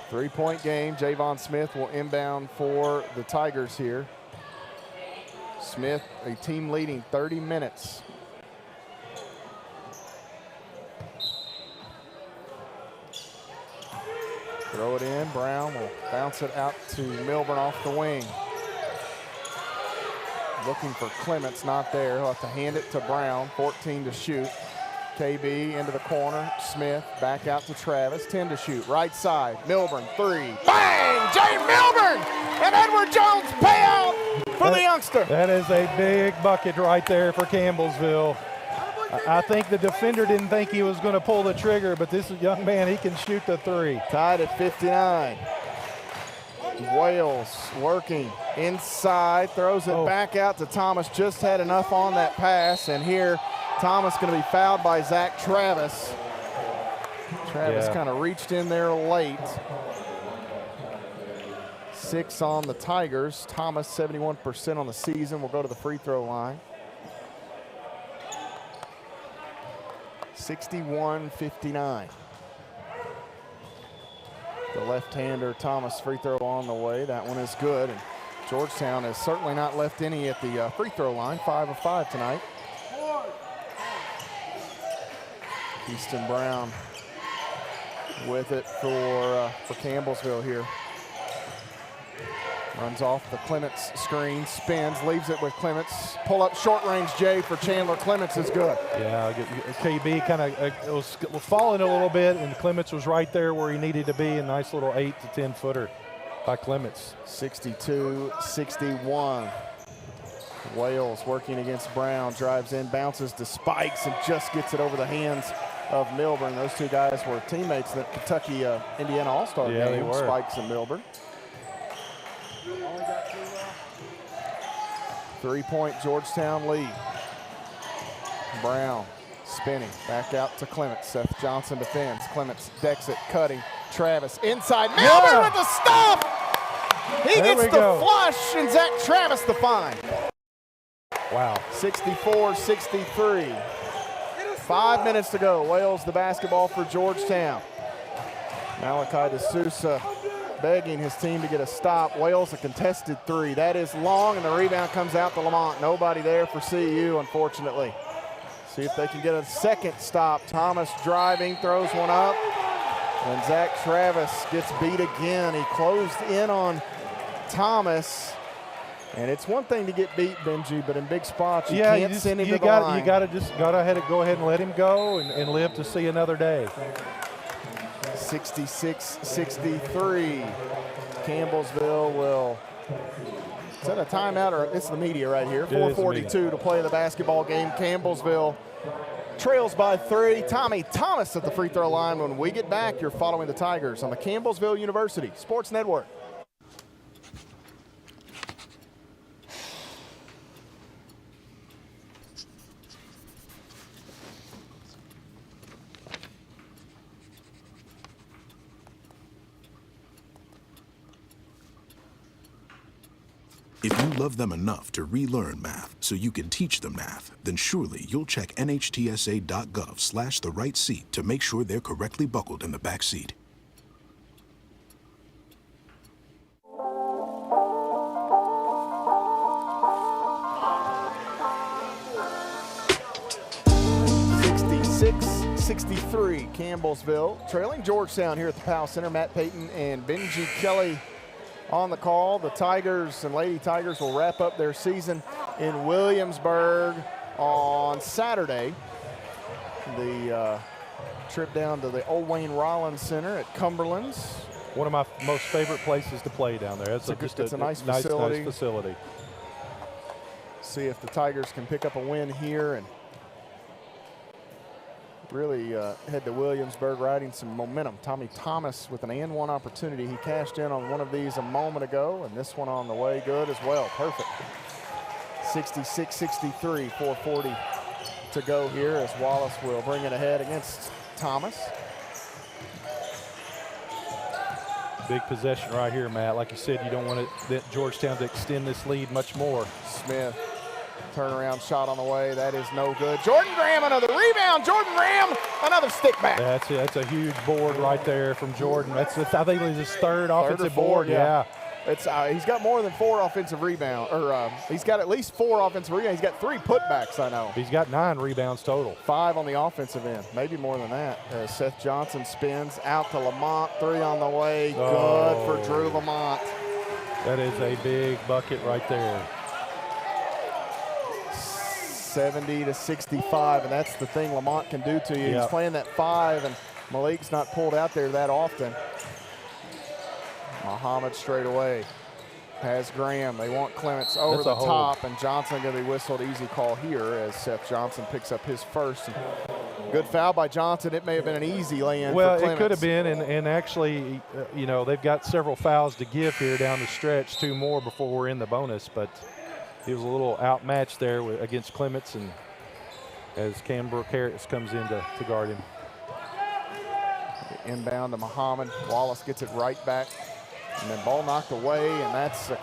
3-point game. Javon Smith will inbound for the Tigers here. Smith, a team leading 30 minutes. Throw it in. Brown will bounce it out to Milburn off the wing. Looking for Clements, not there. He'll have to hand it to Brown. 14 to shoot. KB into the corner. Smith back out to Travis. 10 to shoot. Right side. Milburn, 3. Bang! Jay Milburn! And Edward Jones payout for the youngster. That is a big bucket right there for Campbellsville. I think the defender didn't think he was going to pull the trigger, but this young man, he can shoot the 3. Tied at 59. Wales working inside, throws it back out to Thomas. Just had enough on that pass, and here Thomas going to be fouled by Zach Travis. Travis kind of reached in there late. 6 on the Tigers. Thomas 71% on the season. Will go to the free throw line. 61-59. The left-hander, Thomas, free throw on the way. That one is good. And Georgetown has certainly not left any at the free throw line. 5 of 5 tonight. Easton Brown with it for Campbellsville here. Runs off the Clements screen, spins, leaves it with Clements. Pull up short range J for Chandler. Clements is good. Yeah, KB kind of was falling a little bit, and Clements was right there where he needed to be. A nice little 8 to 10 footer by Clements. 62-61. Wales working against Brown, drives in, bounces to Spikes, and just gets it over the hands of Milburn. Those two guys were teammates in the Kentucky Indiana All-Star game. They were. Spikes and Milburn. 3-point Georgetown lead. Brown spinning, back out to Clements. Seth Johnson defends. Clements decks it, cutting. Travis inside. Milburn with the stop! He gets the flush, and Zach Travis the find. Wow. 64-63. 5 minutes to go. Wales the basketball for Georgetown. Malachi D'Souza begging his team to get a stop. Wales a contested 3. That is long, and the rebound comes out to Lamont. Nobody there for CU, unfortunately. See if they can get a second stop. Thomas driving, throws one up, and Zach Travis gets beat again. He closed in on Thomas, and it's one thing to get beat, Benji, but in big spots, you can't send him to the line. You got to go ahead and let him go and live to see another day. 66-63. Campbellsville will set a timeout, or it's the media right here. 4:42 to play the basketball game. Campbellsville trails by 3. Tommy Thomas at the free throw line. When we get back, you're following the Tigers on the Campbellsville University Sports Network. If you love them enough to relearn math so you can teach them math, then surely you'll check nhtsa.gov/the right seat to make sure they're correctly buckled in the back seat. Campbellsville trailing Georgetown here at the Powell Center. Matt Payton and Benji Kelly on the call. The Tigers and Lady Tigers will wrap up their season in Williamsburg on Saturday. The trip down to the Old Wayne Rollins Center at Cumberland's. One of my most favorite places to play down there. It's a nice facility. Nice facility. see if the Tigers can pick up a win here and really head to Williamsburg riding some momentum. Tommy Thomas with an and one opportunity. He cashed in on one of these a moment ago, and this one on the way good as well. Perfect. 66-63, 4:40 to go here as Wallace will bring it ahead against Thomas. Big possession right here, Matt. Like you said, you don't want Georgetown to extend this lead much more. Smith, turnaround shot on the way. That is no good. Jordan Graham, another rebound. Jordan Graham, another stick back. That's a huge board right there from Jordan. I think it was his third offensive board. Yeah. It's he's got more than 4 offensive rebounds, or he's got at least 4 offensive rebounds. He's got 3 putbacks, I know. He's got 9 rebounds total. 5 on the offensive end, maybe more than that. Seth Johnson spins out to Lamont, 3 on the way. Good for Drew Lamont. That is a big bucket right there. 70-65, and that's the thing Lamont can do to you. Yep. He's playing that 5, and Malik's not pulled out there that often. Muhammad straight away has Graham. They want Clements over the top, and Johnson going to be whistled. Easy call here as Seth Johnson picks up his first. And good foul by Johnson. It may have been an easy lay-in for Clements. Well, it could have been, and actually, you know, they've got several fouls to give here down the stretch, 2 more before we're in the bonus, but he was a little outmatched there against Clements, and as Cam Brooke-Harris comes in to guard him. Inbound to Muhammad. Wallace gets it right back. And then ball knocked away, and that's a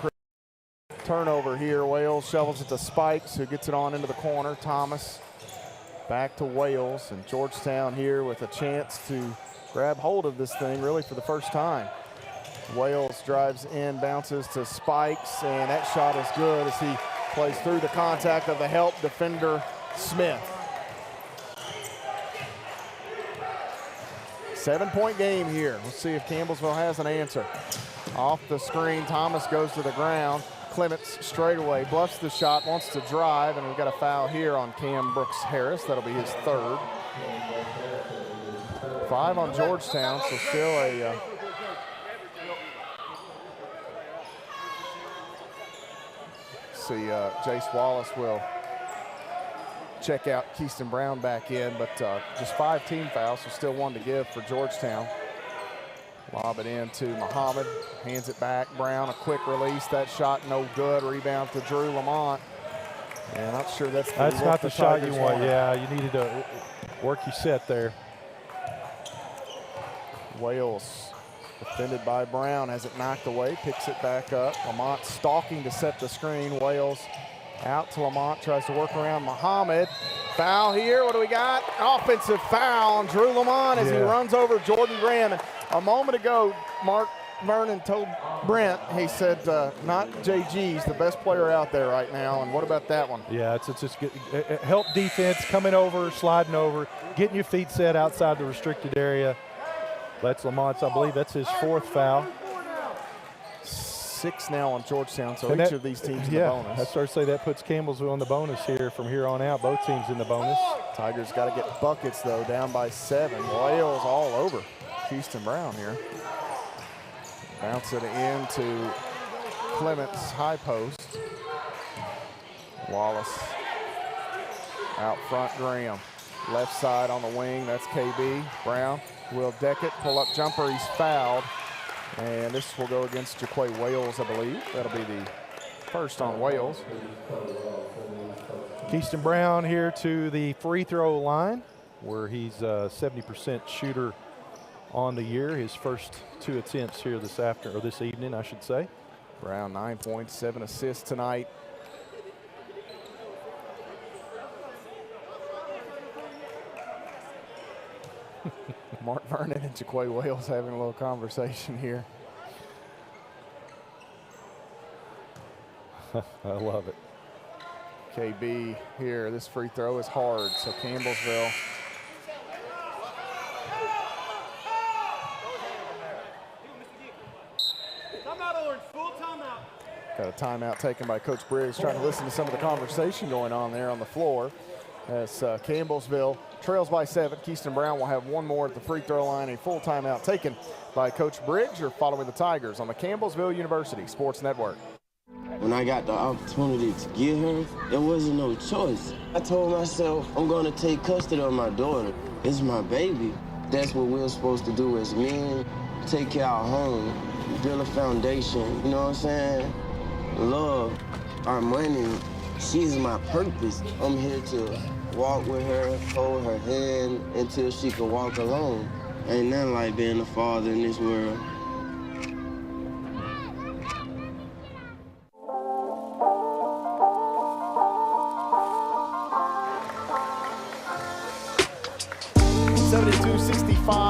turnover here. Wales shovels it to Spikes, who gets it on into the corner. Thomas back to Wales, and Georgetown here with a chance to grab hold of this thing really for the first time. Wales drives in, bounces to Spikes, and that shot is good as he plays through the contact of the help defender Smith. 7-point game here. Let's see if Campbellsville has an answer. Off the screen, Thomas goes to the ground. Clements straight away, bluffs the shot, wants to drive, and we've got a foul here on Cam Brooks-Harris. That'll be his 3rd. 5 on Georgetown, so still a Jace Wallace will check out Keyston Brown back in, but just 5 team fouls, so still 1 to give for Georgetown. Lob it in to Muhammad, hands it back. Brown, a quick release. That shot no good. Rebound to Drew Lamont. And not sure that's not the shot you want. Yeah, you needed to work your set there. Wales defended by Brown, has it knocked away, picks it back up. Lamont stalking to set the screen. Wales out to Lamont, tries to work around Muhammad. Foul here, what do we got? Offensive foul on Drew Lamont as he runs over Jordan Graham. And a moment ago, Mark Vernon told Brent, he said, not JG's the best player out there right now, and what about that one? Yeah, it's just good. Help defense, coming over, sliding over, getting your feet set outside the restricted area. That's Lamont's, I believe that's his 4th foul. 6 now on Georgetown, so each of these teams in the bonus. I started to say that puts Campbellsville in the bonus here from here on out. Both teams in the bonus. Tigers got to get buckets, though, down by 7. Wales all over Keyston Brown here. Bounce it in to Clements, high post. Wallace out front, Graham. Left side on the wing, that's KB. Brown will deck it, pull up jumper, he's fouled. And this will go against Jaquay Wales, I believe. That'll be the first on Wales. Keyston Brown here to the free throw line, where he's a 70% shooter on the year. His first 2 attempts here this evening, I should say. Brown 9 points, 7 assists tonight. Mark Vernon and Jaquay Wales having a little conversation here. I love it. KB here, this free throw is hard, so Campbellsville. Got a timeout taken by Coach Briggs, trying to listen to some of the conversation going on there on the floor. As Campbellsville trails by 7. Keyston Brown will have 1 more at the free throw line. A full timeout taken by Coach Briggs. You're following the Tigers on the Campbellsville University Sports Network. When I got the opportunity to get her, there wasn't no choice. I told myself, I'm gonna take custody of my daughter. It's my baby. That's what we're supposed to do as men. Take care of our home, build a foundation, you know what I'm saying? Love, our money, she's my purpose. I'm here to walk with her, hold her hand until she can walk alone. Ain't nothing like being a father in this world.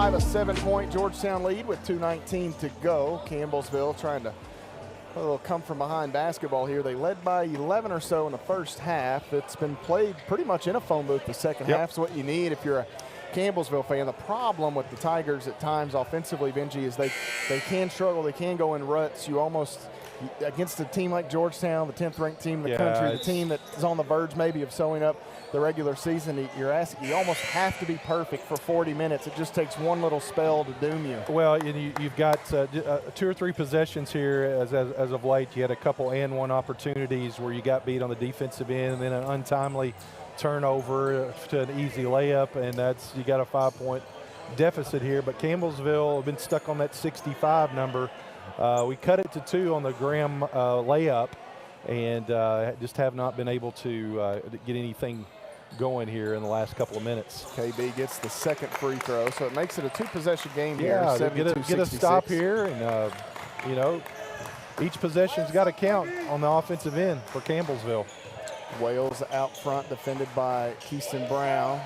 A 7-point Georgetown lead with 2:19 to go. Campbellsville trying to a little come from behind basketball here. They led by 11 or so in the first half. It's been played pretty much in a phone booth the second half. So what you need if you're a Campbellsville fan. The problem with the Tigers at times offensively, Benji, is they can struggle. They can go in ruts. You almost, against a team like Georgetown, the 10th ranked team in the country, the team that is on the verge maybe of sewing up the regular season, you almost have to be perfect for 40 minutes. It just takes one little spell to doom you. Well, you've got 2 or 3 possessions here as of late. You had a couple and one opportunities where you got beat on the defensive end, and then an untimely turnover to an easy layup, and you got a 5-point deficit here. But Campbellsville have been stuck on that 65 number. We cut it to 2 on the Graham layup, and just have not been able to get anything going here in the last couple of minutes. KB gets the second free throw, so it makes it a 2-possession game here. Yeah, get a stop here, and you know, each possession's got to count on the offensive end for Campbellsville. Wales out front, defended by Keyston Brown.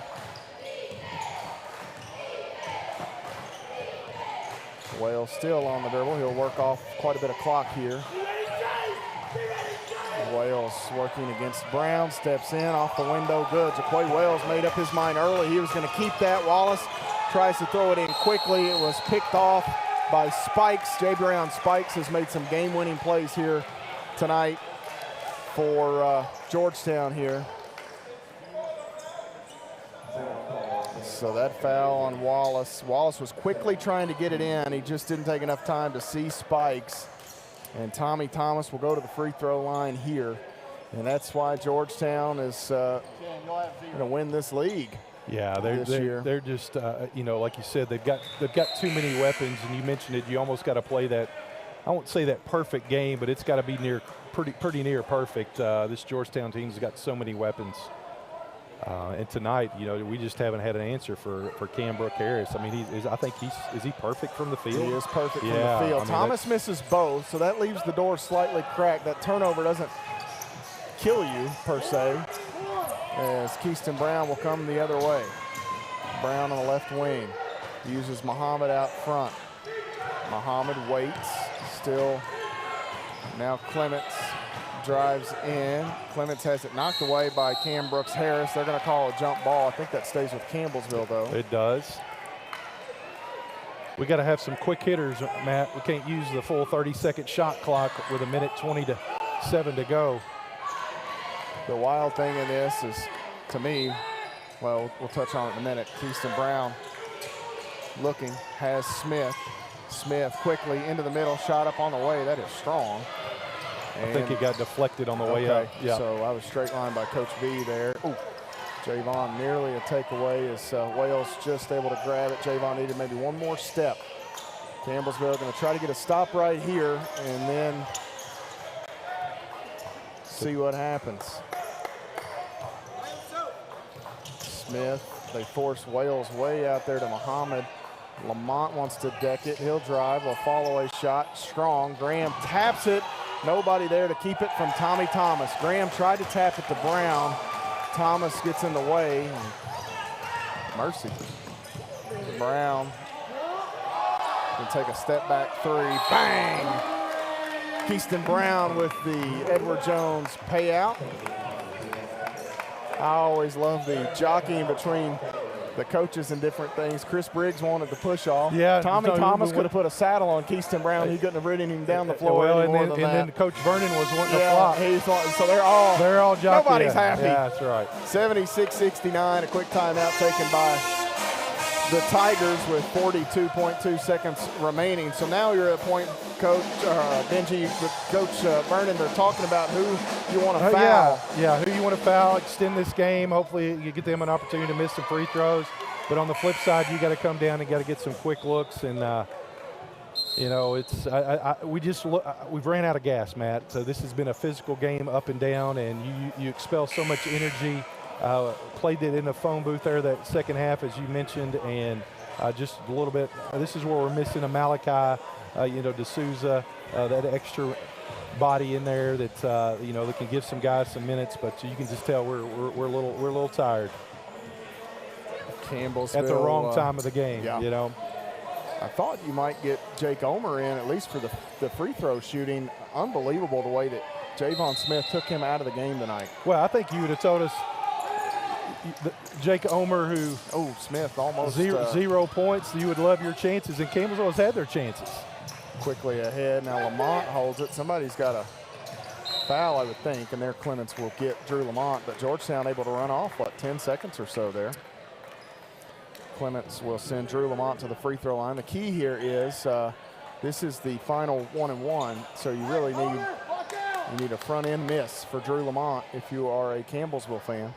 Wales still on the dribble. He'll work off quite a bit of clock here. Wales working against Brown, steps in, off the window, good. Jaquay Wales made up his mind early. He was going to keep that. Wallace tries to throw it in quickly. It was picked off by Spikes. J. Brown Spikes has made some game-winning plays here tonight for Georgetown here. So that foul on Wallace. Wallace was quickly trying to get it in. He just didn't take enough time to see Spikes. And Tommy Thomas will go to the free throw line here. And that's why Georgetown is going to win this league. Yeah, they're just you know, like you said, they've got too many weapons, and you mentioned it. You almost got to play that. I won't say that perfect game, but it's got to be pretty near perfect. This Georgetown team's got so many weapons. And tonight, you know, we just haven't had an answer for Cam Brooke Harris. I mean, I think is he perfect from the field? He is perfect from the field. I mean, Thomas misses both, so that leaves the door slightly cracked. That turnover doesn't kill you, per se, as Keyston Brown will come the other way. Brown on the left wing. Uses Muhammad out front. Muhammad waits, still. Now Clements drives in. Clements has it knocked away by Cam Brooks Harris. They're going to call a jump ball. I think that stays with Campbellsville, though. It does. We got to have some quick hitters, Matt. We can't use the full 30-second shot clock with 1:27 to go. The wild thing in this is, to me, well, we'll touch on it in a minute. Keyston Brown looking, has Smith. Smith quickly into the middle, shot up on the way. That is strong. I think it got deflected on the way up. Yeah. So I was straight line by Coach B there. Ooh, Javon nearly a takeaway as Wales just able to grab it. Javon needed maybe one more step. Campbellsville going to try to get a stop right here and then see what happens. Smith, they force Wales way out there to Muhammad. Lamont wants to deck it. He'll drive, a fall-away shot, strong. Graham taps it. Nobody there to keep it from Tommy Thomas. Graham tried to tap it to Brown. Thomas gets in the way. Mercy. Brown can take a step back three. Bang! Keyston Brown with the Edward Jones payout. I always love the jockeying between the coaches and different things. Chris Briggs wanted to push off. Yeah, Tommy Thomas could have put a saddle on Keyston Brown. He couldn't have ridden him down the floor then Coach Vernon was wanting to flop. So they're all jockeying. Nobody's happy. Yeah, that's right. 76-69, a quick timeout taken by the Tigers with 42.2 seconds remaining. So now you're at a point, Coach Benji, with Coach Vernon, they're talking about who you want to foul. Yeah, who you want to foul, extend this game. Hopefully you get them an opportunity to miss some free throws. But on the flip side, you got to come down and got to get some quick looks. And, you know, it's we've ran out of gas, Matt. So this has been a physical game up and down, and you expel so much energy. Played it in the phone booth there that second half, as you mentioned, and just a little bit. This is where we're missing a Malachi, you know, D'Souza, that extra body in there that you know, that can give some guys some minutes. But you can just tell we're a little tired. Campbellsville at the wrong time of the game. Yeah. You know, I thought you might get Jake Omer in at least for the free throw shooting. Unbelievable the way that Javon Smith took him out of the game tonight. Well, I think you would have told us. Jake Omer, who Smith almost 0 points. You would love your chances, and Campbellsville has had their chances. Quickly ahead now. Lamont holds it. Somebody's got a foul, I would think, and there Clements will get Drew Lamont. But Georgetown able to run off 10 seconds or so there. Clements will send Drew Lamont to the free throw line. The key here is this is the final 1-and-1, so you really need a front end miss for Drew Lamont if you are a Campbellsville fan.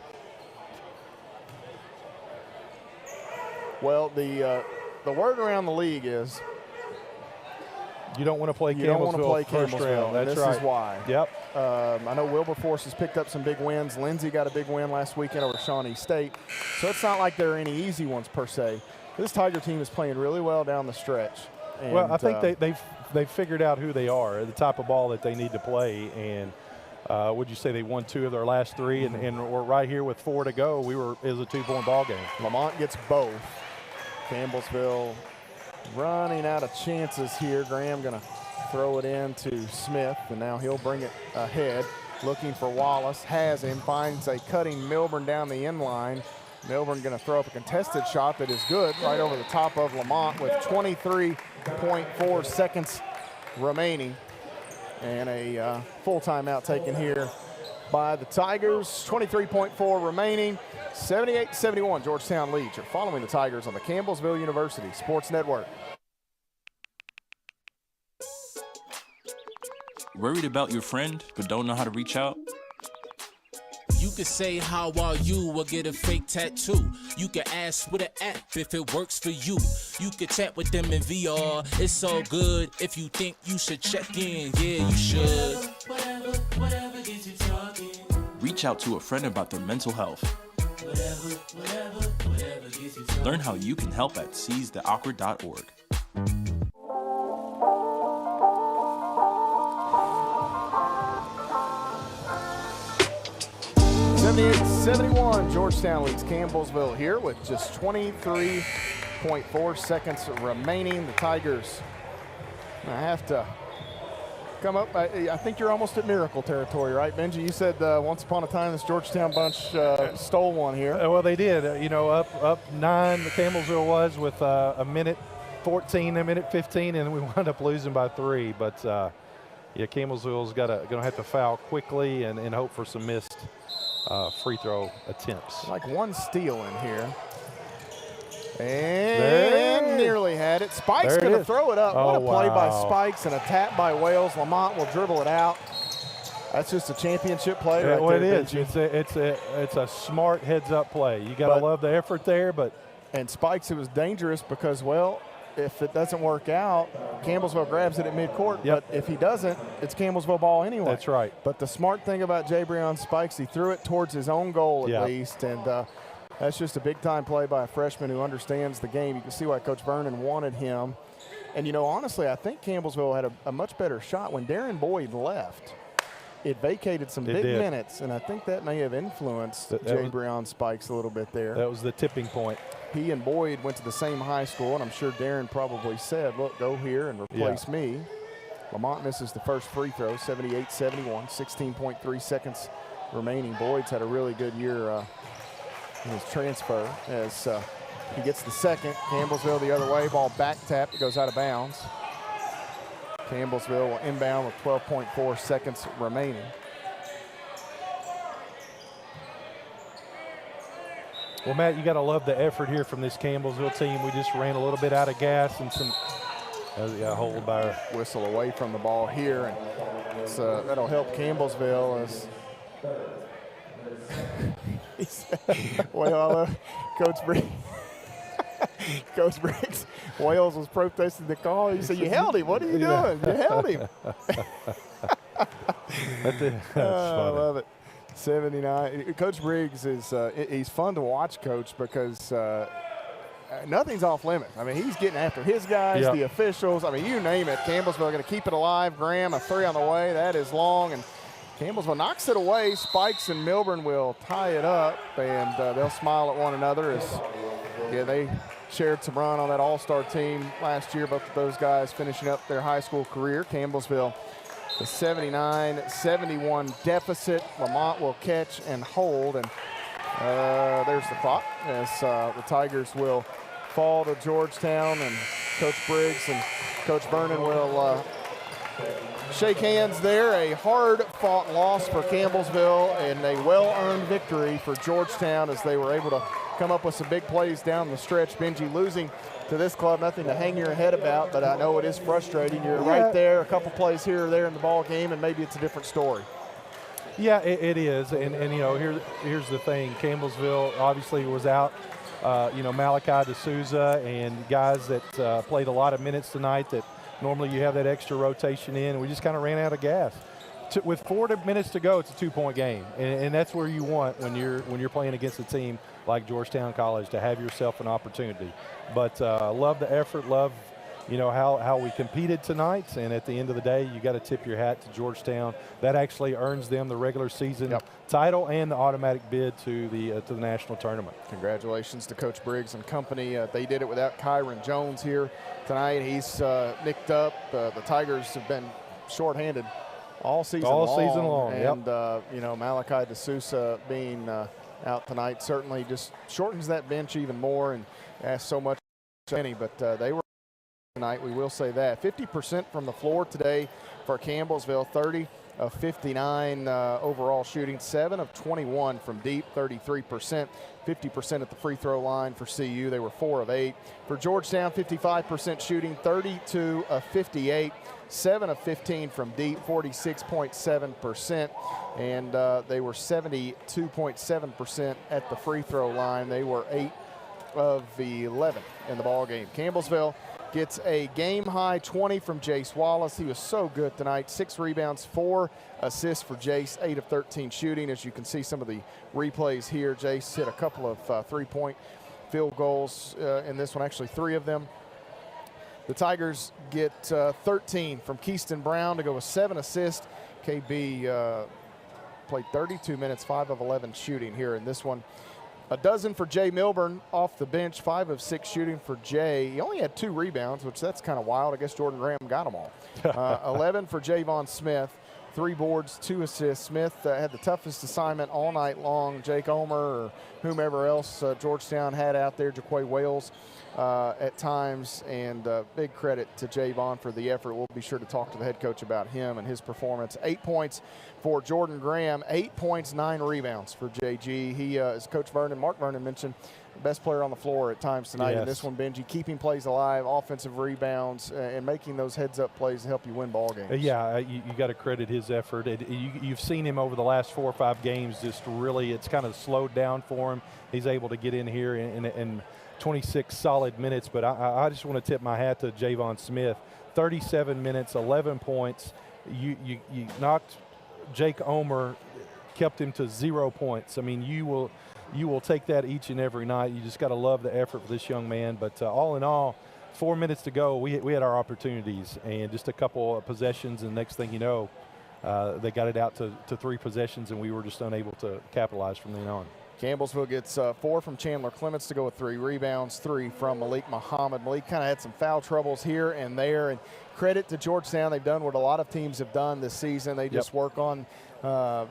Well, the word around the league is you don't want to play you don't want to play first round. That's this right. is why. Yep. I know Wilberforce has picked up some big wins. Lindsay got a big win last weekend over Shawnee State. So it's not like there are any easy ones per se. This Tiger team is playing really well down the stretch. And, well, I think they've figured out who they are, the type of ball that they need to play. And would you say they won 2 of their last 3, and we're right here with 4 to go. It was a 2-point ball game. Lamont gets both. Campbellsville running out of chances here. Graham going to throw it in to Smith, and now he'll bring it ahead. Looking for Wallace, has him, finds a cutting Milburn down the end line. Milburn going to throw up a contested shot that is good right over the top of Lamont with 23.4 seconds remaining. And a full timeout taken here by the Tigers. 23.4 remaining. 78-71, Georgetown leads. You're following the Tigers on the Campbellsville University Sports Network. Worried about your friend, but don't know how to reach out? You could say how are you or get a fake tattoo. You could ask with an app if it works for you. You could chat with them in VR. It's so good. If you think you should check in, yeah, you should. Whatever gets you talking. Reach out to a friend about their mental health. Whatever gets you talking. Learn how you can help at seizetheawkward.org. 78-71, Georgetown leads Campbellsville here with just 23.4 seconds remaining. The Tigers have to come up. I think you're almost at miracle territory, right, Benji? You said once upon a time this Georgetown bunch stole one here. Well, they did. You know, up 9, the Campbellsville was with a minute 14, a minute 15, and we wound up losing by 3. But yeah, Campbellsville's going to have to foul quickly and hope for some missed free throw attempts. Like one steal in here. And nearly had it. Spike's going to throw it up. What a play by Spikes and a tap by Wales. Lamont will dribble it out. That's just a championship play right there. It is. It's a smart heads-up play. You got to love the effort there. And Spikes, it was dangerous because, well, if it doesn't work out, Campbellsville grabs it at midcourt. Yep. But if he doesn't, it's Campbellsville ball anyway. That's right. But the smart thing about Jabrion Spikes, he threw it towards his own goal at least. And that's just a big-time play by a freshman who understands the game. You can see why Coach Vernon wanted him. And, you know, honestly, I think Campbellsville had a much better shot. When Darren Boyd left, it vacated some big minutes, and I think that may have influenced Jabrion Spikes a little bit there. That was the tipping point. He and Boyd went to the same high school, and I'm sure Darren probably said, look, go here and replace me. Lamont misses the first free throw, 78-71, 16.3 seconds remaining. Boyd's had a really good year in his transfer as he gets the second. Campbellsville the other way, ball back tapped, it goes out of bounds. Campbellsville will inbound with 12.4 seconds remaining. Well, Matt, you got to love the effort here from this Campbellsville team. We just ran a little bit out of gas and some hold by whistle away from the ball here, and it's, that'll help Campbellsville as well, Coach Briggs. Coach Briggs, Wales was protesting the call. He said, "You held him. What are you doing? You held him." That's I love it. 79. Coach Briggs is he's fun to watch, Coach, because nothing's off limits. I mean, he's getting after his guys, the officials. I mean, you name it. Campbellsville going to keep it alive. Graham, a 3 on the way. That is long, and Campbellsville knocks it away. Spikes and Milburn will tie it up, and they'll smile at one another as they shared some run on that all-star team last year. Both of those guys finishing up their high school career. Campbellsville, the 79-71 deficit. Lamont will catch and hold, and there's the clock as the Tigers will fall to Georgetown, and Coach Briggs and Coach Vernon will shake hands there. A hard-fought loss for Campbellsville and a well-earned victory for Georgetown as they were able to come up with some big plays down the stretch. Benji, losing to this club, nothing to hang your head about, but I know it is frustrating. You're right there, a couple plays here or there in the ball game, and maybe it's a different story. Yeah, it is, and you know, here's the thing. Campbellsville obviously was out, you know, Malachi D'Souza and guys that played a lot of minutes tonight that normally you have that extra rotation in, and we just kind of ran out of gas. With 4 minutes to go, it's a 2-point game, and that's where you want when you're playing against a team like Georgetown College to have yourself an opportunity. But love the effort, love, you know, how we competed tonight, and at the end of the day, you got to tip your hat to Georgetown. That actually earns them the regular season title and the automatic bid to the national tournament. Congratulations to Coach Briggs and company. They did it without Kyron Jones here tonight. He's nicked up. The Tigers have been shorthanded all season long. And you know, Malachi D'Souza being out tonight certainly just shortens that bench even more and asks so much many, but they were tonight, we will say that. 50% from the floor today for Campbellsville, 30 of 59 overall shooting, 7 of 21 from deep, 33%, 50% at the free throw line for CU. They were 4 of 8. For Georgetown, 55% shooting, 32 of 58, 7 of 15 from deep, 46.7%, and they were 72.7% at the free throw line. They were 8 of 11 in the ball game. Campbellsville gets a game-high 20 from Jace Wallace. He was so good tonight. 6 rebounds, 4 assists for Jace, 8 of 13 shooting. As you can see some of the replays here, Jace hit a couple of 3-point field goals in this one, actually 3 of them. The Tigers get 13 from Keaston Brown to go with 7 assists. KB played 32 minutes, 5 of 11 shooting here in this one. A dozen for Jay Milburn off the bench, 5 of 6 shooting for Jay. He only had 2 rebounds, which that's kind of wild. I guess Jordan Graham got them all. 11 for Javon Smith, 3 boards, 2 assists. Smith had the toughest assignment all night long. Jake Omer or whomever else Georgetown had out there, Jaquay Wales at times, and big credit to Javon for the effort. We'll be sure to talk to the head coach about him and his performance. 8 points for Jordan Graham, 8 points, 9 rebounds for JG. He, as Coach Vernon, Mark Vernon mentioned, the best player on the floor at times tonight. Yes. In this one, Benji, keeping plays alive, offensive rebounds, and making those heads-up plays to help you win ball games. Yeah, you got to credit his effort. You've seen him over the last 4 or 5 games just really, it's kind of slowed down for him. He's able to get in here in 26 solid minutes, but I just want to tip my hat to Javon Smith. 37 minutes, 11 points. You knocked Jake Omer, kept him to 0 points. I mean, you will take that each and every night. You just got to love the effort for this young man. But all in all, 4 minutes to go, we had our opportunities, and just a couple of possessions, and next thing you know, they got it out to 3 possessions, and we were just unable to capitalize from then on. Campbellsville gets 4 from Chandler Clements to go with 3 rebounds, 3 from Malik Muhammad. Malik kind of had some foul troubles here and there, and credit to Georgetown. They've done what a lot of teams have done this season. They just work on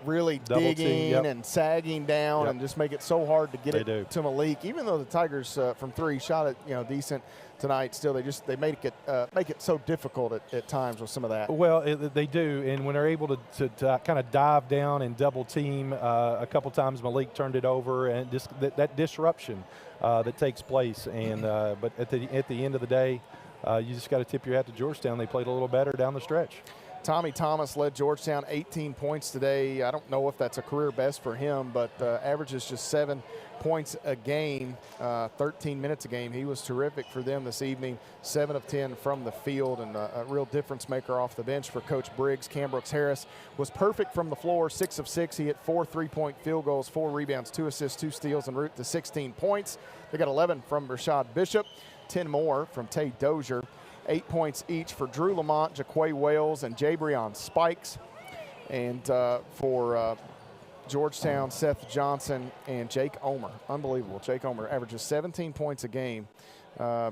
really Double digging team, yep. and sagging down and just make it so hard to get They it do. to Malik. Even though the Tigers from 3 shot it decent tonight, still they make it so difficult at times with some of that. Well, they do, and when they're able to kind of dive down and double team, a couple times Malik turned it over, and just that disruption that takes place. And but at the end of the day, you just got to tip your hat to Georgetown. They played a little better down the stretch. Tommy Thomas led Georgetown 18 points today. I don't know if that's a career best for him, but averages just 7 points a game, 13 minutes a game. He was terrific for them this evening, 7 of 10 from the field, and a real difference maker off the bench for Coach Briggs. Cam Brooks-Harris was perfect from the floor, 6 of 6. He hit 4 3-point field goals, 4 rebounds, 2 assists, 2 steals, en route to 16 points. They got 11 from Rashad Bishop, 10 more from Tay Dozier. 8 points each for Drew Lamont, Jaquay Wales, and Jabrion Spikes. And for Georgetown, Seth Johnson and Jake Omer. Unbelievable. Jake Omer averages 17 points a game,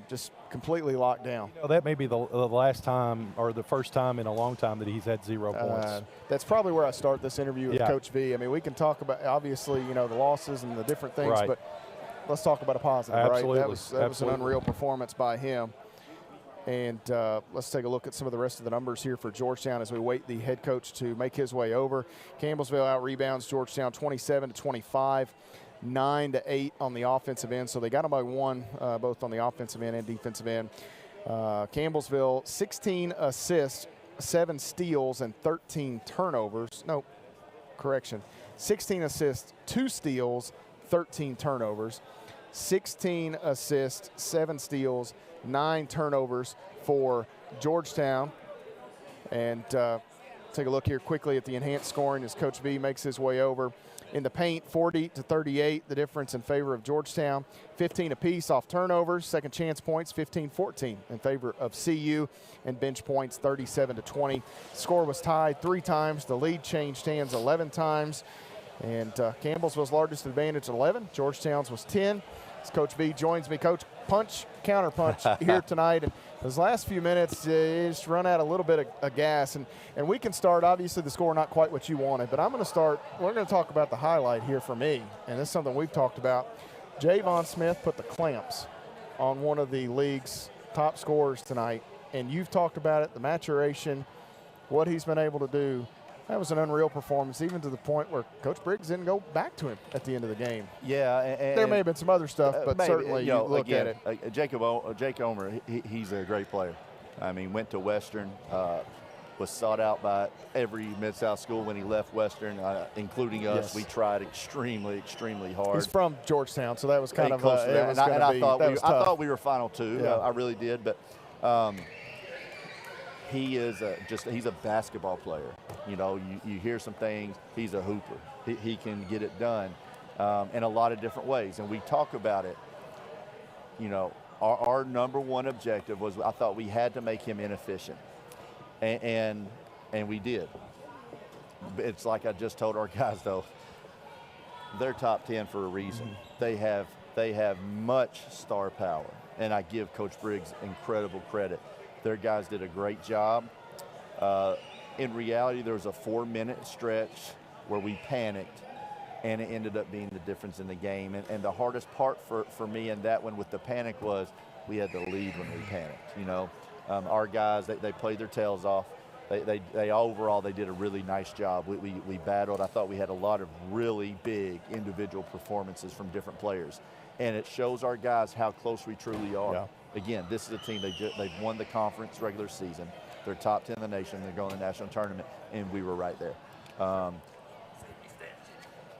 just completely locked down. That may be the last time or the first time in a long time that he's had 0 points. That's probably where I start this interview with Coach V. I mean, we can talk about, obviously, the losses and the different things, but let's talk about a positive, Absolutely. right? That was an unreal performance by him. And let's take a look at some of the rest of the numbers here for Georgetown as we wait the head coach to make his way over. Campbellsville out rebounds Georgetown 27-25, 9-8 on the offensive end. So they got them by 1, both on the offensive end and defensive end. Campbellsville 16 assists, 7 steals, and 13 turnovers. No, correction. 16 assists, 2 steals, 13 turnovers. 16 assists, 7 steals, 9 turnovers for Georgetown. And take a look here quickly at the enhanced scoring as Coach V makes his way over. In the paint, 40-38, the difference in favor of Georgetown. 15 apiece off turnovers, second chance points, 15-14 in favor of CU, and bench points, 37-20. Score was tied 3 times. The lead changed hands 11 times. And Campbellsville's largest advantage, 11. Georgetown's was 10. As Coach V joins me, Coach, punch, counter punch here tonight. And those last few minutes, just run out a little bit of gas. And we can start, obviously the score not quite what you wanted, but I'm going to start, we're going to talk about the highlight here for me. And this is something we've talked about. Javon Smith put the clamps on one of the league's top scorers tonight. And you've talked about it, the maturation, what he's been able to do. That was an unreal performance, even to the point where Coach Briggs didn't go back to him at the end of the game. Yeah. And there may have been some other stuff, but maybe, certainly you look again, at it. Jake Omer, he's a great player. I mean, went to Western, was sought out by every Mid-South school when he left Western, including us. Yes. We tried extremely, extremely hard. He's from Georgetown, so that was kind of close to that. I thought we were Final Two. Yeah. I really did, but he is he's a basketball player. You hear some things. He's a hooper. He can get it done in a lot of different ways, and we talk about it. Our number one objective was I thought we had to make him inefficient, and we did. It's like I just told our guys though. They're top 10 for a reason. Mm-hmm. They have much star power, and I give Coach Briggs incredible credit. Their guys did a great job. In reality, there was a 4-minute stretch where we panicked, and it ended up being the difference in the game. And the hardest part for me in that one with the panic was we had the lead when we panicked. Our guys, they played their tails off. They overall, they did a really nice job. We battled. I thought we had a lot of really big individual performances from different players. And it shows our guys how close we truly are. Yeah. Again, this is a team, they've won the conference regular season. They're top 10 in the nation. They're going to the national tournament, and we were right there.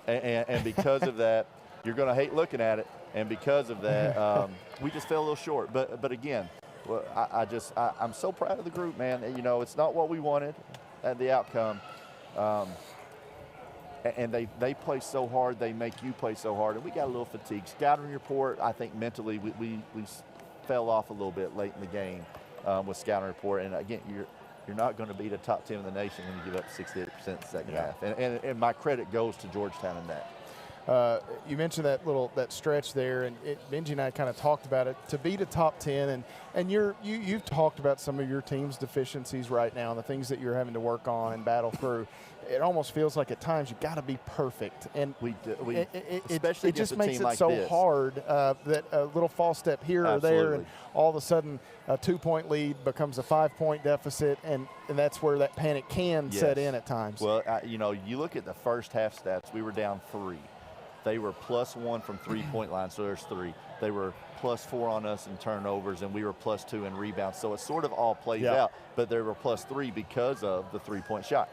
And because of that, you're going to hate looking at it. And because of that, we just fell a little short. But again, well, I'm so proud of the group, man. It's not what we wanted at the outcome. And they play so hard. They make you play so hard. And we got a little fatigue. Scouting report, I think mentally we fell off a little bit late in the game with scouting report. And again, you're not going to beat a top 10 in the nation when you give up 68% in the second half. And my credit goes to Georgetown in that. You mentioned that stretch there, and Benji and I kind of talked about it. To beat a top 10, and you've talked about some of your team's deficiencies right now, and the things that you're having to work on and battle through. It almost feels like at times you've got to be perfect, and it just makes it so hard that a little false step here or there, and all of a sudden a 2-point lead becomes a 5-point deficit, and that's where that panic can set in at times. Well, you look at the first half stats. We were down 3. They were +1 from 3-point line, so there's 3. They were +4 on us in turnovers, and we were +2 in rebounds. So it sort of all plays out, but they were +3 because of the 3-point shot.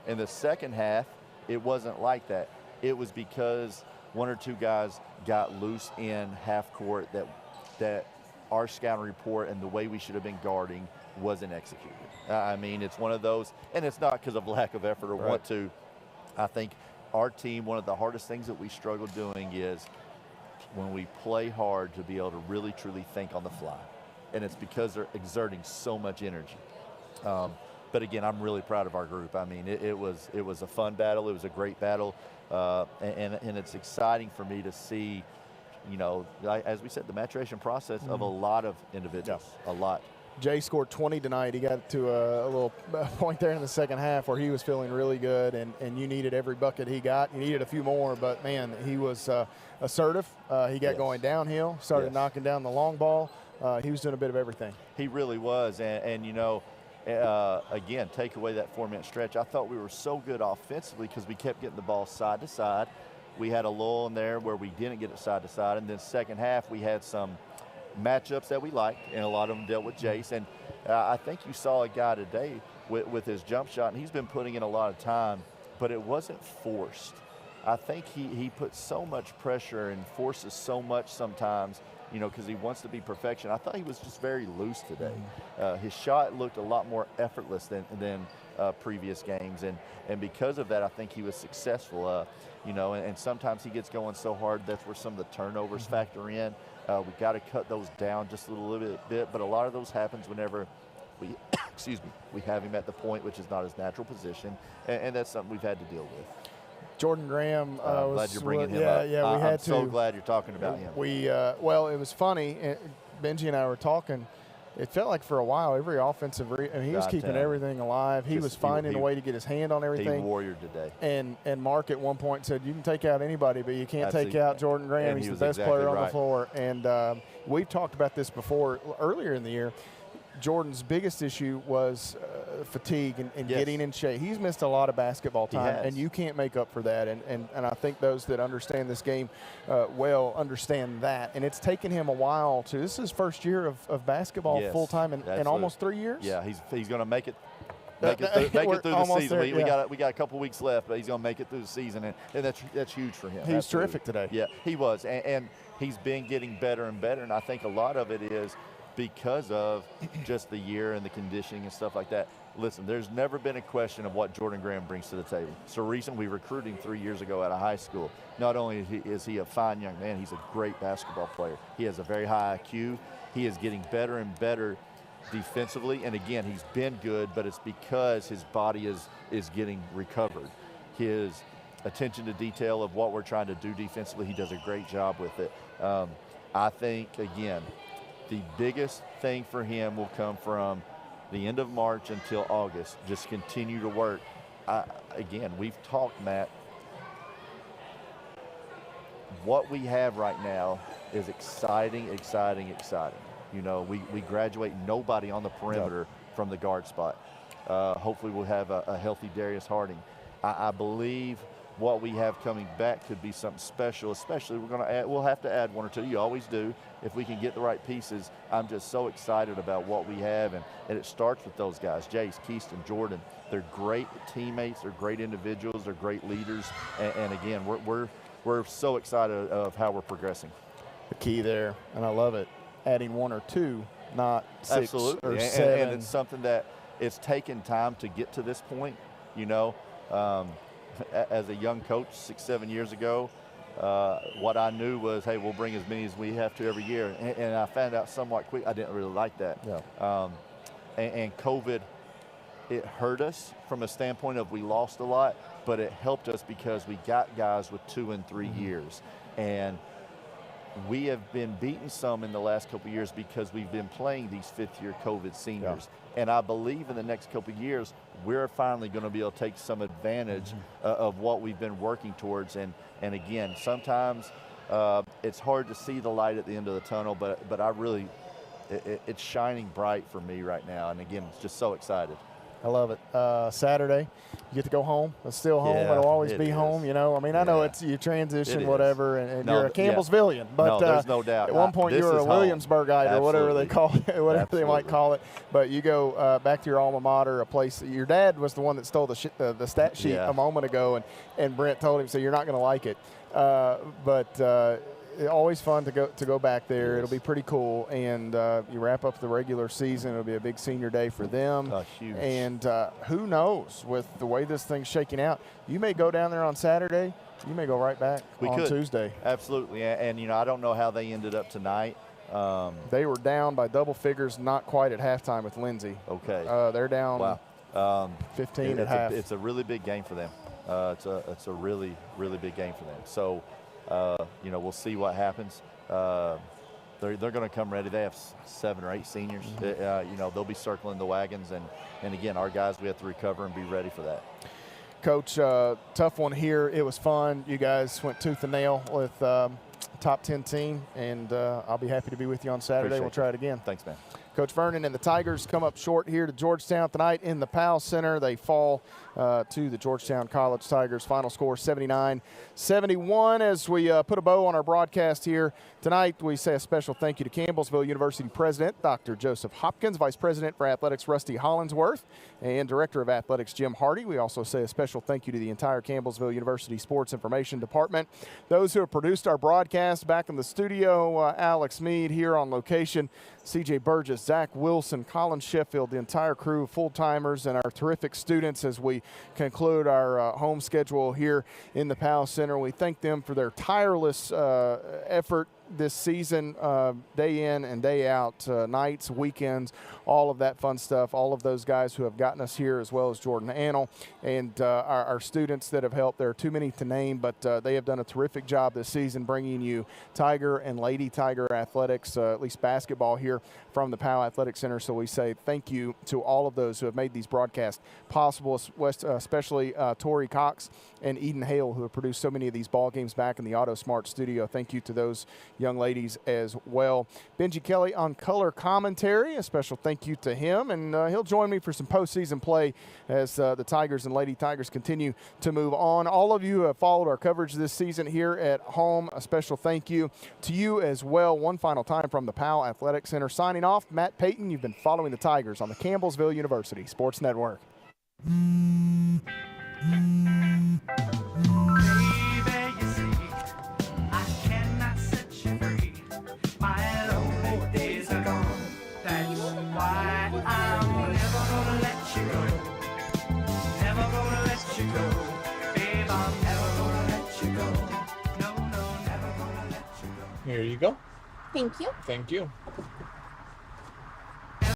In the second half, it wasn't like that. It was because 1 or 2 guys got loose in half court that our scouting report and the way we should have been guarding wasn't executed. I mean, it's one of those, and it's not because of lack of effort or want to. I think our team, one of the hardest things that we struggle doing is when we play hard to be able to really, truly think on the fly. And it's because they're exerting so much energy. But again, I'm really proud of our group. I mean, it was a fun battle. It was a great battle, and it's exciting for me to see, as we said, the maturation process of a lot of individuals, a lot. Jay scored 20 tonight. He got to a little point there in the second half where he was feeling really good, and you needed every bucket he got. You needed a few more, but, man, he was assertive. He got going downhill, started knocking down the long ball. He was doing a bit of everything. He really was, and again, take away that 4-minute stretch. I thought we were so good offensively because we kept getting the ball side to side. We had a lull in there where we didn't get it side to side, and then second half we had some matchups that we liked, and a lot of them dealt with Jace. And I think you saw a guy today with his jump shot, and he's been putting in a lot of time, but it wasn't forced. I think he puts so much pressure and forces so much sometimes, because he wants to be perfection. I thought he was just very loose today. His shot looked a lot more effortless than previous games, and because of that, I think he was successful. And sometimes he gets going so hard, that's where some of the turnovers factor in. We've got to cut those down just a little bit, but a lot of those happens whenever we, we have him at the point, which is not his natural position, and that's something we've had to deal with. Jordan Graham I'm glad you're bringing him up. Yeah, we had to. I'm so glad you're talking about him. Well, it was funny. Benji and I were talking. It felt like for a while, every offensive he was keeping everything alive. He was finding a way to get his hand on everything. He warriored today. And Mark at one point said, you can take out anybody, but you can't take out Jordan Graham. He's the best player on the floor. And we've talked about this before earlier in the year. Jordan's biggest issue was fatigue and getting in shape. He's missed a lot of basketball time, and you can't make up for that. And I think those that understand this game well understand that. And it's taken him a while to – this is his first year of basketball full-time in almost 3 years. Yeah, he's going to make it. Make it through the season. There, we got a couple weeks left, but he's going to make it through the season, and that's huge for him. He was terrific today. Yeah, he was, and he's been getting better and better, and I think a lot of it is because of just the year and the conditioning and stuff like that. Listen, there's never been a question of what Jordan Graham brings to the table. So recently, we recruited him 3 years ago out of high school. Not only is he a fine young man, he's a great basketball player. He has a very high IQ. He is getting better and better defensively, and again, he's been good, but it's because his body is getting recovered. His attention to detail of what we're trying to do defensively, he does a great job with it. I think, again, the biggest thing for him will come from the end of March until August. Just continue to work. Again, we've talked, Matt. What we have right now is exciting. We graduate nobody on the perimeter from the guard spot. Hopefully we'll have a healthy Darius Harding. I believe what we have coming back could be something special, especially we'll have to add 1 or 2. You always do. If we can get the right pieces, I'm just so excited about what we have, and it starts with those guys, Jace, Keaston, Jordan. They're great teammates. They're great individuals. They're great leaders, and again, we're so excited of how we're progressing. The key there, and I love it, adding 1 or 2, not 6 Absolutely. or 7. And it's something that it's taken time to get to this point, as a young coach 6-7 years ago, what I knew was, hey, we'll bring as many as we have to every year. And I found out somewhat quick I didn't really like that. Yeah. And COVID it hurt us from a standpoint of we lost a lot, but it helped us because we got guys with 2 and 3 years. And we have been beaten some in the last couple of years because we've been playing these fifth-year COVID seniors. Yeah. And I believe in the next couple of years, we're finally going to be able to take some advantage of what we've been working towards. And again, sometimes it's hard to see the light at the end of the tunnel, but I really, it's shining bright for me right now. And again, just so excited. I love it. Saturday, you get to go home. It's still home. It'll always be home, you know. I mean, I know it's you transition, whatever, and you're a Campbellsvillian. But no, there's no doubt. At one point, you were a Williamsburgite or whatever they call it, whatever they might call it. But you go back to your alma mater, a place that your dad was the one that stole the stat sheet a moment ago, and Brent told him, so you're not going to like it. Always fun to go back there. It'll be pretty cool, and you wrap up the regular season. It'll be a big senior day for them. Huge. And who knows, with the way this thing's shaking out, you may go down there on Saturday. You may go right back on Tuesday. Absolutely, and you know, I don't know how they ended up tonight. They were down by double figures, not quite at halftime with Lindsay. Okay. They're down 15 at half. It's a really big game for them. It's a really, really big game for them. So. You know, we'll see what happens. They're going to come ready. They have 7 or 8 seniors. You know, they'll be circling the wagons, and again, our guys, we have to recover and be ready for that. Coach, tough one here. It was fun. You guys went tooth and nail with top 10 team, and I'll be happy to be with you on Saturday. Appreciate we'll try it again. Thanks, man. Coach Vernon and the Tigers come up short here to Georgetown tonight in the Powell Center. They fall to the Georgetown College Tigers. Final score 79-71. As we put a bow on our broadcast here tonight, we say a special thank you to Campbellsville University President Dr. Joseph Hopkins, Vice President for Athletics Rusty Hollingsworth, and Director of Athletics Jim Hardy. We also say a special thank you to the entire Campbellsville University Sports Information Department. Those who have produced our broadcast back in the studio, Alex Mead here on location, CJ Burgess, Zach Wilson, Colin Sheffield, the entire crew, full-timers, and our terrific students as we conclude our home schedule here in the Powell Center. We thank them for their tireless effort this season, day in and day out, nights, weekends, all of that fun stuff, all of those guys who have gotten us here, as well as Jordan Annell and our students that have helped. There are too many to name, but they have done a terrific job this season bringing you Tiger and Lady Tiger athletics, at least basketball here from the Powell Athletic Center. So we say thank you to all of those who have made these broadcasts possible, especially Tori Cox and Eden Hale, who have produced so many of these ball games back in the Auto Smart studio. Thank you to those young ladies as well. Benji Kelly on color commentary. A special thank you to him, and he'll join me for some postseason play as the Tigers and Lady Tigers continue to move on. All of you who have followed our coverage this season here at home, a special thank you to you as well. One final time from the Powell Athletic Center. Signing off, Matt Payton. You've been following the Tigers on the Campbellsville University Sports Network. Here you go. Thank you. Thank you.